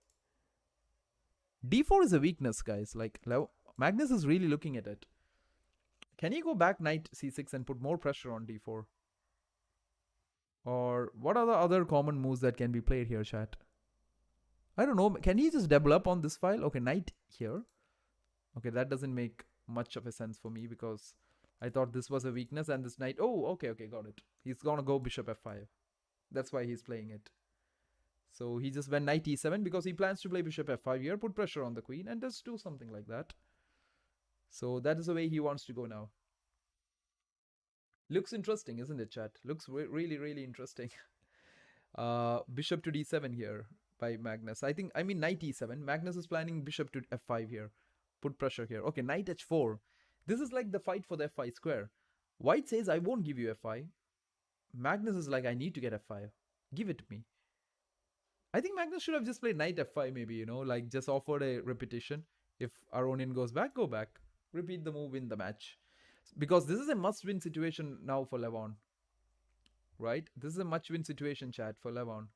Speaker 1: d4 is a weakness, guys. Like Magnus is really looking at it. Can he go back knight c6 and put more pressure on d4? Or what are the other common moves that can be played here, chat? I don't know. Can he just double up on this file? Okay, knight here. Okay, that doesn't make much of a sense for me because I thought this was a weakness and this knight... Oh, okay, got it. He's gonna go bishop f5. That's why he's playing it. So he just went knight e7 because he plans to play bishop f5 here, put pressure on the queen, and just do something like that. So that is the way he wants to go now. Looks interesting, isn't it, chat? Looks really, really interesting. Bishop to d7 here by Magnus. I mean knight e7. Magnus is planning bishop to f5 here. Put pressure here. Okay, knight h4. This is like the fight for the f5 square. White says, I won't give you f5. Magnus is like, I need to get f5. Give it to me. I think Magnus should have just played knight f5 maybe, you know, like just offered a repetition. If Aronian goes back, go back. Repeat the move, win the match. Because this is a must-win situation now for Levon. Right? This is a much-win situation, chat, for Levon.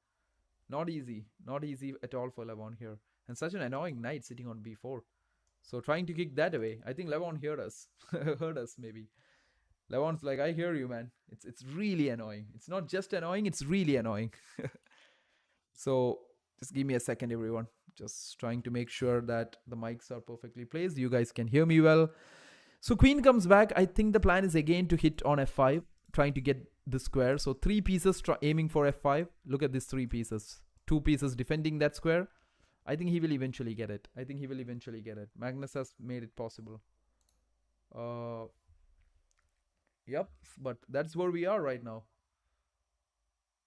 Speaker 1: Not easy. Not easy at all for Levon here. And such an annoying knight sitting on b4. So trying to kick that away. I think Levon heard us. Heard us maybe. Levon's like, I hear you, man. It's really annoying. It's not just annoying, it's really annoying. So just give me a second, everyone. Just trying to make sure that the mics are perfectly placed. You guys can hear me well. So queen comes back. I think the plan is again to hit on f5, trying to get the square. So 3 pieces aiming for f5. Look at these 3 pieces. 2 pieces defending that square. I think he will eventually get it. Magnus has made it possible. Yep, but that's where we are right now.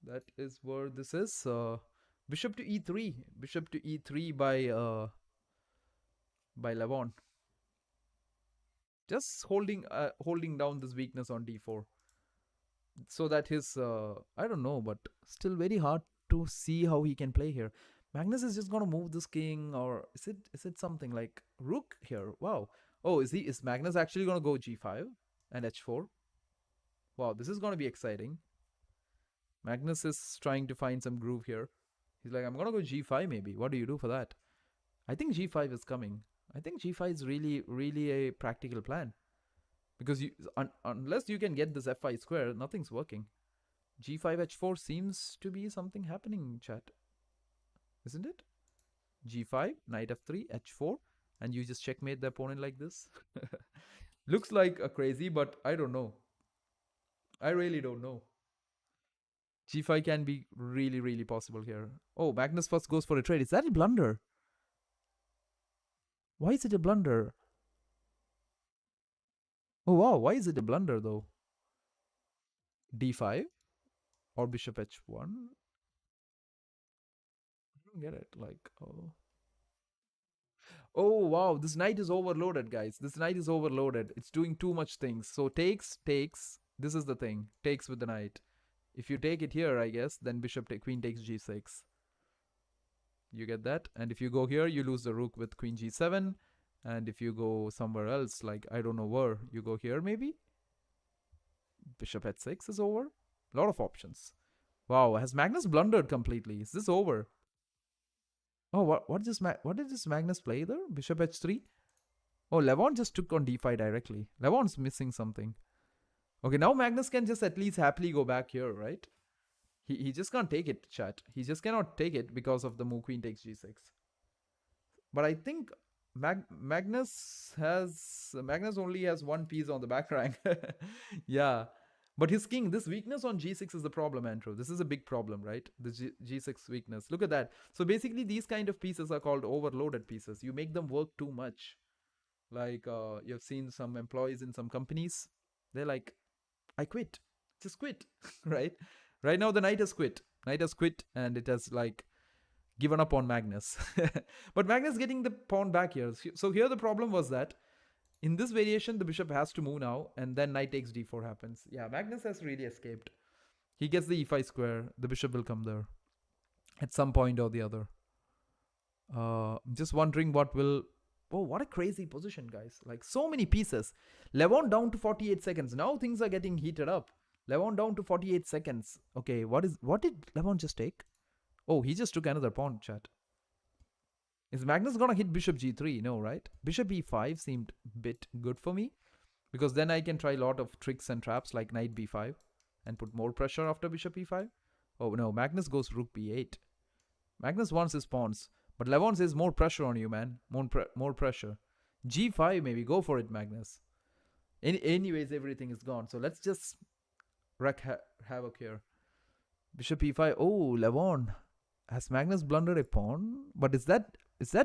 Speaker 1: That is where this is. Bishop to e3. Bishop to e3 by Levon. Just holding down this weakness on d4. So that his, I don't know, but still very hard to see how he can play here. Magnus is just going to move this king, or is it something like rook here? Wow. Oh, is Magnus actually going to go g5 and h4? Wow, this is going to be exciting. Magnus is trying to find some groove here. He's like, I'm going to go g5 maybe. What do you do for that? I think g5 is coming. I think g5 is really, really a practical plan. Because unless you can get this f5 square, nothing's working. g5, h4 seems to be something happening, chat. Isn't it? g5, knight f3, h4. And you just checkmate the opponent like this. Looks like a crazy, but I don't know. I really don't know. g5 can be really, really possible here. Oh, Magnus first goes for a trade. Is that a blunder? Why is it a blunder? Oh, wow. Why is it a blunder, though? d5 or bishop h1? I don't get it. Like, oh. Oh, wow. This knight is overloaded, guys. This knight is overloaded. It's doing too much things. So takes. This is the thing. Takes with the knight. If you take it here, I guess, then queen takes g6. You get that? And if you go here, you lose the rook with queen g7. And if you go somewhere else, like, I don't know where, you go here maybe? Bishop h6 is over. A lot of options. Wow, has Magnus blundered completely? Is this over? Oh, what did this Magnus play there? Bishop h3? Oh, Levon just took on d5 directly. Levon's missing something. Okay, now Magnus can just at least happily go back here, right? He just can't take it, chat. He just cannot take it because of the move queen takes g6. But I think Magnus only has 1 piece on the back rank. Yeah. But his king, this weakness on g6 is the problem, Andrew. This is a big problem, right? The g6 weakness. Look at that. So basically, these kind of pieces are called overloaded pieces. You make them work too much. Like, you've seen some employees in some companies. They're like, I quit. Just quit, right? Right now, the knight has quit. Knight has quit, and it has, like, given up on Magnus. But Magnus getting the pawn back here. So here the problem was that in this variation, the bishop has to move now, and then knight takes d4 happens. Yeah, Magnus has really escaped. He gets the e5 square. The bishop will come there at some point or the other. I'm just wondering what will... Oh, what a crazy position, guys. Like, so many pieces. Levon down to 48 seconds. Now things are getting heated up. Levon down to 48 seconds. Okay, what did Levon just take? Oh, he just took another pawn, chat. Is Magnus gonna hit bishop g3? No, right? Bishop e5 seemed a bit good for me. Because then I can try a lot of tricks and traps like knight b5. And put more pressure after bishop e5. Oh, no. Magnus goes rook b8. Magnus wants his pawns. But Levon says more pressure on you, man. More pressure. g5 maybe. Go for it, Magnus. Anyways, everything is gone. So let's just wreak havoc here. Bishop e5. Oh, Levon. Has Magnus blundered a pawn? But is that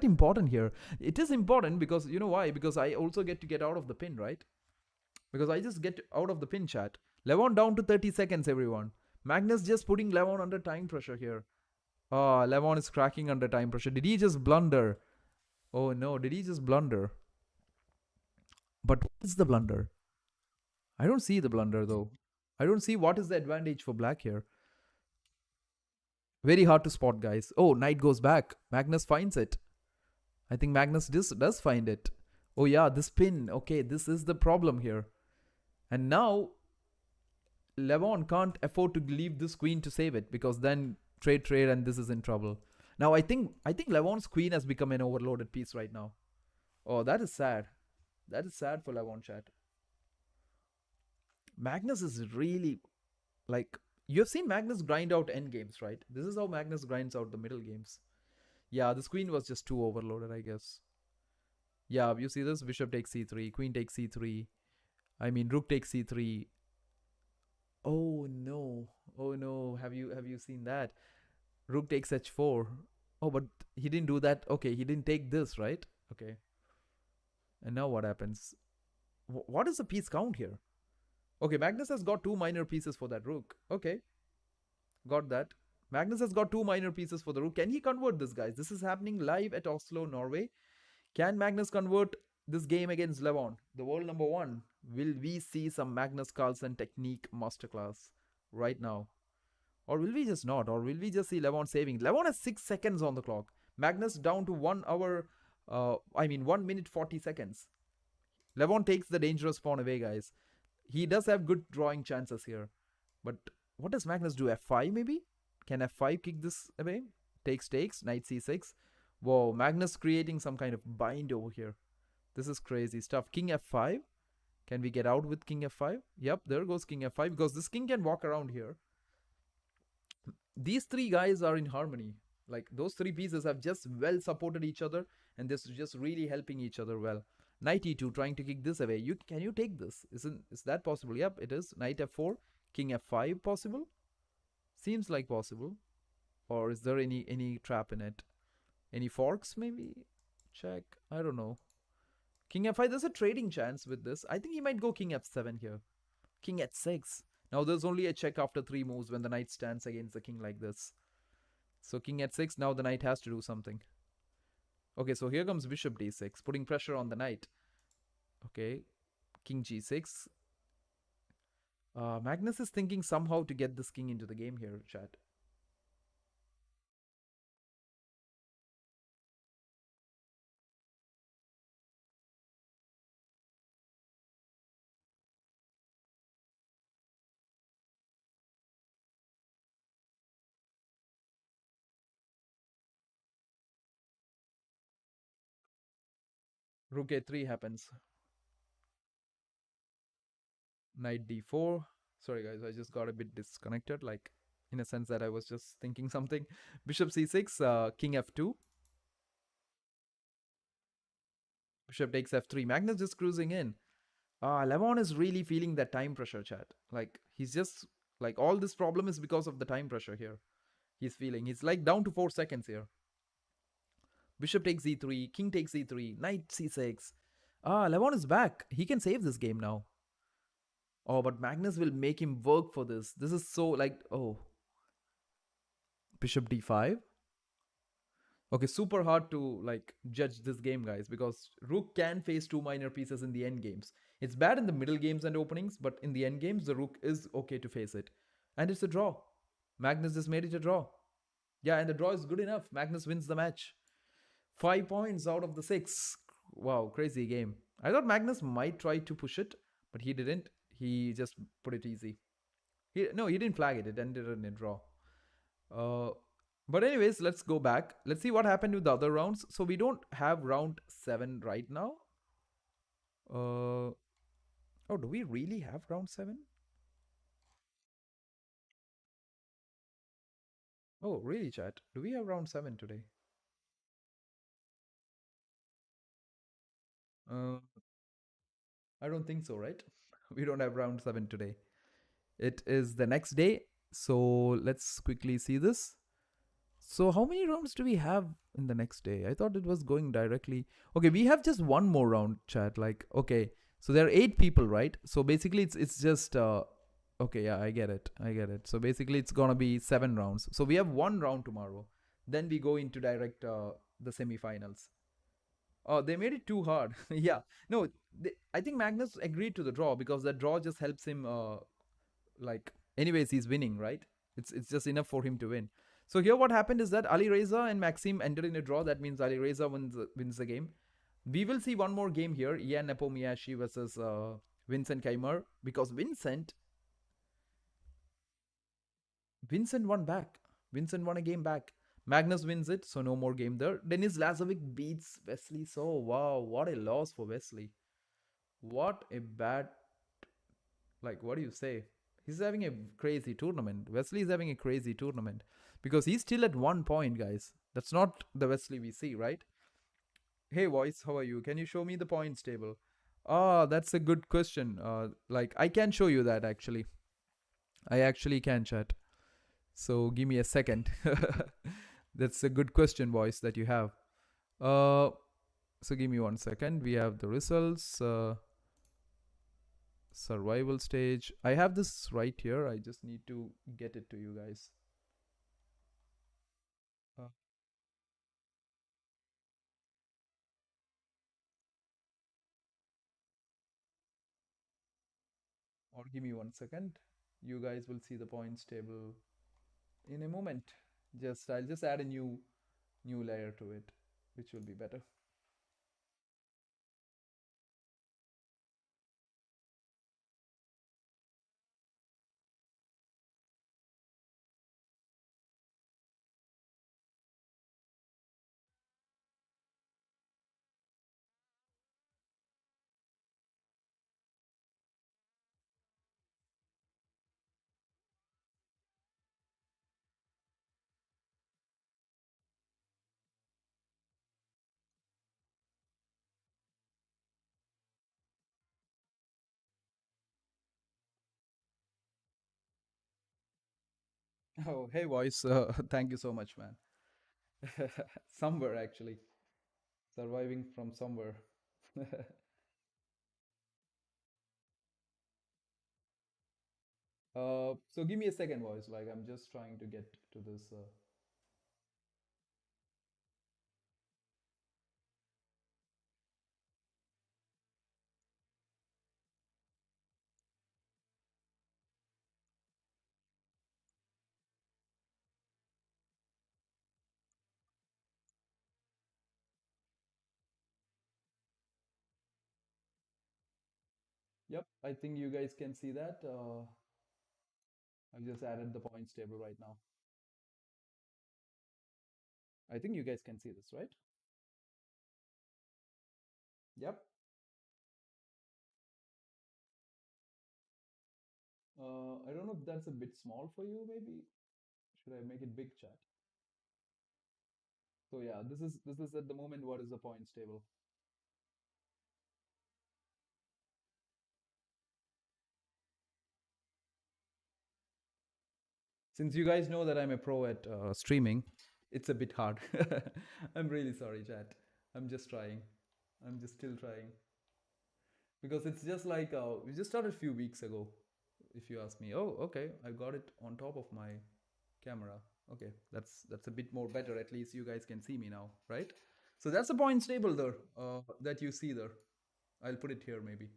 Speaker 1: important here? It is important because, you know why? Because I also get to get out of the pin, right? Because I just get out of the pin, chat. Levon down to 30 seconds, everyone. Magnus just putting Levon under time pressure here. Levon is cracking under time pressure. Did he just blunder? Oh no, did he just blunder? But what is the blunder? I don't see the blunder though. I don't see what is the advantage for black here. Very hard to spot, guys. Oh, knight goes back. Magnus finds it. I think Magnus does find it. Oh yeah, this pin. Okay, this is the problem here. And now Levon can't afford to leave this queen to save it, because then trade and this is in trouble. Now I think Levon's queen has become an overloaded piece right now. Oh, that is sad. That is sad for Levon, chat. Magnus is really, like, you have seen Magnus grind out end games, right? This is how Magnus grinds out the middle games. Yeah, this queen was just too overloaded, I guess. Yeah, you see this? Bishop takes c3, queen takes c3. I mean, rook takes c3. Oh no. Oh no. Have you seen that? Rook takes h4. Oh, but he didn't do that. Okay, he didn't take this, right? Okay. And now what happens? What does the piece count here? Okay, Magnus has got 2 minor pieces for that rook. Okay. Got that. Magnus has got 2 minor pieces for the rook. Can he convert this, guys? This is happening live at Oslo, Norway. Can Magnus convert this game against Levon, the world number 1? Will we see some Magnus Carlsen technique masterclass right now? Or will we just not? Or will we just see Levon saving? Levon has 6 seconds on the clock. Magnus down to 1 minute 40 seconds. Levon takes the dangerous pawn away, guys. He does have good drawing chances here. But what does Magnus do? F5 maybe? Can F5 kick this away? Takes, knight c6. Whoa, Magnus creating some kind of bind over here. This is crazy stuff. King f5. Can we get out with king f5? Yep, there goes king f5, because this king can walk around here. These 3 guys are in harmony. Like, those 3 pieces have just well supported each other, and this is just really helping each other well. Knight e2, trying to kick this away. Can you take this? Is that possible? Yep, it is. Knight f4, king f5 possible? Seems like possible. Or is there any trap in it? Any forks maybe? Check. I don't know. King f5, there's a trading chance with this. I think he might go king f7 here. King h6. Now there's only a check after 3 moves when the knight stands against the king like this. So king h6, now the knight has to do something. Okay, so here comes bishop d6, putting pressure on the knight. Okay, king g6. Magnus is thinking somehow to get this king into the game here, chat. Rook a3 happens. Knight d4. Sorry guys, I just got a bit disconnected, like in a sense that I was just thinking something. Bishop c6, king f2. Bishop takes f3. Magnus just cruising in. Levon is really feeling that time pressure, chat. Like, he's just, like, all this problem is because of the time pressure here. He's feeling. He's like down to 4 seconds here. Bishop takes e3, king takes e3, knight c6. Levon is back. He can save this game now. Oh, but Magnus will make him work for this. This is so like, oh. Bishop d5. Okay, super hard to like judge this game, guys, because rook can face 2 minor pieces in the end games. It's bad in the middle games and openings, but in the end games, the rook is okay to face it. And it's a draw. Magnus just made it a draw. Yeah, and the draw is good enough. Magnus wins the match. 5 points out of the 6. Wow, crazy game. I thought Magnus might try to push it, but he didn't. He just put it easy. He didn't flag it. It ended in a draw. But anyways, let's go back. Let's see what happened with the other rounds. So we don't have round 7 right now. Oh, do we really have round 7? Oh, really, chat? Do we have round 7 today? I don't think so, right? We don't have round 7 today. It is the next day. So let's quickly see this. So how many rounds do we have in the next day? I thought it was going directly. Okay, we have just one more round, chat. Like, okay, so there are 8 people, right? So basically it's just Okay, yeah, I get it. I get it. So basically, it's gonna be 7 rounds. So we have 1 round tomorrow. Then we go into direct the semifinals. Oh, they made it too hard. Yeah. No, I think Magnus agreed to the draw because that draw just helps him. Like, anyways, he's winning, right? It's just enough for him to win. So here, what happened is that Ali Reza and Maxim entered in a draw. That means Ali Reza wins the game. We will see one more game here: Ian Nepomiashi versus Vincent Keimer, because Vincent won back. Vincent won a game back. Magnus wins it, so no more game there. Denis Lazovic beats Wesley. So wow, what a loss for Wesley. What a bad, like, what do you say? He's having a crazy tournament. Wesley is having a crazy tournament because he's still at 1 point, guys. That's not the Wesley we see, right? Hey, voice, how are you? Can you show me the points table? Ah, that's a good question. Like, I can show you that actually. I actually can, chat. So give me a second. That's a good question, voice, that you have. So give me 1 second. We have the results. Survival stage. I have this right here. I just need to get it to you guys. Uh, or give me 1 second. You guys will see the points table in a moment. I'll just add a new layer to it, which will be better. Oh, hey, voice. Thank you so much, man. Somewhere, actually. Surviving from somewhere. So give me a second, voice. Like, I'm just trying to get to this. Yep, I think you guys can see that. I've just added the points table right now. I think you guys can see this, right? Yep. I don't know if that's a bit small for you, maybe. Should I make it big, chat? So yeah, this is at the moment what is the points table. Since you guys know that I'm a pro at streaming, it's a bit hard. I'm really sorry, chat. I'm just trying. I'm just still trying because it's just like we just started a few weeks ago. If you ask me, oh, okay, I got it on top of my camera. Okay, that's a bit more better. At least you guys can see me now, right? So that's the points table there that you see there. I'll put it here maybe.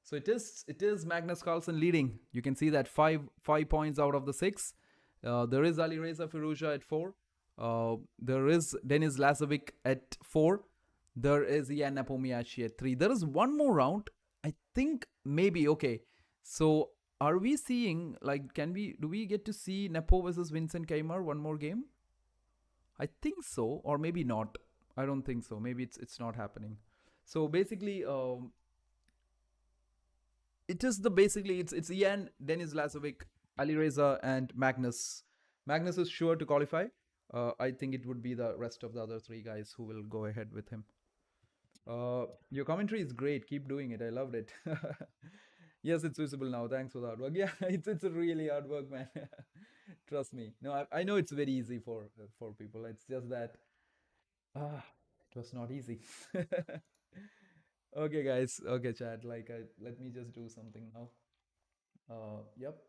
Speaker 1: So it is Magnus Carlsen leading. You can see that five points out of the 6. There is Ali Reza Firouzja at 4. There is Denis Lazovic at 4. There is Ian Nepomiashi at 3. There is one more round. I think maybe okay. So are we seeing, like, do we get to see Nepo versus Vincent Keimer one more game? I think so, or maybe not. I don't think so. Maybe it's not happening. So basically, it is the basically it's Ian, Denis Lazovic, Ali Reza, and Magnus. Magnus is sure to qualify. I think it would be the rest of the other 3 guys who will go ahead with him. Your commentary is great. Keep doing it. I loved it. Yes, it's visible now. Thanks for the hard work. Yeah, it's a really hard work, man. Trust me. No, I know it's very easy for people. It's just that it was not easy. Okay, guys. Okay, chat. Like, let me just do something now. Yep.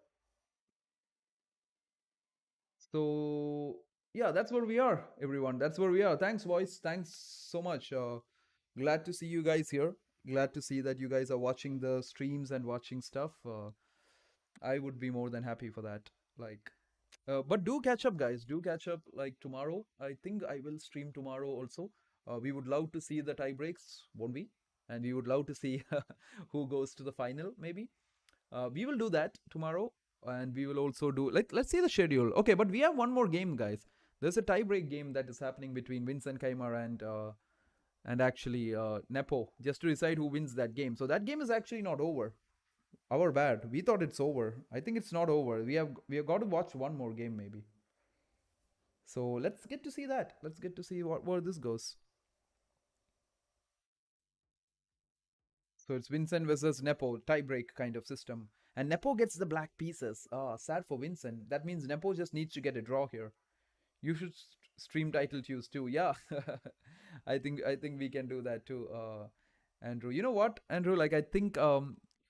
Speaker 1: So yeah, that's where we are, everyone. That's where we are. Thanks, voice. Thanks so much. Glad to see you guys here. Glad to see that you guys are watching the streams and watching stuff. I would be more than happy for that. Like, but do catch up, guys. Do catch up like tomorrow. I think I will stream tomorrow also. We would love to see the tie breaks, won't we? And we would love to see who goes to the final, maybe. We will do that tomorrow, and we will also do like let's see the schedule. Okay, but we have one more game, guys. There's a tiebreak game that is happening between Vincent Keimer and actually Nepo, just to decide who wins that game. So that game is actually not over. Our bad. We thought it's over. I think it's not over. We have got to watch one more game maybe. So let's get to see that. Let's get to see where this goes. So it's Vincent versus Nepo, tiebreak kind of system. And Nepo gets the black pieces. Ah, sad for Vincent. That means Nepo just needs to get a draw here. You should stream title Tues too. Yeah, I think we can do that too. Andrew, you know what, Andrew? Like I think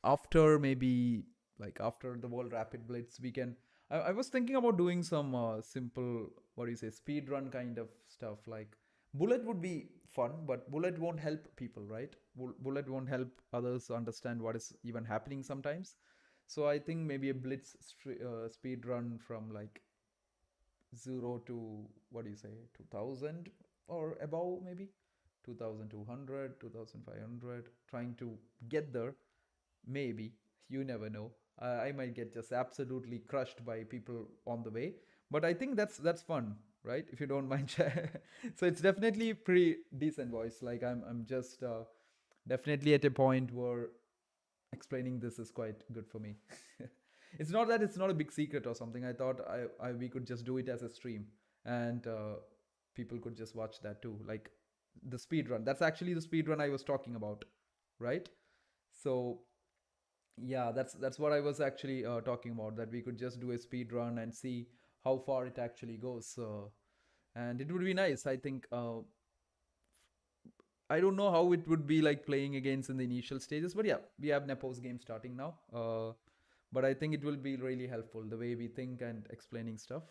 Speaker 1: after maybe like after the World Rapid Blitz, we can. I was thinking about doing some simple what do you say speed run kind of stuff. Like bullet would be fun, but bullet won't help people, right? Bullet won't help others understand what is even happening sometimes. So I think maybe a blitz speed run from like 0 to what do you say 2000 or above, maybe 2200, 2500, trying to get there. Maybe, you never know. I might get just absolutely crushed by people on the way, but I think that's fun, right? If you don't mind. So it's definitely pretty decent voice. Like I'm just definitely at a point where explaining this is quite good for me. It's not that it's not a big secret or something. I thought we could just do it as a stream, and people could just watch that too. Like the speed run. That's actually the speed run I was talking about, right? So yeah, that's what I was actually talking about. That we could just do a speed run and see how far it actually goes. And it would be nice. I think I don't know how it would be like playing against in the initial stages, but yeah, we have Nepo's game starting now. But I think it will be really helpful the way we think and explaining stuff.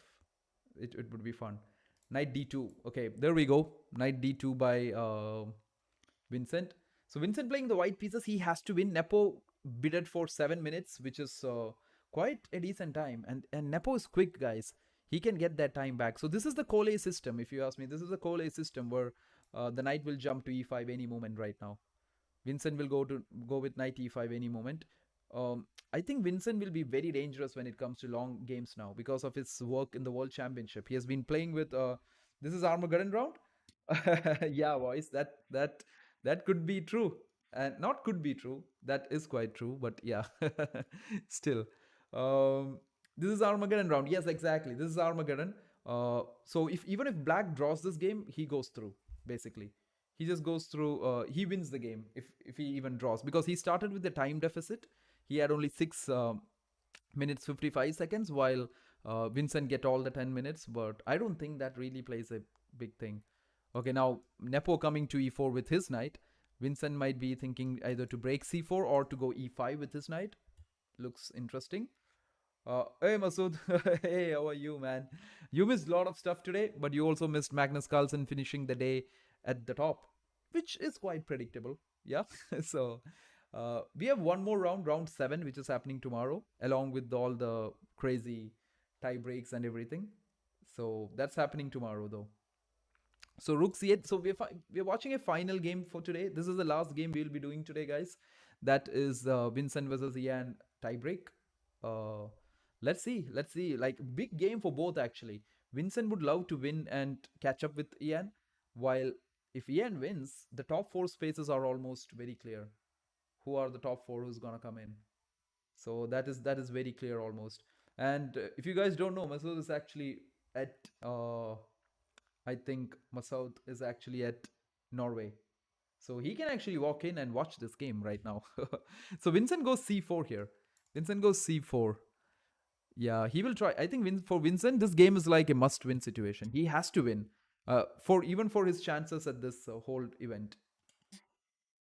Speaker 1: It would be fun. Knight d2. Okay, there we go. Knight d2 by Vincent. So Vincent playing the white pieces, he has to win. Nepo bidded for 7 minutes, which is quite a decent time. And Nepo is quick, guys. He can get that time back. So this is the Cole system, if you ask me. This is the Cole system where the knight will jump to e5 any moment right now. Vincent will go with knight e5 any moment. I think Vincent will be very dangerous when it comes to long games now because of his work in the World Championship. He has been playing with. This is Armageddon round. Yeah, boys. That could be true, and not could be true. That is quite true. But yeah, still. This is Armageddon round. Yes, exactly. This is Armageddon. So even if Black draws this game, he goes through. Basically, he just goes through. He wins the game if he even draws because he started with the time deficit. He had only 6 minutes 55 seconds while Vincent get all the 10 minutes. But I don't think that really plays a big thing. Okay, now Nepo coming to e4 with his knight. Vincent might be thinking either to break c4 or to go e5 with his knight. Looks interesting. Hey Masood, hey, how are you, man? You missed a lot of stuff today, but you also missed Magnus Carlsen finishing the day at the top, which is quite predictable. Yeah, so we have one more round, round 7, which is happening tomorrow, along with all the crazy tie breaks and everything. So that's happening tomorrow, though. So Rook C8. So we're watching a final game for today. This is the last game we'll be doing today, guys. That is Vincent versus Ian tiebreak. Let's see. Like big game for both actually. Vincent would love to win and catch up with Ian, while if Ian wins, the top 4 spaces are almost very clear. Who are the top 4 who's gonna come in? So that is very clear almost. And if you guys don't know, Masood is actually at I think Masoud is actually at Norway. So he can actually walk in and watch this game right now. So Vincent goes c4 here. Vincent goes c4. Yeah, he will try. I think for Vincent, this game is like a must-win situation. He has to win for his chances at this whole event.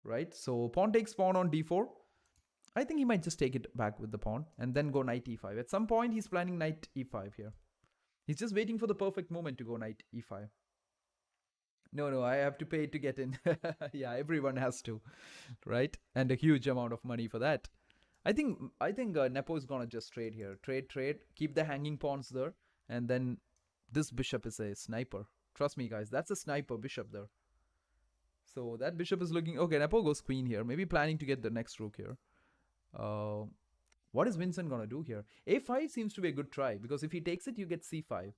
Speaker 1: Right? So pawn takes pawn on d4. I think he might just take it back with the pawn and then go knight e5. At some point, he's planning knight e5 here. He's just waiting for the perfect moment to go knight e5. No, no, I have to pay to get in. Yeah, everyone has to, right? And a huge amount of money for that. I think Nepo is gonna just trade here. Trade. Keep the hanging pawns there, and then this bishop is a sniper. Trust me, guys, that's a sniper bishop there. So that bishop is looking okay. Nepo goes queen here, maybe planning to get the next rook here. Uh, what is Vincent gonna do here? A5 seems to be a good try because if he takes it, you get c5,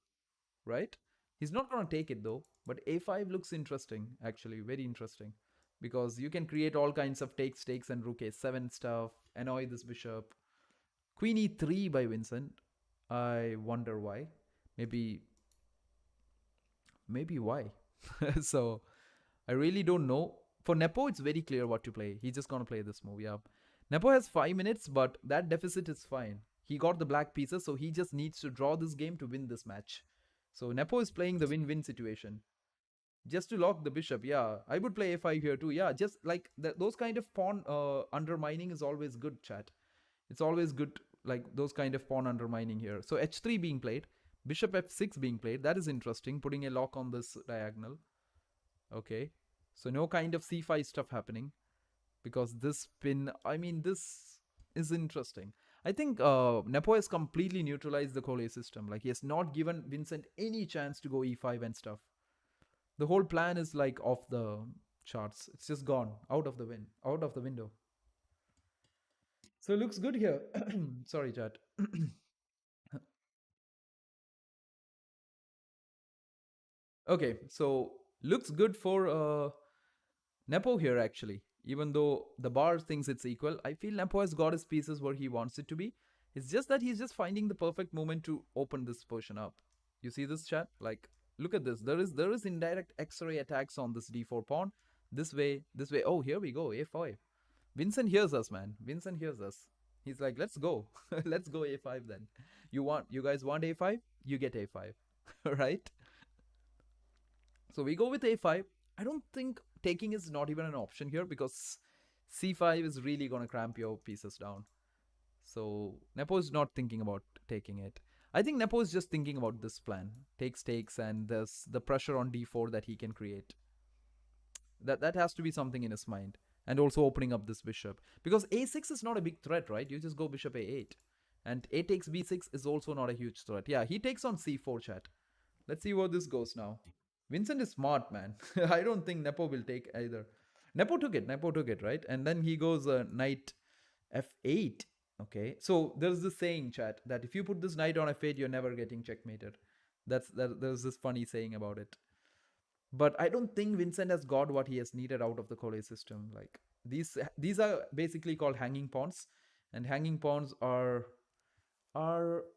Speaker 1: right? He's not gonna take it though, but a5 looks interesting, actually, very interesting, because you can create all kinds of takes, and rook a7 stuff, annoy this bishop. Queen e3 by Vincent. I wonder why. Maybe why. So I really don't know. For Nepo, it's very clear what to play. He's just gonna play this move. Yeah. Nepo has 5 minutes, but that deficit is fine. He got the black pieces, so he just needs to draw this game to win this match. So Nepo is playing the win-win situation. Just to lock the bishop, yeah. I would play a5 here too. Yeah, just like those kind of pawn undermining is always good, chat. It's always good, like those kind of pawn undermining here. So h3 being played, bishop f6 being played. That is interesting, putting a lock on this diagonal. Okay, so no kind of c5 stuff happening, because this pin, I mean, this is interesting. I think Nepo has completely neutralized the Cole system. Like, he has not given Vincent any chance to go e5 and stuff. The whole plan is like off the charts. It's just gone out of the window. So it looks good here. Sorry, chat. Okay, so looks good for Nepo here, actually. Even though the bar thinks it's equal, I feel Nepo has got his pieces where he wants it to be. It's just that he's just finding the perfect moment to open this portion up. You see this, chat? Like, look at this. There is indirect X-ray attacks on this d4 pawn. This way. Oh, here we go. a5. Vincent hears us, man. Vincent hears us. He's like, let's go. Let's go a5 then. You guys want a5? You get a5. Right? So we go with a5. I don't think taking is not even an option here, because c5 is really going to cramp your pieces down. So Nepo is not thinking about taking it. I think Nepo is just thinking about this plan. Takes, and there's the pressure on d4 that he can create. That has to be something in his mind. And also opening up this bishop. Because a6 is not a big threat, right? You just go bishop a8. And a takes b6 is also not a huge threat. Yeah, he takes on c4, chat. Let's see where this goes now. Vincent is smart, man. I don't think Nepo will take either. Nepo took it, right? And then he goes knight f8. Okay, so there's this saying, chat, that if you put this knight on f8, you're never getting checkmated. There's this funny saying about it. But I don't think Vincent has got what he has needed out of the Cole system. Like, these are basically called hanging pawns, and hanging pawns are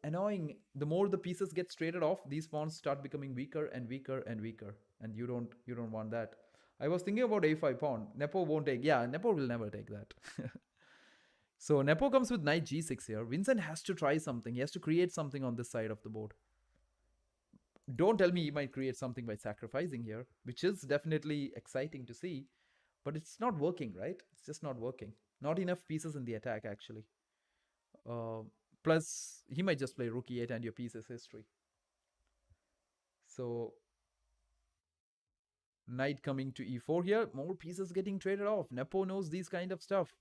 Speaker 1: annoying. The more the pieces get traded off, these pawns start becoming weaker and weaker and weaker, and you don't want that. I was thinking about a5 pawn. Nepo won't take. Yeah, Nepo will never take that. So Nepo comes with knight g6 here. Vincent has to try something. He has to create something on this side of the board. Don't tell me he might create something by sacrificing here, which is definitely exciting to see, but it's not working, right? It's just not working. Not enough pieces in the attack, actually. Plus, he might just play rook e8 and your piece is history. So, knight coming to e4 here. More pieces getting traded off. Nepo knows these kind of stuff.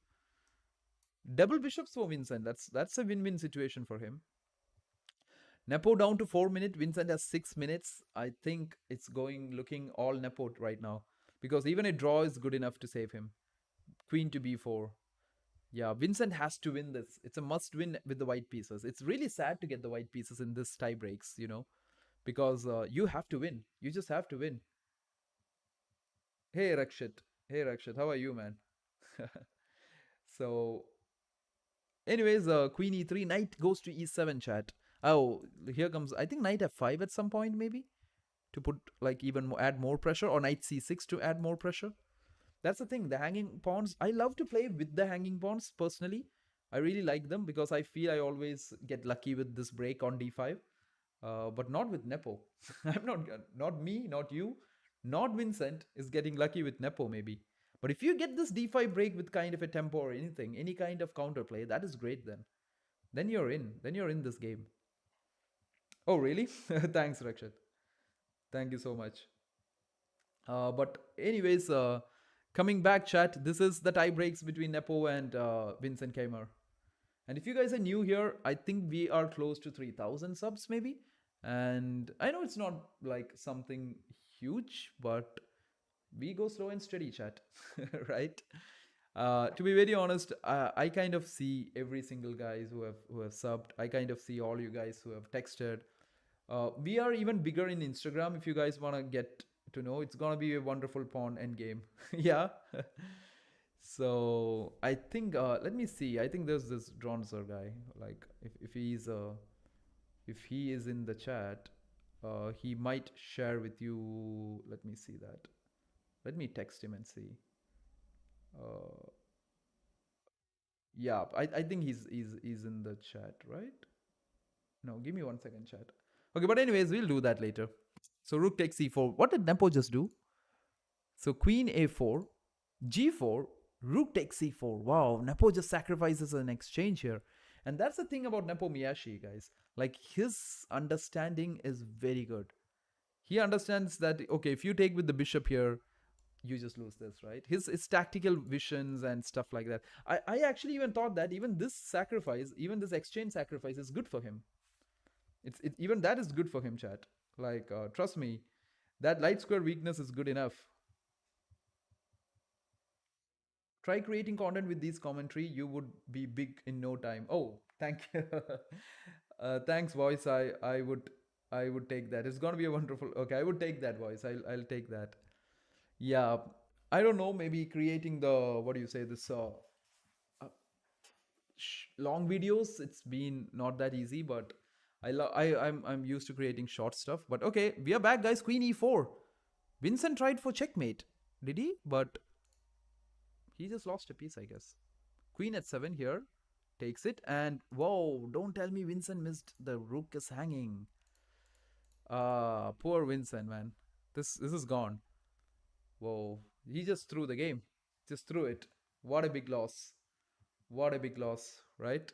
Speaker 1: Double bishops for Vincent. That's a win-win situation for him. Nepo down to 4 minutes. Vincent has 6 minutes. I think it's looking all Nepo right now, because even a draw is good enough to save him. Queen to b4. Yeah, Vincent has to win this. It's a must win with the white pieces. It's really sad to get the white pieces in this tie breaks, because you have to win. You just have to win. Hey Rakshit, how are you, man? So, anyways, queen e3, knight goes to e7, chat. Oh, here comes, I think, knight f5 at some point, maybe, to put, like, even add more pressure, or knight c6 to add more pressure. That's the thing, the hanging pawns, I love to play with the hanging pawns, personally. I really like them, because I feel I always get lucky with this break on d5, but not with Nepo. I'm not me, not you, not Vincent is getting lucky with Nepo, maybe. But if you get this d5 break with kind of a tempo or anything, any kind of counterplay, that is great then. Then you're in this game. Oh, really? Thanks, Rakshit. Thank you so much. But anyways, coming back, chat. This is the tie breaks between Nepo and Vincent Kamer. And if you guys are new here, I think we are close to 3,000 subs, maybe. And I know it's not like something huge, but we go slow and steady, chat, right? To be very honest, I kind of see every single guys who have subbed. I kind of see all you guys who have texted. We are even bigger in Instagram. If you guys want to get to know, it's gonna be a wonderful pawn end game. Yeah. So I think let me see. I think there's this Dronzer guy. Like if he is in the chat, he might share with you. Let me see that. Let me text him and see. Uh, yeah, I think he's in the chat, right? No, give me 1 second, chat. Okay, but anyways, we'll do that later. So rook takes c4. What did Nepo just do? So queen a4, g4, rook takes c4. Wow, Nepo just sacrifices an exchange here. And that's the thing about Nepo Miyashi, guys. Like, his understanding is very good. He understands that, okay, if you take with the bishop here, you just lose this, right? His tactical visions and stuff like that. I actually even thought that even this sacrifice, even this exchange sacrifice is good for him. Even that is good for him, chat. Like, trust me, that light square weakness is good enough. Try creating content with these commentary. You would be big in no time. Oh, thank you. Thanks, voice. I would take that. It's gonna be a wonderful. Okay, I would take that, voice. I'll take that. Yeah, I don't know. Maybe creating the what do you say this long videos. It's been not that easy, but I'm used to creating short stuff. But okay, we are back, guys. Queen e4. Vincent tried for checkmate. Did he? But he just lost a piece, I guess. Queen at 7 here. Takes it. And whoa, don't tell me Vincent missed. The rook is hanging. Poor Vincent, man. This is gone. Whoa. He just threw the game. Just threw it. What a big loss. What a big loss, right?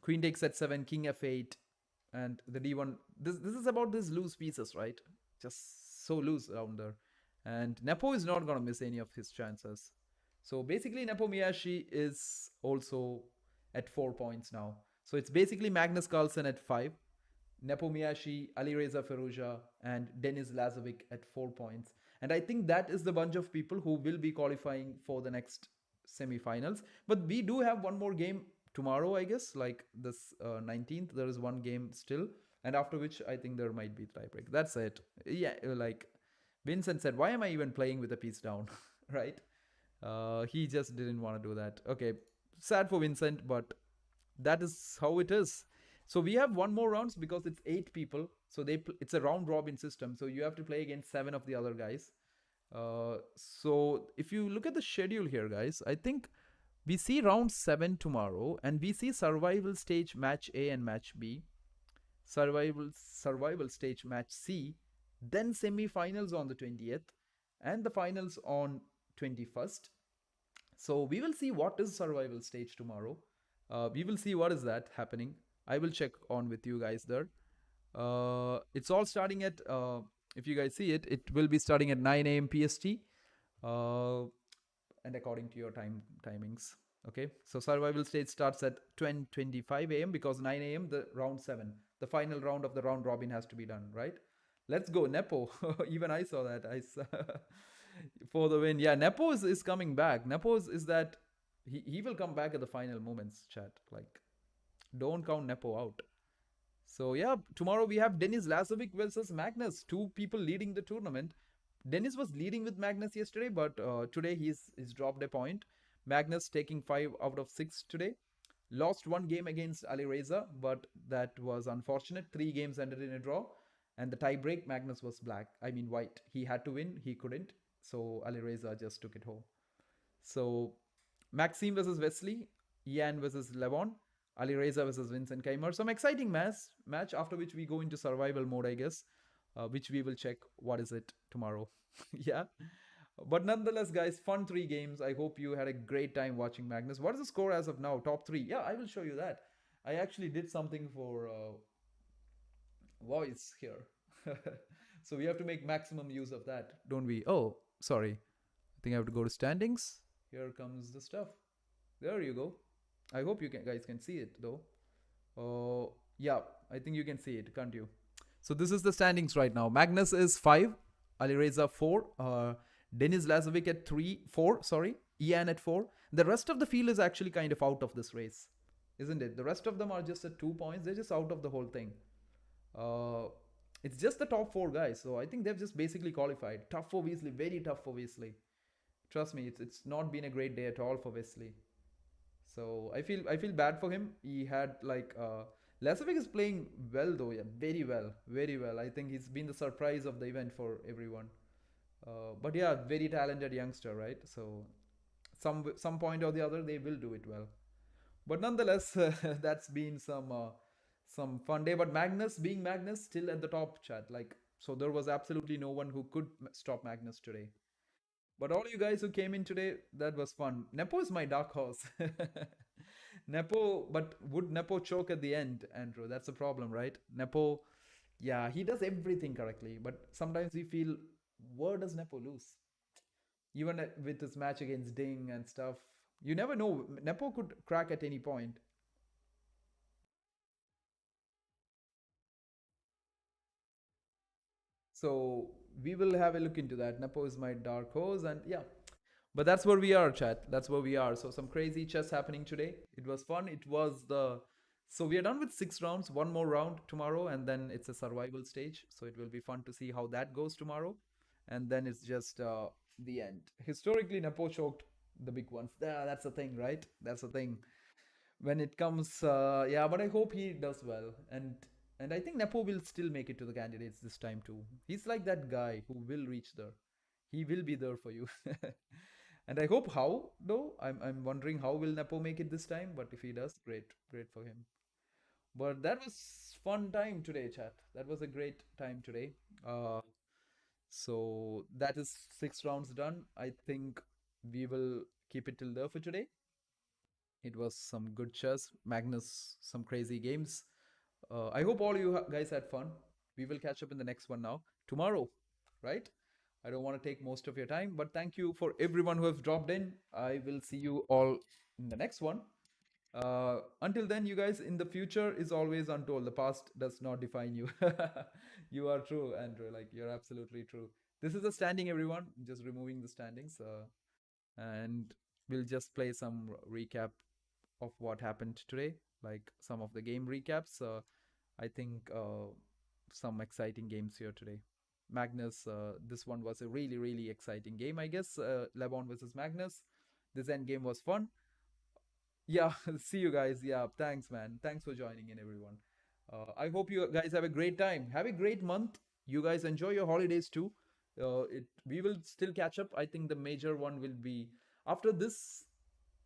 Speaker 1: Queen takes at 7, king f8, and the d1. This is about these loose pieces, right? Just so loose around there. And Nepo is not going to miss any of his chances. So basically, Nepo Miyashi is also at 4 points now. So it's basically Magnus Carlsen at 5, Nepo Miyashi, Alireza Firouzja, and Denis Lazovic at 4 points. And I think that is the bunch of people who will be qualifying for the next semi-finals. But we do have one more game tomorrow, I guess, like this 19th. There is one game still, and after which I think there might be tiebreak. That's it. Yeah, like Vincent said, why am I even playing with a piece down, right? He just didn't want to do that. Okay, sad for Vincent, but that is how it is. So we have one more rounds because it's 8 people. So it's a round robin system. So you have to play against 7 of the other guys. So if you look at the schedule here, guys, I think we see round 7 tomorrow, and we see survival stage match A and match B, survival stage match C, then semi-finals on the 20th, and the finals on 21st. So we will see what is survival stage tomorrow. We will see what is that happening. I will check on with you guys there. It's all starting at, if you guys see it, it will be starting at 9 a.m. PST. And according to your timings. Okay, so survival stage starts at 10:25 a.m. because 9 a.m. the round 7, the final round of the round robin has to be done, right? Let's go, Nepo. Even I saw that. I saw for the win. Yeah, Nepo is coming back. Nepo is that he will come back at the final moments, chat. Like, don't count Nepo out. So yeah, tomorrow we have Denis Lazovic versus Magnus. 2 people leading the tournament. Denis was leading with Magnus yesterday, but today he's dropped a point. Magnus taking 5 out of 6 today. Lost 1 game against Alireza, but that was unfortunate. 3 games ended in a draw. And the tie break, Magnus was white. He had to win, he couldn't. So Alireza just took it home. So Maxime versus Wesley, Ian versus Levon, Alireza versus Vincent Keimer. Some exciting match after which we go into survival mode, I guess. Which we will check what is it tomorrow. Yeah, but nonetheless, guys, fun 3 games. I hope you had a great time watching Magnus. What is the score as of now? Top 3. Yeah, I will show you that. I actually did something for voice here. So we have to make maximum use of that, don't we? Oh, sorry. I think I have to go to standings. Here comes the stuff. There you go. I hope you guys can see it though. Oh, yeah, I think you can see it, can't you? So this is the standings right now. Magnus is 5, Alireza 4, Denis Lazovic at 4, sorry, Ian at 4. The rest of the field is actually kind of out of this race, isn't it? The rest of them are just at 2 points. They're just out of the whole thing. It's just the top 4 guys. So I think they've just basically qualified. Tough for Weasley, very tough for Weasley. Trust me, it's not been a great day at all for Wesley. So I feel bad for him. He had like Lazovic is playing well though, yeah, very well, very well. I think he's been the surprise of the event for everyone. But yeah, very talented youngster, right? So some point or the other they will do it well. But nonetheless, that's been some fun day. But Magnus, being Magnus, still at the top, chat. Like, so there was absolutely no one who could stop Magnus today. But all you guys who came in today, that was fun. Nepo is my dark horse. Nepo, but would Nepo choke at the end, Andrew? That's a problem, right? Nepo, yeah, he does everything correctly, but sometimes we feel, where does Nepo lose? Even with his match against Ding and stuff, you never know. Nepo could crack at any point. So we will have a look into that. Nepo is my dark horse, and yeah. But that's where we are, chat. That's where we are. So some crazy chess happening today. It was fun. It was the so we are done with 6 rounds. One more round tomorrow, and then it's a survival stage. So it will be fun to see how that goes tomorrow. And then it's just the end. Historically, Nepo choked the big ones. Yeah, that's the thing, right? That's the thing. When it comes, yeah. But I hope he does well, and I think Nepo will still make it to the candidates this time too. He's like that guy who will reach there. He will be there for you. And I hope how though. I'm wondering how will Nepo make it this time. But if he does, great for him. But that was fun time today, chat. That was a great time today. So that is 6 rounds done. I think we will keep it till there for today. It was some good chess. Magnus, some crazy games. I hope all you guys had fun. We will catch up in the next one now. Tomorrow, right? I don't want to take most of your time, but thank you for everyone who has dropped in. I will see you all in the next one. Until then, you guys, in the future is always untold. The past does not define you. You are true, Andrew. Like, you're absolutely true. This is a standing, everyone. Just removing the standings. And we'll just play some recap of what happened today, like some of the game recaps. I think some exciting games here today. Magnus, this one was a really exciting game, I guess. Levon versus Magnus. This end game was fun. Yeah, see you guys. Yeah, thanks, man. Thanks for joining in, everyone. I hope you guys have a great time. Have a great month. You guys enjoy your holidays too. We will still catch up. I think the major one will be after this.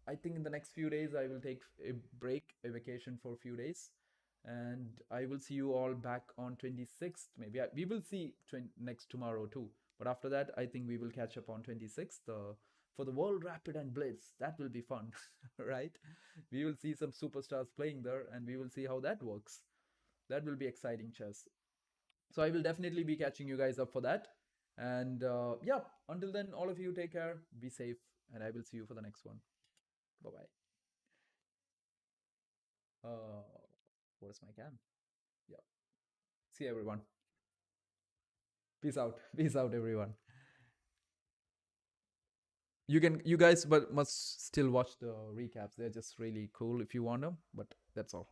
Speaker 1: I think in the next few days I will take a break, a vacation for a few days, and I will see you all back on 26th. Maybe we will see next tomorrow too. But after that, I think we will catch up on 26th for the World Rapid and Blitz. That will be fun, right? We will see some superstars playing there, and we will see how that works. That will be exciting chess. So I will definitely be catching you guys up for that. And yeah, until then, all of you take care, be safe, and I will see you for the next one. Bye-bye. Where's my cam? Yeah. See you, everyone. Peace out. Peace out, everyone. You guys but must still watch the recaps. They're just really cool if you want them, but that's all.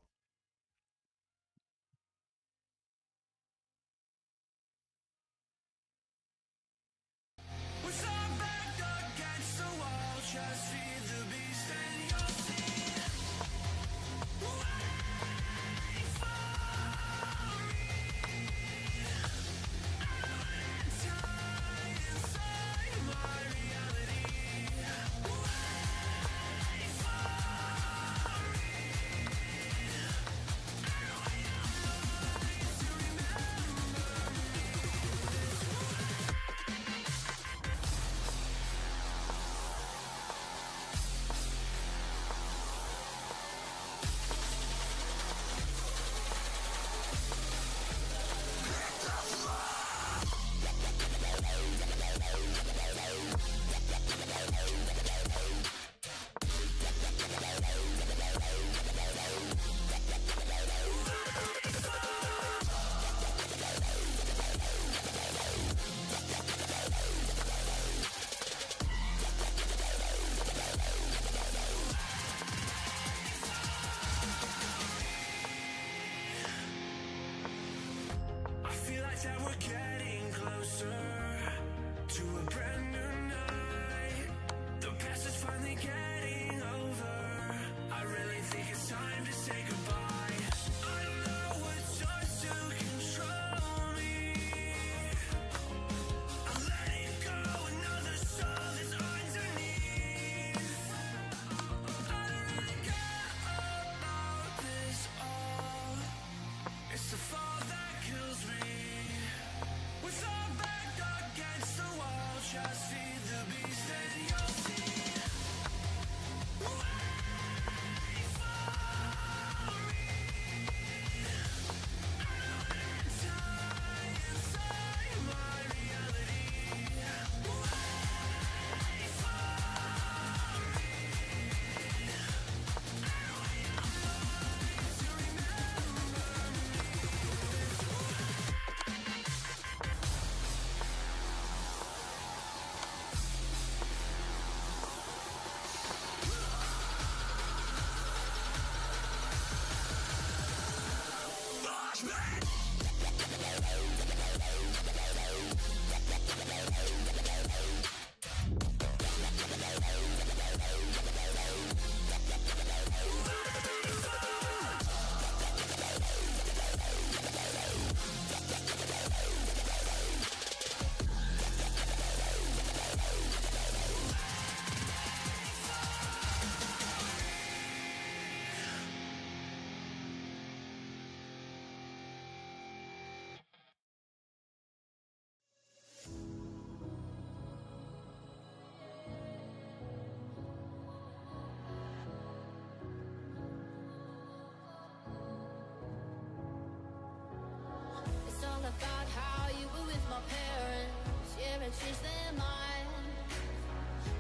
Speaker 4: It's all about how you were with my parents. Yeah, and changed their mind.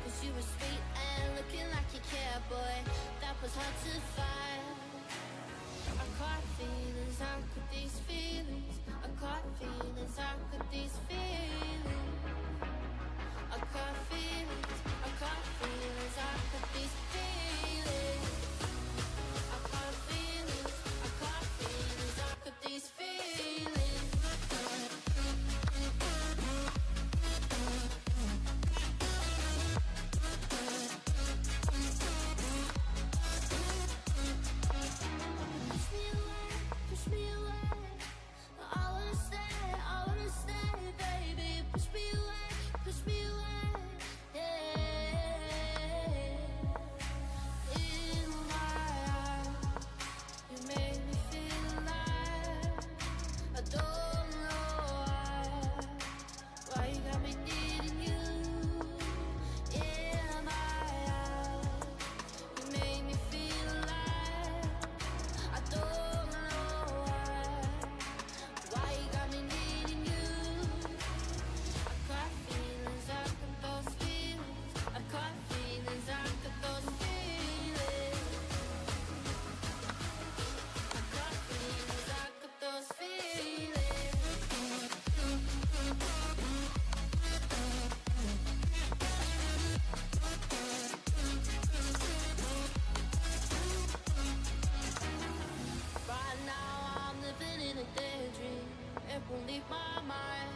Speaker 4: Cause you were sweet and looking like you cared, boy. That was hard to find. I caught feelings, I caught these feelings. I caught feelings, I caught these feelings. I caught feelings, I caught feelings, I caught these feelings. I caught feelings, I caught feelings, I caught these feelings. Push me away. I wanna stay, baby. Push me away, yeah. In my eyes, you made me feel alive. I don't know why you got me needing you. In my eyes, you made me feel alive. I don't know why you got me needing you. I caught feelings, I got those feelings. I caught feelings, I got those feelings. I caught feelings, I got those feelings. Right now I'm living in a daydream. It won't leave my mind.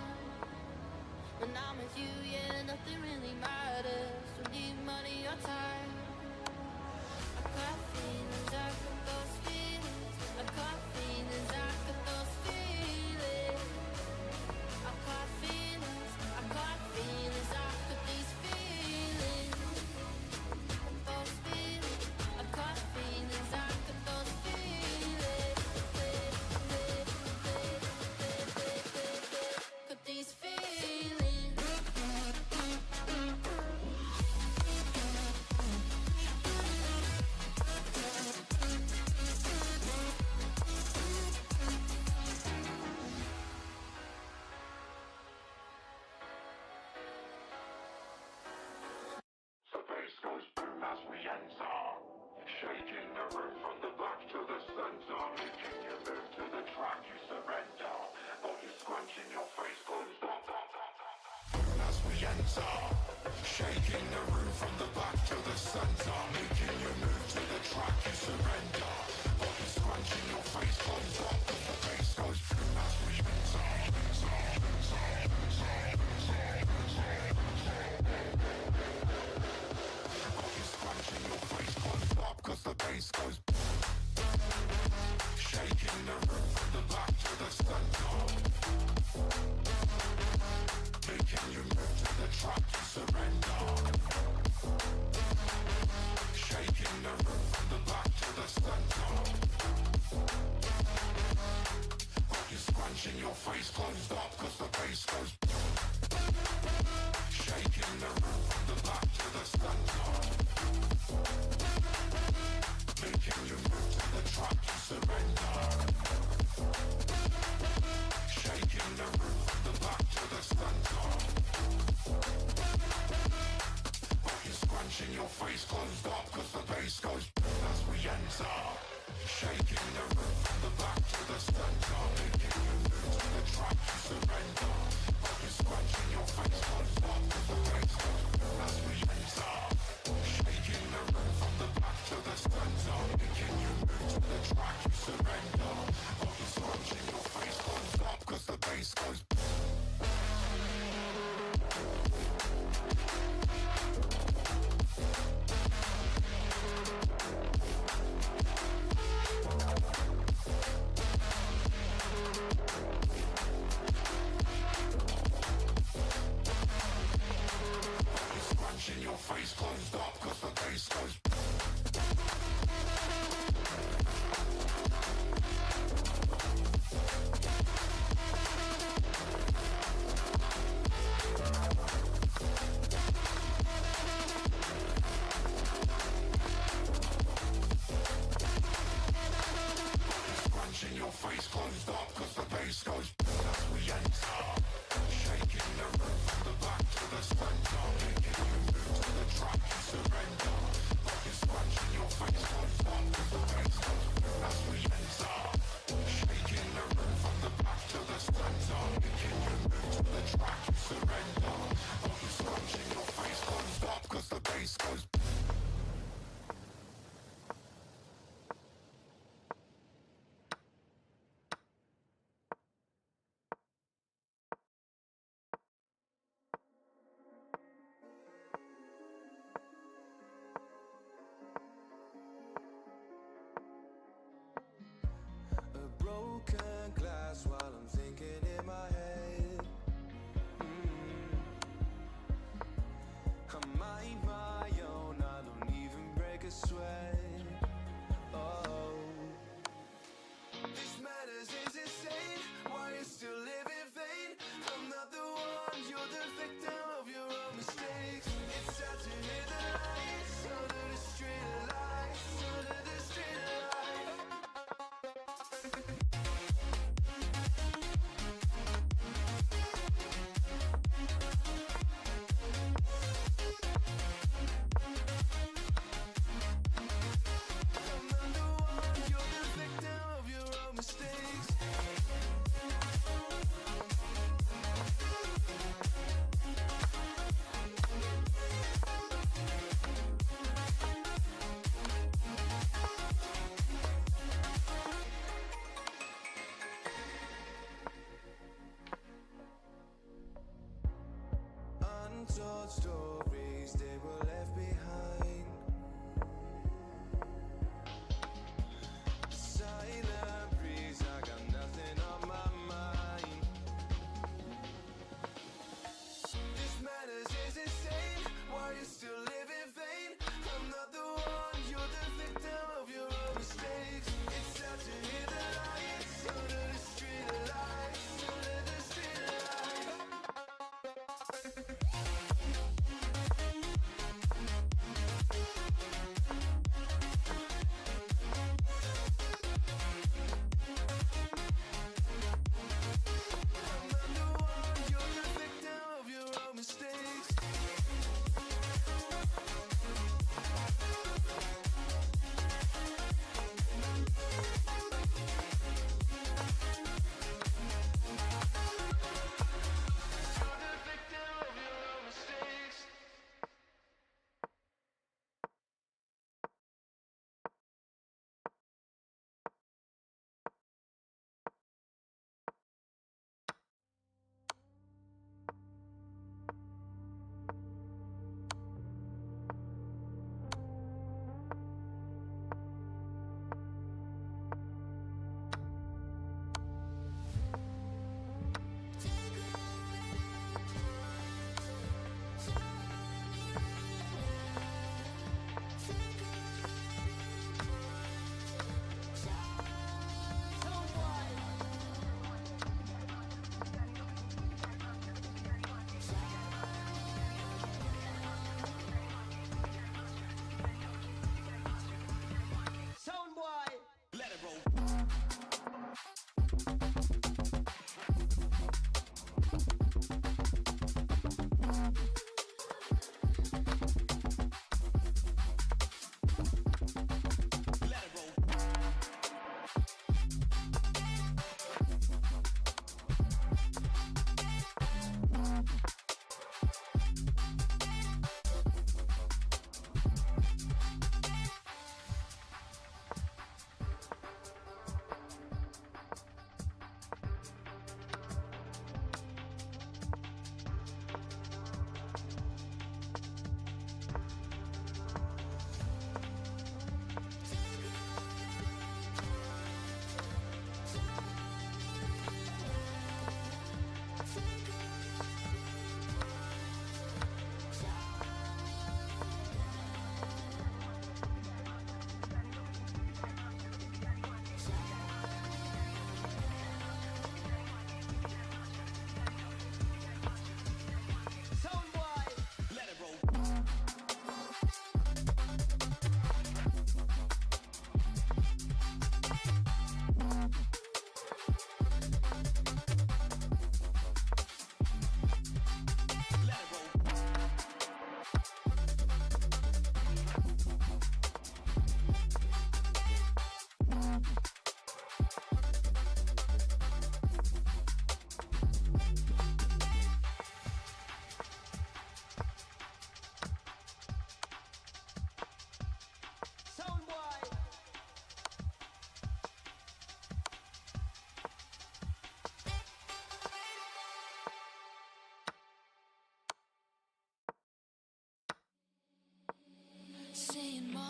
Speaker 4: When I'm with you, yeah, nothing really matters. Don't need money or time. I got feelings, I got those feelings. I got feelings, I got those feelings. I got feelings, I got feelings, I got these feelings. Those feelings, I got feelings, I got those feelings. Got these feelings.
Speaker 5: The bass goes boom as we enter, shaking the room from the back to the center, making you move to the track you surrender. Body scrunching, your face goes bum bum bum bum bum. Boom as we enter, shaking the room from the back to the center, making you move to the track you surrender. Body scrunching, your face goes bum. The bass goes boom as we enter. Scrunching your face goes up, cause the bass goes shaking the room from the back to the center, making you move to the track you scrunching your face closed up cause the bass goes as we enter. Shaking the room from the back to the center. Making you move to the track you surrender. But you're scrunching your face closed up cause the bass goes as we enter. Shaking the room from the back to the center. Making you move to the track you surrender. But you're scrunching your face closed up cause the bass goes.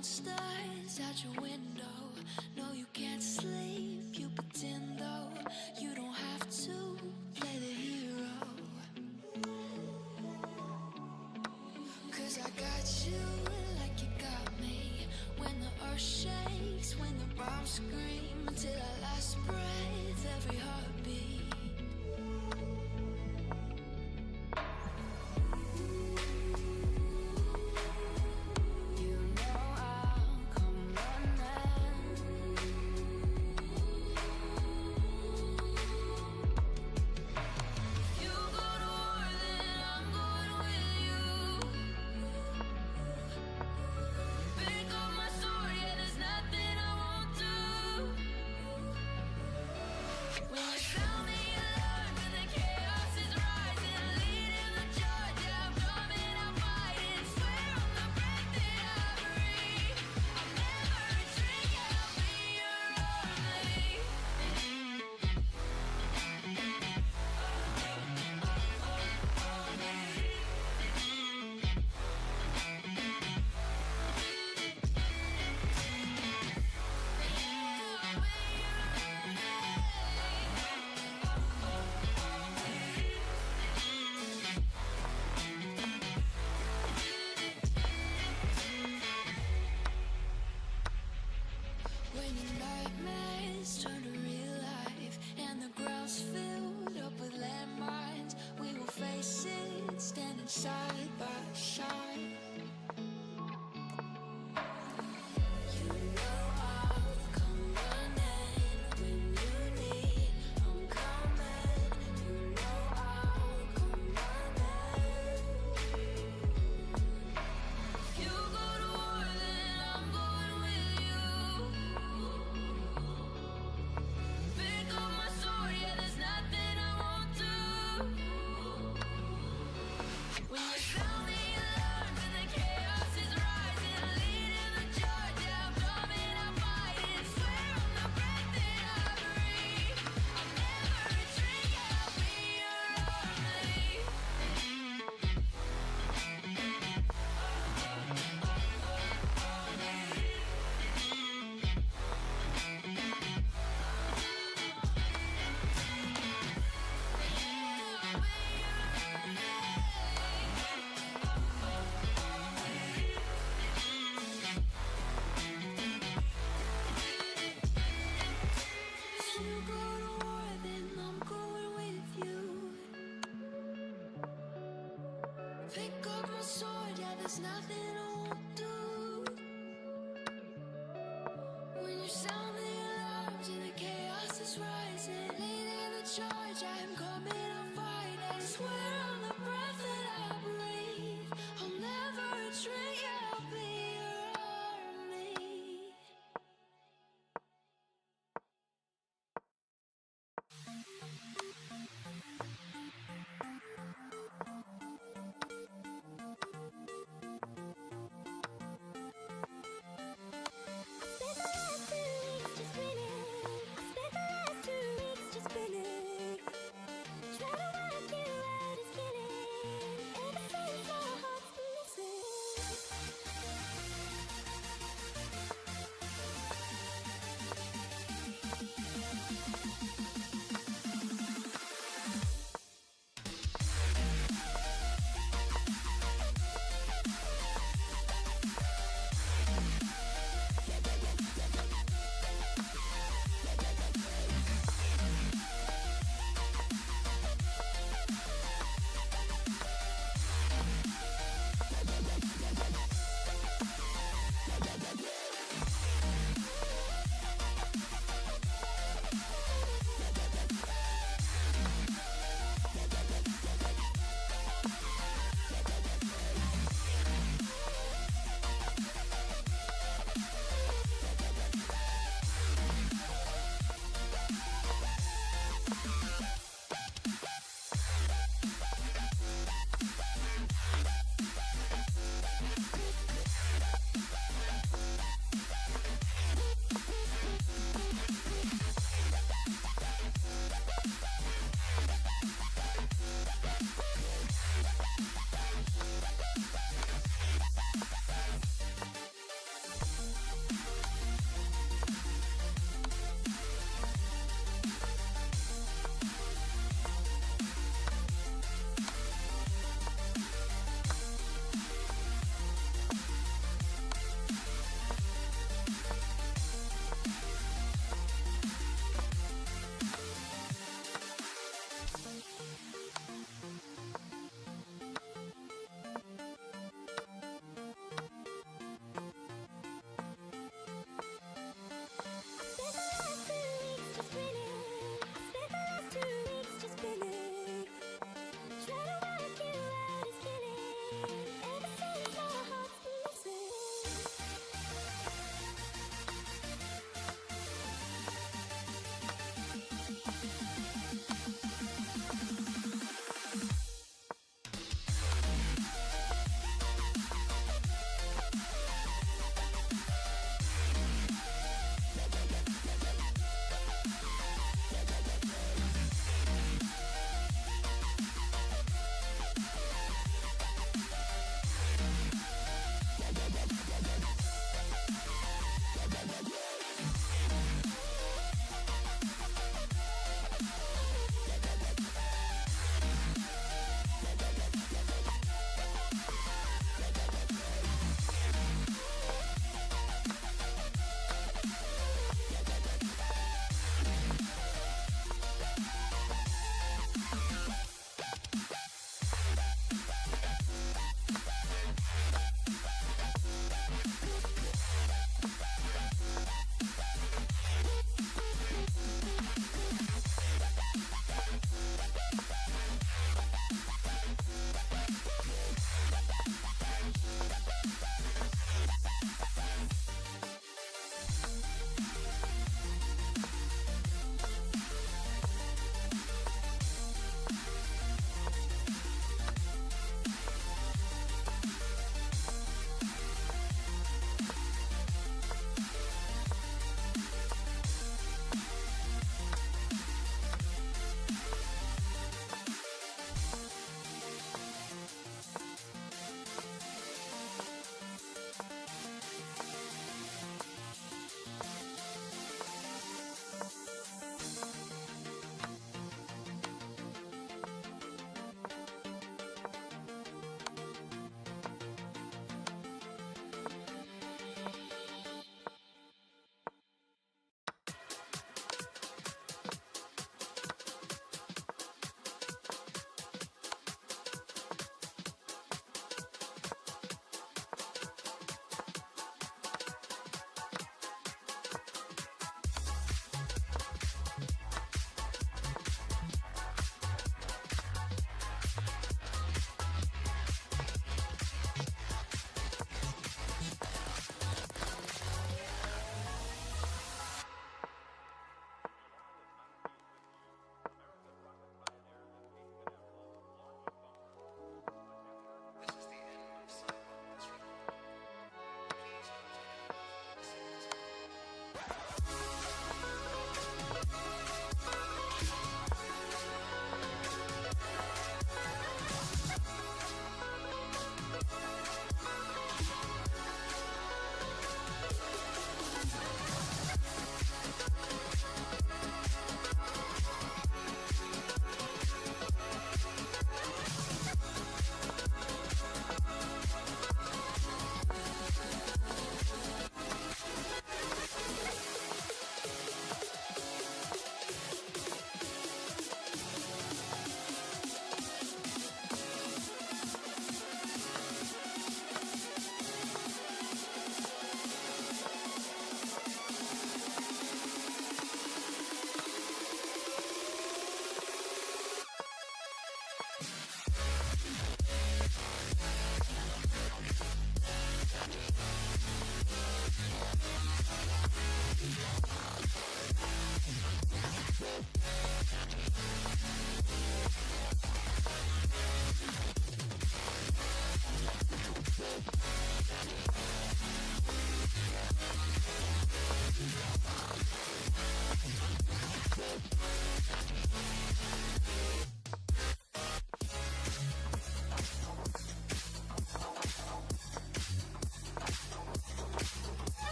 Speaker 4: monsters out your window. No, you can't sleep, you pretend though. You don't have to play the hero. 'Cause I got you like you got me. When the earth shakes, when the bombs scream, till our last breath, every heartbeat. You know I'll come running. If you go to war, then I'm going with you. Pick up my sword, yeah, there's nothing I won't do. When you sound the alarm and the chaos is rising, leading the charge, yeah, I'm coming, I'm fighting. Swear on the breath that I breathe, I'll never retreat, yeah, I'll be your army. When your nightmares turn to real life and the ground's filled up with landmines, we will face it standing side by side. You know I'll come running when you need. I'm coming. You know I'll come running. If you go to war, then I'm going with you. Pick up my sword, yeah, there's nothing I won't do. When you sound the alarm and the chaos is rising, leading the charge, yeah, I'm coming, I'm fighting. Swear on the breath that I breathe, I'll never retreat, yeah, I'll be your army. If you go to war, then I'm going with you. Pick up my sword, yeah, there's nothing I won't do. When you sound the alarms and the chaos is rising, leading the charge, I'm coming, I'm fighting. Swear on the breath that I breathe, I'll never retreat, yeah, I'll be your army.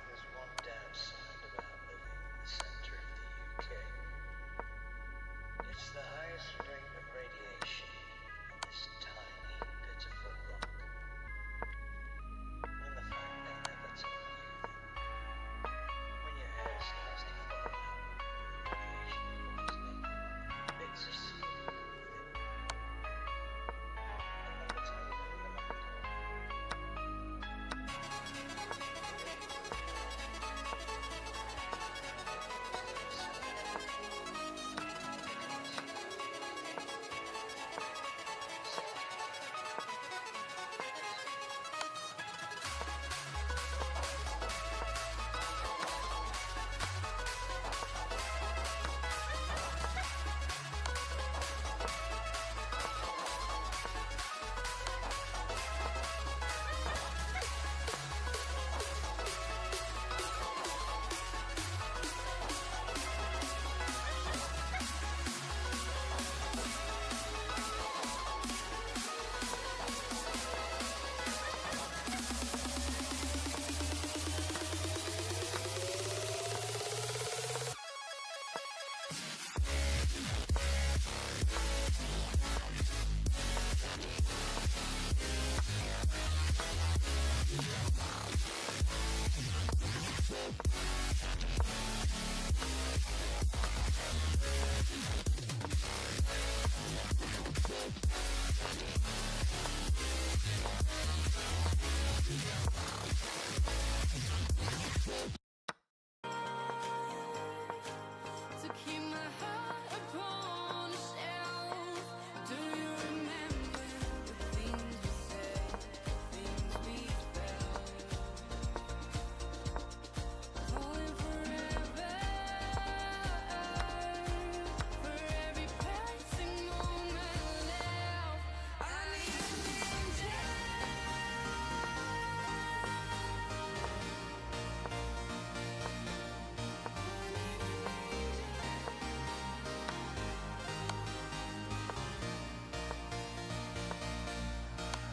Speaker 6: There's one downside about living in the center of the UK. It's the highest rate of radiation on this tiny, pitiful rock. And the fact they never tell you that when your hair starts to fall out, radiation poisoning, it's a secret within you. They'll never tell you that in the back door.
Speaker 4: To keep my heart upon a shelf. Do you remember the things we said, things we felt? Falling forever for every passing moment left. I need an angel.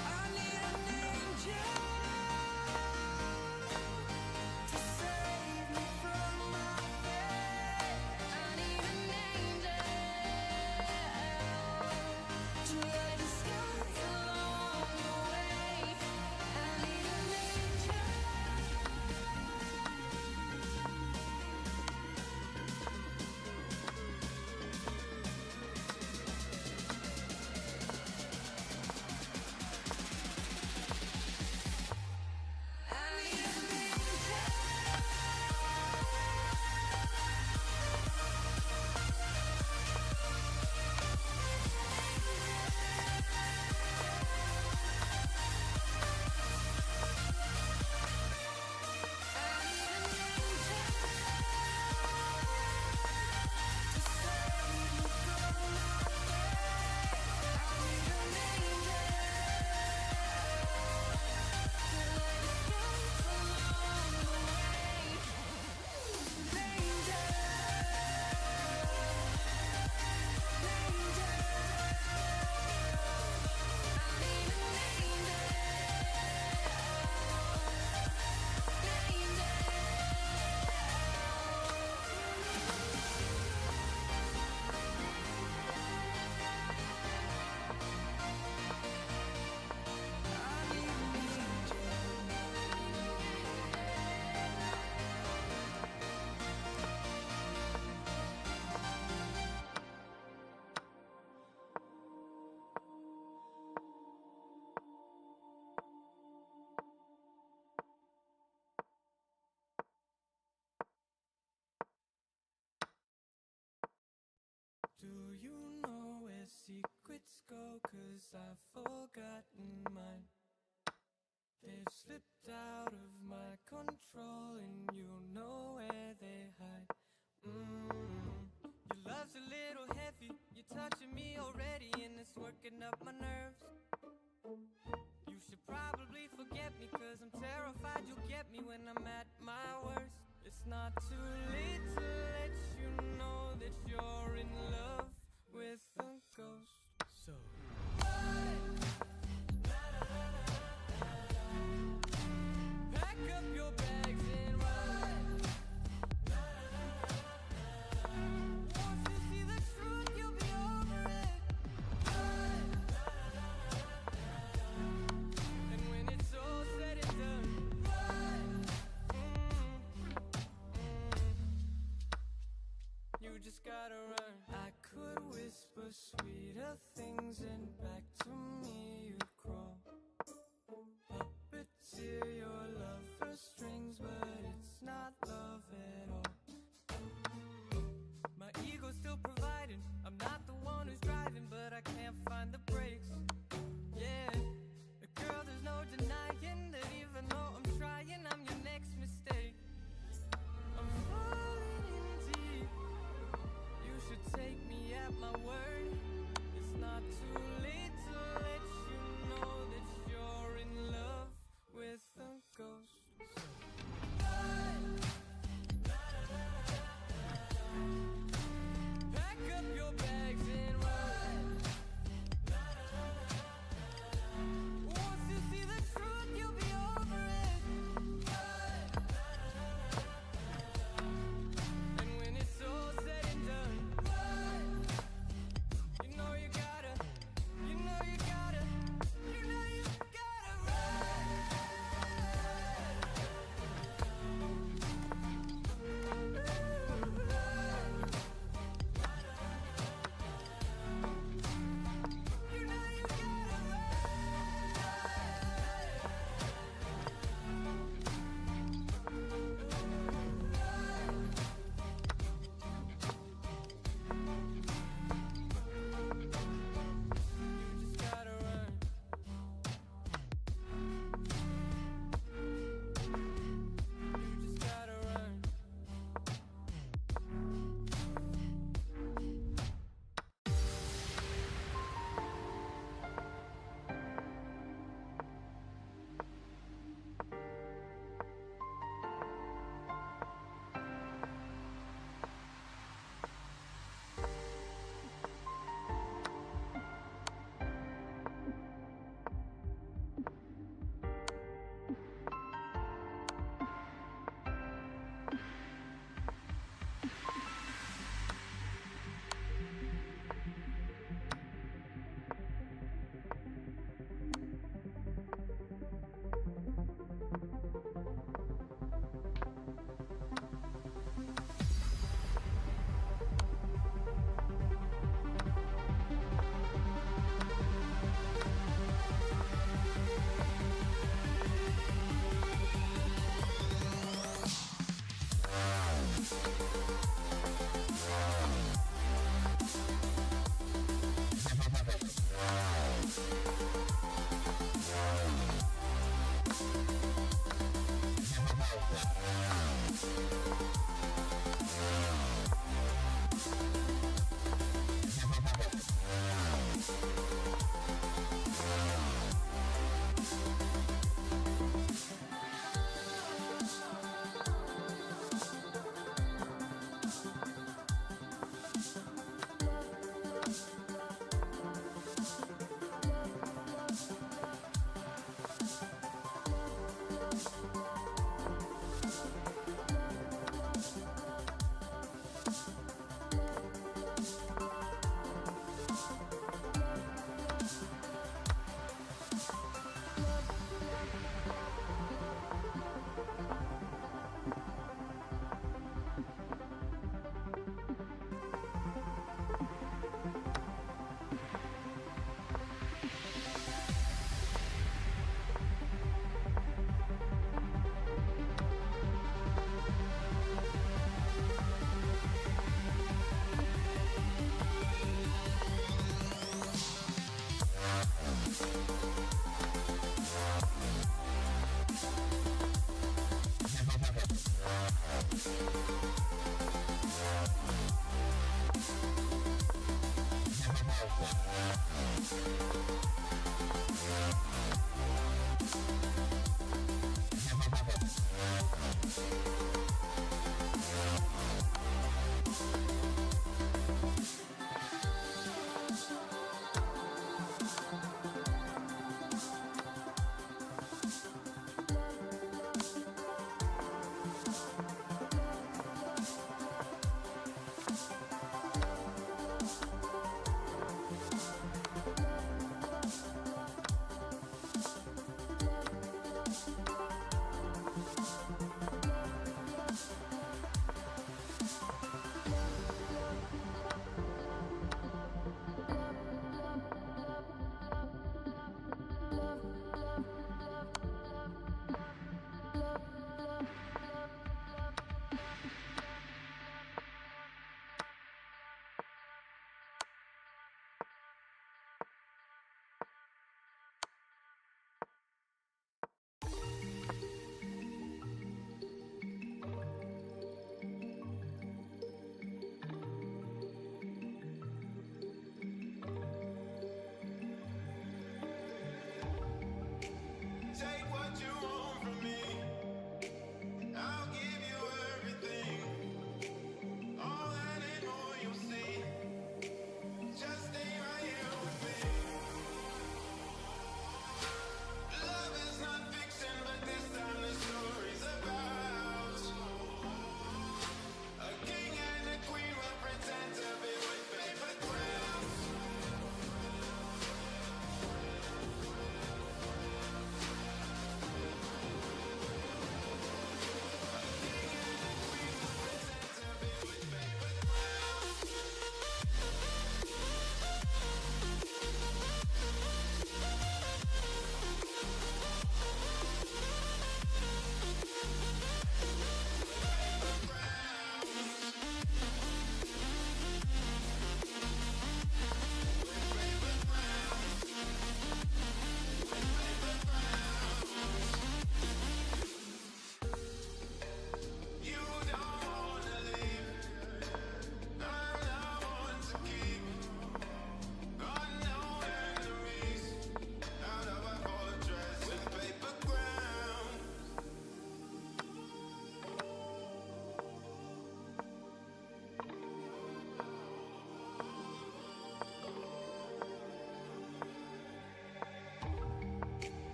Speaker 4: I need an angel to save me from my fate. I need an angel to light the sky along the way. I need an angel. I need an angel. Do you know where secrets go? 'Cause I've forgotten mine. They've slipped out of my control, and you know where they hide.
Speaker 2: not too late to let you know that you're in love with a ghost. So pack up your bags and run. Once you see the truth, you'll be over it. And when it's all said and done, you just gotta run. I could whisper sweeter things and back to me